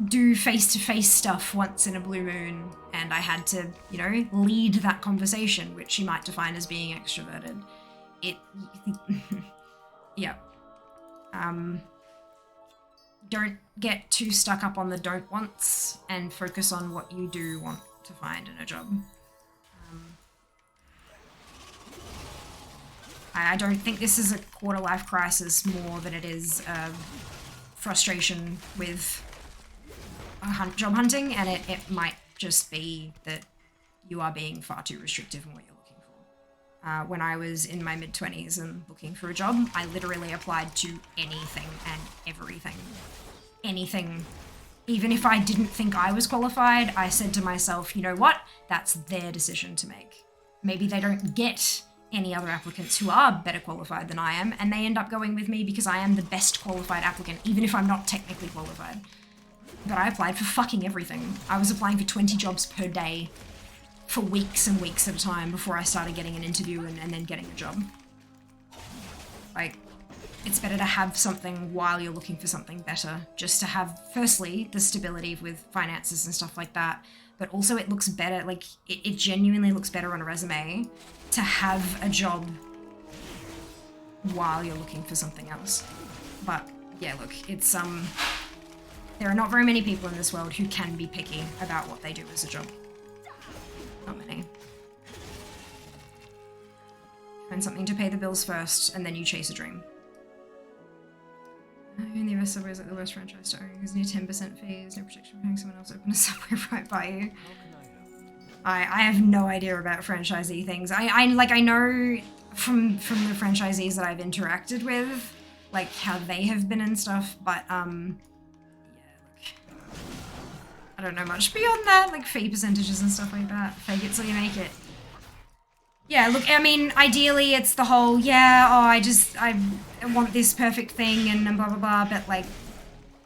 do face-to-face stuff once in a blue moon, and I had to, you know, lead that conversation, which you might define as being extroverted. Yeah. Don't get too stuck up on the don't wants, and focus on what you do want to find in a job. I don't think this is a quarter-life crisis more than it is frustration with job hunting, and it might just be that you are being far too restrictive in what you're looking for. When I was in my mid-20s and looking for a job, I literally applied to anything and everything. Anything. Even if I didn't think I was qualified, I said to myself, you know what? That's their decision to make. Maybe they don't get any other applicants who are better qualified than I am, and they end up going with me because I am the best qualified applicant, even if I'm not technically qualified. But I applied for fucking everything. I was applying for 20 jobs per day for weeks and weeks at a time before I started getting an interview and then getting a job. Like, it's better to have something while you're looking for something better, just to have, firstly, the stability with finances and stuff like that, but also it looks better, like, it genuinely looks better on a resume to have a job while you're looking for something else. But yeah, look, it's there are not very many people in this world who can be picky about what they do as a job. Not many. Find something to pay the bills first, and then you chase a dream. In the US, Subway is like the worst franchise to own because near 10% fees, no protection from having someone else open a Subway right by you. I have no idea about franchisee things. I know from the franchisees that I've interacted with, like how they have been and stuff, but yeah, look, I don't know much beyond that, like fee percentages and stuff like that. Fake it till you make it. Yeah, look, I mean, ideally it's the whole, yeah, oh, I want this perfect thing and blah blah blah, but like,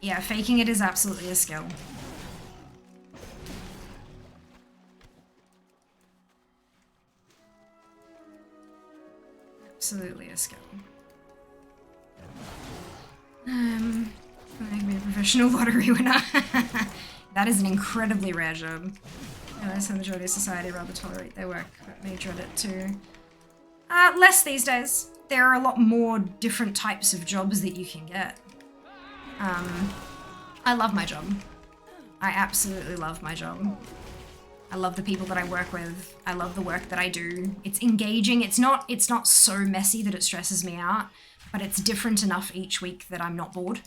yeah, faking it is absolutely a skill. Absolutely a skill. Can I be a professional lottery winner? That is an incredibly rare job. I realize how the majority of society rather tolerate their work, but may dread it too. Less these days. There are a lot more different types of jobs that you can get. I love my job. I absolutely love my job. I love the people that I work with. I love the work that I do. It's engaging. It's not so messy that it stresses me out, but it's different enough each week that I'm not bored.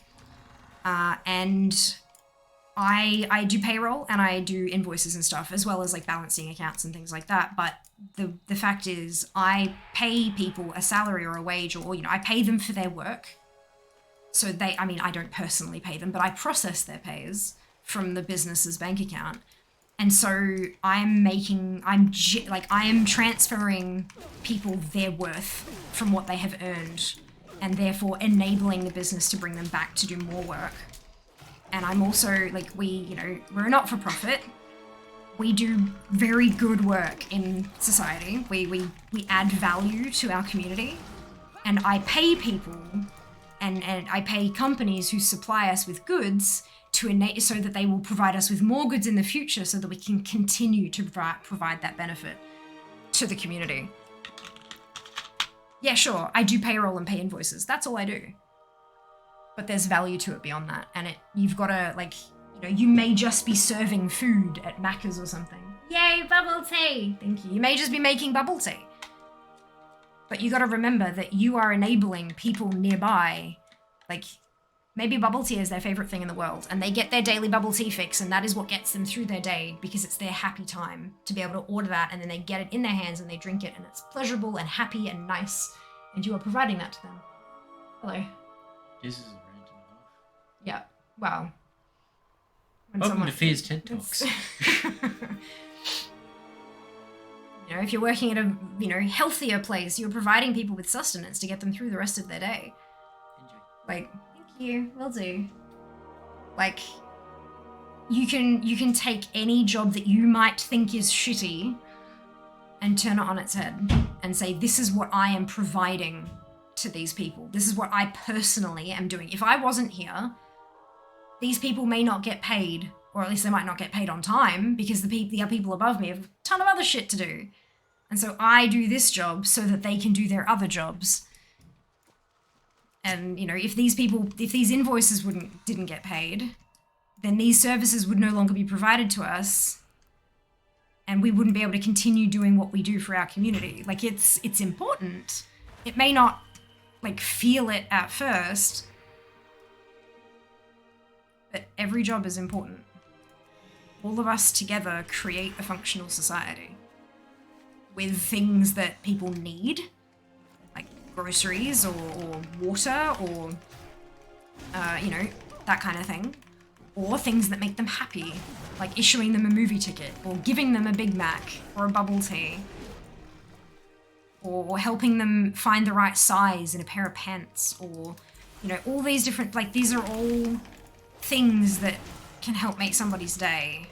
And I do payroll and I do invoices and stuff, as well as like balancing accounts and things like that. But the fact is, I pay people a salary or a wage, or, you know, I pay them for their work. So I mean, I don't personally pay them, but I process their pays from the business's bank account. And so I am transferring people their worth from what they have earned, and therefore enabling the business to bring them back to do more work. And I'm also, like, we're a not-for-profit, We do very good work in society. We add value to our community. And I pay people and I pay companies who supply us with goods so that they will provide us with more goods in the future so that we can continue to provide that benefit to the community. Yeah, sure, I do payroll and pay invoices. That's all I do. But there's value to it beyond that. And you've got to, like, you know, you may just be serving food at Macca's or something. Yay, bubble tea! Thank you. You may just be making bubble tea. But you got to remember that you are enabling people nearby, like, maybe bubble tea is their favorite thing in the world, and they get their daily bubble tea fix, and that is what gets them through their day because it's their happy time to be able to order that, and then they get it in their hands and they drink it, and it's pleasurable and happy and nice, and you are providing that to them. Hello. This is a rant and a half. Yeah. Wow. When Welcome to Fear's TED It's- Talks. You know, if you're working at a, you know, healthier place, you're providing people with sustenance to get them through the rest of their day. Enjoy. Like, thank you, will do. Like, you can take any job that you might think is shitty and turn it on its head and say, this is what I am providing to these people. This is what I personally am doing. If I wasn't here, these people may not get paid, or at least they might not get paid on time because the other people above me have a ton of other shit to do. And so I do this job so that they can do their other jobs. And, you know, if these invoices didn't get paid, then these services would no longer be provided to us, and we wouldn't be able to continue doing what we do for our community. Like, it's important. It may not, like, feel it at first, but every job is important. All of us together create a functional society with things that people need, like groceries or water or, you know, that kind of thing. Or things that make them happy, like issuing them a movie ticket or giving them a Big Mac or a bubble tea. Or helping them find the right size in a pair of pants, or, you know, all these different, like, these are all things that can help make somebody's day.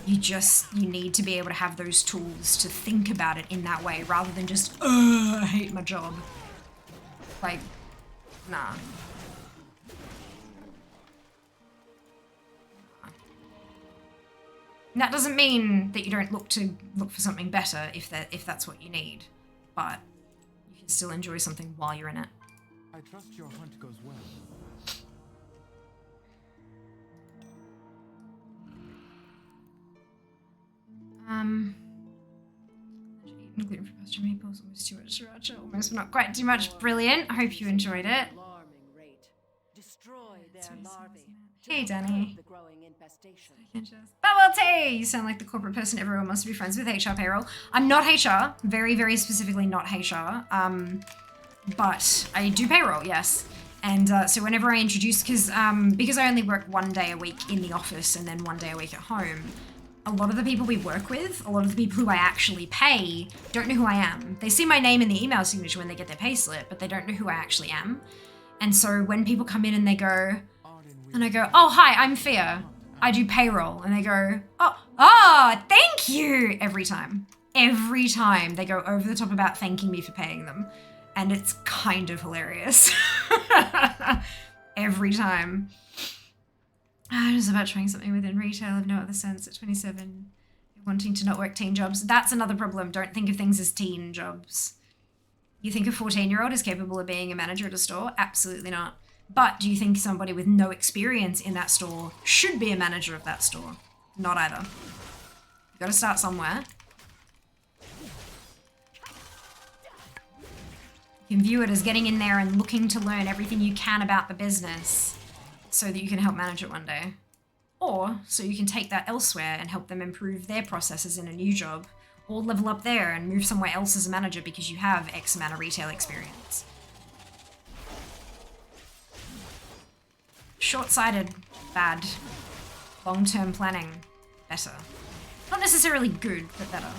You need to be able to have those tools to think about it in that way rather than just, I hate my job. Like, nah. And that doesn't mean that you don't look for something better if that's what you need, but you can still enjoy something while you're in it. I trust your hunt goes well. Gluten for pasta meatballs, almost too much sriracha, almost not quite too much. Brilliant. I hope you enjoyed it. Alarming rate. Destroy their larvae. to Hey, curb Danny. the growing infestation. Bubble tea! You sound like the corporate person everyone wants to be friends with, HR payroll. I'm not HR, very, very specifically not HR, but I do payroll, yes. And so whenever I introduce, because I only work 1 day a week in the office and then 1 day a week at home, a lot of the people we work with, a lot of the people who I actually pay, don't know who I am. They see my name in the email signature when they get their payslip, but they don't know who I actually am. And so when people come in and they go, and I go, oh, hi, I'm Fia. I do payroll. And they go, oh, thank you. Every time. Every time they go over the top about thanking me for paying them. And it's kind of hilarious. Every time. I was about trying something within retail of no other sense at 27. Wanting to not work teen jobs. That's another problem. Don't think of things as teen jobs. You think a 14-year-old is capable of being a manager at a store? Absolutely not. But do you think somebody with no experience in that store should be a manager of that store? Not either. You've got to start somewhere. You can view it as getting in there and looking to learn everything you can about the business so that you can help manage it one day. Or so you can take that elsewhere and help them improve their processes in a new job, or level up there and move somewhere else as a manager because you have X amount of retail experience. Short-sighted, bad. Long-term planning, better. Not necessarily good, but better.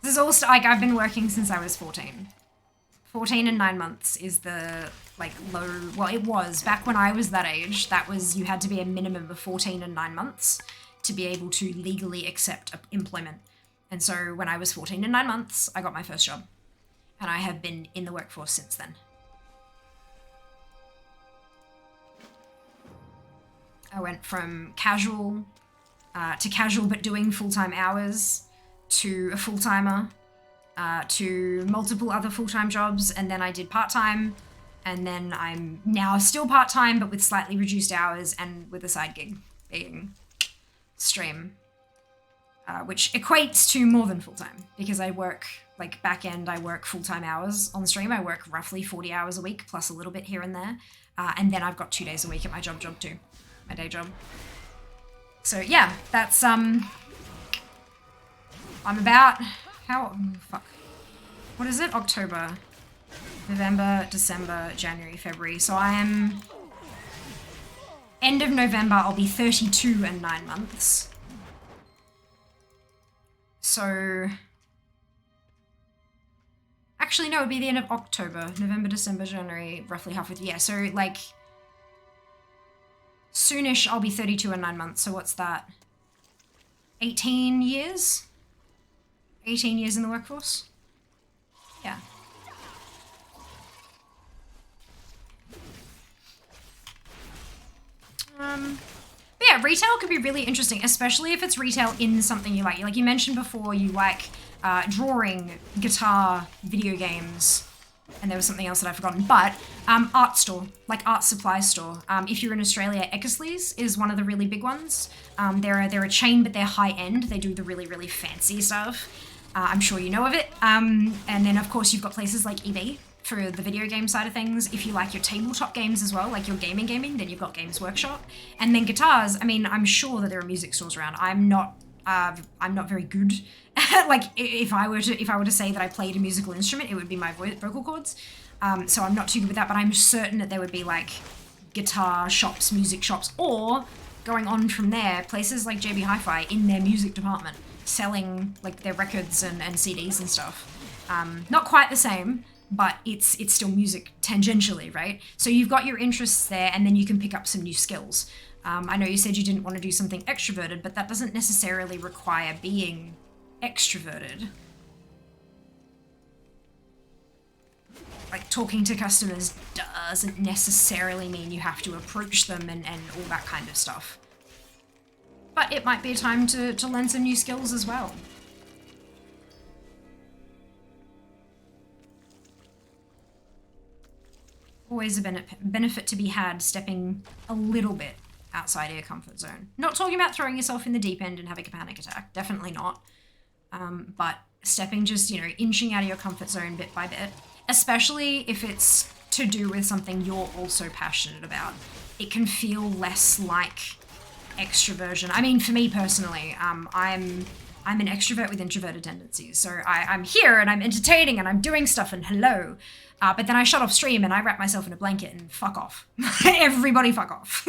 This is all like I've been working since I was 14. 14 and 9 months is the low, well, it was back when I was that age. That was, you had to be a minimum of 14 and 9 months to be able to legally accept employment. And so when I was 14 and 9 months, I got my first job. And I have been in the workforce since then. I went from casual to casual but doing full-time hours to a full-timer to multiple other full-time jobs, and then I did part-time, and then I'm now still part-time but with slightly reduced hours and with a side gig being stream, which equates to more than full-time because I work, like back end, I work full-time hours on stream. I work roughly 40 hours a week plus a little bit here and there, and then I've got 2 days a week at my job too, my day job. So yeah, that's I'm about what is it? October, November, December, January, February. So I am end of November. I'll be 32 and 9 months. So actually no, it'd be the end of October, November, December, January, roughly halfway through. Yeah, so like soonish I'll be 32 and 9 months. So what's that? 18 years? 18 years in the workforce? Yeah. But yeah, retail could be really interesting, especially if it's retail in something you like. Like you mentioned before, you like drawing, guitar, video games, and there was something else that I've forgotten. But art store, like art supply store. If you're in Australia, Eckersley's is one of the really big ones. They're a chain, but they're high end. They do the really, really fancy stuff. I'm sure you know of it. And then of course you've got places like eBay for the video game side of things. If you like your tabletop games as well, like your gaming, then you've got Games Workshop. And then guitars, I mean, I'm sure that there are music stores around. I'm not very good. Like if I were to say that I played a musical instrument, it would be my vocal cords. So I'm not too good with that, but I'm certain that there would be like guitar shops, music shops, or going on from there, places like JB Hi-Fi in their music department, selling like their records and CDs and stuff. Not quite the same, but it's still music tangentially, right? So you've got your interests there, and then you can pick up some new skills. I know you said you didn't want to do something extroverted, but that doesn't necessarily require being extroverted. Like talking to customers doesn't necessarily mean you have to approach them and all that kind of stuff. But it might be a time to learn some new skills as well. Always a benefit to be had stepping a little bit outside of your comfort zone. Not talking about throwing yourself in the deep end and having a panic attack, definitely not. But stepping, just, you know, inching out of your comfort zone bit by bit, especially if it's to do with something you're also passionate about. It can feel less like extroversion. I mean, for me personally, I'm an extrovert with introverted tendencies. So I'm here and I'm entertaining and I'm doing stuff and hello. But then I shut off stream and I wrap myself in a blanket and fuck off. Everybody fuck off.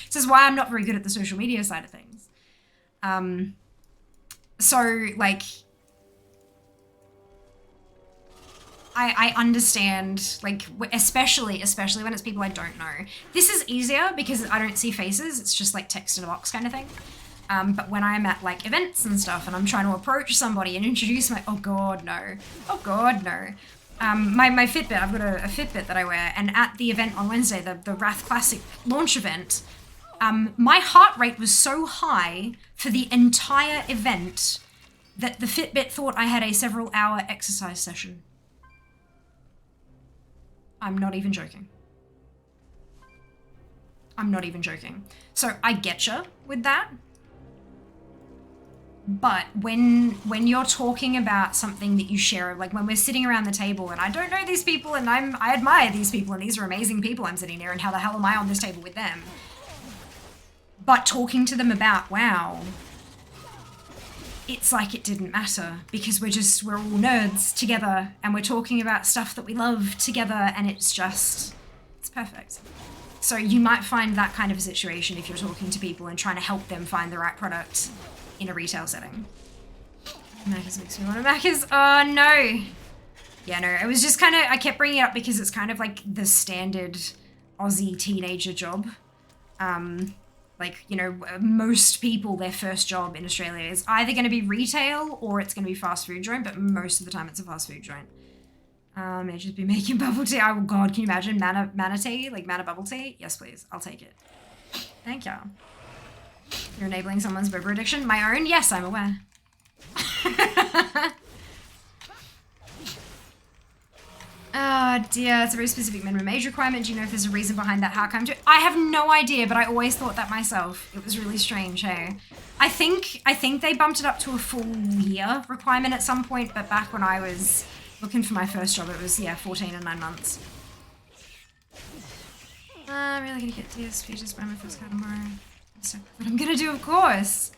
This is why I'm not very good at the social media side of things. So like, I understand, like, especially when it's people I don't know. This is easier because I don't see faces. It's just like text in a box kind of thing. But when I'm at like events and stuff and I'm trying to approach somebody and introduce oh God, no. My Fitbit, I've got a Fitbit that I wear, and at the event on Wednesday, the Wrath Classic launch event, my heart rate was so high for the entire event that the Fitbit thought I had a several-hour exercise session. I'm not even joking. So I getcha with that. But when you're talking about something that you share, like when we're sitting around the table and I don't know these people and I admire these people and these are amazing people I'm sitting there and how the hell am I on this table with them? But talking to them about, wow, it's like it didn't matter because we're all nerds together and we're talking about stuff that we love together, and it's perfect. So you might find that kind of a situation if you're talking to people and trying to help them find the right product in a retail setting. Macca's makes me want to Macca's. Oh no. Yeah, no, it was just kind of, I kept bringing it up because it's kind of like the standard Aussie teenager job. Like, you know, most people, their first job in Australia is either going to be retail or it's going to be fast food joint, but most of the time it's a fast food joint. May just be making bubble tea. Oh God, can you imagine mana tea? Like mana bubble tea? Yes, please. I'll take it. Thank you. You're enabling someone's boba addiction? My own? Yes, I'm aware. Oh dear, it's a very specific minimum age requirement. Do you know if there's a reason behind that? How come to? I have no idea, but I always thought that myself. It was really strange, hey? I think they bumped it up to a full year requirement at some point, but back when I was looking for my first job, it was, yeah, 14 and 9 months. I'm really gonna get DSP just by my first card tomorrow. So what I'm gonna do, of course.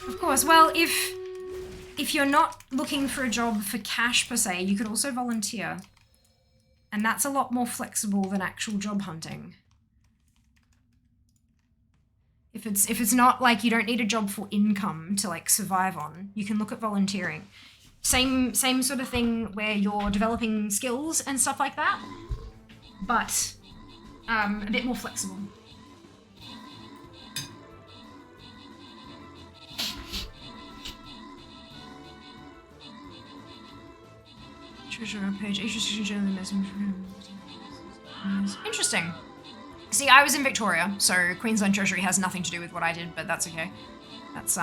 Of course. Well, if you're not looking for a job for cash per se, you could also volunteer. And that's a lot more flexible than actual job hunting. If it's not like you don't need a job for income to like survive on, you can look at volunteering. Same sort of thing where you're developing skills and stuff like that, but a bit more flexible. Treasure page. Interesting. See, I was in Victoria, so Queensland Treasury has nothing to do with what I did, but that's okay. That's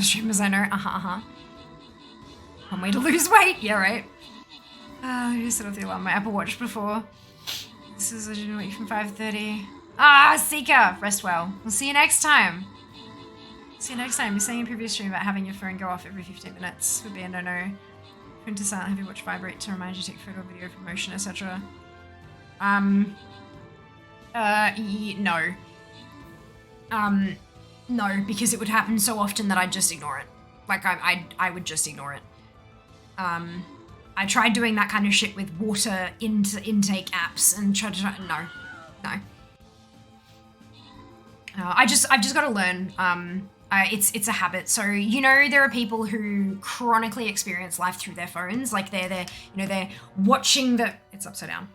streamers I know. One way to lose weight. Yeah, right. I just set off the alarm on my Apple Watch before. This is a week from 5:30. Seeker, rest well. We'll see you next time. See you next time. You're saying in previous stream about having your phone go off every 15 minutes would be a no-no. Print to silent, have your watch vibrate to remind you to take photo or video for motion, etc. No. No, because it would happen so often that I'd just ignore it. Like, I would just ignore it. I tried doing that kind of shit with water intake apps and no. I've just got to learn. It's a habit. So, you know, there are people who chronically experience life through their phones. Like they're watching it's upside down.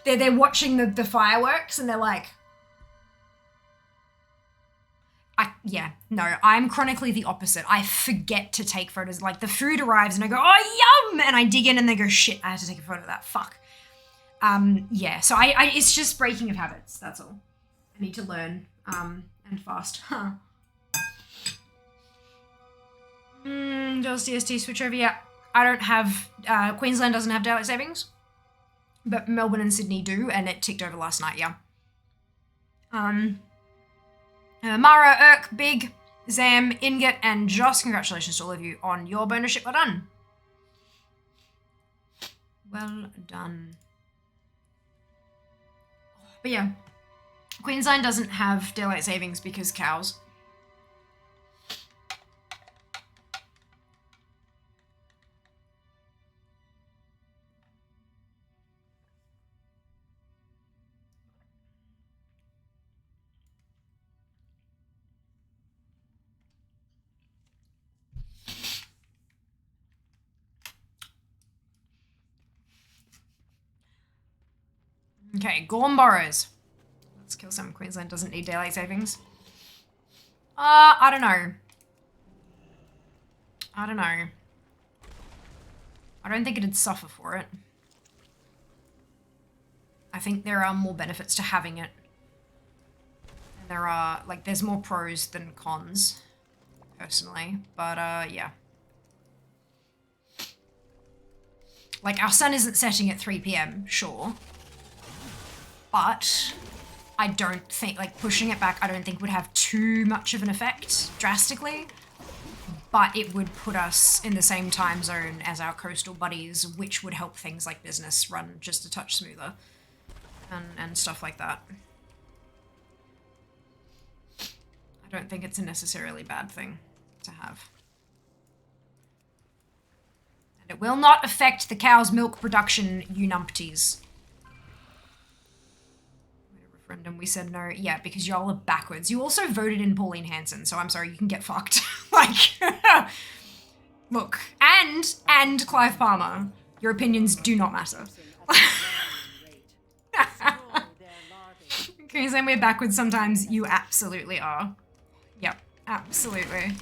they're watching the fireworks and they're like, I'm chronically the opposite. I forget to take photos. Like the food arrives and I go, oh, yum! And I dig in and they go, shit, I had to take a photo of that. Fuck. So it's just breaking of habits. That's all. I need to learn, and fast. Huh. Does DST switch over? Yeah. I don't have, Queensland doesn't have daylight savings, but Melbourne and Sydney do, and it ticked over last night, yeah. Mara, Irk, Big, Zam, Ingot, and Joss, congratulations to all of you on your bonus ship. Well done. Well done. But yeah, Queensland doesn't have daylight savings because cows. Okay, Gorm Burrows. Let's kill some. Queensland doesn't need daylight savings. I don't know. I don't think it'd suffer for it. I think there are more benefits to having it. And there are, like, there's more pros than cons, personally. But, yeah. Like, our sun isn't setting at 3 p.m, sure. But I don't think, like, pushing it back, I don't think would have too much of an effect, drastically. But it would put us in the same time zone as our coastal buddies, which would help things like business run just a touch smoother. And stuff like that. I don't think it's a necessarily bad thing to have. And it will not affect the cow's milk production, you numpties. Referendum, we said no. Yeah, because y'all are backwards. You also voted in Pauline Hanson, so I'm sorry, you can get fucked. Like, look, and Clive Palmer, your opinions do not matter. Queensland, we're backwards sometimes. You absolutely are. Yep, absolutely.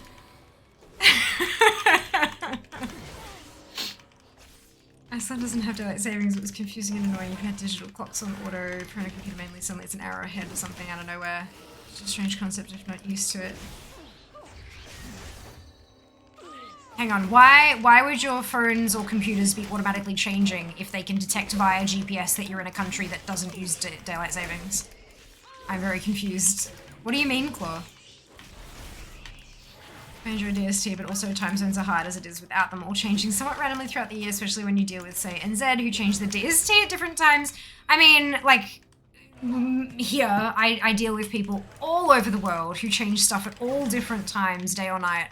My son doesn't have daylight savings. It was confusing and annoying. You can have digital clocks on auto. Trying to computer mainly suddenly it's an hour ahead or something out of nowhere. It's a strange concept if not used to it. Hang on, why would your phones or computers be automatically changing if they can detect via GPS that you're in a country that doesn't use daylight savings? I'm very confused. What do you mean, Claw? I enjoy DST, but also time zones are hard as it is without them all changing somewhat randomly throughout the year, especially when you deal with, say, NZ, who change the DST at different times. I mean, like, here, I deal with people all over the world who change stuff at all different times, day or night.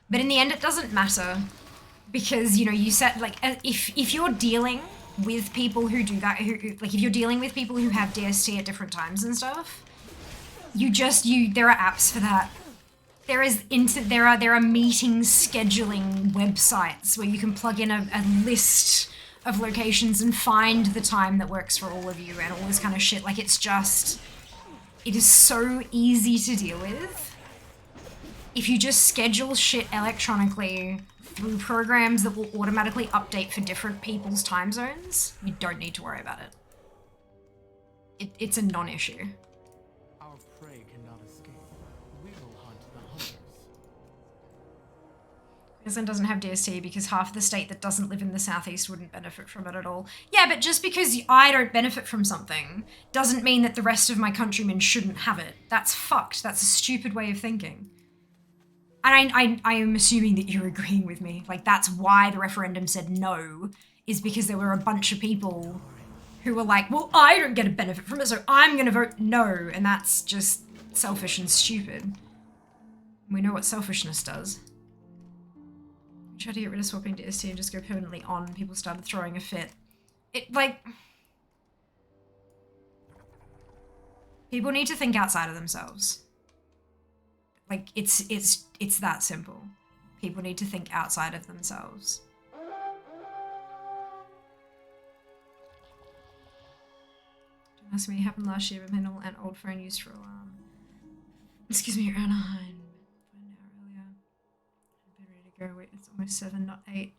But in the end, it doesn't matter because, you know, you set, like, if you're dealing with people who do that, like, if you're dealing with people who have DST at different times and stuff, there are apps for that. There are meeting scheduling websites where you can plug in a list of locations and find the time that works for all of you and all this kind of shit. Like, it is so easy to deal with. If you just schedule shit electronically through programs that will automatically update for different people's time zones, you don't need to worry about it. It's a non-issue. Our prey cannot escape. We will hunt the hunters. Queensland doesn't have DST because half the state that doesn't live in the southeast wouldn't benefit from it at all. Yeah, but just because I don't benefit from something doesn't mean that the rest of my countrymen shouldn't have it. That's fucked. That's a stupid way of thinking. And I am assuming that you're agreeing with me. Like, that's why the referendum said no, is because there were a bunch of people who were like, well, I don't get a benefit from it, so I'm going to vote no. And that's just selfish and stupid. We know what selfishness does. We tried to get rid of swapping DST and just go permanently on. People started throwing a fit. People need to think outside of themselves. Like, it's that simple. People need to think outside of themselves. Don't ask me, it happened last year, but my normal and old phone used for alarm. Excuse me, Anaheim. An hour earlier. I've been ready to go. Wait, it's almost 7, not 8.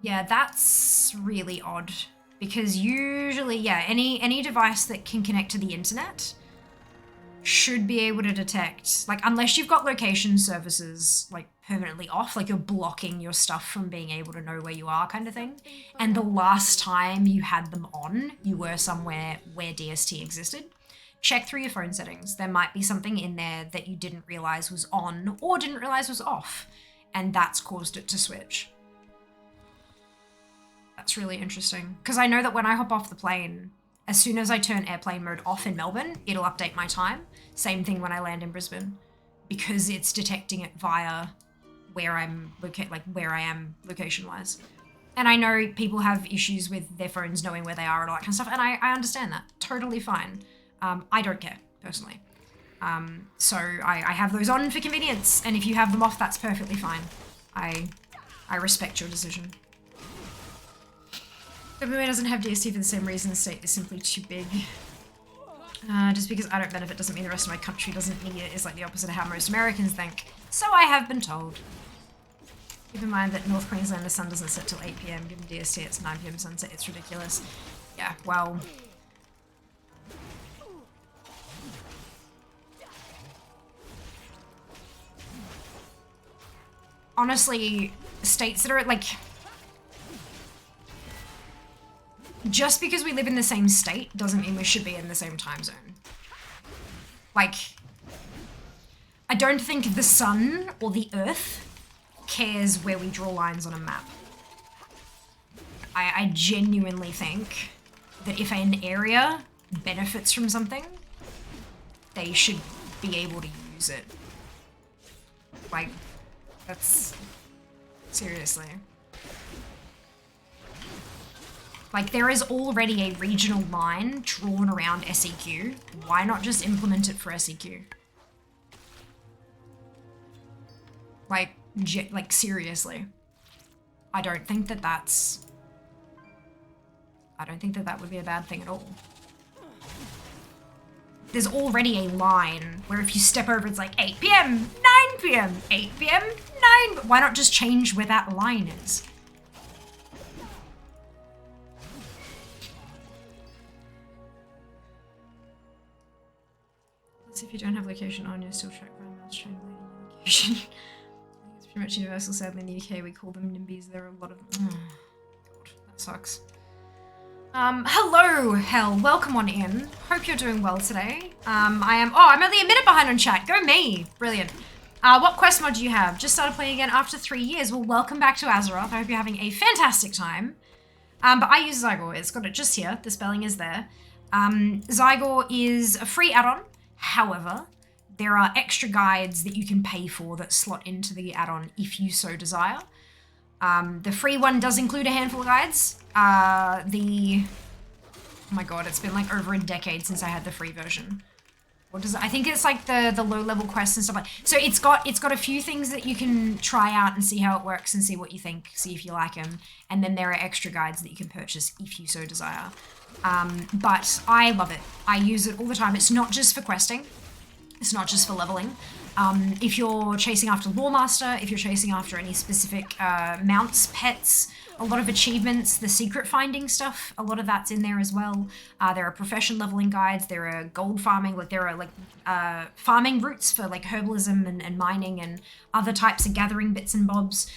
Yeah, that's really odd. Because usually, yeah, any device that can connect to the internet should be able to detect, like, unless you've got location services, like, permanently off, like you're blocking your stuff from being able to know where you are kind of thing. And the last time you had them on, you were somewhere where DST existed. Check through your phone settings. There might be something in there that you didn't realize was on or didn't realize was off, and that's caused it to switch. That's really interesting. Because I know that when I hop off the plane, as soon as I turn airplane mode off in Melbourne, it'll update my time. Same thing when I land in Brisbane, because it's detecting it via where I'm where I am location-wise. And I know people have issues with their phones knowing where they are and all that kind of stuff, and I understand that. Totally fine. I don't care, personally. So I have those on for convenience, and if you have them off, that's perfectly fine. I respect your decision. WA doesn't have DST for the same reason. The state is simply too big. Just because I don't benefit doesn't mean the rest of my country doesn't need it. Is like the opposite of how most Americans think. So I have been told. Keep in mind that North Queensland, the sun doesn't set till 8 PM. Given DST, it's 9 PM sunset. It's ridiculous. Yeah, well. Honestly, states that are like... Just because we live in the same state doesn't mean we should be in the same time zone. Like, I don't think the sun or the earth cares where we draw lines on a map. I genuinely think that if an area benefits from something, they should be able to use it. Like, that's... seriously. Like, there is already a regional line drawn around SEQ. Why not just implement it for SEQ? Like, seriously. I don't think that that would be a bad thing at all. there's already a line where if you step over, it's like 8 p.m., 9 p.m., 8 p.m., 9. Why not just change where that line is? Let's see if you don't have location on, you're still tracked by a mouse triangulating your location. It's pretty much universal. Sadly, in the UK, we call them NIMBYs. There are a lot of them. Oh, God, that sucks. Hello, Hell. Welcome on in. Hope you're doing well today. I'm only a minute behind on chat. Go me. Brilliant. What quest mod do you have? Just started playing again after 3 years. Well, welcome back to Azeroth. I hope you're having a fantastic time. But I use Zygor. It's got it just here. The spelling is there. Zygor is a free add-on. However, there are extra guides that you can pay for that slot into the add-on if you so desire. The free one does include a handful of guides. Oh my god, it's been like over a decade since I had the free version. What does it, I think it's like the low level quests and stuff like. So it's got a few things that you can try out and see how it works and see what you think, see if you like them. And then there are extra guides that you can purchase if you so desire. But I love it. I use it all the time. It's not just for questing. It's not just for leveling. If you're chasing after Lawmaster, if you're chasing after any specific mounts, pets, a lot of achievements, the secret finding stuff, a lot of that's in there as well. There are profession leveling guides, there are gold farming, like there are like farming routes for like herbalism and mining and other types of gathering bits and bobs.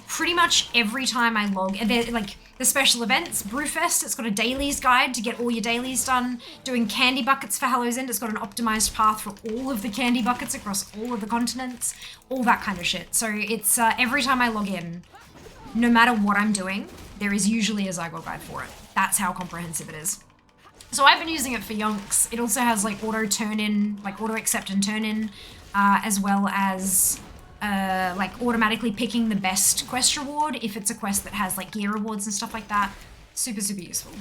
Pretty much every time I log, and they're like the special events, Brewfest, it's got a dailies guide to get all your dailies done. Doing candy buckets for Hallow's End, it's got an optimized path for all of the candy buckets across all of the continents, all that kind of shit. So it's every time I log in, no matter what I'm doing, there is usually a Zygor guide for it. That's how comprehensive it is. So I've been using it for yonks. It also has like auto turn in, like auto accept and turn in, as well as like automatically picking the best quest reward if it's a quest that has like gear rewards and stuff like that. Super, super useful.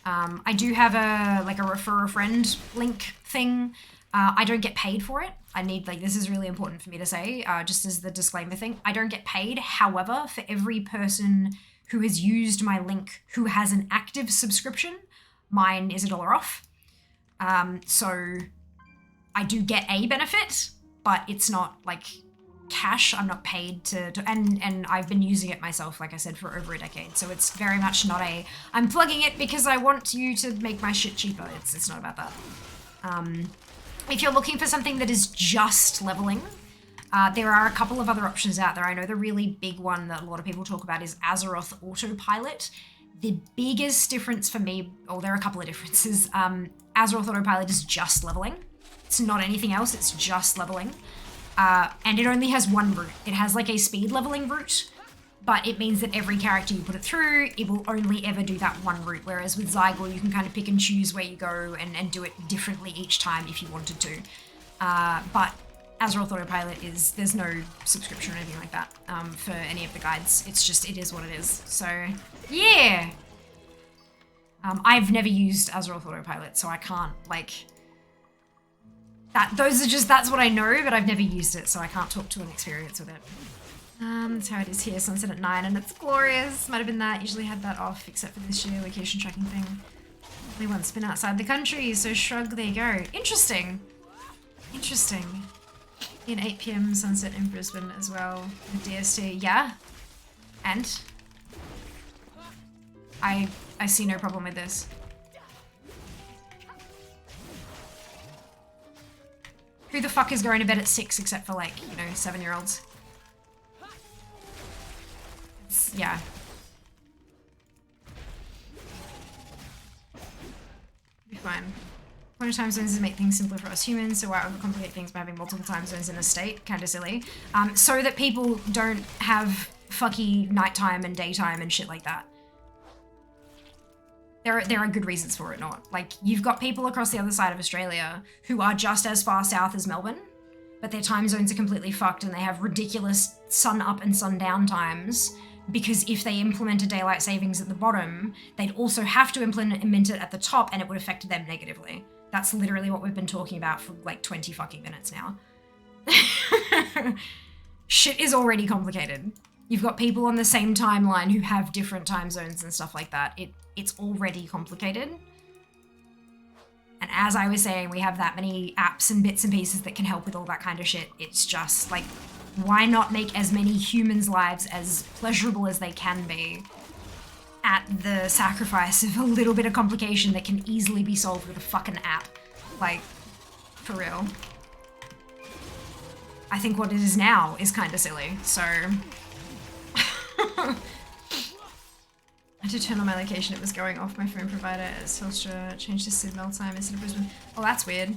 I do have a refer a friend link thing. I don't get paid for it. I need, like, this is really important for me to say, just as the disclaimer thing. I don't get paid. However, for every person who has used my link who has an active subscription, mine is $1 off. So I do get a benefit, but it's not like cash. I'm not paid and I've been using it myself, like I said, for over a decade. So it's very much not I'm plugging it because I want you to make my shit cheaper. It's not about that. If you're looking for something that is just leveling, there are a couple of other options out there. I know the really big one that a lot of people talk about is Azeroth Autopilot. The biggest difference for me, there are a couple of differences. Azeroth Autopilot is just leveling. It's not anything else, it's just leveling. And it only has one route. It has like a speed leveling route, but it means that every character you put it through, it will only ever do that one route. Whereas with Zygor, you can kind of pick and choose where you go and do it differently each time if you wanted to. But Azeroth Autopilot there's no subscription or anything like that for any of the guides. It's just, it is what it is. So, yeah. I've never used Azeroth Autopilot, so I can't, like... That's what I know, but I've never used it, so I can't talk to an experience with it. That's how it is here, sunset at 9, and it's glorious. Might have been that, usually had that off, except for this year location tracking thing. Only once been outside the country, so shrug, there you go. Interesting. Interesting. In 8 PM sunset in Brisbane as well, with DST, yeah. And? I see no problem with this. Who the fuck is going to bed at 6 except for, like, you know, 7-year-olds? Yeah. Be fine. Point of time zones is to make things simpler for us humans, so why overcomplicate things by having multiple time zones in a state? Kinda silly. So that people don't have fucky nighttime and daytime and shit like that. There are good reasons for it not. Like, you've got people across the other side of Australia who are just as far south as Melbourne, but their time zones are completely fucked and they have ridiculous sun up and sun down times, because if they implemented daylight savings at the bottom, they'd also have to implement it at the top and it would affect them negatively. That's literally what we've been talking about for like 20 fucking minutes now. Shit is already complicated. You've got people on the same timeline who have different time zones and stuff like that. It's already complicated. And as I was saying, we have that many apps and bits and pieces that can help with all that kind of shit. It's just like, why not make as many humans' lives as pleasurable as they can be at the sacrifice of a little bit of complication that can easily be solved with a fucking app? Like, for real. I think what it is now is kind of silly, so... I had to turn on my location, it was going off my phone provider as Telstra changed to Sydney time instead of Brisbane. Oh, that's weird.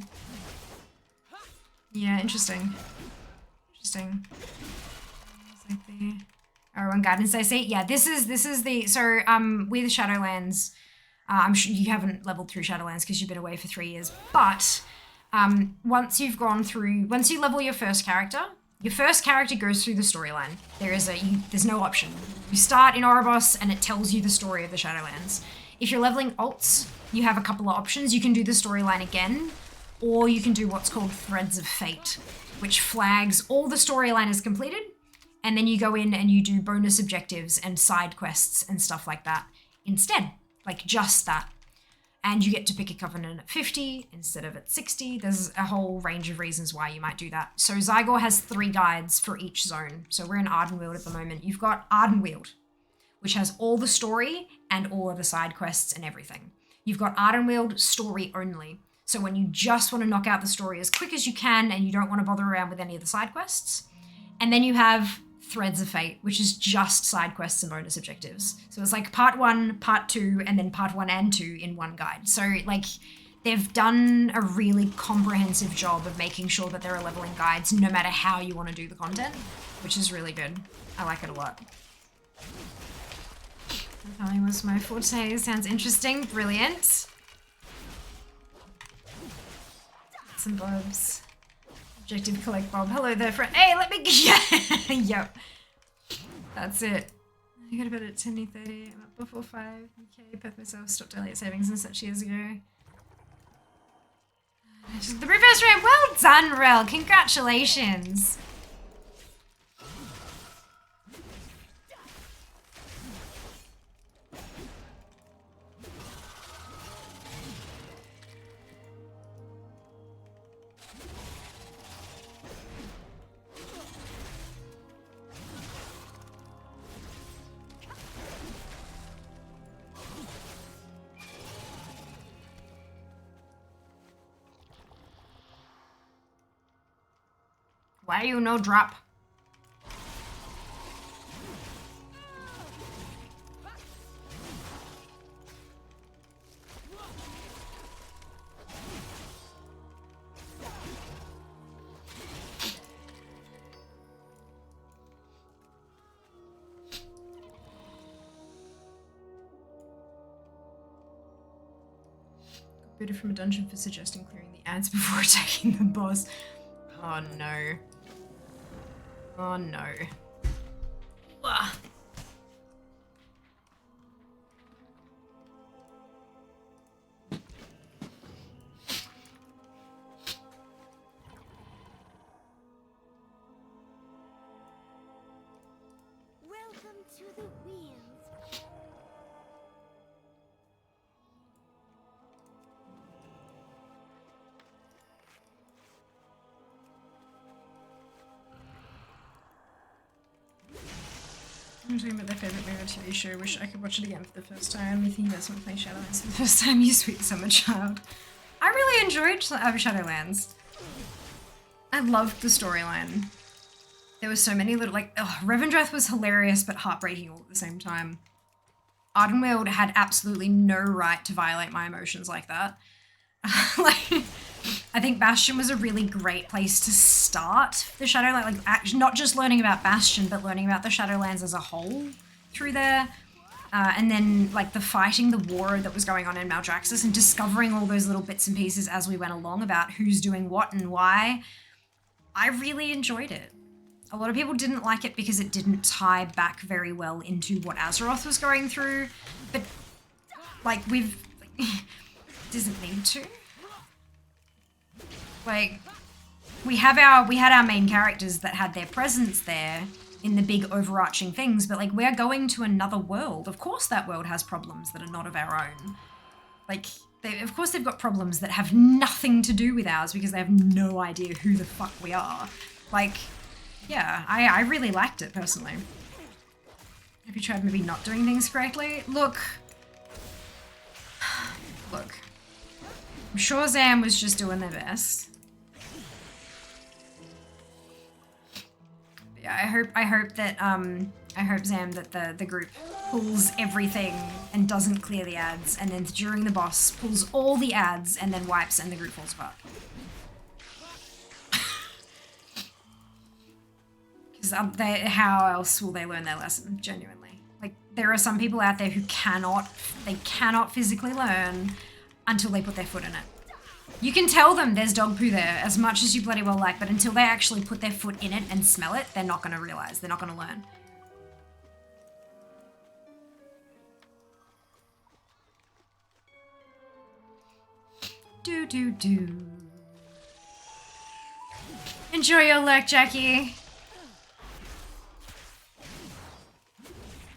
Yeah, interesting. Interesting. It's like the R1 guidance I see. Yeah, this is the, so with Shadowlands, I'm sure you haven't leveled through Shadowlands because you've been away for 3 years, but once you level your first character goes through the storyline. There's no option. You start in Oribos and it tells you the story of the Shadowlands. If you're leveling alts, you have a couple of options. You can do the storyline again, or you can do what's called Threads of Fate, which flags all the storyline is completed, and then you go in and you do bonus objectives and side quests and stuff like that instead, like just that. And you get to pick a covenant at 50 instead of at 60. There's a whole range of reasons why you might do that. So Zygor has 3 guides for each zone. So we're in Ardenweald at the moment. You've got Ardenweald, which has all the story and all of the side quests and everything. You've got Ardenweald story only. So when you just want to knock out the story as quick as you can and you don't want to bother around with any of the side quests. And then you have Threads of Fate, which is just side quests and bonus objectives. So it's like part 1, part 2, and then part 1 and 2 in one guide. So like they've done a really comprehensive job of making sure that there are leveling guides no matter how you want to do the content, which is really good. I like it a lot. Telling was my forte. Sounds interesting. Brilliant. Some bobs. Objective collect Bob. Hello there, friend. Hey, let me get Yep. That's it. I got to bed at 10:30. I'm up before 5. Okay, pep myself. Stopped early at savings and such years ago. The reverse ramp. Well done, Rel. Congratulations. Why you no drop? Booted from a dungeon for suggesting clearing the ads before attacking the boss. Oh no. Oh no. Ugh. Welcome to the wheels. I'm talking about their favourite movie or TV show. Wish I could watch it again for the first time. You think about someone playing Shadowlands for the first time, you sweet summer child. I really enjoyed Shadowlands. I loved the storyline. There were so many little, like, Revendreth was hilarious but heartbreaking all at the same time. Ardenweald had absolutely no right to violate my emotions like that. Like, I think Bastion was a really great place to start the Shadowlands, like actually not just learning about Bastion, but learning about the Shadowlands as a whole through there. And then like the fighting, the war that was going on in Maldraxxus and discovering all those little bits and pieces as we went along about who's doing what and why. I really enjoyed it. A lot of people didn't like it because it didn't tie back very well into what Azeroth was going through, but like doesn't need to. Like, we had our main characters that had their presence there in the big overarching things, but like we're going to another world. Of course that world has problems that are not of our own. Like, Of course they've got problems that have nothing to do with ours because they have no idea who the fuck we are. Like, yeah, I really liked it personally. Have you tried maybe not doing things correctly? Look. Look. I'm sure Zam was just doing their best. But yeah, I hope Zam that the group pulls everything and doesn't clear the ads, and then during the boss pulls all the ads and then wipes and the group falls apart. Because how else will they learn their lesson? Genuinely, like there are some people out there who cannot physically learn until they put their foot in it. You can tell them there's dog poo there as much as you bloody well like, but until they actually put their foot in it and smell it, they're not going to realize. They're not going to learn. Do. Enjoy your lurk, Jackie.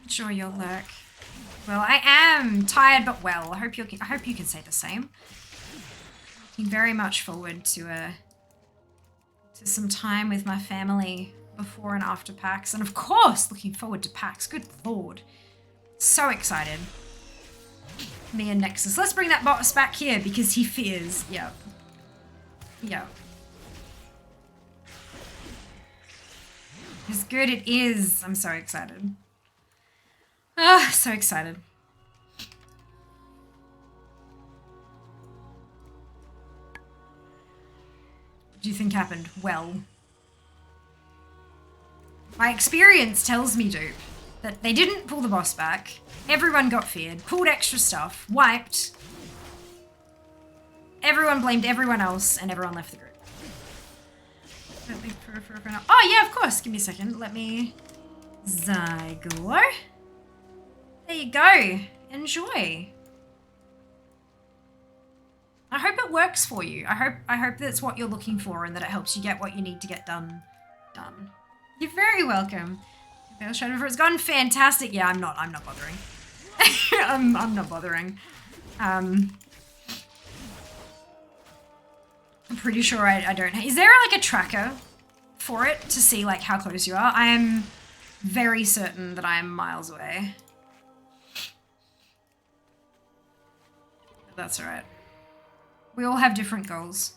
Enjoy your lurk. Well, I am tired but well. I hope you can say the same. Looking very much forward to some time with my family before and after PAX, and of course looking forward to PAX. Good lord. So excited. Me and Nexus. Let's bring that boss back here because he fears. Yep. Yep. As good it is. I'm so excited. Ah, so excited. What do you think happened? Well, my experience tells me, dupe, that they didn't pull the boss back. Everyone got feared, pulled extra stuff, wiped. Everyone blamed everyone else, and everyone left the group. Oh yeah, of course. Give me a second. Let me Zygo. There you go. Enjoy. I hope it works for you. I hope that's what you're looking for and that it helps you get what you need to get done. You're very welcome. It's gone fantastic. Yeah, I'm not bothering. I'm not bothering. I'm pretty sure I don't. Is there like a tracker for it to see like how close you are? I am very certain that I am miles away. But that's alright. We all have different goals.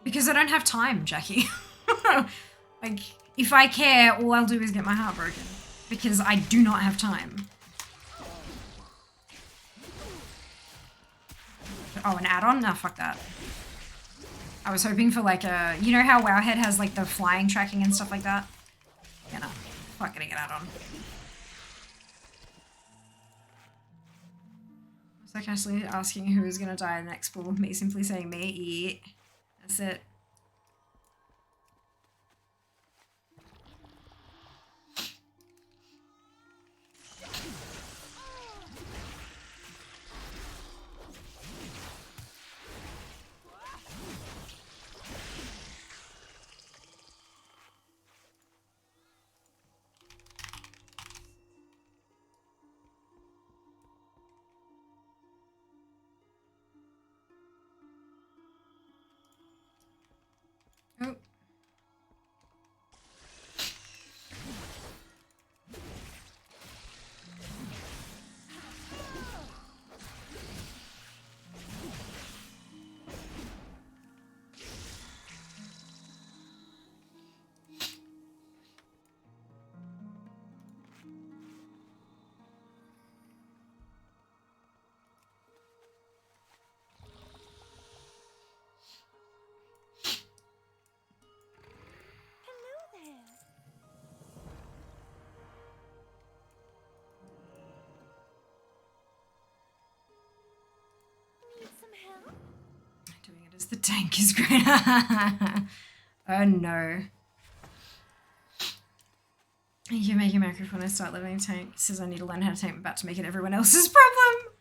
Because I don't have time, Jackie. Like, if I care, all I'll do is get my heart broken. Because I do not have time. Oh, an add-on? Nah, fuck that. I was hoping for like a... You know how Wowhead has like the flying tracking and stuff like that? Yeah, no. Fuck getting an add-on. Was I actually asking who is gonna die in the next pool? Me simply saying me? Yeah. That's it. Oh. Doing it as the tank is great. Oh no. You make a microphone, I start living in tank. It says I need to learn how to tank, I'm about to make it everyone else's problem.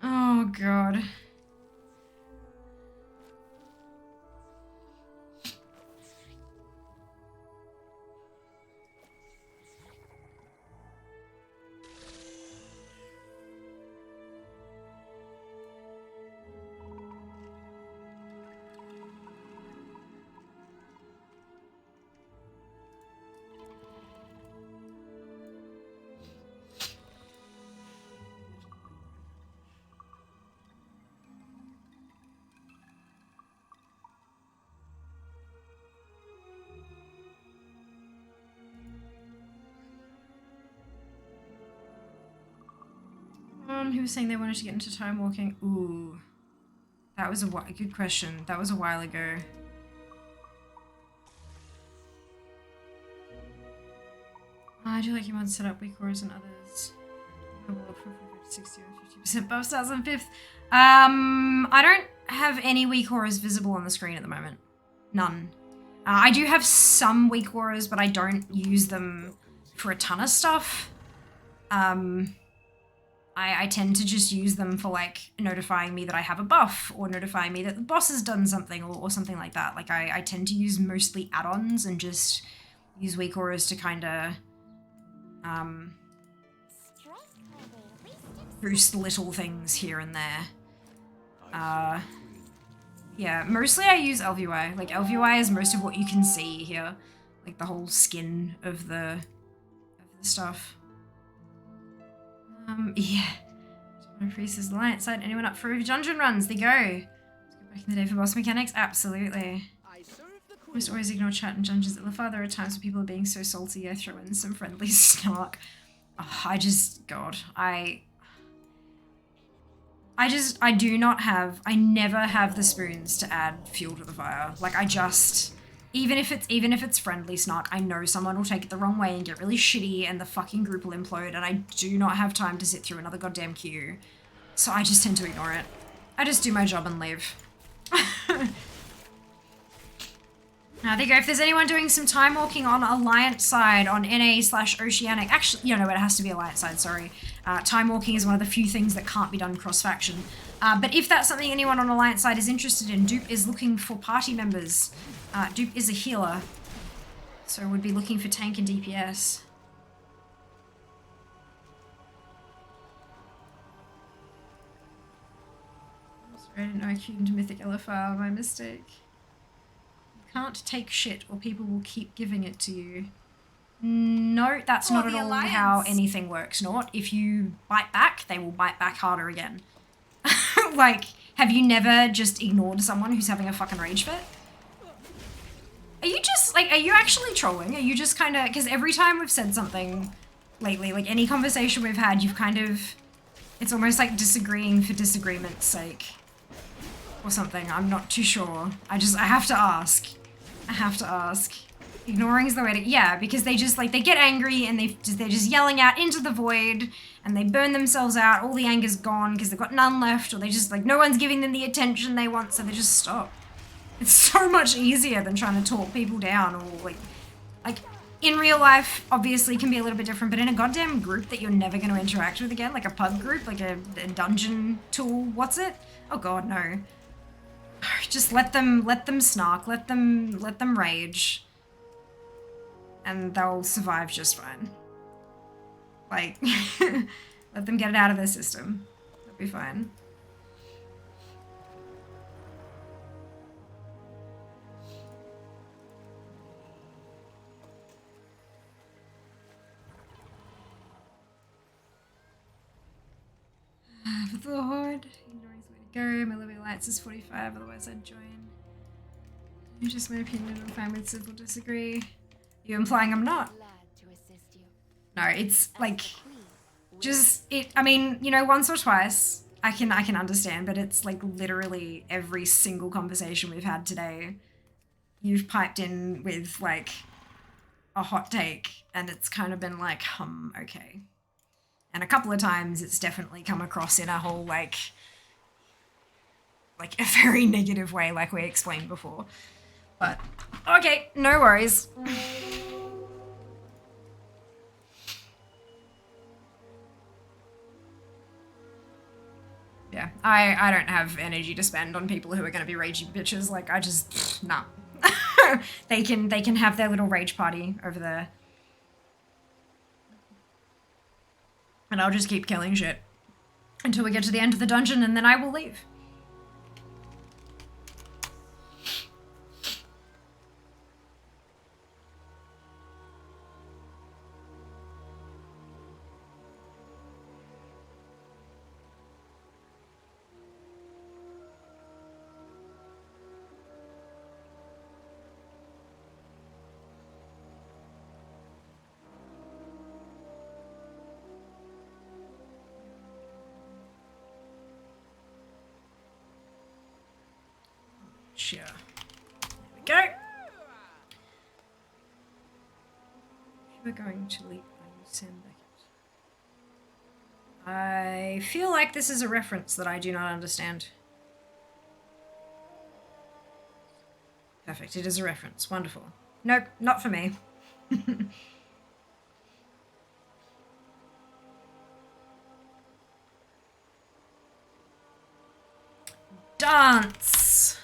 Oh god. Who was saying they wanted to get into time walking? Ooh. That was a good question. That was a while ago. I do like you want to set up weak auras and others. I will look for 60 or 50% buff starts on 5th. I don't have any weak auras visible on the screen at the moment. None. I do have some weak auras, but I don't use them for a ton of stuff. I tend to just use them for like notifying me that I have a buff or notifying me that the boss has done something or something like that. Like I tend to use mostly add-ons and just use weak auras to kind of boost little things here and there. Yeah, mostly I use LVY. Like LVY is most of what you can see here. Like the whole skin of the stuff. Yeah. Increases the light side. Anyone up for dungeon runs? They go. Let's go back in the day for boss mechanics. Absolutely. I must always ignore chat and dungeons at the far. There are times when people are being so salty I throw in some friendly snark. Oh, I never have the spoons to add fuel to the fire. Like even if it's friendly snark, I know someone will take it the wrong way and get really shitty and the fucking group will implode and I do not have time to sit through another goddamn queue. So I just tend to ignore it. I just do my job and leave. Now there you go. If there's anyone doing some time walking on Alliance side on NA/Oceanic, actually, you know, it has to be Alliance side, sorry. Time walking is one of the few things that can't be done cross-faction. But if that's something anyone on Alliance side is interested in, Dupe is looking for party members. Dupe is a healer, so would be looking for tank and DPS. Sorry, I didn't know I queued into Mythic LFR, my mistake. Can't take shit or people will keep giving it to you. No, that's not at all how anything works, Nort. If you bite back, they will bite back harder again. Like, have you never just ignored someone who's having a fucking rage fit? Are you just, like, are you actually trolling? Are you just kind of, because every time we've said something lately, like any conversation we've had, you've kind of, it's almost like disagreeing for disagreement's sake. Or something, I'm not too sure. I have to ask. I have to ask. Ignoring is the way to, yeah, because they just, like, they get angry and they're just yelling out into the void and they burn themselves out, all the anger's gone because they've got none left, or they just, like, no one's giving them the attention they want, so they just stop. It's so much easier than trying to talk people down or, like, in real life, obviously can be a little bit different, but in a goddamn group that you're never going to interact with again, like a pub group, like a dungeon tool, what's it? Oh god, no. Just let them snark, let them rage, and they'll survive just fine. Like, let them get it out of their system. They'll be fine. For the Horde, ignoring the way to go. My living lights is 45, otherwise I'd join. Just my opinion, I'm fine with civil disagree. Are you implying I'm not? No, it's like, just, I mean, you know, once or twice, I can understand, but it's like literally every single conversation we've had today, you've piped in with like a hot take, and it's kind of been like, okay. And a couple of times it's definitely come across in a whole like a very negative way, like we explained before. But, okay, no worries. Yeah, I don't have energy to spend on people who are going to be ragey bitches. Like, I just, nah. They can have their little rage party over there. And I'll just keep killing shit until we get to the end of the dungeon, and then I will leave. here. There we go. We're going to leap on Sam Beckett. I feel like this is a reference that I do not understand. Perfect, it is a reference. Wonderful. Nope, not for me. Dance!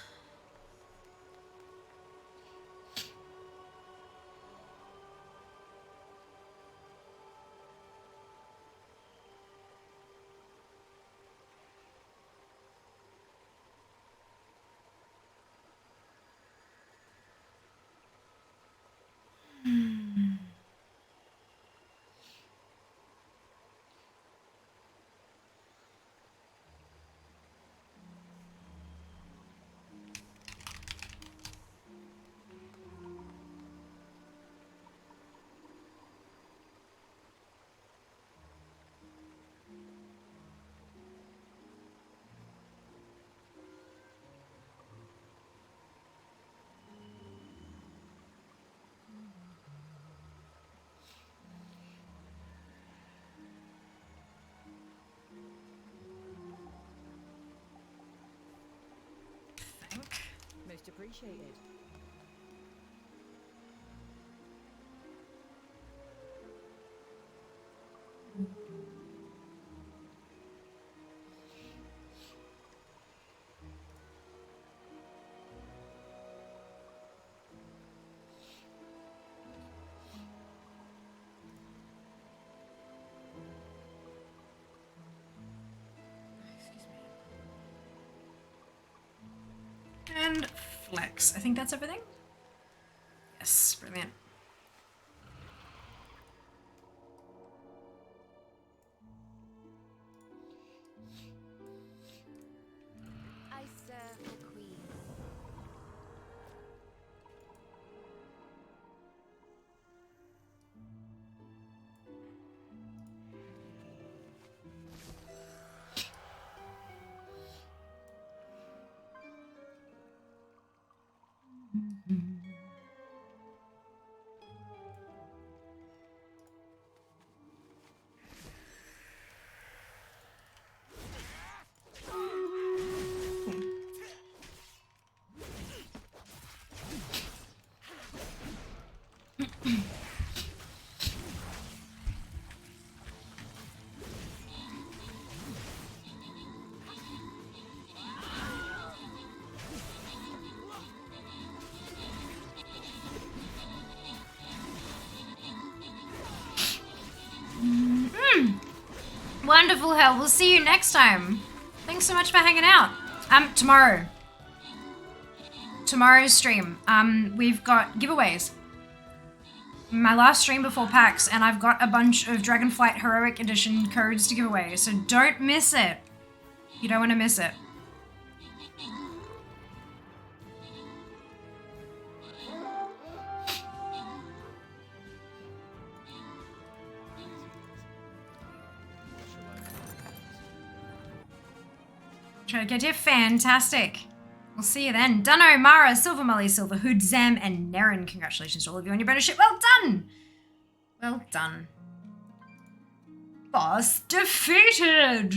Most appreciated. And flex. I think that's everything. Yes, brilliant. I serve the queen. Wonderful, Hell. We'll see you next time. Thanks so much for hanging out. Tomorrow. Tomorrow's stream. We've got giveaways. My last stream before PAX, and I've got a bunch of Dragonflight Heroic Edition codes to give away, so don't miss it. You don't want to miss it. Try to get you. Fantastic. We'll see you then. Dunno, Mara, Silver Molly, Silver Hood, Zam, and Naren. Congratulations to all of you on your bonus ship. Well done! Well done. Boss defeated!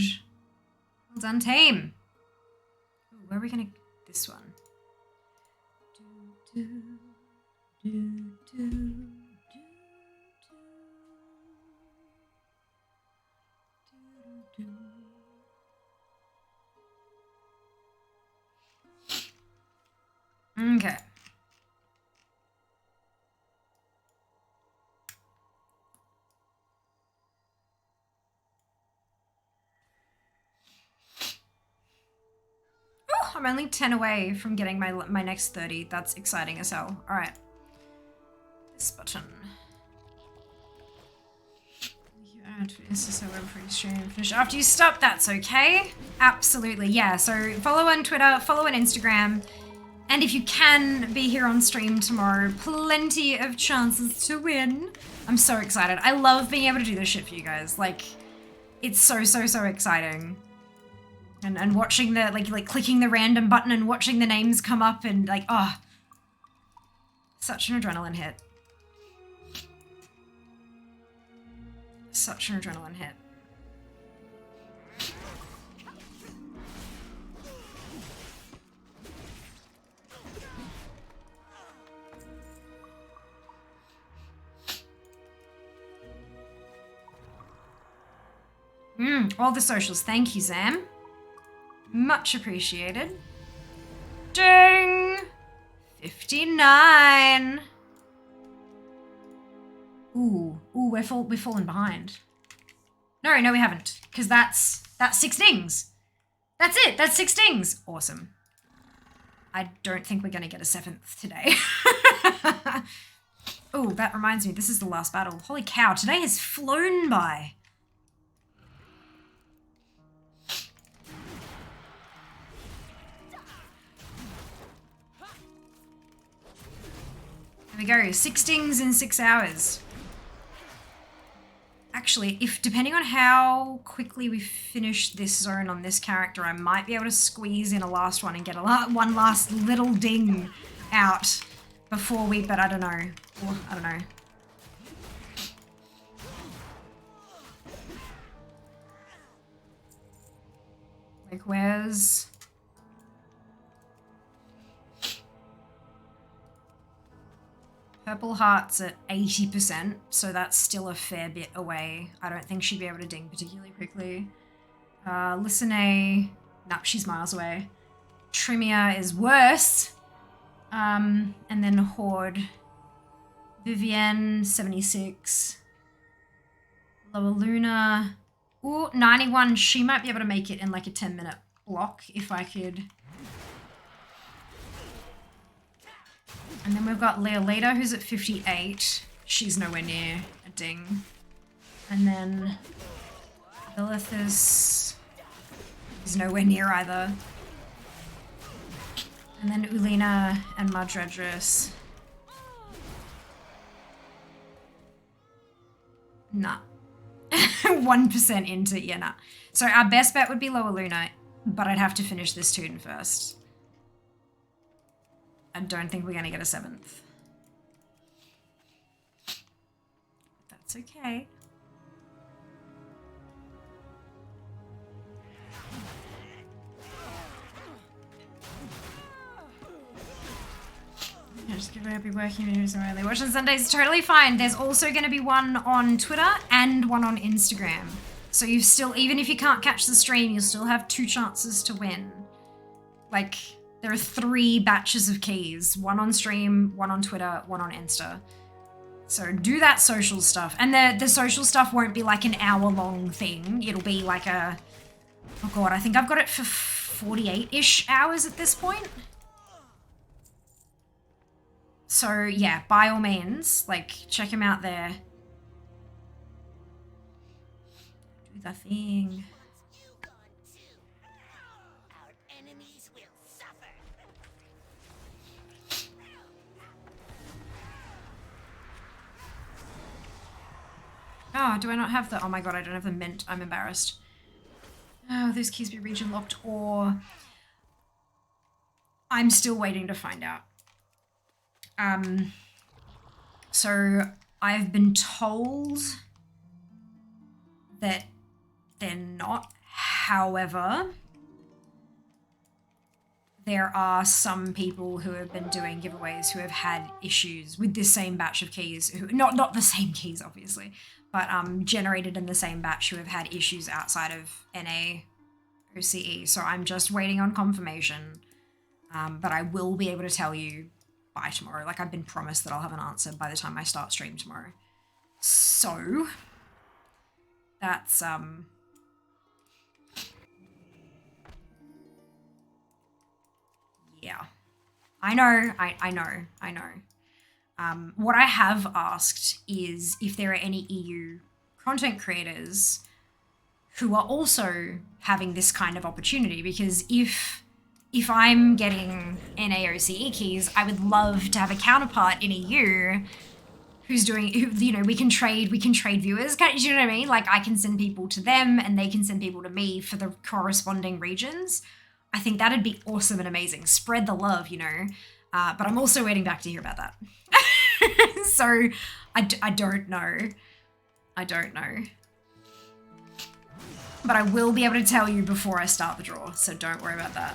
Well done, team. Ooh, where are we gonna... This one. Do, do, do, do, do, do, do. Okay. Oh, I'm only 10 away from getting my next 30. That's exciting as hell. All right. This button. You add so I'm pretty sure you finish after you stop. That's okay. Absolutely. Yeah. So follow on Twitter, follow on Instagram. And if you can be here on stream tomorrow, plenty of chances to win. I'm so excited. I love being able to do this shit for you guys. Like, it's so, so, so exciting. And watching the, like clicking the random button and watching the names come up and like, oh, such an adrenaline hit. Such an adrenaline hit. All the socials. Thank you, Zam. Much appreciated. Ding! 59. Ooh, we're falling behind. No, we haven't, because that's 6 dings. That's it. That's 6 dings. Awesome. I don't think we're gonna get a 7th today. Oh, that reminds me. This is the last battle. Holy cow! Today has flown by. There we go. 6 dings in 6 hours. Actually, depending on how quickly we finish this zone on this character, I might be able to squeeze in a last one and get one last little ding out before we, but I don't know. I don't know. Like, where's... Purple Heart's at 80%, so that's still a fair bit away. I don't think she'd be able to ding particularly quickly. Listen, nope, she's miles away. Trimia is worse. And then Horde. Vivienne, 76. Lower Luna. Ooh, 91. She might be able to make it in like a 10-minute block if I could. And then we've got Leolita, who's at 58. She's nowhere near a ding. And then Lilithus is nowhere near either. And then Ulina and Madredris. Nah. 1% into, yeah, nah. So our best bet would be Lower Luna, but I'd have to finish this tune first. I don't think we're going to get a 7th. That's okay. Yeah, just give it up, be working videos already. Watching Sundays is totally fine. There's also going to be one on Twitter and one on Instagram. So you still, even if you can't catch the stream, you'll still have 2 chances to win. Like... There are 3 batches of keys. 1 on stream, 1 on Twitter, 1 on Insta. So do that social stuff. And the social stuff won't be like an hour-long thing. It'll be like a... Oh god, I think I've got it for 48-ish hours at this point. So yeah, by all means, like, check him out there. Do the thing. Oh, do I not have the... Oh my god, I don't have the mint. I'm embarrassed. Oh, those keys be region locked, or... I'm still waiting to find out. So I've been told that they're not. However, there are some people who have been doing giveaways who have had issues with this same batch of keys. Who, not the same keys, obviously, but generated in the same batch, who have had issues outside of NA OCE. So I'm just waiting on confirmation. But I will be able to tell you by tomorrow. Like, I've been promised that I'll have an answer by the time I start stream tomorrow. So that's yeah. I know. What I have asked is if there are any EU content creators who are also having this kind of opportunity, because if I'm getting NAOCE keys, I would love to have a counterpart in EU who's doing, who, you know, we can trade viewers. Do you know what I mean? Like I can send people to them and they can send people to me for the corresponding regions. I think that'd be awesome and amazing. Spread the love, you know. But I'm also waiting back to hear about that. So I don't know. I don't know. But I will be able to tell you before I start the draw, so don't worry about that.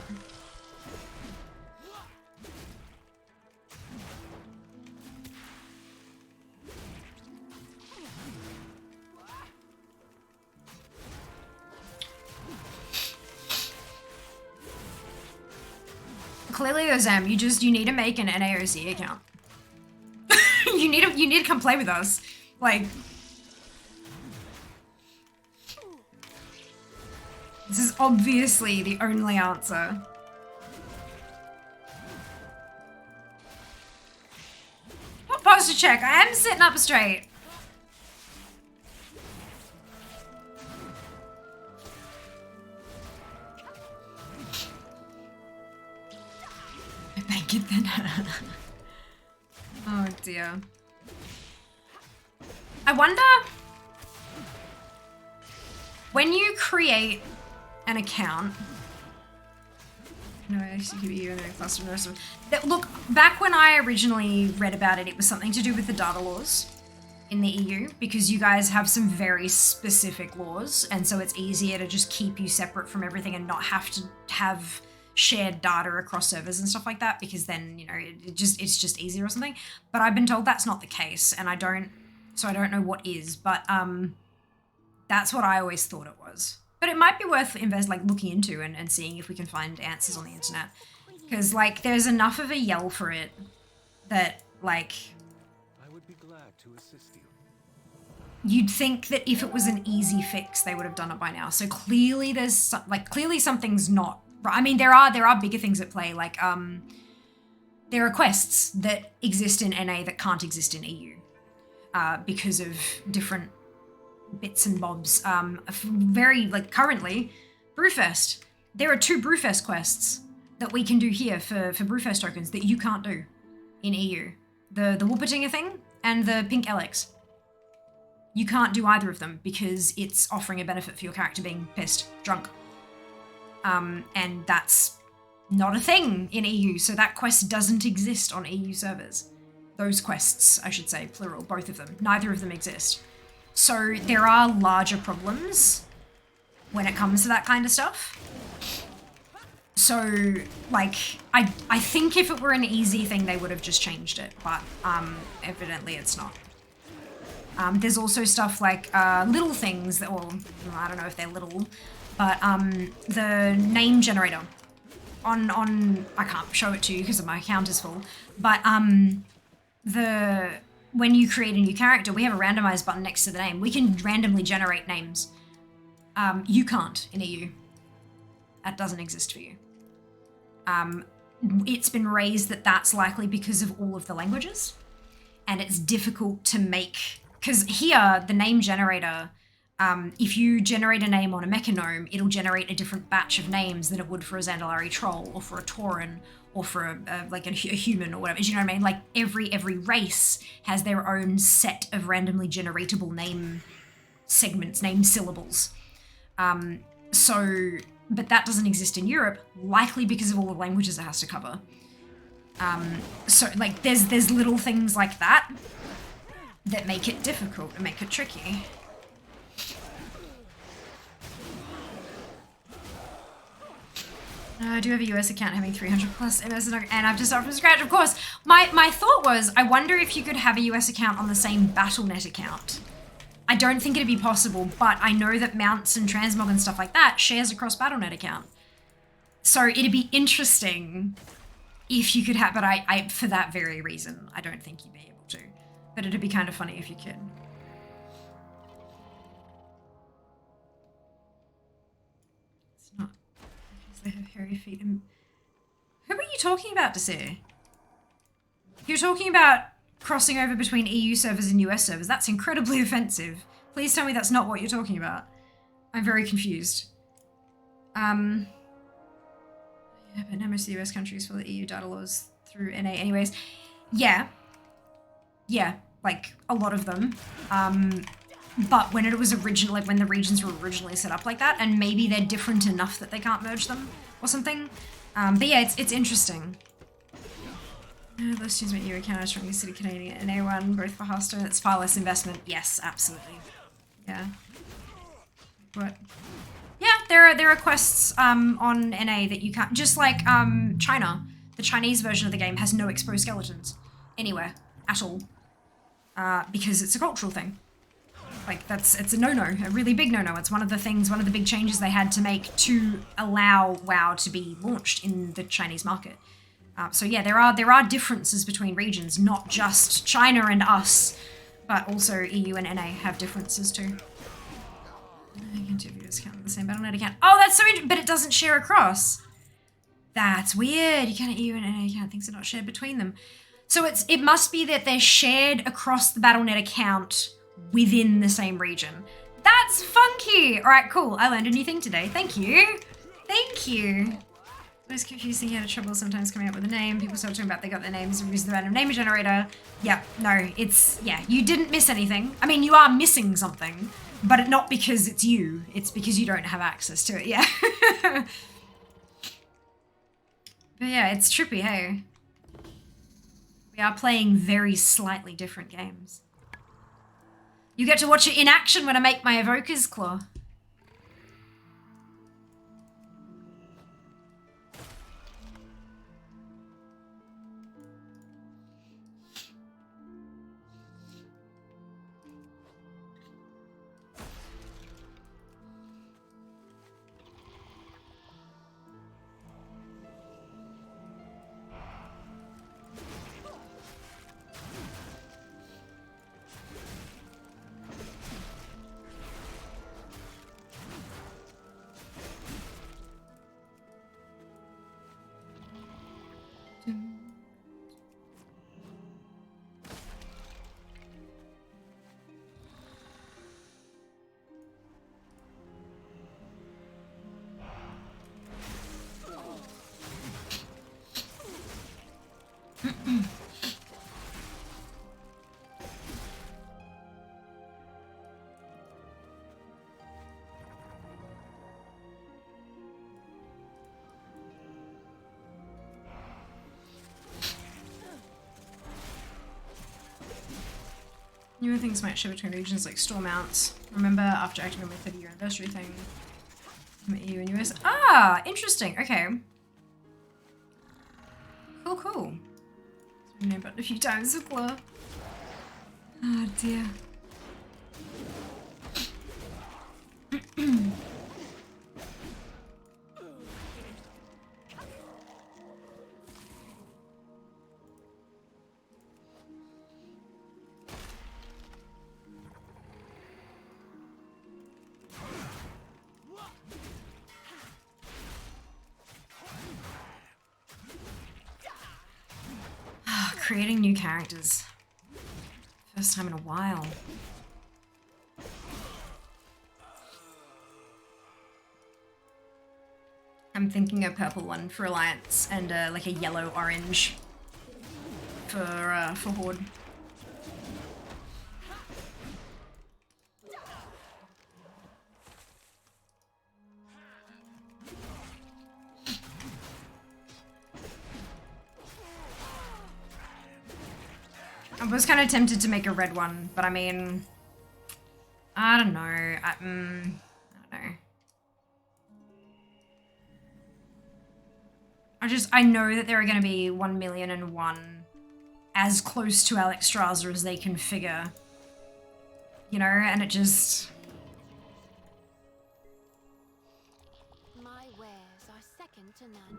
Clearly though, Zam, you need to make an NAOC account. you need to come play with us. Like, this is obviously the only answer. What posture check? I am sitting up straight. Thank you then. Oh dear. I wonder when you create an account. No, I used to give you a cluster of that. Look, back when I originally read about it, it was something to do with the data laws in the EU, because you guys have some very specific laws, and so it's easier to just keep you separate from everything and not have to have shared data across servers and stuff like that, because then, you know, it's just easier or something. But I've been told that's not the case, and I don't know what is, but that's what I always thought it was. But it might be worth looking into and seeing if we can find answers on the internet, because like there's enough of a yell for it that like I would be glad to assist you. You'd think that if it was an easy fix, they would have done it by now. So clearly there's clearly something's not right. I mean, there are bigger things at play. Like there are quests that exist in NA that can't exist in EU because of different bits and bobs. Very currently, Brewfest. There are 2 Brewfest quests that we can do here for Brewfest tokens that you can't do in EU. The Whoopatinger thing and the Pink Alex. You can't do either of them because it's offering a benefit for your character being pissed, drunk. And that's not a thing in EU, so that quest doesn't exist on EU servers. Those quests, I should say, plural, both of them. Neither of them exist. So there are larger problems when it comes to that kind of stuff. So, like, I think if it were an easy thing, they would have just changed it, but evidently it's not. There's also stuff like little things that, well, I don't know if they're little, but the name generator on I can't show it to you because my account is full, but when you create a new character, we have a randomize button next to the name. We can randomly generate names. You can't in EU. That doesn't exist for you. It's been raised that that's likely because of all of the languages, and it's difficult to make, because here, the name generator, if you generate a name on a Mechanome, it'll generate a different batch of names than it would for a Zandalari troll, or for a Tauren, or for a human, or whatever. Do you know what I mean? Like, every race has their own set of randomly generatable name segments, name syllables. But that doesn't exist in Europe, likely because of all the languages it has to cover. So, like, there's little things like that that make it difficult and make it tricky. I do have a US account having 300 plus MS, and I've just started from scratch, of course. My thought was, I wonder if you could have a US account on the same Battle.net account. I don't think it'd be possible, but I know that mounts and transmog and stuff like that shares across Battle.net account. So it'd be interesting if you could have, but I for that very reason, I don't think you'd be able to. But it'd be kind of funny if you could. It's not, because they have hairy feet. And who are you talking about, Desir? You're talking about crossing over between EU servers and US servers. That's incredibly offensive. Please tell me that's not what you're talking about. I'm very confused. Yeah, but now most of the US countries follow EU data laws through NA anyways. Yeah. like a lot of them. But when it was originally, like when the regions were originally set up like that, and maybe they're different enough that they can't merge them or something. But yeah, it's interesting. Those students met you account as strongest city Canadian and A1, both for Hearthstone. It's far less investment. Yes, absolutely. Yeah. What? Yeah, there are quests on NA that you can't, just like China. The Chinese version of the game has no exposed skeletons anywhere at all. Because it's a cultural thing. Like it's a no-no, a really big no-no. It's one of the big changes they had to make to allow WoW to be launched in the Chinese market. So yeah, there are differences between regions, not just China and us, but also EU and NA have differences too. I can do videos count the same Battle.net account. Oh, that's so interesting, but it doesn't share across. That's weird. You can't EU and NA account. Things are not shared between them. So it must be that they're shared across the Battle.net account within the same region. That's funky. All right, cool. I learned a new thing today. Thank you. Thank you. It's confusing. You had trouble sometimes coming up with a name. People start talking about they got their names and use the random name generator. Yeah, no, you didn't miss anything. I mean, you are missing something, but not because it's you. It's because you don't have access to it. Yeah. But yeah, it's trippy, hey. We are playing very slightly different games. You get to watch it in action when I make my Evoker's Claw. Newer things might share between regions like store mounts. Remember after acting on my 30-year anniversary thing. EU and US. Ah, interesting. Okay. Cool, cool. I've named it a few times with Claw. Oh dear. Creating new characters. First time in a while. I'm thinking a purple one for Alliance and like a yellow-orange for Horde. I was kind of tempted to make a red one, but I mean, I don't know. I don't know. I know that there are going to be 1,000,001 as close to Alex Strasser as they can figure. You know, and it just... My wares are second to none.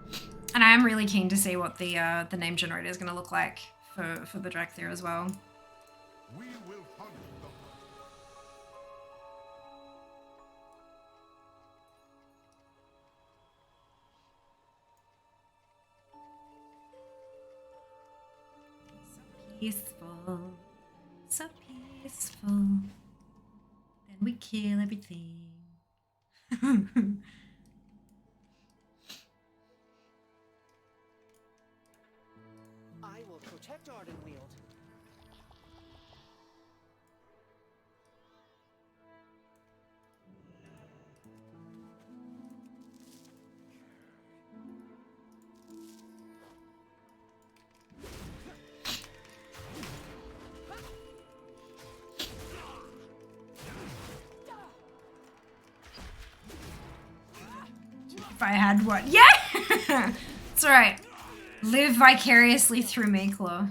And I am really keen to see what the name generator is going to look like for the Drakthir as well. We will hunt the Peaceful, so peaceful. Then we kill everything. I will protect Ardenweald. I had one. Yeah! It's alright. Live vicariously through me, Claw.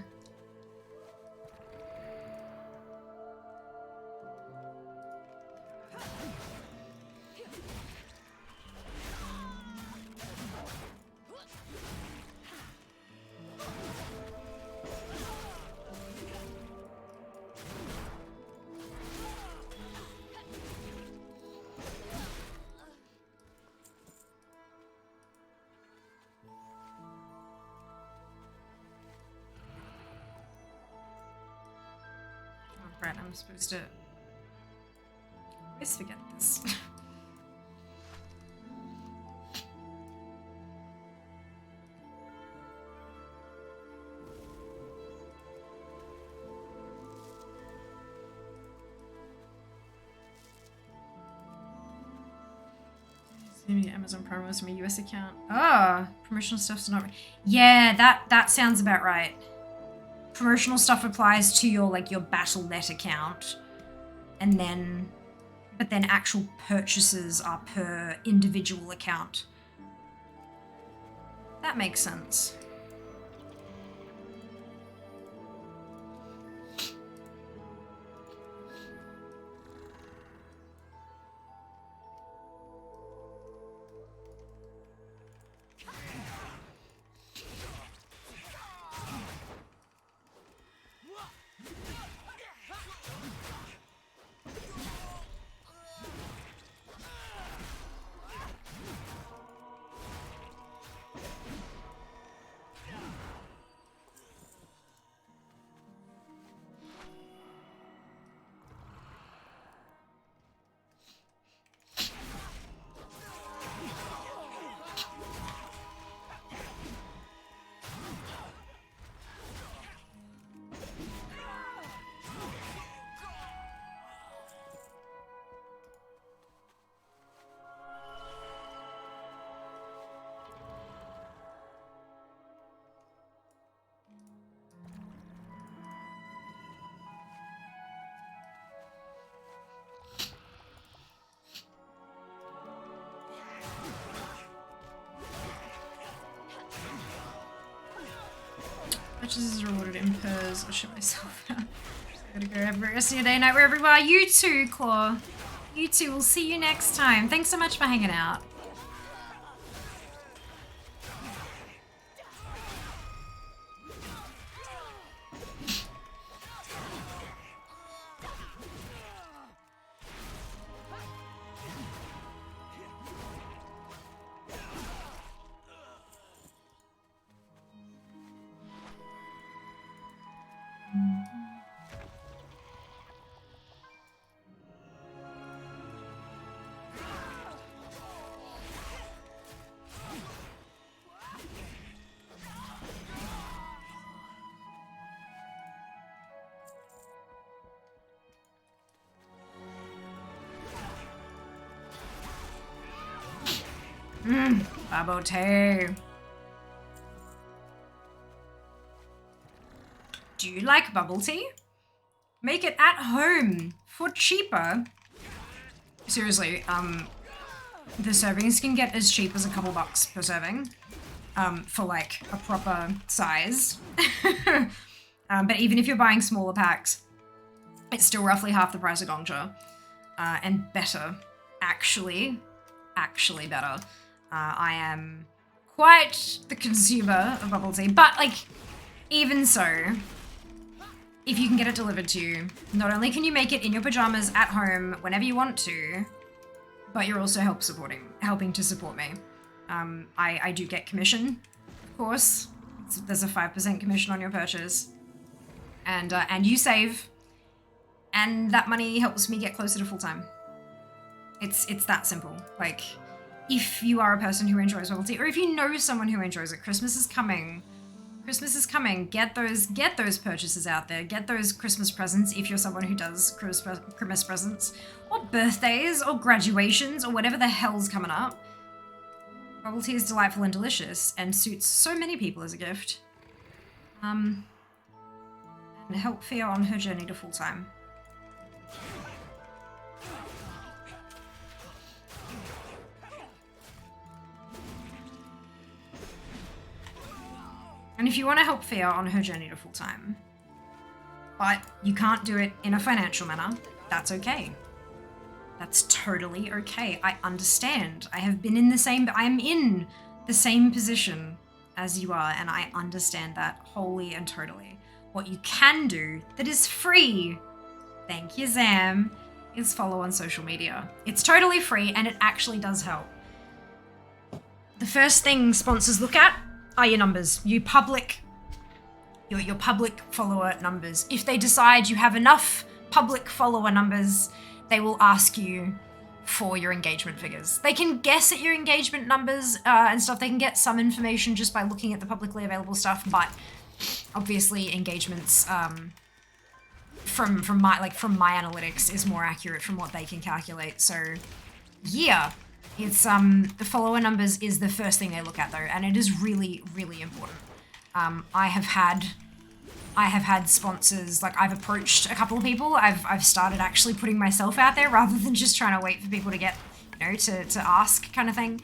Right, I'm supposed to... I always forget this. Amazon Prime was from a US account. Oh, promotional stuff's not... Yeah, that sounds about right. Promotional stuff applies to your your Battle.net account, and then, but then actual purchases are per individual account. That makes sense. Purchases is rewarded in pairs. I'll shit myself out. Gotta go have a rest of your day, night, wherever you are. You too, Claw. You too. We'll see you next time. Thanks so much for hanging out. Bubble tea. Do you like bubble tea? Make it at home for cheaper. Seriously, the servings can get as cheap as a couple bucks per serving, for like a proper size. But even if you're buying smaller packs, it's still roughly half the price of Gongcha, and better, actually better. I am quite the consumer of bubble tea, but like, even so, if you can get it delivered to you, not only can you make it in your pajamas at home whenever you want to, but you're also helping to support me. I do get commission, of course. There's a 5% commission on your purchase, and you save, and that money helps me get closer to full time. It's that simple. Like, if you are a person who enjoys bubble tea, or if you know someone who enjoys it, Christmas is coming. Get those purchases out there. Get those Christmas presents if you're someone who does Christmas presents, or birthdays, or graduations, or whatever the hell's coming up. Bubble tea is delightful and delicious, and suits so many people as a gift. And help Fia on her journey to full time. And if you want to help Fia on her journey to full-time, but you can't do it in a financial manner, that's okay. That's totally okay. I understand. I am in the same position as you are, and I understand that wholly and totally. What you can do that is free, thank you, Zam, is follow on social media. It's totally free and it actually does help. The first thing sponsors look at are your numbers, your public follower numbers. If they decide you have enough public follower numbers, they will ask you for your engagement figures. They can guess at your engagement numbers and stuff. They can get some information just by looking at the publicly available stuff, but obviously engagements from my analytics is more accurate from what they can calculate. So yeah, it's the follower numbers is the first thing they look at though, and it is really, really important. I have had sponsors, like I've approached a couple of people. I've started actually putting myself out there rather than just trying to wait for people to get, to ask kind of thing.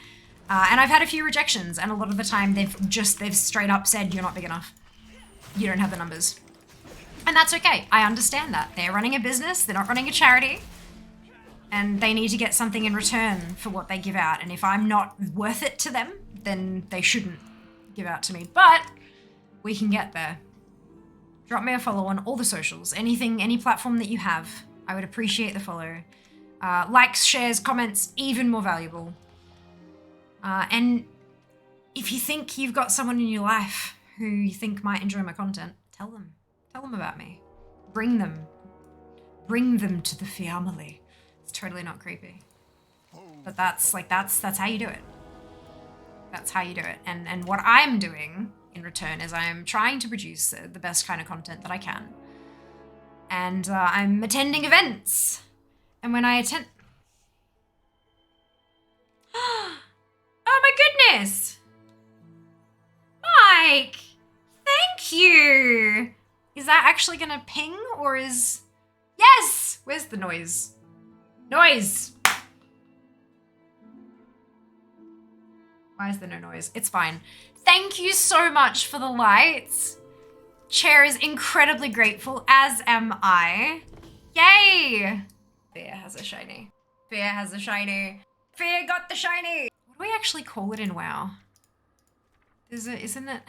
And I've had a few rejections, and a lot of the time they've straight up said, you're not big enough. You don't have the numbers. And that's okay. I understand that. They're running a business. They're not running a charity. And they need to get something in return for what they give out. And if I'm not worth it to them, then they shouldn't give out to me. But we can get there. Drop me a follow on all the socials. Anything, any platform that you have. I would appreciate the follow. Likes, shares, comments, even more valuable. And if you think you've got someone in your life who you think might enjoy my content, tell them. Tell them about me. Bring them to the family. It's totally not creepy. But that's how you do it. That's how you do it. And what I'm doing in return is I'm trying to produce the best kind of content that I can. And I'm attending events. And when I attend... Oh my goodness! Mike! Thank you! Is that actually gonna ping or is... Yes! Where's the noise? Noise! Why is there no noise? It's fine. Thank you so much for the lights. Chair is incredibly grateful, as am I. Yay! Fear has a shiny. Fear has a shiny. Fear got the shiny! What do we actually call it in WoW? Isn't it?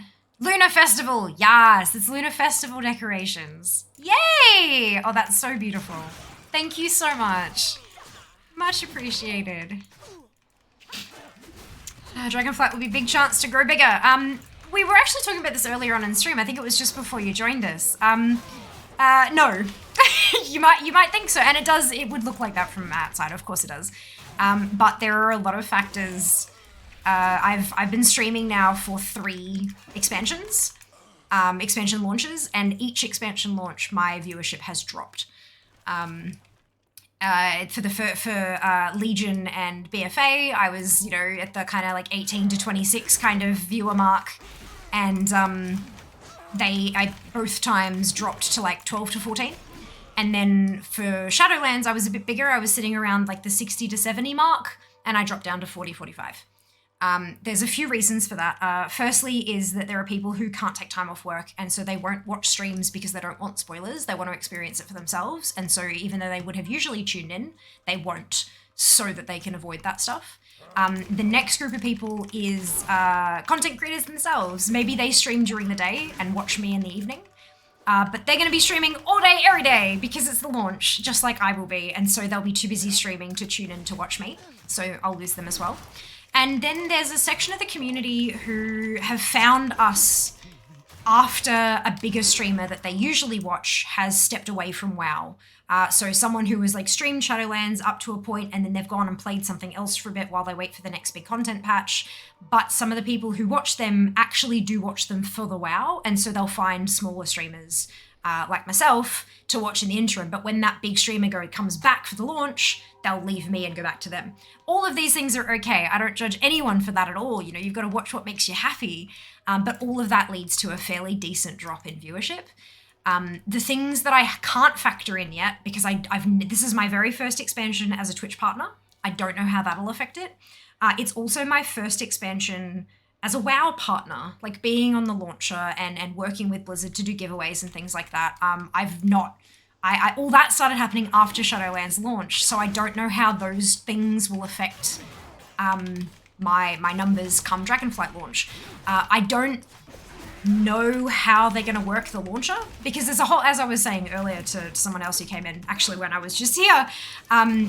Lunar Festival! Yes, it's Lunar Festival decorations. Yay! Oh, that's so beautiful. Thank you so much. Much appreciated. Dragonflight will be a big chance to grow bigger. We were actually talking about this earlier on in stream. I think it was just before you joined us. No. you might think so, and it would look like that from outside, of course it does. But there are a lot of factors. I've been streaming now for 3 expansions, expansion launches, and each expansion launch, my viewership has dropped. For Legion and BFA, I was, at the kind of like 18 to 26 kind of viewer mark, and I both times dropped to like 12 to 14. And then for Shadowlands, I was a bit bigger. I was sitting around like the 60 to 70 mark, and I dropped down to 40, 45. There's a few reasons for that. Firstly is that there are people who can't take time off work, and so they won't watch streams because they don't want spoilers. They want to experience it for themselves. And so even though they would have usually tuned in, they won't, so that they can avoid that stuff. The next group of people is content creators themselves. Maybe they stream during the day and watch me in the evening. But they're going to be streaming all day, every day, because it's the launch, just like I will be. And so they'll be too busy streaming to tune in to watch me. So I'll lose them as well. And then there's a section of the community who have found us after a bigger streamer that they usually watch has stepped away from WoW. So someone who was like streamed Shadowlands up to a point, and then they've gone and played something else for a bit while they wait for the next big content patch. But some of the people who watch them actually do watch them for the WoW, and so they'll find smaller streamers like myself to watch in the interim. But when that big streamer comes back for the launch, they'll leave me and go back to them. All of these things are okay. I don't judge anyone for that at all. You've got to watch what makes you happy. But all of that leads to a fairly decent drop in viewership. The things that I can't factor in yet, because this is my very first expansion as a Twitch partner. I don't know how that'll affect it. It's also my first expansion as a WoW partner, like being on the launcher and working with Blizzard to do giveaways and things like that, I've not, all that started happening after Shadowlands launch, so I don't know how those things will affect my numbers come Dragonflight launch. I don't know how they're going to work the launcher, because there's a whole, as I was saying earlier to someone else who came in, actually when I was just here,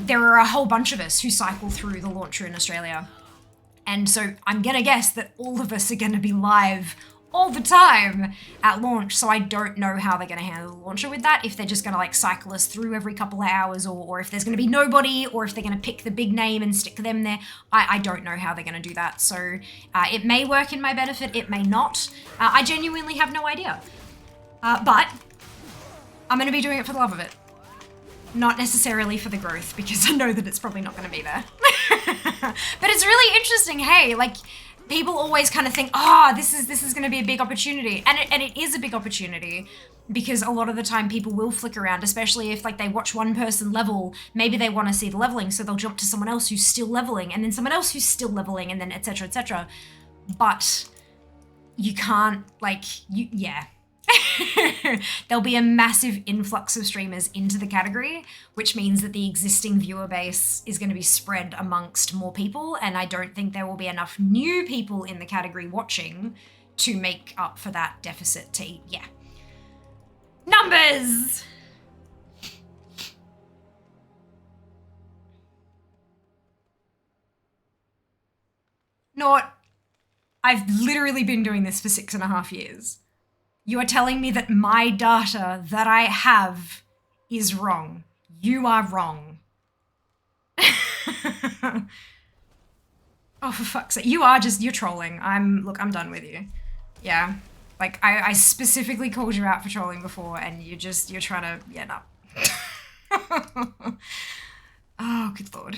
there are a whole bunch of us who cycle through the launcher in Australia. And so I'm going to guess that all of us are going to be live all the time at launch, so I don't know how they're going to handle the launcher with that, if they're just going to like cycle us through every couple of hours, or if there's going to be nobody, or if they're going to pick the big name and stick them there. I don't know how they're going to do that, so it may work in my benefit, it may not. I genuinely have no idea. But I'm going to be doing it for the love of it. Not necessarily for the growth, because I know that it's probably not going to be there. But it's really interesting, hey, like, people always kind of think, this is going to be a big opportunity. And it is a big opportunity, because a lot of the time people will flick around, especially if like they watch one person level, maybe they want to see the leveling, so they'll jump to someone else who's still leveling, and then someone else who's still leveling, and then et cetera, et cetera. But you can't, like, yeah. There'll be a massive influx of streamers into the category, which means that the existing viewer base is going to be spread amongst more people, and I don't think there will be enough new people in the category watching to make up for that deficit to, yeah. Numbers! Not. I've literally been doing this for 6.5 years. You are telling me that my data that I have is wrong. You are wrong. Oh, for fuck's sake. You're trolling. Look, I'm done with you. Yeah. Like, I specifically called you out for trolling before, and you're trying to, yeah, no. Oh, good lord.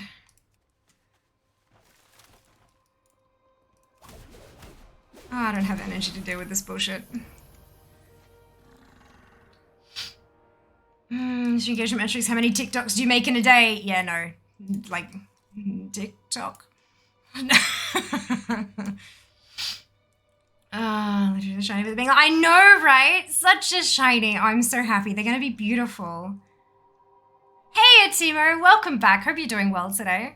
Oh, I don't have energy to deal with this bullshit. Engagement metrics, how many TikToks do you make in a day? Yeah, no. Like, TikTok. Literally the shiny bit of I know, right? Such a shiny. I'm so happy. They're gonna be beautiful. Hey, Atimo. Welcome back. Hope you're doing well today.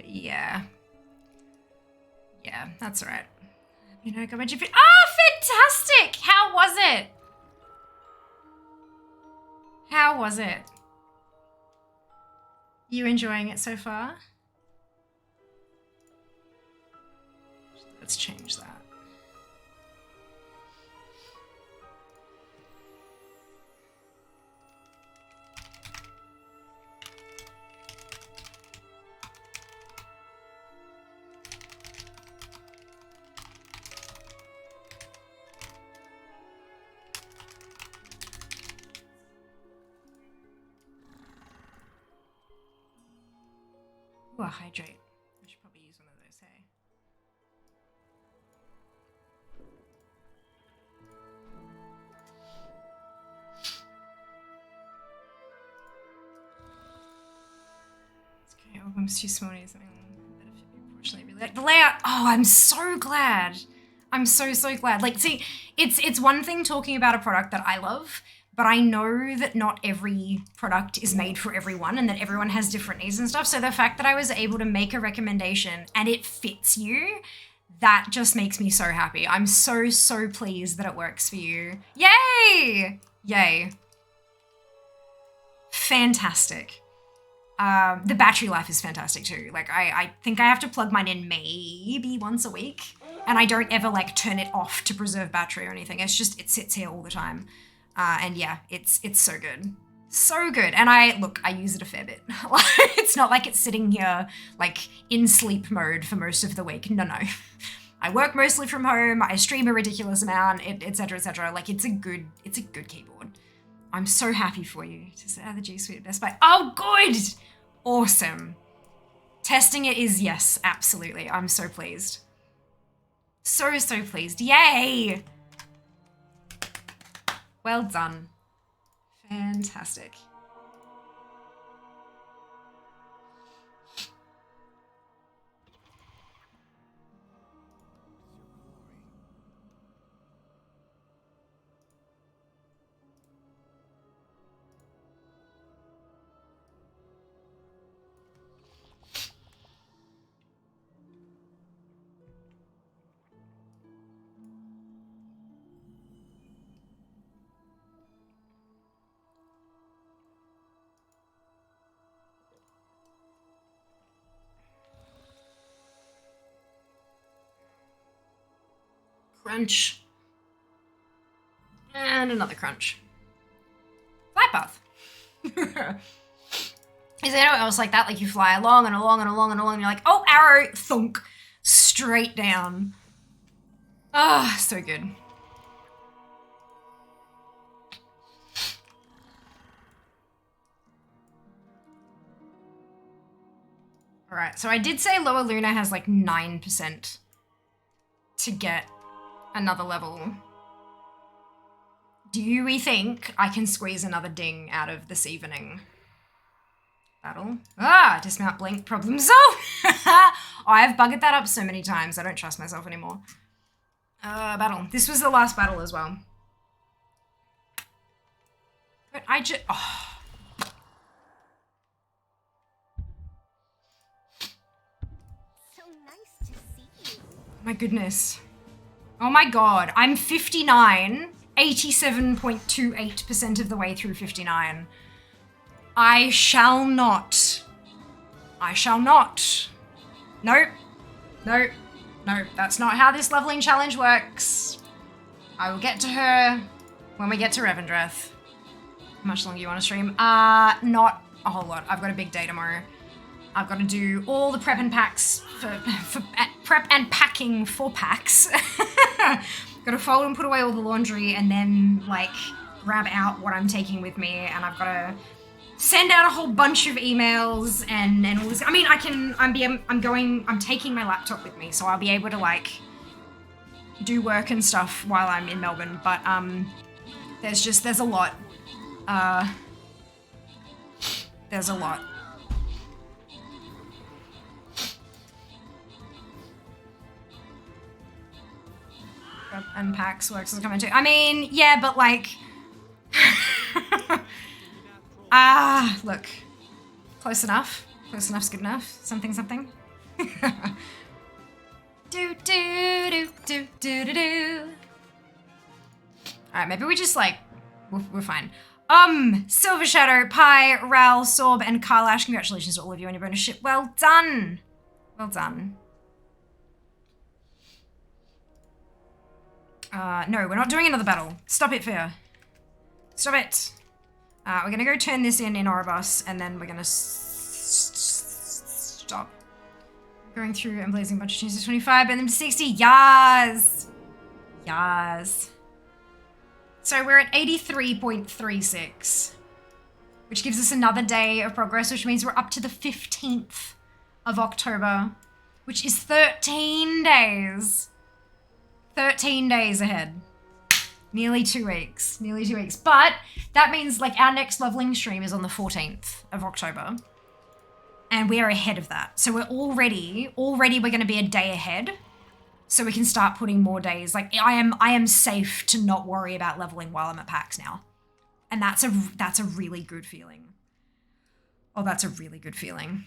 Yeah. Yeah, that's right. You know, got my GP. Oh, fantastic! How was it? How was it? You enjoying it so far? Let's change that. Ooh, hydrate. I should probably use one of those, hey? It's okay, album's too small to use something better fit me, unfortunately. Really like the layout. Oh, I'm so glad. I'm so glad. Like, see, it's one thing talking about a product that I love, but I know that not every product is made for everyone and that everyone has different needs and stuff. So the fact that I was able to make a recommendation and it fits you, that just makes me so happy. I'm so pleased that it works for you. Yay! Yay. Fantastic. The battery life is fantastic too. Like, I think I have to plug mine in maybe once a week, and I don't ever like turn it off to preserve battery or anything. It's just, it sits here all the time. And yeah, it's so good. So good. And I use it a fair bit. It's not like it's sitting here like in sleep mode for most of the week. No. I work mostly from home. I stream a ridiculous amount, et cetera, et cetera. Like, it's a good keyboard. I'm so happy for you to say the G Suite at Best Buy. Oh, good. Awesome. Testing it is, yes, absolutely. I'm so pleased. So, so pleased. Yay! Well done. Fantastic. Crunch. And another crunch. Flight path. Is there anyone else like that? Like you fly along and along and along and along and you're like, oh, arrow, thunk, straight down. Ah, so good. All right, so I did say Lower Luna has like 9% to get another level. Do we think I can squeeze another ding out of this evening? Battle. Ah, dismount, blink, problem solved. I've buggered that up so many times. I don't trust myself anymore. Battle. This was the last battle as well. But I just... Oh. So nice to see you. My goodness. Oh my god. I'm 59, 87.28% of the way through 59. I shall not. I shall not. Nope. Nope. No, that's not how this leveling challenge works. I will get to her when we get to Revendreth. How much longer you want to stream? Not a whole lot. I've got a big day tomorrow. I've got to do all the prep and packs for prep and packing for packs. Got to fold and put away all the laundry and then like grab out what I'm taking with me, and I've got to send out a whole bunch of emails and all this. I mean, I'm taking my laptop with me, so I'll be able to like do work and stuff while I'm in Melbourne, but there's a lot. There's a lot. And packs works as a comment too. I mean, yeah, but like look. Close enough. Close enough's good enough. Something, something. do, do, do, do, do, do, do. Alright, maybe we just like, we're fine. Silver Shadow, Pi, Ral, Sorb, and Karlash, congratulations to all of you on your bonus ship. Well done. Well done. No, we're not doing another battle. Stop it, Fear. Stop it. We're gonna go turn this in Oribus, and then we're gonna stop. Going through and blazing a bunch of tunes to 25, and then to 60. Yas! Yas. So we're at 83.36, which gives us another day of progress, which means we're up to the 15th of October, which is 13 days. 13 days ahead. Nearly 2 weeks. Nearly 2 weeks. But that means like our next leveling stream is on the 14th of October. And we are ahead of that. So we're already we're going to be a day ahead. So we can start putting more days. Like I am safe to not worry about leveling while I'm at PAX now. And that's a really good feeling. Oh, that's a really good feeling.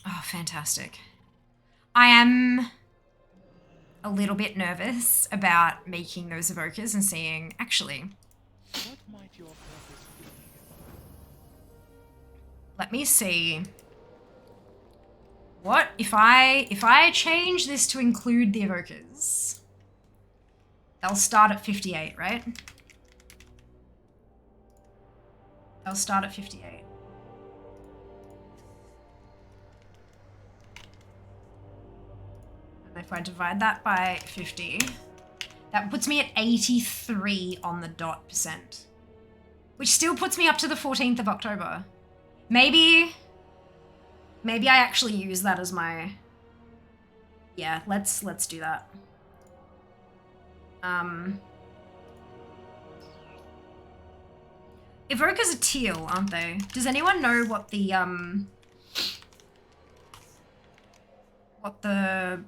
Oh, fantastic. I am a little bit nervous about making those evokers and seeing, actually, What might your purpose be? let me see. What if I change this to include the evokers? They'll start at 58, right? They'll start at 58. If I divide that by 50, that puts me at 83 on the dot %, which still puts me up to the 14th of October. Maybe I actually use that as my, Yeah, let's do that. Evokers are teal, aren't they? Does anyone know what the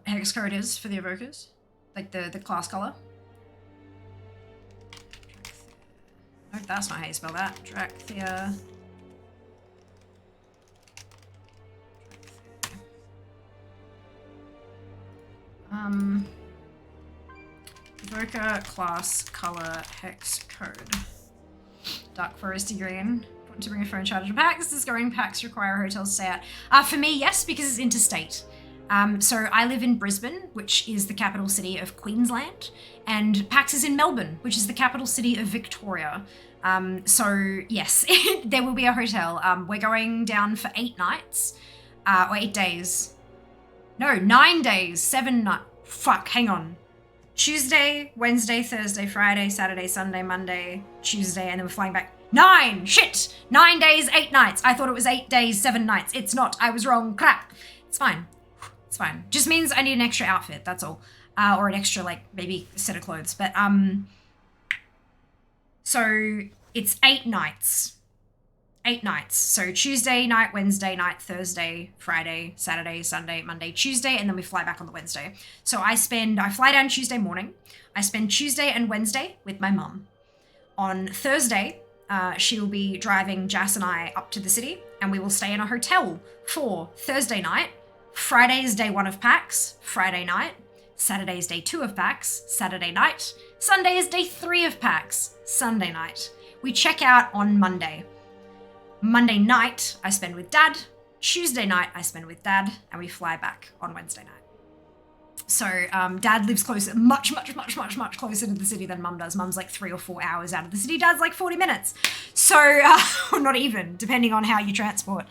hex code is for the evokers? Like the class color? No, that's not how you spell that. Dracthea. Evoker class color hex code. Dark foresty green. Want to bring a phone charger to PAX? Does going PAX require a hotel to stay at? For me, yes, because it's interstate. So I live in Brisbane, which is the capital city of Queensland, and PAX is in Melbourne, which is the capital city of Victoria. So yes, there will be a hotel. We're going down for 8 nights, or 8 days. No, 9 days, 7 nights. Fuck, hang on. Tuesday, Wednesday, Thursday, Friday, Saturday, Sunday, Monday, Tuesday, and then we're flying back. 9! Shit! 9 days, 8 nights. I thought it was 8 days, 7 nights. It's not. I was wrong. Crap. It's fine. It's fine. Just means I need an extra outfit, that's all. Or an extra, like, maybe set of clothes. But, so it's 8 nights. 8 nights. So Tuesday night, Wednesday night, Thursday, Friday, Saturday, Sunday, Monday, Tuesday, and then we fly back on the Wednesday. So I fly down Tuesday morning. I spend Tuesday and Wednesday with my mum. On Thursday, she will be driving Jas and I up to the city, and we will stay in a hotel for Thursday night. Friday is day 1 of PAX, Friday night. Saturday is day 2 of PAX, Saturday night. Sunday is day 3 of PAX, Sunday night. We check out on Monday. Monday night, I spend with Dad. Tuesday night, I spend with Dad, and we fly back on Wednesday night. So Dad lives closer, much closer to the city than Mum does. Mum's like 3 or 4 hours out of the city. Dad's like 40 minutes. So, or not even, depending on how you transport.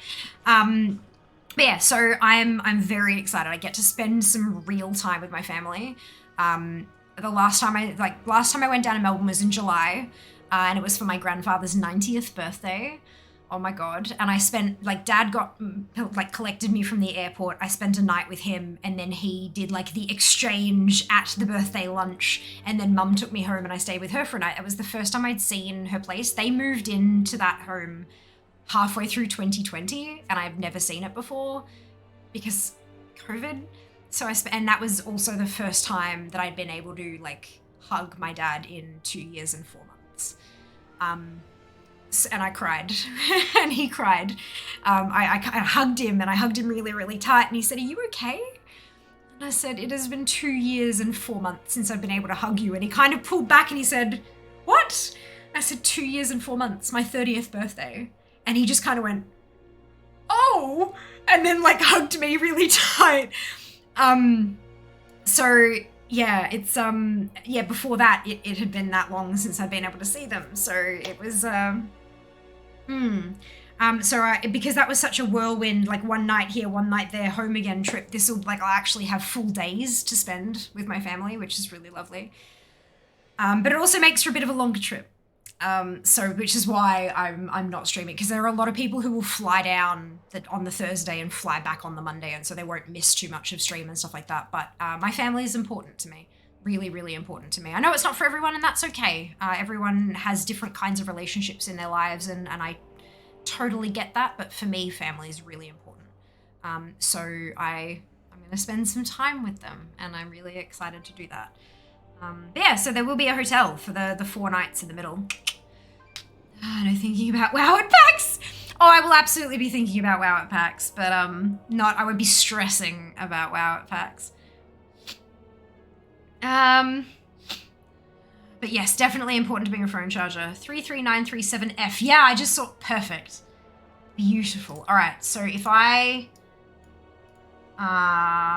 But yeah, so I'm very excited. I get to spend some real time with my family. The last time I went down to Melbourne was in July, and it was for my grandfather's 90th birthday. Oh my God. And I spent, like, Dad collected me from the airport. I spent a night with him, and then he did, like, the exchange at the birthday lunch, and then Mum took me home and I stayed with her for a night. It was the first time I'd seen her place. They moved into that home halfway through 2020, and I've never seen it before because COVID. So and that was also the first time that I'd been able to, like, hug my dad in 2 years and 4 months. And I cried, and he cried. I hugged him, and I hugged him really, really tight, and he said, "Are you okay?" And I said, "It has been 2 years and 4 months since I've been able to hug you." And he kind of pulled back and he said, "What?" I said, 2 years and 4 months, my 30th birthday. And he just kind of went, "Oh," and then, like, hugged me really tight. So yeah, it's, yeah, before that, it had been that long since I'd been able to see them. So it was, because that was such a whirlwind, like, one night here, one night there, home again trip, this will, like, I'll actually have full days to spend with my family, which is really lovely. But it also makes for a bit of a longer trip. Which is why I'm not streaming, because there are a lot of people who will fly down on the Thursday and fly back on the Monday, and so they won't miss too much of stream and stuff like that. But my family is important to me. Really, really important to me. I know it's not for everyone, and that's okay. Everyone has different kinds of relationships in their lives, and I totally get that, but for me, family is really important. So I'm going to spend some time with them, and I'm really excited to do that. Yeah, so there will be a hotel for the 4 nights in the middle. No thinking about WoW at PAX! Oh, I will absolutely be thinking about WoW at PAX, but I won't be stressing about WoW at PAX. But yes, definitely important to bring a phone charger. 33937F. Yeah, I just saw, perfect. Beautiful. All right, so if I,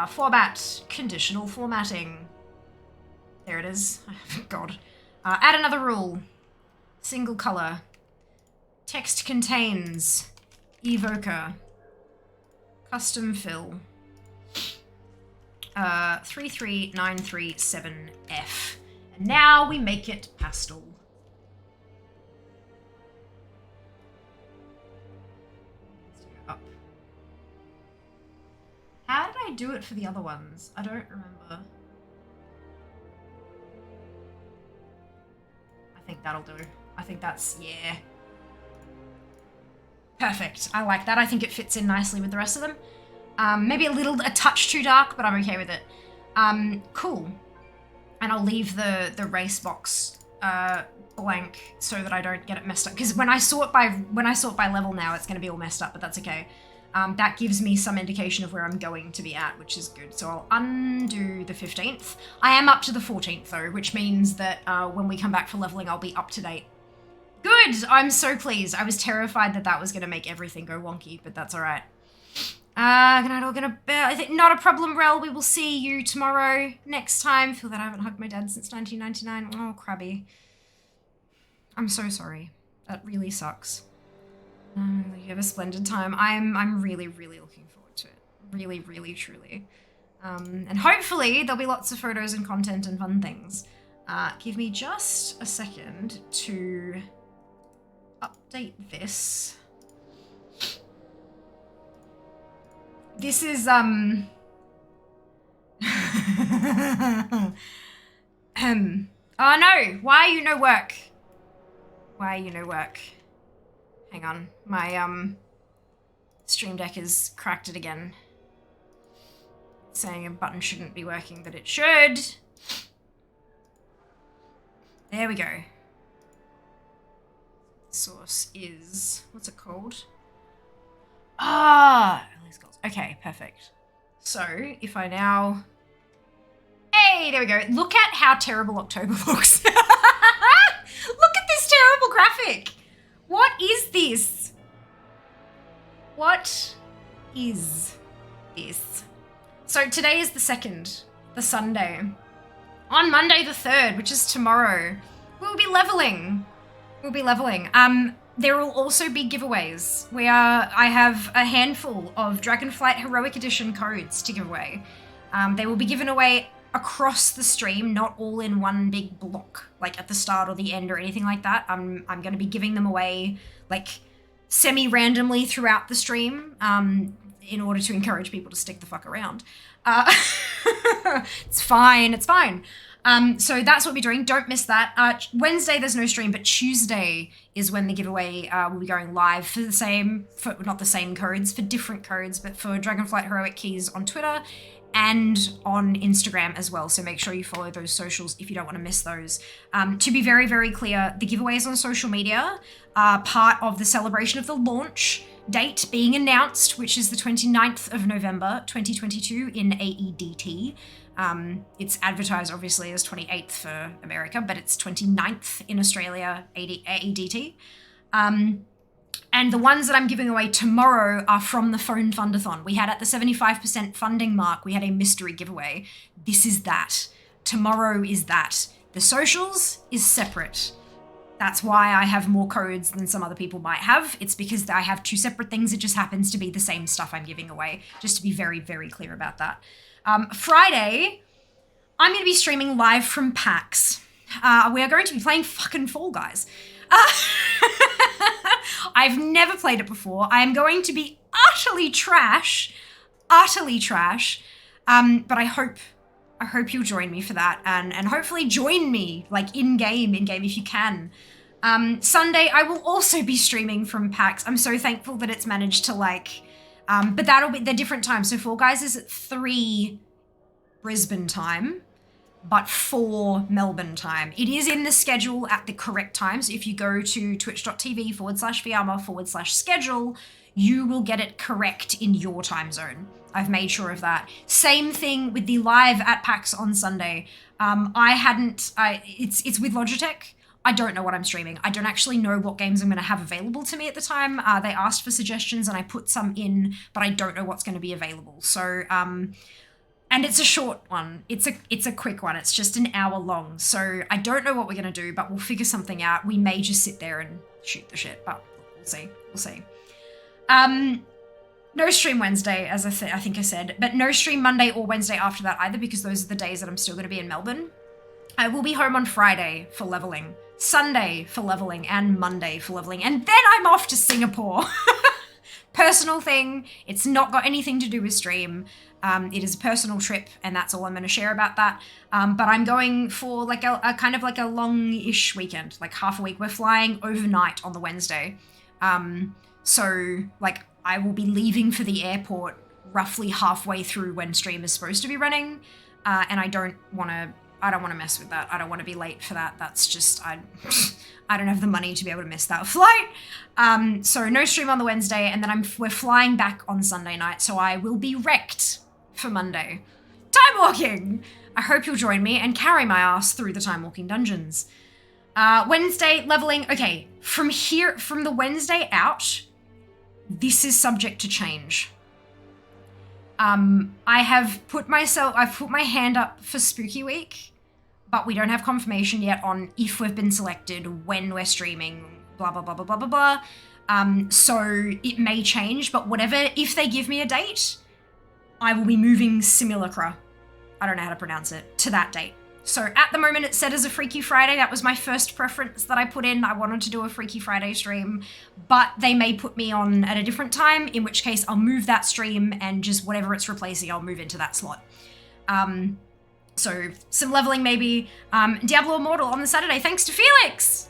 format, conditional formatting. There it is. God. Add another rule. Single color. Text contains evoker. Custom fill. 33937F. And now we make it pastel. Let's go up. How did I I do it for the other ones? I don't remember. I think that'll do. I think that's, yeah. Perfect. I like that. I think it fits in nicely with the rest of them. Maybe a touch too dark, but I'm okay with it. Cool. And I'll leave the race box blank so that I don't get it messed up. Because when I sort by level now, it's going to be all messed up, but that's okay. That gives me some indication of where I'm going to be at, which is good. So I'll undo the 15th. I am up to the 14th though, which means that when we come back for leveling, I'll be up to date. Good! I'm so pleased. I was terrified that was going to make everything go wonky, but that's all right. Good night, all gonna I think not a problem, Rel. We will see you tomorrow next time. Feel that I haven't hugged my dad since 1999. Oh, crabby. I'm so sorry. That really sucks. You have a splendid time. I'm really, really looking forward to it. Really, really, truly. And hopefully there'll be lots of photos and content and fun things. Give me just a second to update this. This is, oh no, why are you no work? Why are you no work? Hang on, my, Stream Deck has cracked it again. Saying a button shouldn't be working, but it should. There we go. Source is, what's it called? Ah, okay, perfect. So if I now, hey, there we go. Look at how terrible October looks. Look at this terrible graphic. What is this? What is this? So today is the 2nd, the Sunday. On Monday the 3rd, which is tomorrow, we'll be leveling. We'll be leveling. There will also be giveaways. I have a handful of Dragonflight Heroic Edition codes to give away. They will be given away across the stream, not all in one big block, like at the start or the end or anything like that. I'm going to be giving them away like semi-randomly throughout the stream in order to encourage people to stick the fuck around. It's fine, it's fine. So that's what we're doing. Don't miss that. Wednesday, there's no stream, but Tuesday is when the giveaway will be going live for not the same codes, for different codes, but for Dragonflight Heroic Keys on Twitter and on Instagram as well. So make sure you follow those socials if you don't want to miss those. To be very, very clear, the giveaways on social media are part of the celebration of the launch date being announced, which is the 29th of November, 2022 in AEDT. It's advertised obviously as 28th for America, but it's 29th in Australia, AEDT. And the ones that I'm giving away tomorrow are from the Phone Fundathon. We had at the 75% funding mark, we had a mystery giveaway. This is that. Tomorrow is that. The socials is separate. That's why I have more codes than some other people might have. It's because I have two separate things. It just happens to be the same stuff I'm giving away, just to be very, very clear about that. Friday, I'm going to be streaming live from PAX. We are going to be playing fucking Fall Guys. I've never played it before. I am going to be utterly trash. But I hope you'll join me for that and hopefully join me like in-game if you can. Sunday, I will also be streaming from PAX. I'm so thankful that it's managed to but that'll be the different time. So Fall Guys is at 3 Brisbane time, but 4 Melbourne time. It is in the schedule at the correct time. So if you go to twitch.tv/Viama/schedule, you will get it correct in your time zone. I've made sure of that. Same thing with the live at PAX on Sunday. It's with Logitech. I don't know what I'm streaming. I don't actually know what games I'm going to have available to me at the time. They asked for suggestions and I put some in, but I don't know what's going to be available. So, and it's a short one. It's a quick one. It's just an hour long. So I don't know what we're going to do, but we'll figure something out. We may just sit there and shoot the shit, but we'll see. No stream Wednesday, as I think I said, but no stream Monday or Wednesday after that either, because those are the days that I'm still going to be in Melbourne. I will be home on Friday for leveling, Sunday for leveling, and Monday for leveling, and then I'm off to Singapore. personal thing. It's not got anything to do with stream. It is a personal trip, and that's all I'm going to share about that. But I'm going for like a kind of like a long-ish weekend, like half a week. We're flying overnight on the Wednesday. So like I will be leaving for the airport roughly halfway through when stream is supposed to be running. And I don't want to mess with that. I don't want to be late for that. That's just, I don't have the money to be able to miss that flight. So no stream on the Wednesday, and then we're flying back on Sunday night, so I will be wrecked for Monday. Time walking! I hope you'll join me and carry my ass through the time walking dungeons. Wednesday, leveling. Okay, from the Wednesday out, this is subject to change. I've put my hand up for Spooky Week, but we don't have confirmation yet on if we've been selected, when we're streaming, blah, blah, blah, blah, blah, blah, blah. So it may change, but whatever, if they give me a date, I will be moving Simulacra, I don't know how to pronounce it, to that date. So at the moment it's set as a Freaky Friday. That was my first preference that I put in. I wanted to do a Freaky Friday stream, but they may put me on at a different time, in which case I'll move that stream and just whatever it's replacing, I'll move into that slot. So some leveling maybe. Diablo Immortal on the Saturday, thanks to Felix!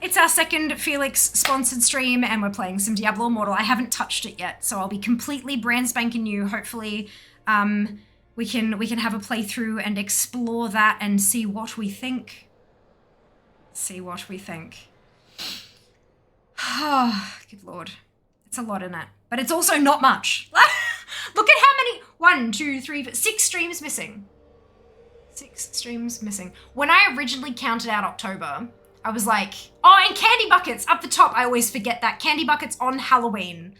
It's our second Felix sponsored stream and we're playing some Diablo Immortal. I haven't touched it yet, so I'll be completely brand spanking new. Hopefully, we can have a playthrough and explore that and see what we think. Oh, good lord. It's a lot in it. But it's also not much. Look at how many, 6 streams missing. 6 streams missing. When I originally counted out October, I was like, oh, and Candy Buckets up the top. I always forget that. Candy Buckets on Halloween.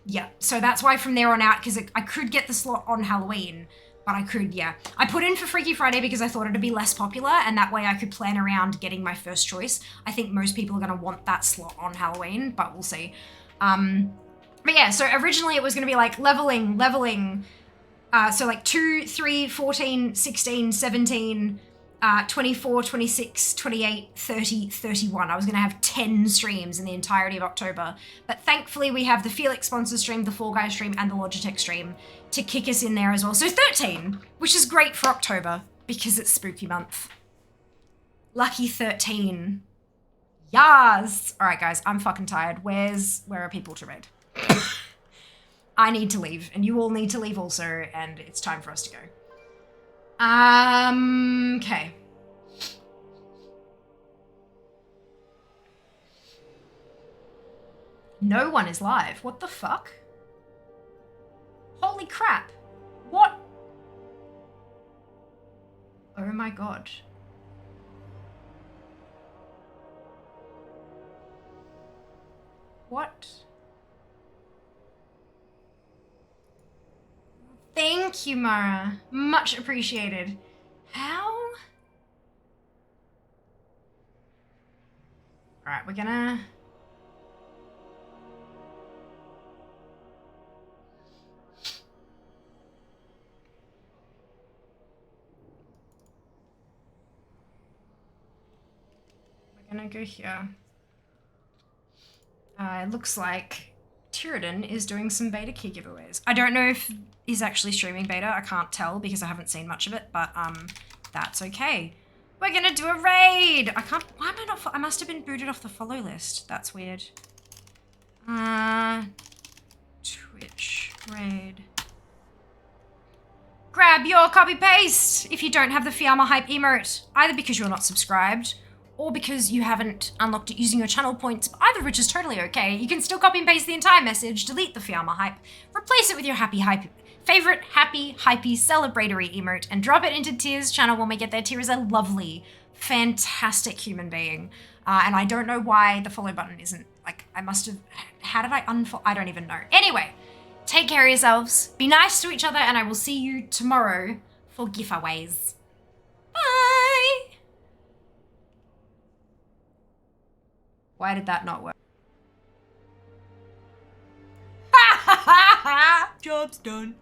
Yeah, so that's why from there on out, because I could get the slot on Halloween, but I could, yeah. I put in for Freaky Friday because I thought it'd be less popular, and that way I could plan around getting my first choice. I think most people are going to want that slot on Halloween, but we'll see. But yeah, so originally it was going to be like leveling, so like 2, 3, 14, 16, 17, 24, 26, 28, 30, 31. I was going to have 10 streams in the entirety of October. But thankfully we have the Felix sponsor stream, the Fall Guys stream, and the Logitech stream to kick us in there as well. So 13, which is great for October because it's spooky month. Lucky 13. Yas! All right, guys, I'm fucking tired. Where are people to raid? I need to leave, and you all need to leave also, and it's time for us to go. Okay. No one is live. What the fuck? Holy crap. What? Oh my god. What? Thank you, Mara. Much appreciated. How? Alright, we're gonna... We're gonna go here. It looks like Tyradin is doing some beta key giveaways. I don't know if he's actually streaming beta. I can't tell because I haven't seen much of it, but that's okay. We're gonna do a raid. Why am I not, I must have been booted off the follow list. That's weird. Twitch raid. Grab your copy paste if you don't have the Fiamma Hype emote, either because you're not subscribed or because you haven't unlocked it using your channel points, either of which is totally okay. You can still copy and paste the entire message, delete the Fiamma Hype, replace it with your favorite happy, hypey, celebratory emote, and drop it into Tyr's channel when we get there. Tyr is a lovely, fantastic human being. And I don't know why the follow button isn't, like, I must have, how did I unfollow? I don't even know. Anyway, take care of yourselves, be nice to each other, and I will see you tomorrow for giveaways. Bye! Why did that not work? Job's done.